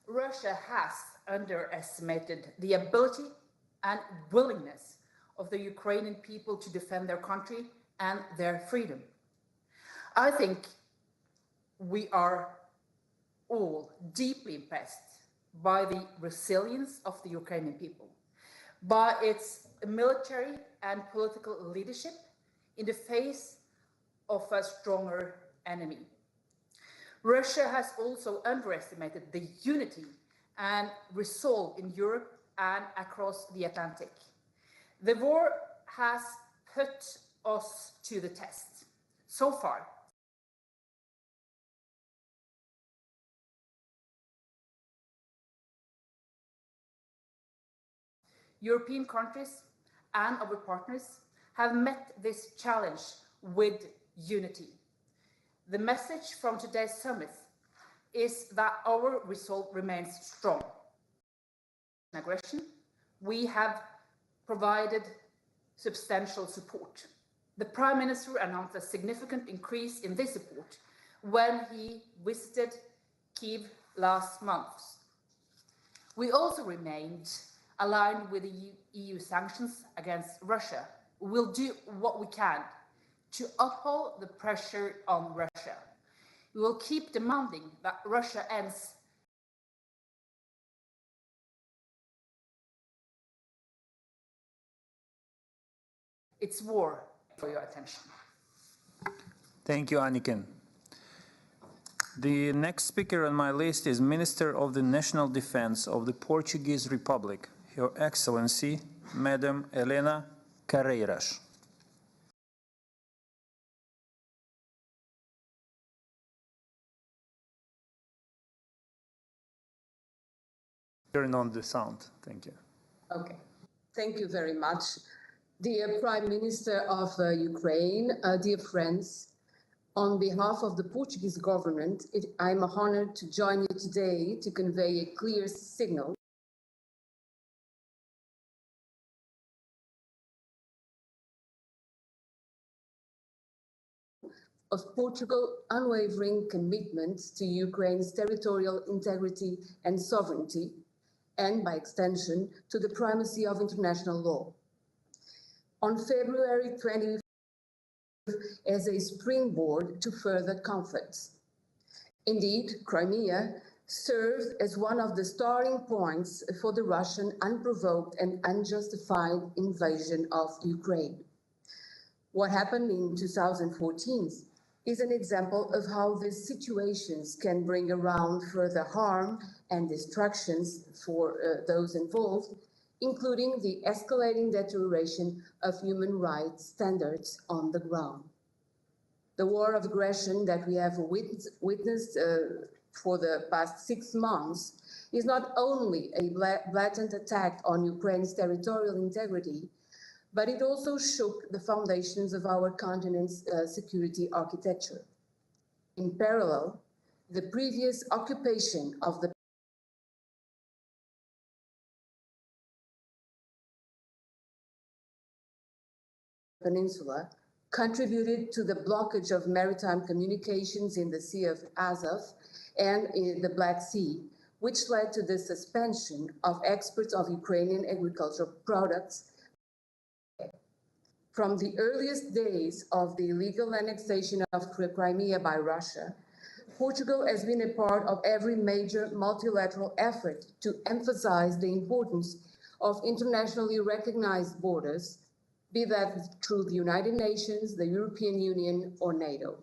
Russia has underestimated the ability and willingness of the Ukrainian people to defend their country and their freedom. I think we are all deeply impressed by the resilience of the Ukrainian people, by its military and political leadership in the face of a stronger enemy. Russia has also underestimated the unity and resolve in Europe and across the Atlantic. The war has put us to the test. So far, European countries and our partners have met this challenge with unity. The message from today's summit is that our resolve remains strong. Aggression, we have provided substantial support. The Prime Minister announced a significant increase in this support when he visited Kyiv last month. We also remained aligned with the EU sanctions against Russia. We'll do what we can to uphold the pressure on Russia. We will keep demanding that Russia ends its war. For your attention. Thank you, Anniken. The next speaker on my list is Minister of the National Defense of the Portuguese Republic, Her Excellency, Madam Helena Carreiras. Turn on the sound. Thank you. Okay. Thank you very much. Dear Prime Minister of Ukraine, dear friends, on behalf of the Portuguese government, I'm honored to join you today to convey a clear signal of Portugal's unwavering commitment to Ukraine's territorial integrity and sovereignty, and by extension, to the primacy of international law. On February 20th, as a springboard to further conflicts. Indeed, Crimea serves as one of the starting points for the Russian unprovoked and unjustified invasion of Ukraine. What happened in 2014 is an example of how these situations can bring around further harm and destructions for those involved, including the escalating deterioration of human rights standards on the ground. The war of aggression that we have witnessed for the past 6 months is not only a blatant attack on Ukraine's territorial integrity, but it also shook the foundations of our continent's security architecture. In parallel, the previous occupation of the Peninsula contributed to the blockage of maritime communications in the Sea of Azov and in the Black Sea, which led to the suspension of exports of Ukrainian agricultural products. From the earliest days of the illegal annexation of Crimea by Russia, Portugal has been a part of every major multilateral effort to emphasize the importance of internationally recognized borders, be that through the United Nations, the European Union, or NATO.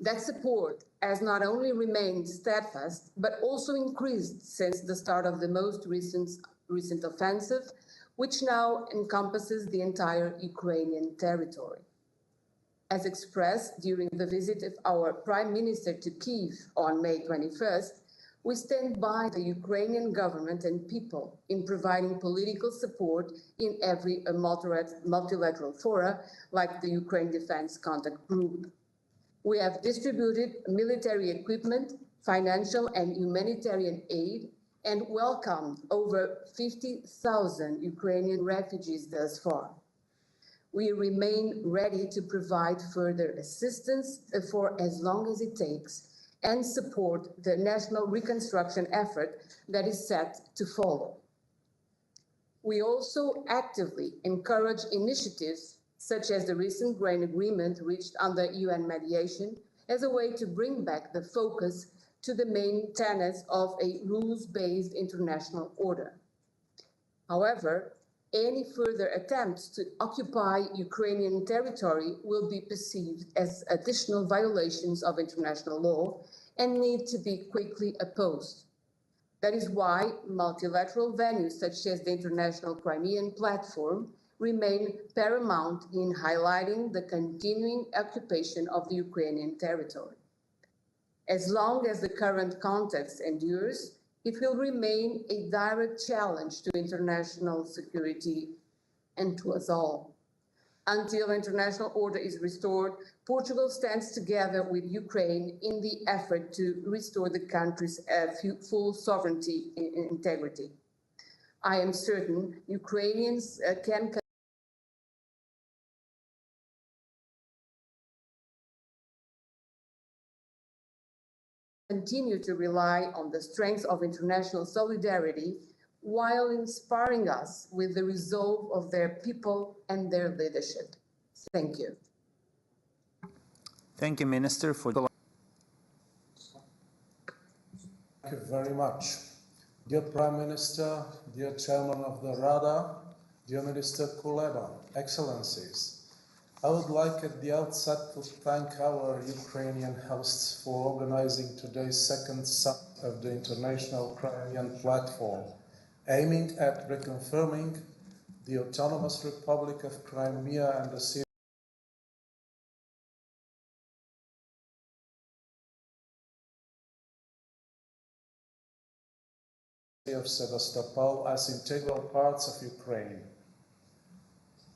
That support has not only remained steadfast, but also increased since the start of the most recent offensive, which now encompasses the entire Ukrainian territory. As expressed during the visit of our Prime Minister to Kyiv on May 21st, we stand by the Ukrainian government and people in providing political support in every multilateral fora, like the Ukraine Defense Contact Group. We have distributed military equipment, financial and humanitarian aid, and welcomed over 50,000 Ukrainian refugees thus far. We remain ready to provide further assistance for as long as it takes and support the national reconstruction effort that is set to follow. We also actively encourage initiatives such as the recent grain agreement reached under UN mediation as a way to bring back the focus to the main tenets of a rules-based international order. However, any further attempts to occupy Ukrainian territory will be perceived as additional violations of international law and need to be quickly opposed. That is why multilateral venues such as the International Crimean Platform remain paramount in highlighting the continuing occupation of the Ukrainian territory. As long as the current context endures, it will remain a direct challenge to international security and to us all. Until international order is restored, Portugal stands together with Ukraine in the effort to restore the country's full sovereignty and integrity. I am certain Ukrainians can continue to rely on the strength of international solidarity while inspiring us with the resolve of their people and their leadership. Thank you. Thank you, Minister, for the... Thank you very much. Dear Prime Minister, dear Chairman of the Rada, dear Minister Kuleba, Excellencies, I would like at the outset to thank our Ukrainian hosts for organizing today's second summit of the International Crimean Platform, aiming at reconfirming the Autonomous Republic of Crimea and the city of Sevastopol as integral parts of Ukraine.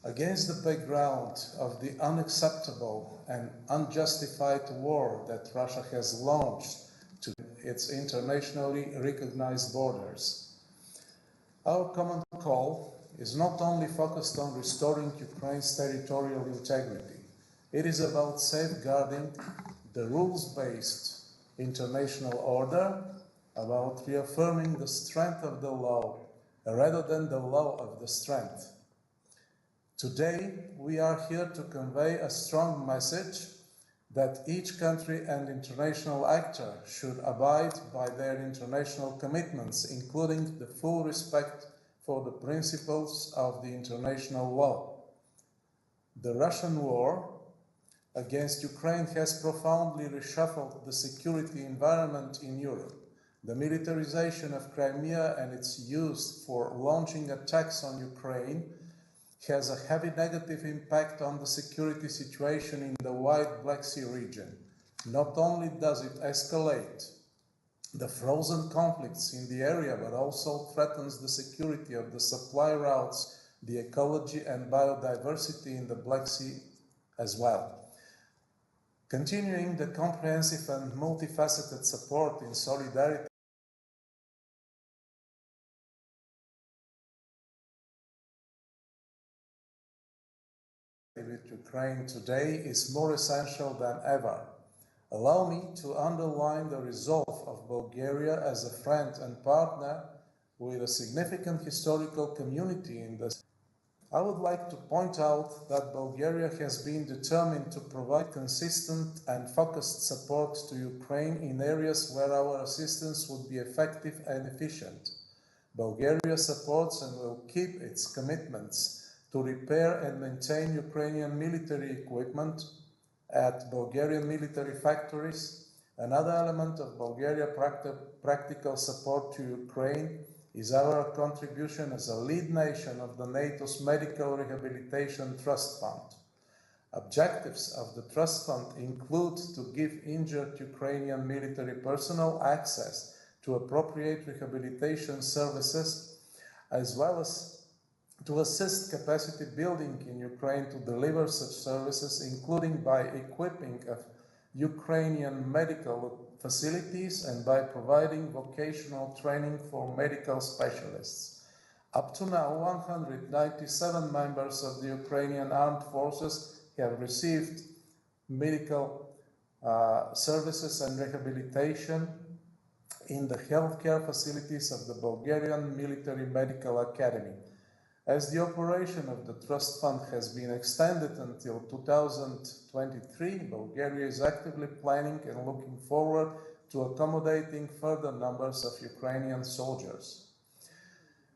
Against the background of the unacceptable and unjustified war that Russia has launched to its internationally recognized borders, our common call is not only focused on restoring Ukraine's territorial integrity, it is about safeguarding the rules-based international order, about reaffirming the strength of the law rather than the law of the strength. Today, we are here to convey a strong message that each country and international actor should abide by their international commitments, including the full respect for the principles of the international law. The Russian war against Ukraine has profoundly reshuffled the security environment in Europe. The militarization of Crimea and its use for launching attacks on Ukraine has a heavy negative impact on the security situation in the wide Black Sea region. Not only does it escalate the frozen conflicts in the area, but also threatens the security of the supply routes, the ecology and biodiversity in the Black Sea as well. Continuing the comprehensive and multifaceted support in solidarity with Ukraine today is more essential than ever. Allow me to underline the resolve of Bulgaria as a friend and partner with a significant historical community in this. I would like to point out that Bulgaria has been determined to provide consistent and focused support to Ukraine in areas where our assistance would be effective and efficient. Bulgaria supports and will keep its commitments to repair and maintain Ukrainian military equipment at Bulgarian military factories. Another element of Bulgaria's practical support to Ukraine is our contribution as a lead nation of the NATO's Medical Rehabilitation Trust Fund. Objectives of the Trust Fund include to give injured Ukrainian military personnel access to appropriate rehabilitation services, as well as to assist capacity building in Ukraine to deliver such services, including by equipping of Ukrainian medical facilities and by providing vocational training for medical specialists. Up to now, 197 members of the Ukrainian Armed Forces have received medical services and rehabilitation in the healthcare facilities of the Bulgarian Military Medical Academy. As the operation of the Trust Fund has been extended until 2023, Bulgaria is actively planning and looking forward to accommodating further numbers of Ukrainian soldiers.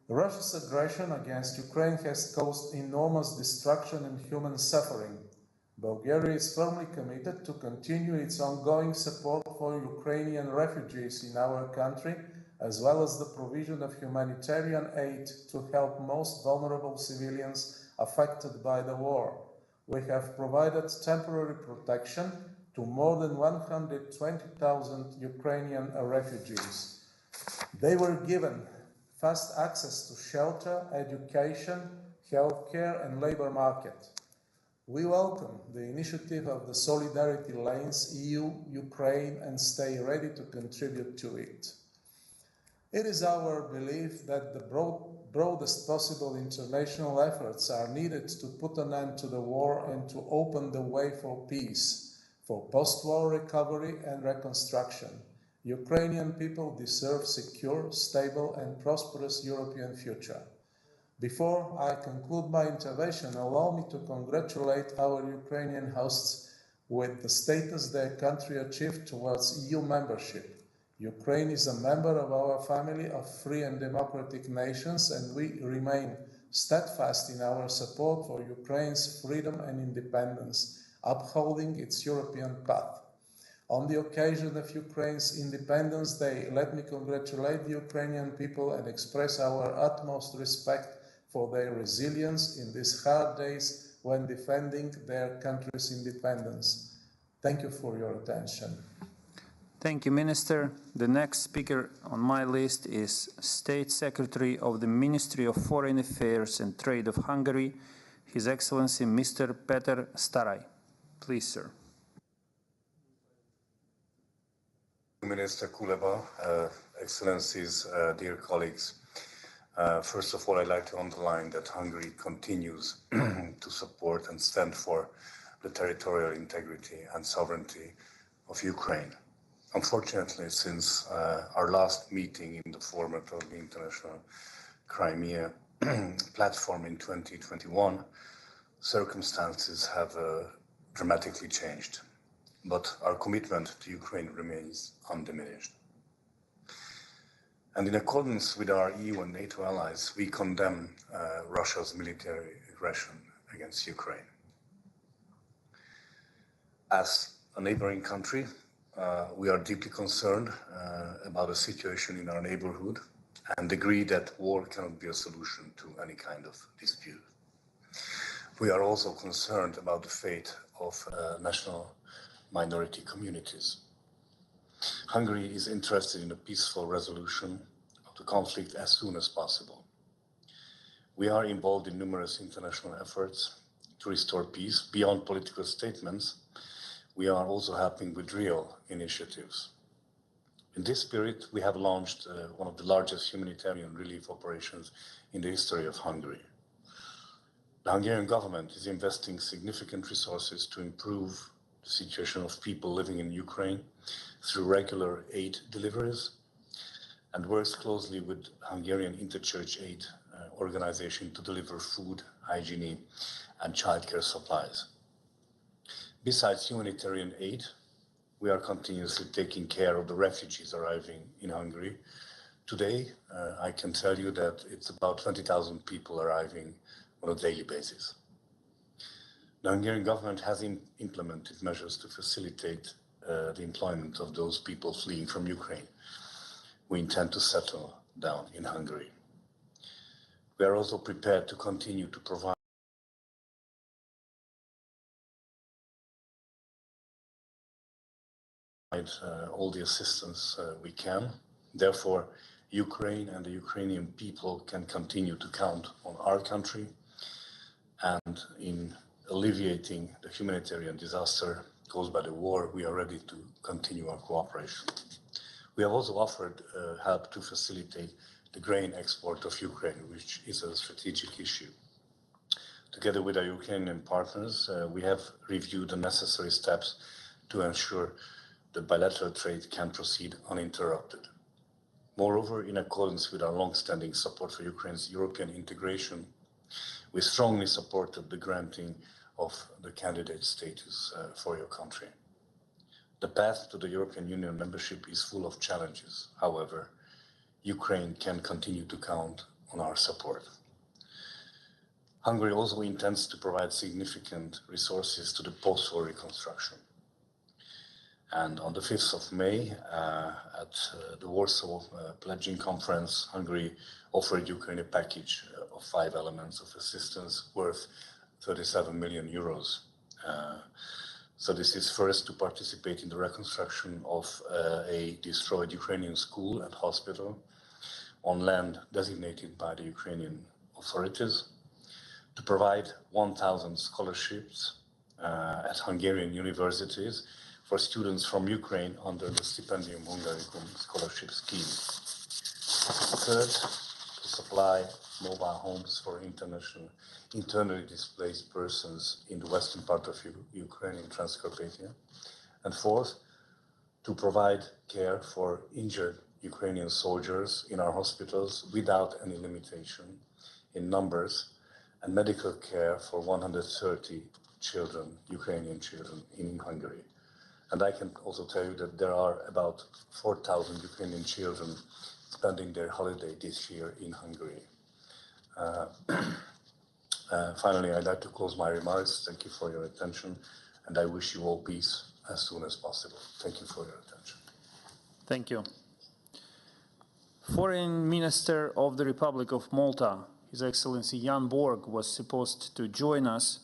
Russia's aggression against Ukraine has caused enormous destruction and human suffering. Bulgaria is firmly committed to continue its ongoing support for Ukrainian refugees in our country, as well as the provision of humanitarian aid to help most vulnerable civilians affected by the war. We have provided temporary protection to more than 120,000 Ukrainian refugees. They were given fast access to shelter, education, healthcare, and labor market. We welcome the initiative of the Solidarity Lanes, EU, Ukraine, and stay ready to contribute to it. It is our belief that the broadest possible international efforts are needed to put an end to the war and to open the way for peace, for post-war recovery and reconstruction. Ukrainian people deserve secure, stable, and prosperous European future. Before I conclude my intervention, allow me to congratulate our Ukrainian hosts with the status their country achieved towards EU membership. Ukraine is a member of our family of free and democratic nations, and we remain steadfast in our support for Ukraine's freedom and independence, upholding its European path. On the occasion of Ukraine's Independence Day, let me congratulate the Ukrainian people and express our utmost respect for their resilience in these hard days when defending their country's independence. Thank you for your attention. Thank you, Minister. The next speaker on my list is State Secretary of the Ministry of Foreign Affairs and Trade of Hungary, His Excellency Mr. Peter Staraj. Please, sir. Minister Kuleba, Excellencies, dear colleagues. First of all, I'd like to underline that Hungary continues to support and stand for the territorial integrity and sovereignty of Ukraine. Unfortunately, since our last meeting in the format of the International Crimea platform in 2021, circumstances have dramatically changed. But our commitment to Ukraine remains undiminished. And in accordance with our EU and NATO allies, we condemn Russia's military aggression against Ukraine. As a neighboring country, we are deeply concerned about the situation in our neighborhood and agree that war cannot be a solution to any kind of dispute. We are also concerned about the fate of national minority communities. Hungary is interested in a peaceful resolution of the conflict as soon as possible. We are involved in numerous international efforts to restore peace. Beyond political statements, we are also helping with real initiatives. In this spirit, we have launched one of the largest humanitarian relief operations in the history of Hungary. The Hungarian government is investing significant resources to improve the situation of people living in Ukraine through regular aid deliveries and works closely with Hungarian interchurch aid organization to deliver food, hygiene, and childcare supplies. Besides humanitarian aid, we are continuously taking care of the refugees arriving in Hungary. Today, I can tell you that it's about 20,000 people arriving on a daily basis. The Hungarian government has implemented measures to facilitate the employment of those people fleeing from Ukraine. We intend to settle down in Hungary. We are also prepared to continue to provide all the assistance we can. Therefore, Ukraine and the Ukrainian people can continue to count on our country, and in alleviating the humanitarian disaster caused by the war, we are ready to continue our cooperation. We have also offered help to facilitate the grain export of Ukraine, which is a strategic issue. Together with our Ukrainian partners, we have reviewed the necessary steps to ensure that bilateral trade can proceed uninterrupted. Moreover, in accordance with our long-standing support for Ukraine's European integration, we strongly supported the granting of the candidate status for your country. The path to the European Union membership is full of challenges. However, Ukraine can continue to count on our support. Hungary also intends to provide significant resources to the post-war reconstruction. And on the 5th of May, at the Warsaw Pledging Conference, Hungary offered Ukraine a package of 5 elements of assistance worth 37 million euros. So this is first to participate in the reconstruction of a destroyed Ukrainian school and hospital on land designated by the Ukrainian authorities, to provide 1,000 scholarships at Hungarian universities for students from Ukraine under the Stipendium Hungaricum scholarship scheme. Third, to supply mobile homes for internally displaced persons in the western part of Ukraine in Transcarpathia. And fourth, to provide care for injured Ukrainian soldiers in our hospitals without any limitation in numbers, and medical care for 130 children, Ukrainian children in Hungary. And I can also tell you that there are about 4,000 Ukrainian children spending their holiday this year in Hungary. Finally, I'd like to close my remarks. Thank you for your attention, and I wish you all peace as soon as possible. Thank you for your attention. Thank you. Foreign Minister of the Republic of Malta, His Excellency Jan Borg, was supposed to join us.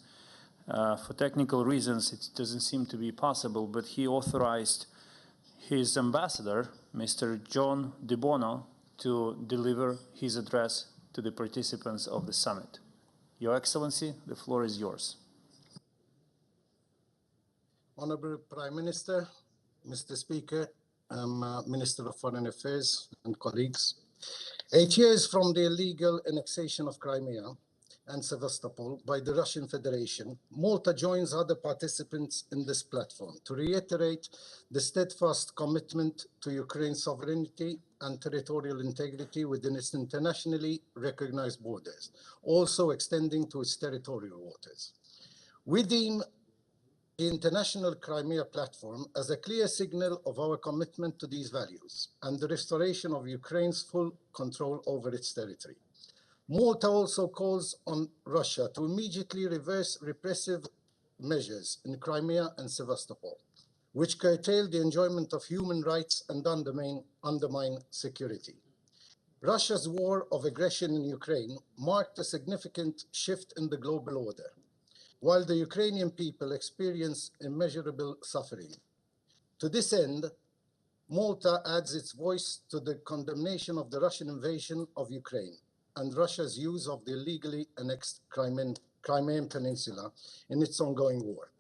For technical reasons, it doesn't seem to be possible, but he authorized his ambassador, Mr. John De Bono, to deliver his address to the participants of the summit. Your Excellency, the floor is yours. Honorable Prime Minister, Mr. Speaker, Minister of Foreign Affairs and colleagues, 8 years from the illegal annexation of Crimea and Sevastopol by the Russian Federation, Malta joins other participants in this platform to reiterate the steadfast commitment to Ukraine's sovereignty and territorial integrity within its internationally recognized borders, also extending to its territorial waters. We deem the International Crimea Platform as a clear signal of our commitment to these values and the restoration of Ukraine's full control over its territory. Malta also calls on Russia to immediately reverse repressive measures in Crimea and Sevastopol, which curtail the enjoyment of human rights and undermine security. Russia's war of aggression in Ukraine marked a significant shift in the global order, while the Ukrainian people experience immeasurable suffering. To this end, Malta adds its voice to the condemnation of the Russian invasion of Ukraine and Russia's use of the illegally annexed Crimean Peninsula in its ongoing war.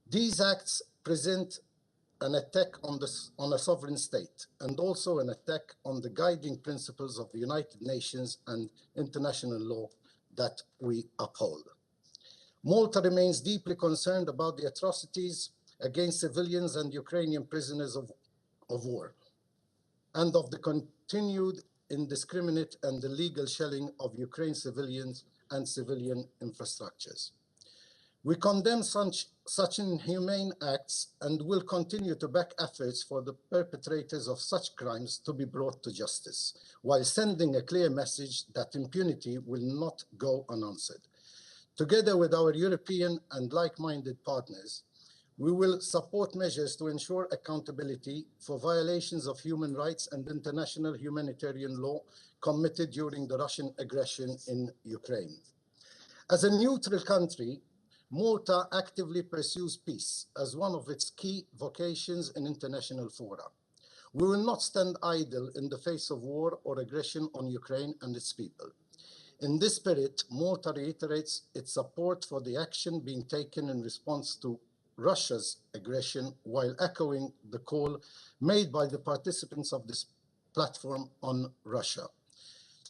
These acts present an attack on a sovereign state and also an attack on the guiding principles of the United Nations and international law that we uphold. Malta remains deeply concerned about the atrocities against civilians and Ukrainian prisoners of war, and of the continued indiscriminate and illegal shelling of Ukraine civilians and civilian infrastructures. We condemn such inhumane acts and will continue to back efforts for the perpetrators of such crimes to be brought to justice, while sending a clear message that impunity will not go unanswered. Together with our European and like-minded partners, we will support measures to ensure accountability for violations of human rights and international humanitarian law committed during the Russian aggression in Ukraine. As a neutral country, Malta actively pursues peace as one of its key vocations in international fora. We will not stand idle in the face of war or aggression on Ukraine and its people. In this spirit, Malta reiterates its support for the action being taken in response to Russia's aggression, while echoing the call made by the participants of this platform on Russia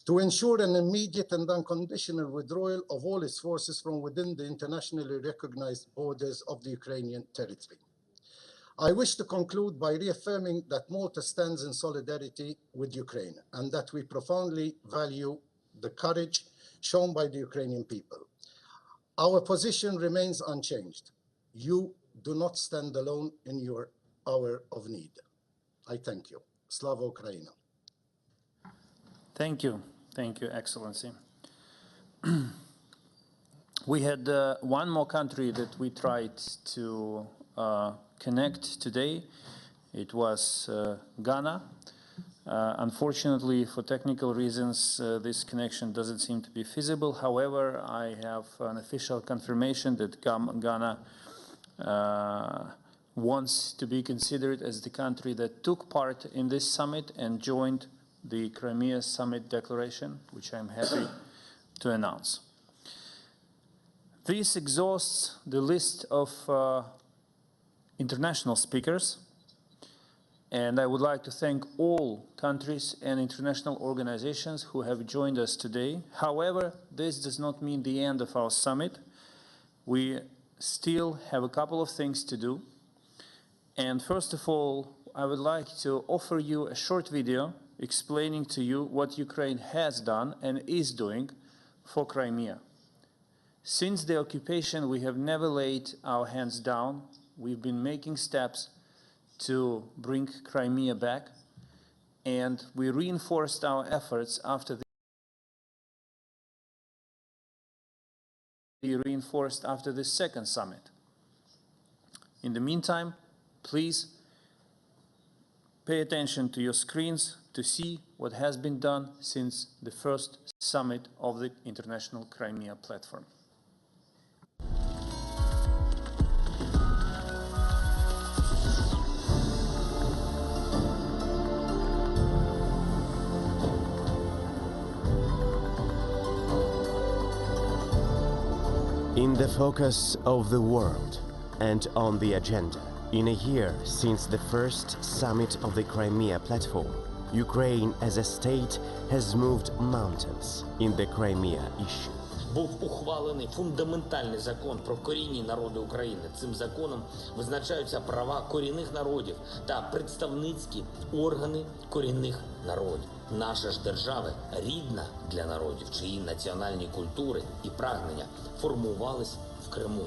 to ensure an immediate and unconditional withdrawal of all its forces from within the internationally recognized borders of the Ukrainian territory. I wish to conclude by reaffirming that Malta stands in solidarity with Ukraine and that we profoundly value the courage shown by the Ukrainian people. Our position remains unchanged. You do not stand alone in your hour of need. I thank you. Slava Ukraina. Thank you. Thank you, Excellency. We had one more country that we tried to connect today. It was Ghana. Unfortunately, for technical reasons, this connection doesn't seem to be feasible. However, I have an official confirmation that Ghana wants to be considered as the country that took part in this summit and joined the Crimea Summit Declaration, which I'm happy to announce. This exhausts the list of international speakers, and I would like to thank all countries and international organizations who have joined us today. However, this does not mean the end of our summit. We still have a couple of things to do. And first of all, I would like to offer you a short video explaining to you what Ukraine has done and is doing for Crimea. Since the occupation, we have never laid our hands down. We've been making steps to bring Crimea back, and we reinforced our efforts after the second summit. In the meantime, please pay attention to your screens to see what has been done since the first summit of the International Crimea Platform. In the focus of the world and on the agenda, in a year since the first summit of the Crimea Platform, Ukraine as a state has moved mountains in the Crimea issue. Був ухвалений фундаментальний закон про корінні народи України. Цим законом визначаються права корінних народів та представницькі органи корінних народів. Наша ж держава рідна для народів, чиї національні культури і прагнення формувались в Криму.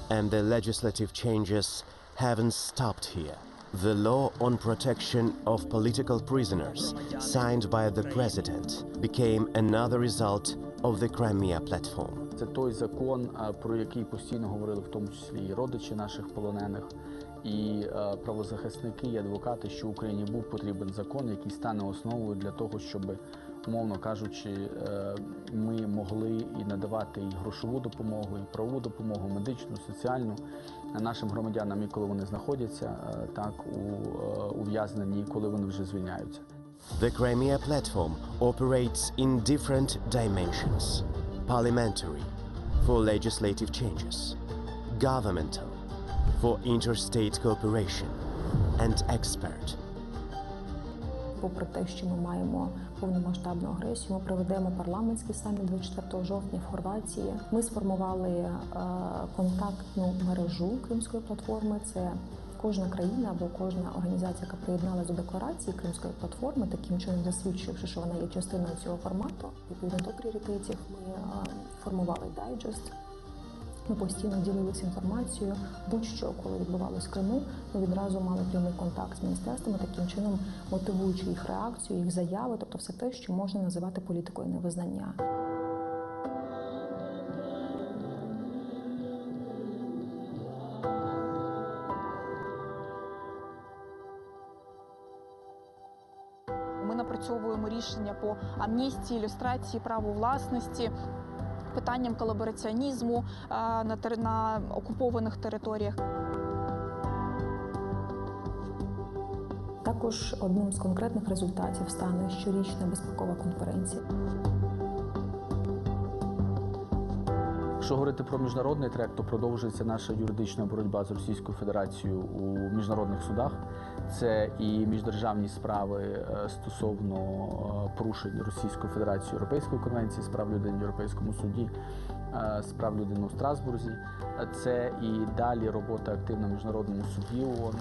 And the legislative changes haven't stopped here. The law on protection of political prisoners, signed by the president, became another result of the Crimea Platform. Це той закон, про який постійно говорили, в тому числі і родичі наших полонених, і правозахисники, і адвокати, що Україні був потрібен закон, який стане основою для того, щоб, умовно кажучи, ми могли і надавати і грошову допомогу, і правову допомогу, медичну, соціальну нашим громадянам, і коли вони знаходяться так ув'язнені, і коли вони вже звільняються. The Crimea Platform operates in different dimensions: parliamentary, for legislative changes; governmental, for interstate cooperation; and expert. Попри те, що ми маємо повномасштабну агресію, ми проведемо парламентський саміт 24 жовтня в Хорватії. Ми сформували контактну мережу Кримської платформи. Це Кожна країна або кожна організація, яка приєдналася до декларації Кримської платформи, таким чином засвідчивши, що вона є частиною цього формату, відповідно до пріоритетів, ми формували дайджест. Ми постійно ділилися інформацією, будь-що, коли відбувалося в Криму, ми відразу мали прямий контакт з міністерствами, таким чином мотивуючи їх реакцію, їх заяви, тобто все те, що можна називати політикою невизнання. Ми напрацьовуємо рішення по амністії, ілюстрації, праву власності, питанням колабораціонізму на окупованих територіях. Також одним з конкретних результатів стане щорічна безпекова конференція. Якщо говорити про міжнародний трек, то продовжується наша юридична боротьба з Російською Федерацією у міжнародних судах. Це і міждержавні справи стосовно порушень Російською Федерацією Європейської конвенції з прав людини в Європейському суді, з прав людини у Страсбурзі. Це і далі робота активна в Міжнародному суді ООН.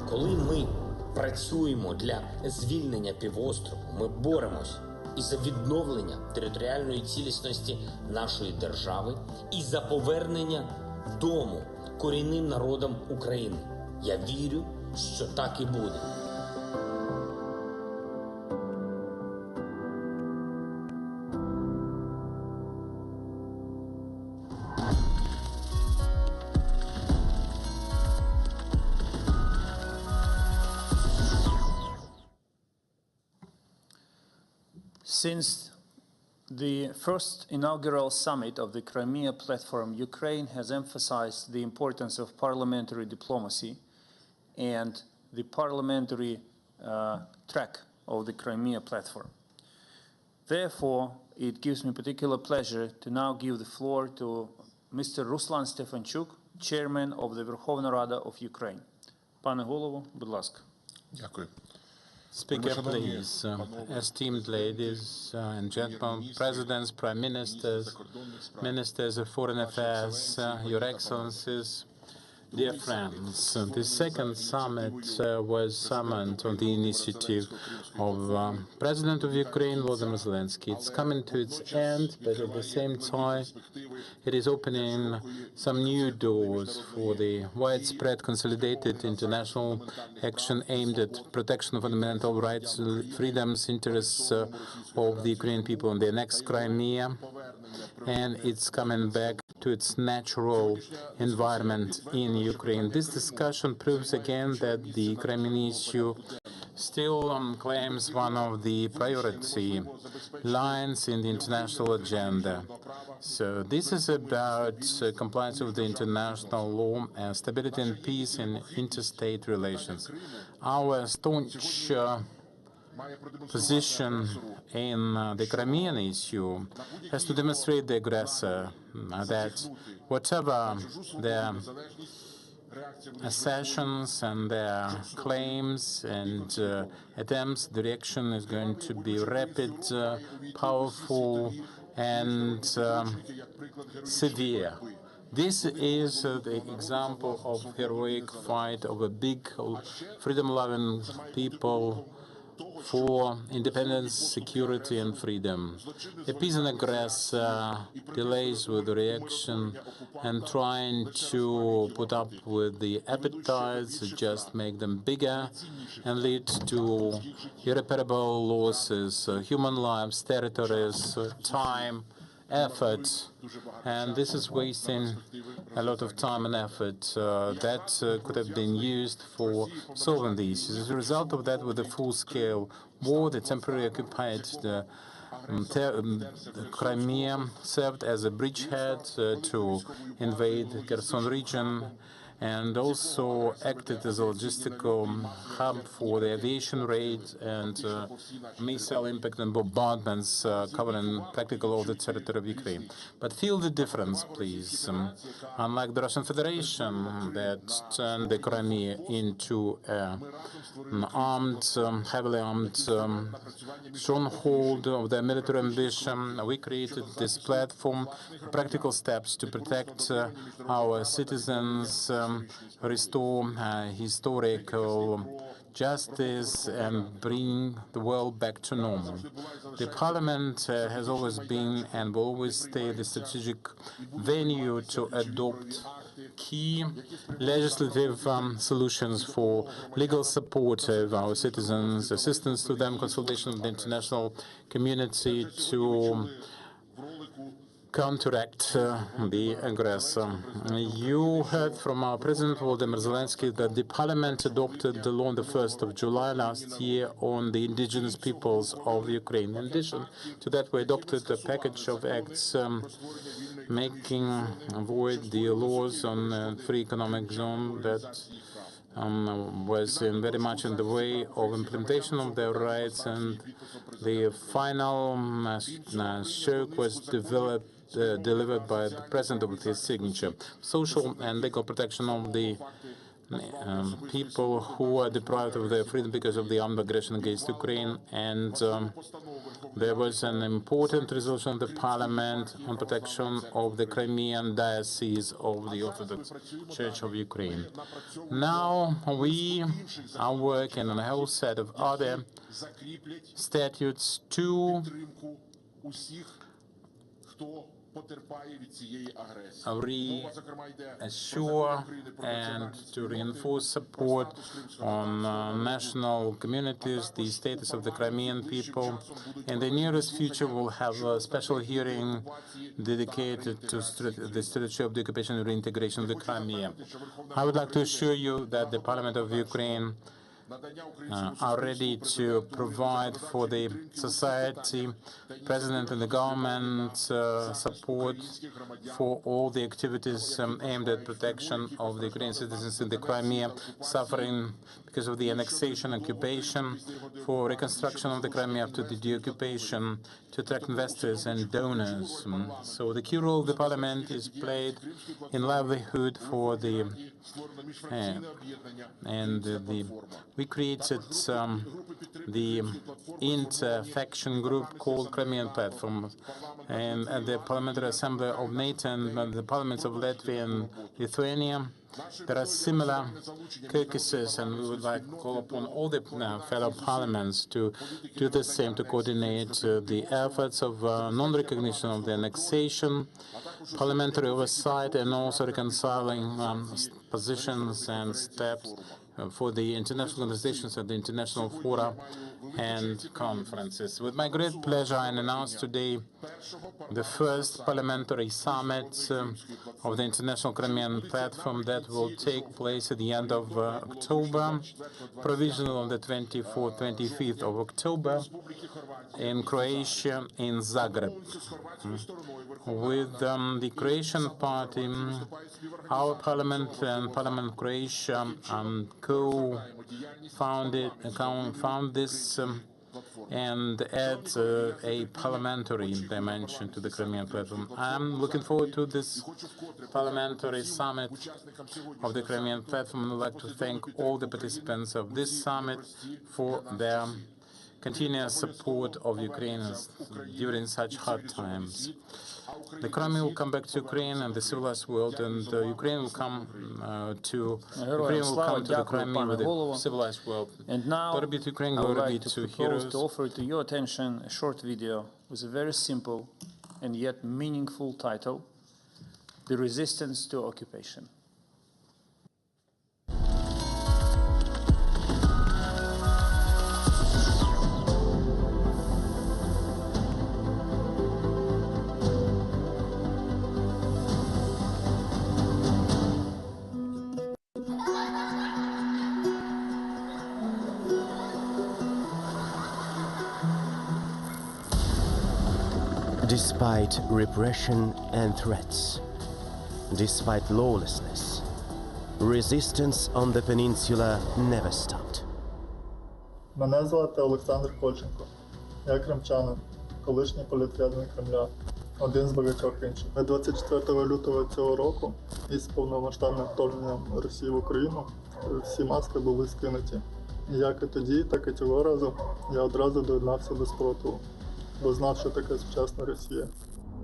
Коли ми працюємо для звільнення півострову, ми боремось і за відновлення територіальної цілісності нашої держави, і за повернення дому корінним народам України. Я вірю, що так і буде. Since the first inaugural summit of the Crimea platform, Ukraine has emphasized the importance of parliamentary diplomacy and the parliamentary track of the Crimea platform. Therefore, it gives me particular pleasure to now give the floor to Mr. Ruslan Stefanchuk, Chairman of the Верховна Рада of Ukraine. Пане голово, будь ласка. Дякую. Speaker, please. Esteemed ladies and gentlemen, presidents, prime ministers, ministers of foreign affairs, your excellencies, dear friends. The second summit was summoned on the initiative of President of Ukraine, Volodymyr Zelensky. It's coming to its end, but at the same time, it is opening some new doors for the widespread consolidated international action aimed at protection of fundamental rights, freedoms, interests of the Ukrainian people on the annexed Crimea, and it's coming back to its natural environment in Ukraine. This discussion proves again that the Crimean issue still claims one of the priority lines in the international agenda. So this is about compliance with the international law and stability and peace in interstate relations. Our staunch position in the Crimean issue has to demonstrate the aggressor that whatever their assertions and their claims and attempts, the reaction is going to be rapid, powerful, and severe. This is the example of heroic fight of a big, freedom-loving people for independence, security, and freedom. Appeasing aggressor, delays with the reaction, and trying to put up with the appetites just make them bigger and lead to irreparable losses, human lives, territories, time, effort, and this is wasting a lot of time and effort that could have been used for solving the issues. As a result of that, with the full-scale war, the temporarily occupied Crimea served as a bridgehead to invade Kherson region, and also acted as a logistical hub for the aviation raid and missile impact and bombardments covering practically all the territory of Ukraine. But feel the difference, please. Unlike the Russian Federation that turned the Crimea into an armed, heavily armed stronghold of their military ambition, we created this platform, practical steps to protect our citizens, restore historical justice and bring the world back to normal. The Parliament has always been and will always stay the strategic venue to adopt key legislative solutions for legal support of our citizens, assistance to them, consultation with the international community to counteract the aggressor. You heard from our President Volodymyr Zelensky that the Parliament adopted the law on the 1st of July last year on the indigenous peoples of Ukraine. In addition to that, we adopted a package of acts making void the laws on free economic zone that was very much in the way of implementation of their rights, and the final stroke was delivered by the President with his signature. Social and legal protection of the people who are deprived of their freedom because of the armed aggression against Ukraine, and there was an important resolution of the Parliament on protection of the Crimean diocese of the Orthodox Church of Ukraine. Now we are working on a whole set of other statutes to reassure and to reinforce support on national communities, the status of the Crimean people. In the nearest future, we'll have a special hearing dedicated to the strategy of the occupation and reintegration of the Crimea. I would like to assure you that the Parliament of Ukraine are ready to provide for the society, President and the government support for all the activities aimed at protection of the Ukrainian citizens in the Crimea suffering because of the annexation, occupation, for reconstruction of the Crimea after the deoccupation, to attract investors and donors. So the key role of the Parliament is played in livelihood for the we created the inter-faction group called Crimean Platform, and at the Parliamentary Assembly of NATO and the parliaments of Latvia and Lithuania, there are similar caucuses, and we would like to call upon all the fellow parliaments to do the same, to coordinate the efforts of non-recognition of the annexation, parliamentary oversight, and also reconciling positions and steps for the international organizations and the international fora and conferences. With my great pleasure, I announce today the first parliamentary summit of the International Crimean Platform that will take place at the end of October, provisional on the 24th, 25th of October in Croatia, in Zagreb. With the Croatian party, our parliament and Parliament of Croatia co-found this and add a parliamentary dimension to the Crimean Platform. I'm looking forward to this parliamentary summit of the Crimean Platform, and I'd like to thank all the participants of this summit for their continuous support of Ukrainians during such hard times. The Crimea will come back to Ukraine and the civilized world, and Ukraine will come to the Crimea with the civilized world. And now, glory be to Ukraine, I would glory be like to to heroes. propose to offer to your attention a short video with a very simple and yet meaningful title, The Resistance to Occupation. Despite repression and threats, despite lawlessness, resistance on the peninsula never stopped. Мене звати Олександр Кольченко. Я кримчанин, колишній політв'язень Кремля, один з багатьох інших. 24 лютого цього року із повномасштабним вторгненням Росії в Україну всі маски були скинуті. І як і тоді, так і цього разу я одразу доєднався до спротиву, бо знав, що таке сучасна Росія.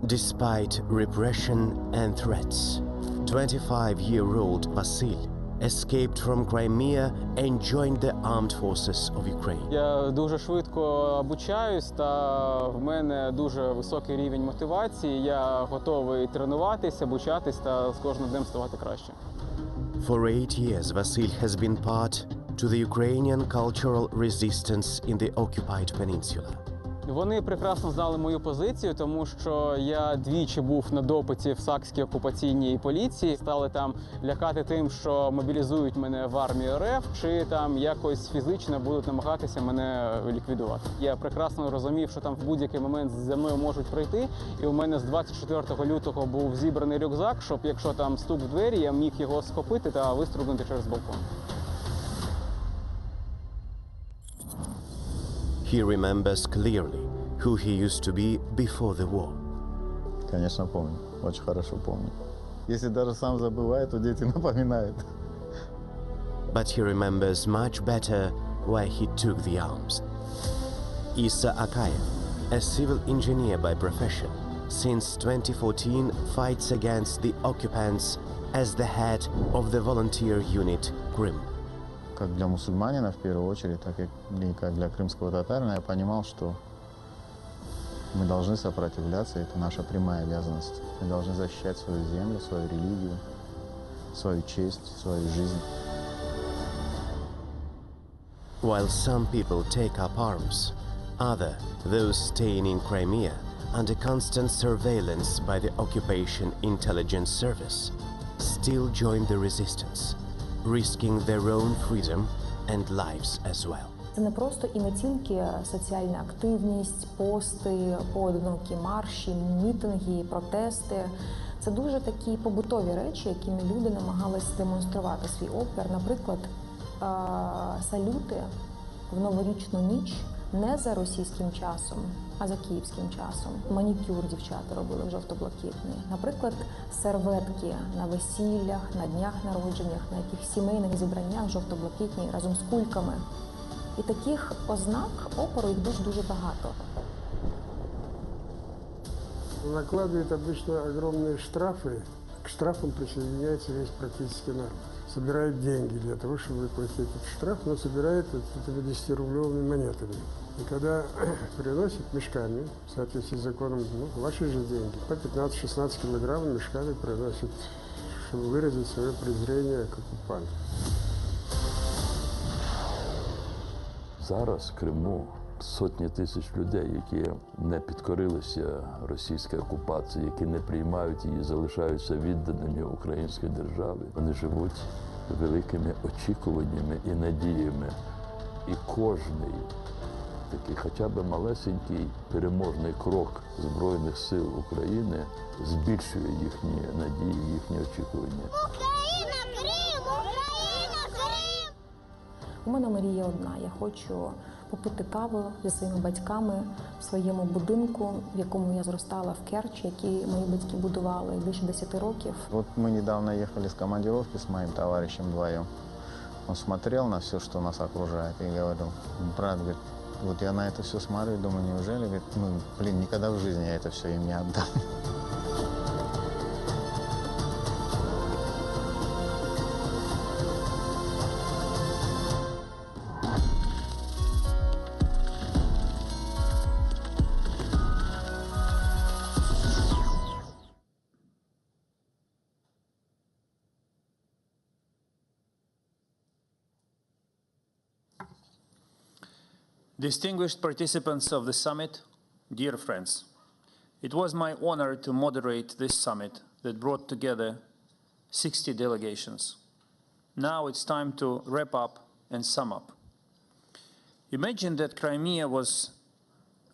Despite repression and threats, 25-year-old Vasil escaped from Crimea and joined the armed forces of Ukraine. Я дуже швидко обучаюсь, та в мене дуже високий рівень мотивації. Я готовий тренуватись, обучатись та з кожним днем ставати краще. For 8 years, Vasil has been part to the Ukrainian cultural resistance in the occupied peninsula. Вони прекрасно знали мою позицію, тому що я двічі був на допиті в Сакській окупаційній поліції. Стали там лякати тим, що мобілізують мене в армію РФ, чи там якось фізично будуть намагатися мене ліквідувати. Я прекрасно розумів, що там в будь-який момент за мною можуть прийти. І у мене з 24 лютого був зібраний рюкзак, щоб якщо там стук в двері, я міг його схопити та вистрибнути через балкон. He remembers clearly who he used to be before the war. Конечно, помню. Очень хорошо помню. Если даже сам забывает, то дети напоминают. But he remembers much better why he took the arms. Issa Akayev, a civil engineer by profession, since 2014 fights against the occupants as the head of the volunteer unit Crim. Как для мусульманина в первую очередь, так и как для крымского татарина, я понимал, что мы должны сопротивляться, это наша прямая обязанность. Мы должны защищать свою землю, свою религию, свою честь, свою жизнь. While some people take up arms, others, those staying in Crimea, under constant surveillance by the occupation intelligence service, still join the resistance, risking their own freedom and lives as well. Це не просто і не тільки соціальна активність, пости, поодинокі марші, мітинги, протести. Це дуже такі побутові речі, якими люди намагались демонструвати свій опір. Наприклад, салюти в новорічну ніч не за російським часом, а за київським часом. Манікюр дівчата робили в жовто-блакитний. Наприклад, серветки на весіллях, на днях народженнях, на якихось сімейних зібраннях жовто-блакитні разом з кульками. І таких ознак опору їх дуже багато. Накладывают обычно огромные штрафы. К штрафам присоединяется весь практически народ. Собирают деньги для того, чтобы выплатить этот штраф, но собирают этими 10-рублевыми монетами. И когда приносят мешками, в соответствии с законом, ваши же деньги, по 15-16 килограмм мешками приносят, чтобы выразить свое презрение к оккупанту. Зараз в Криму сотні тисяч людей, які не підкорилися російській окупації, які не приймають її, залишаються відданими українській державі. Вони живуть великими очікуваннями і надіями. І кожний такий хоча б малесенький переможний крок Збройних сил України збільшує їхні надії, їхні очікування. У мене мрія одна. Я хочу попити каву зі своїми батьками в своєму будинку, в якому я зростала в Керчі, який мої батьки будували більше 10 років. Вот мы недавно ехали с командировки с моим товарищем вдвоем. Он смотрел на все, что нас окружает, и говорил: брат, говорит, вот я на это все смотрю и думаю, неужели, говорит, блин, никогда в жизни я это все им не отдам. Distinguished participants of the summit, dear friends, it was my honor to moderate this summit that brought together 60 delegations. Now it's time to wrap up and sum up. Imagine that Crimea was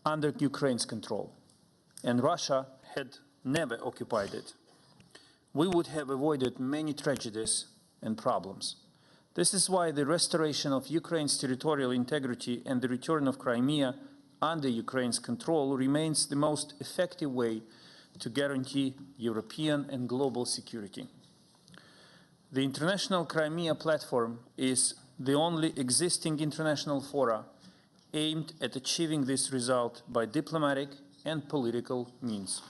under Ukraine's control and Russia had never occupied it. We would have avoided many tragedies and problems. This is why the restoration of Ukraine's territorial integrity and the return of Crimea under Ukraine's control remains the most effective way to guarantee European and global security. The International Crimea Platform is the only existing international fora aimed at achieving this result by diplomatic and political means.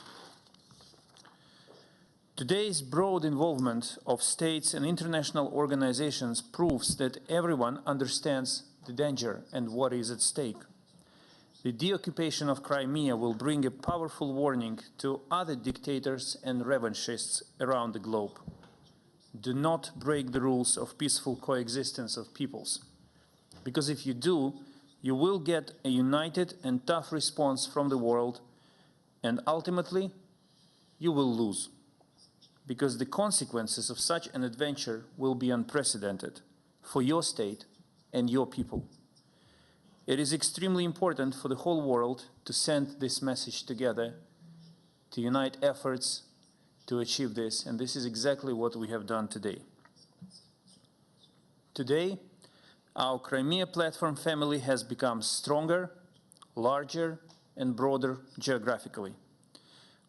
Today's broad involvement of states and international organizations proves that everyone understands the danger and what is at stake. The deoccupation of Crimea will bring a powerful warning to other dictators and revanchists around the globe. Do not break the rules of peaceful coexistence of peoples, because if you do, you will get a united and tough response from the world, and ultimately, you will lose, because the consequences of such an adventure will be unprecedented for your state and your people. It is extremely important for the whole world to send this message together, to unite efforts to achieve this, and this is exactly what we have done today. Today, our Crimea Platform family has become stronger, larger, and broader geographically.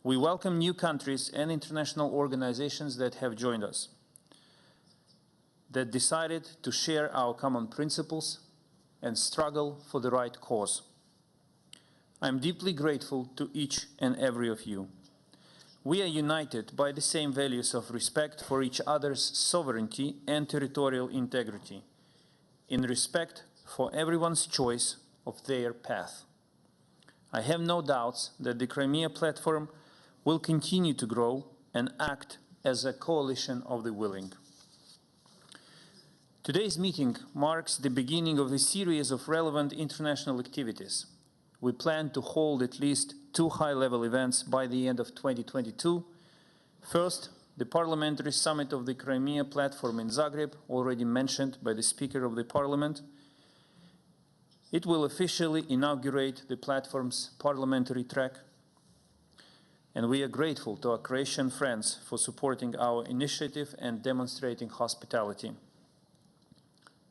We welcome new countries and international organizations that have joined us, that decided to share our common principles and struggle for the right cause. I'm deeply grateful to each and every of you. We are united by the same values of respect for each other's sovereignty and territorial integrity, in respect for everyone's choice of their path. I have no doubts that the Crimea Platform will continue to grow and act as a coalition of the willing. Today's meeting marks the beginning of a series of relevant international activities. We plan to hold at least 2 high-level events by the end of 2022. First, the Parliamentary Summit of the Crimea Platform in Zagreb, already mentioned by the Speaker of the Parliament. It will officially inaugurate the platform's parliamentary track, and we are grateful to our Croatian friends for supporting our initiative and demonstrating hospitality.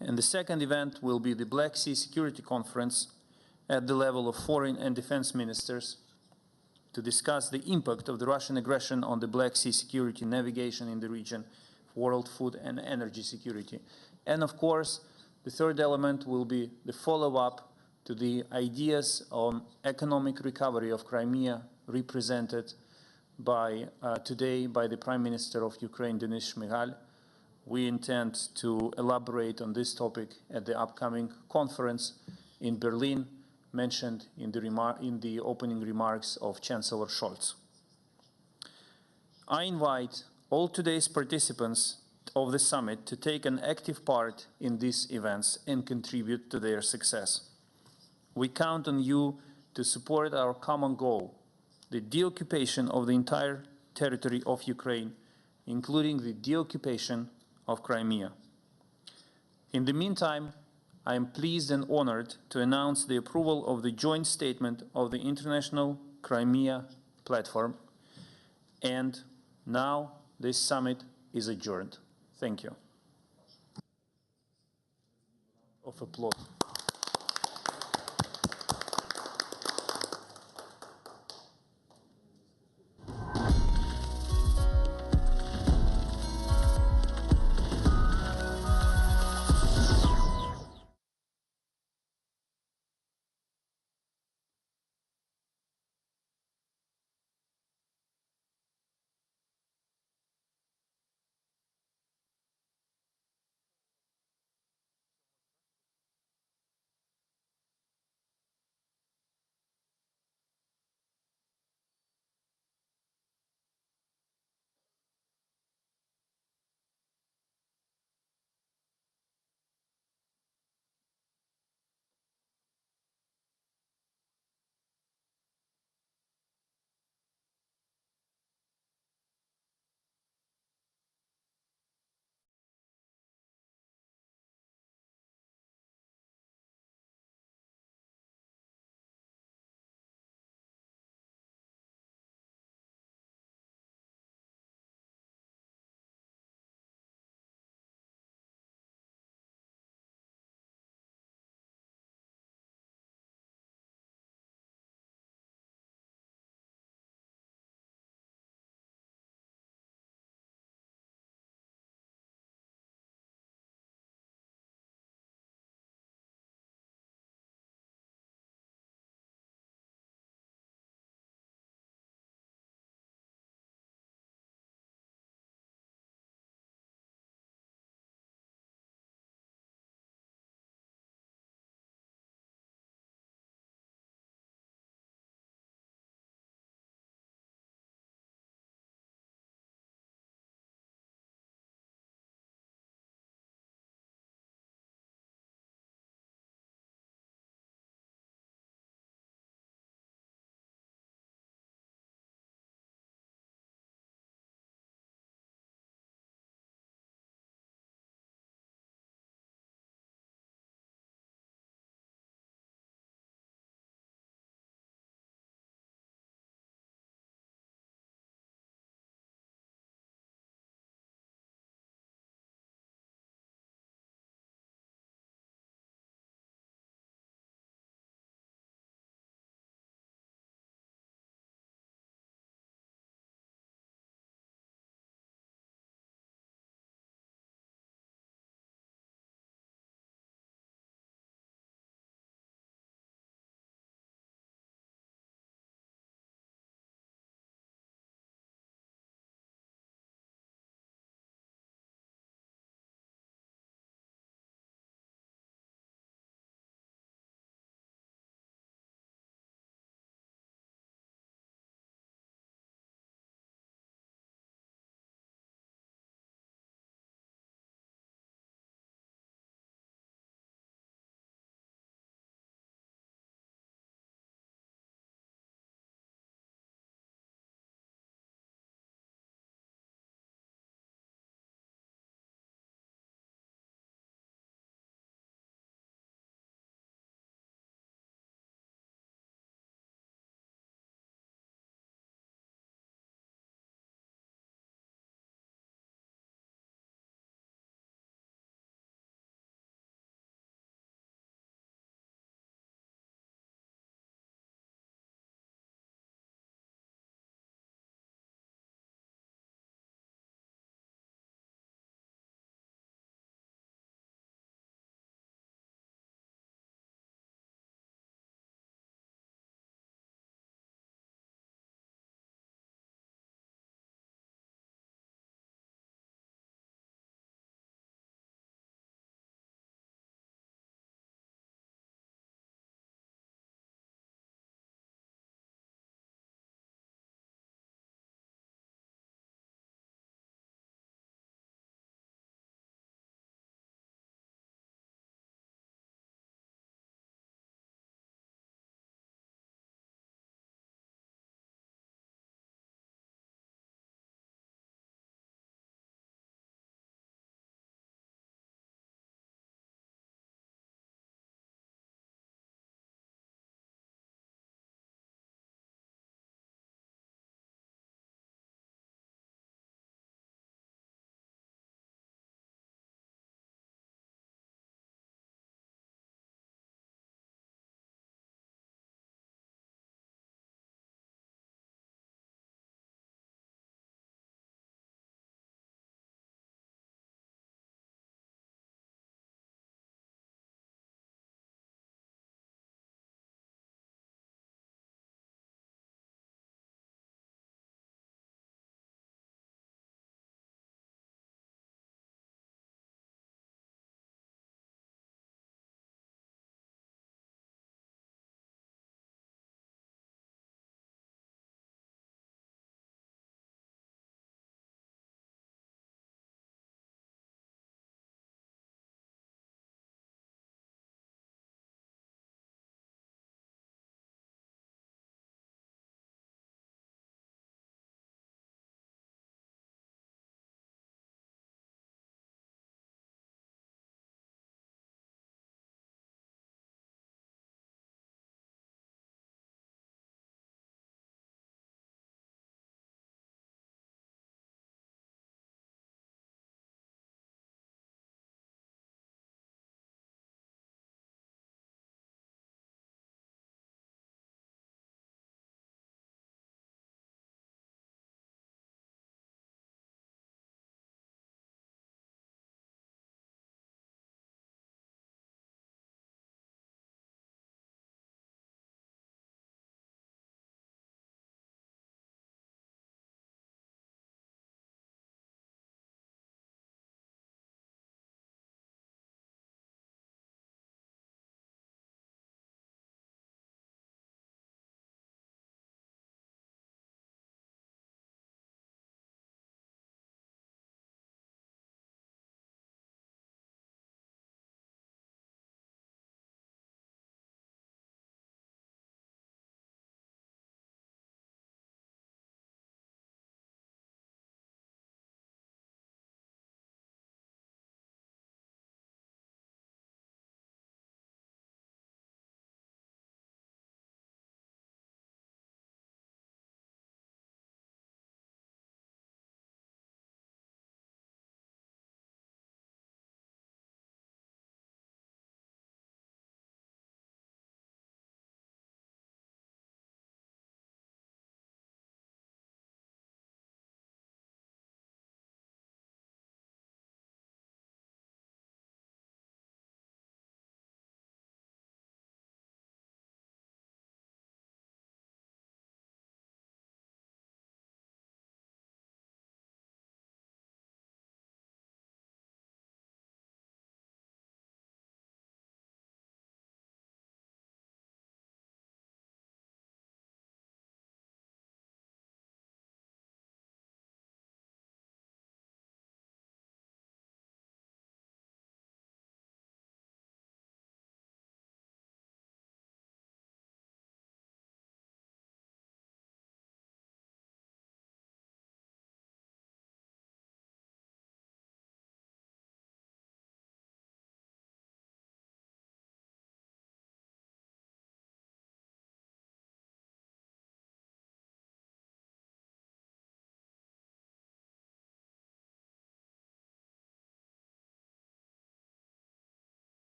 And the second event will be the Black Sea Security Conference at the level of foreign and defense ministers to discuss the impact of the Russian aggression on the Black Sea security, navigation in the region, world food and energy security. And of course, the third element will be the follow-up to the ideas on economic recovery of Crimea represented by today by the Prime Minister of Ukraine, Denis Shmyhal. We intend to elaborate on this topic at the upcoming conference in Berlin, mentioned in the opening remarks of Chancellor Scholz. I invite all today's participants of the summit to take an active part in these events and contribute to their success. We count on you to support our common goal, the deoccupation of the entire territory of Ukraine, including the deoccupation of Crimea. In the meantime, I am pleased and honored to announce the approval of the joint statement of the International Crimea Platform, and now this summit is adjourned. Thank you. Of applause.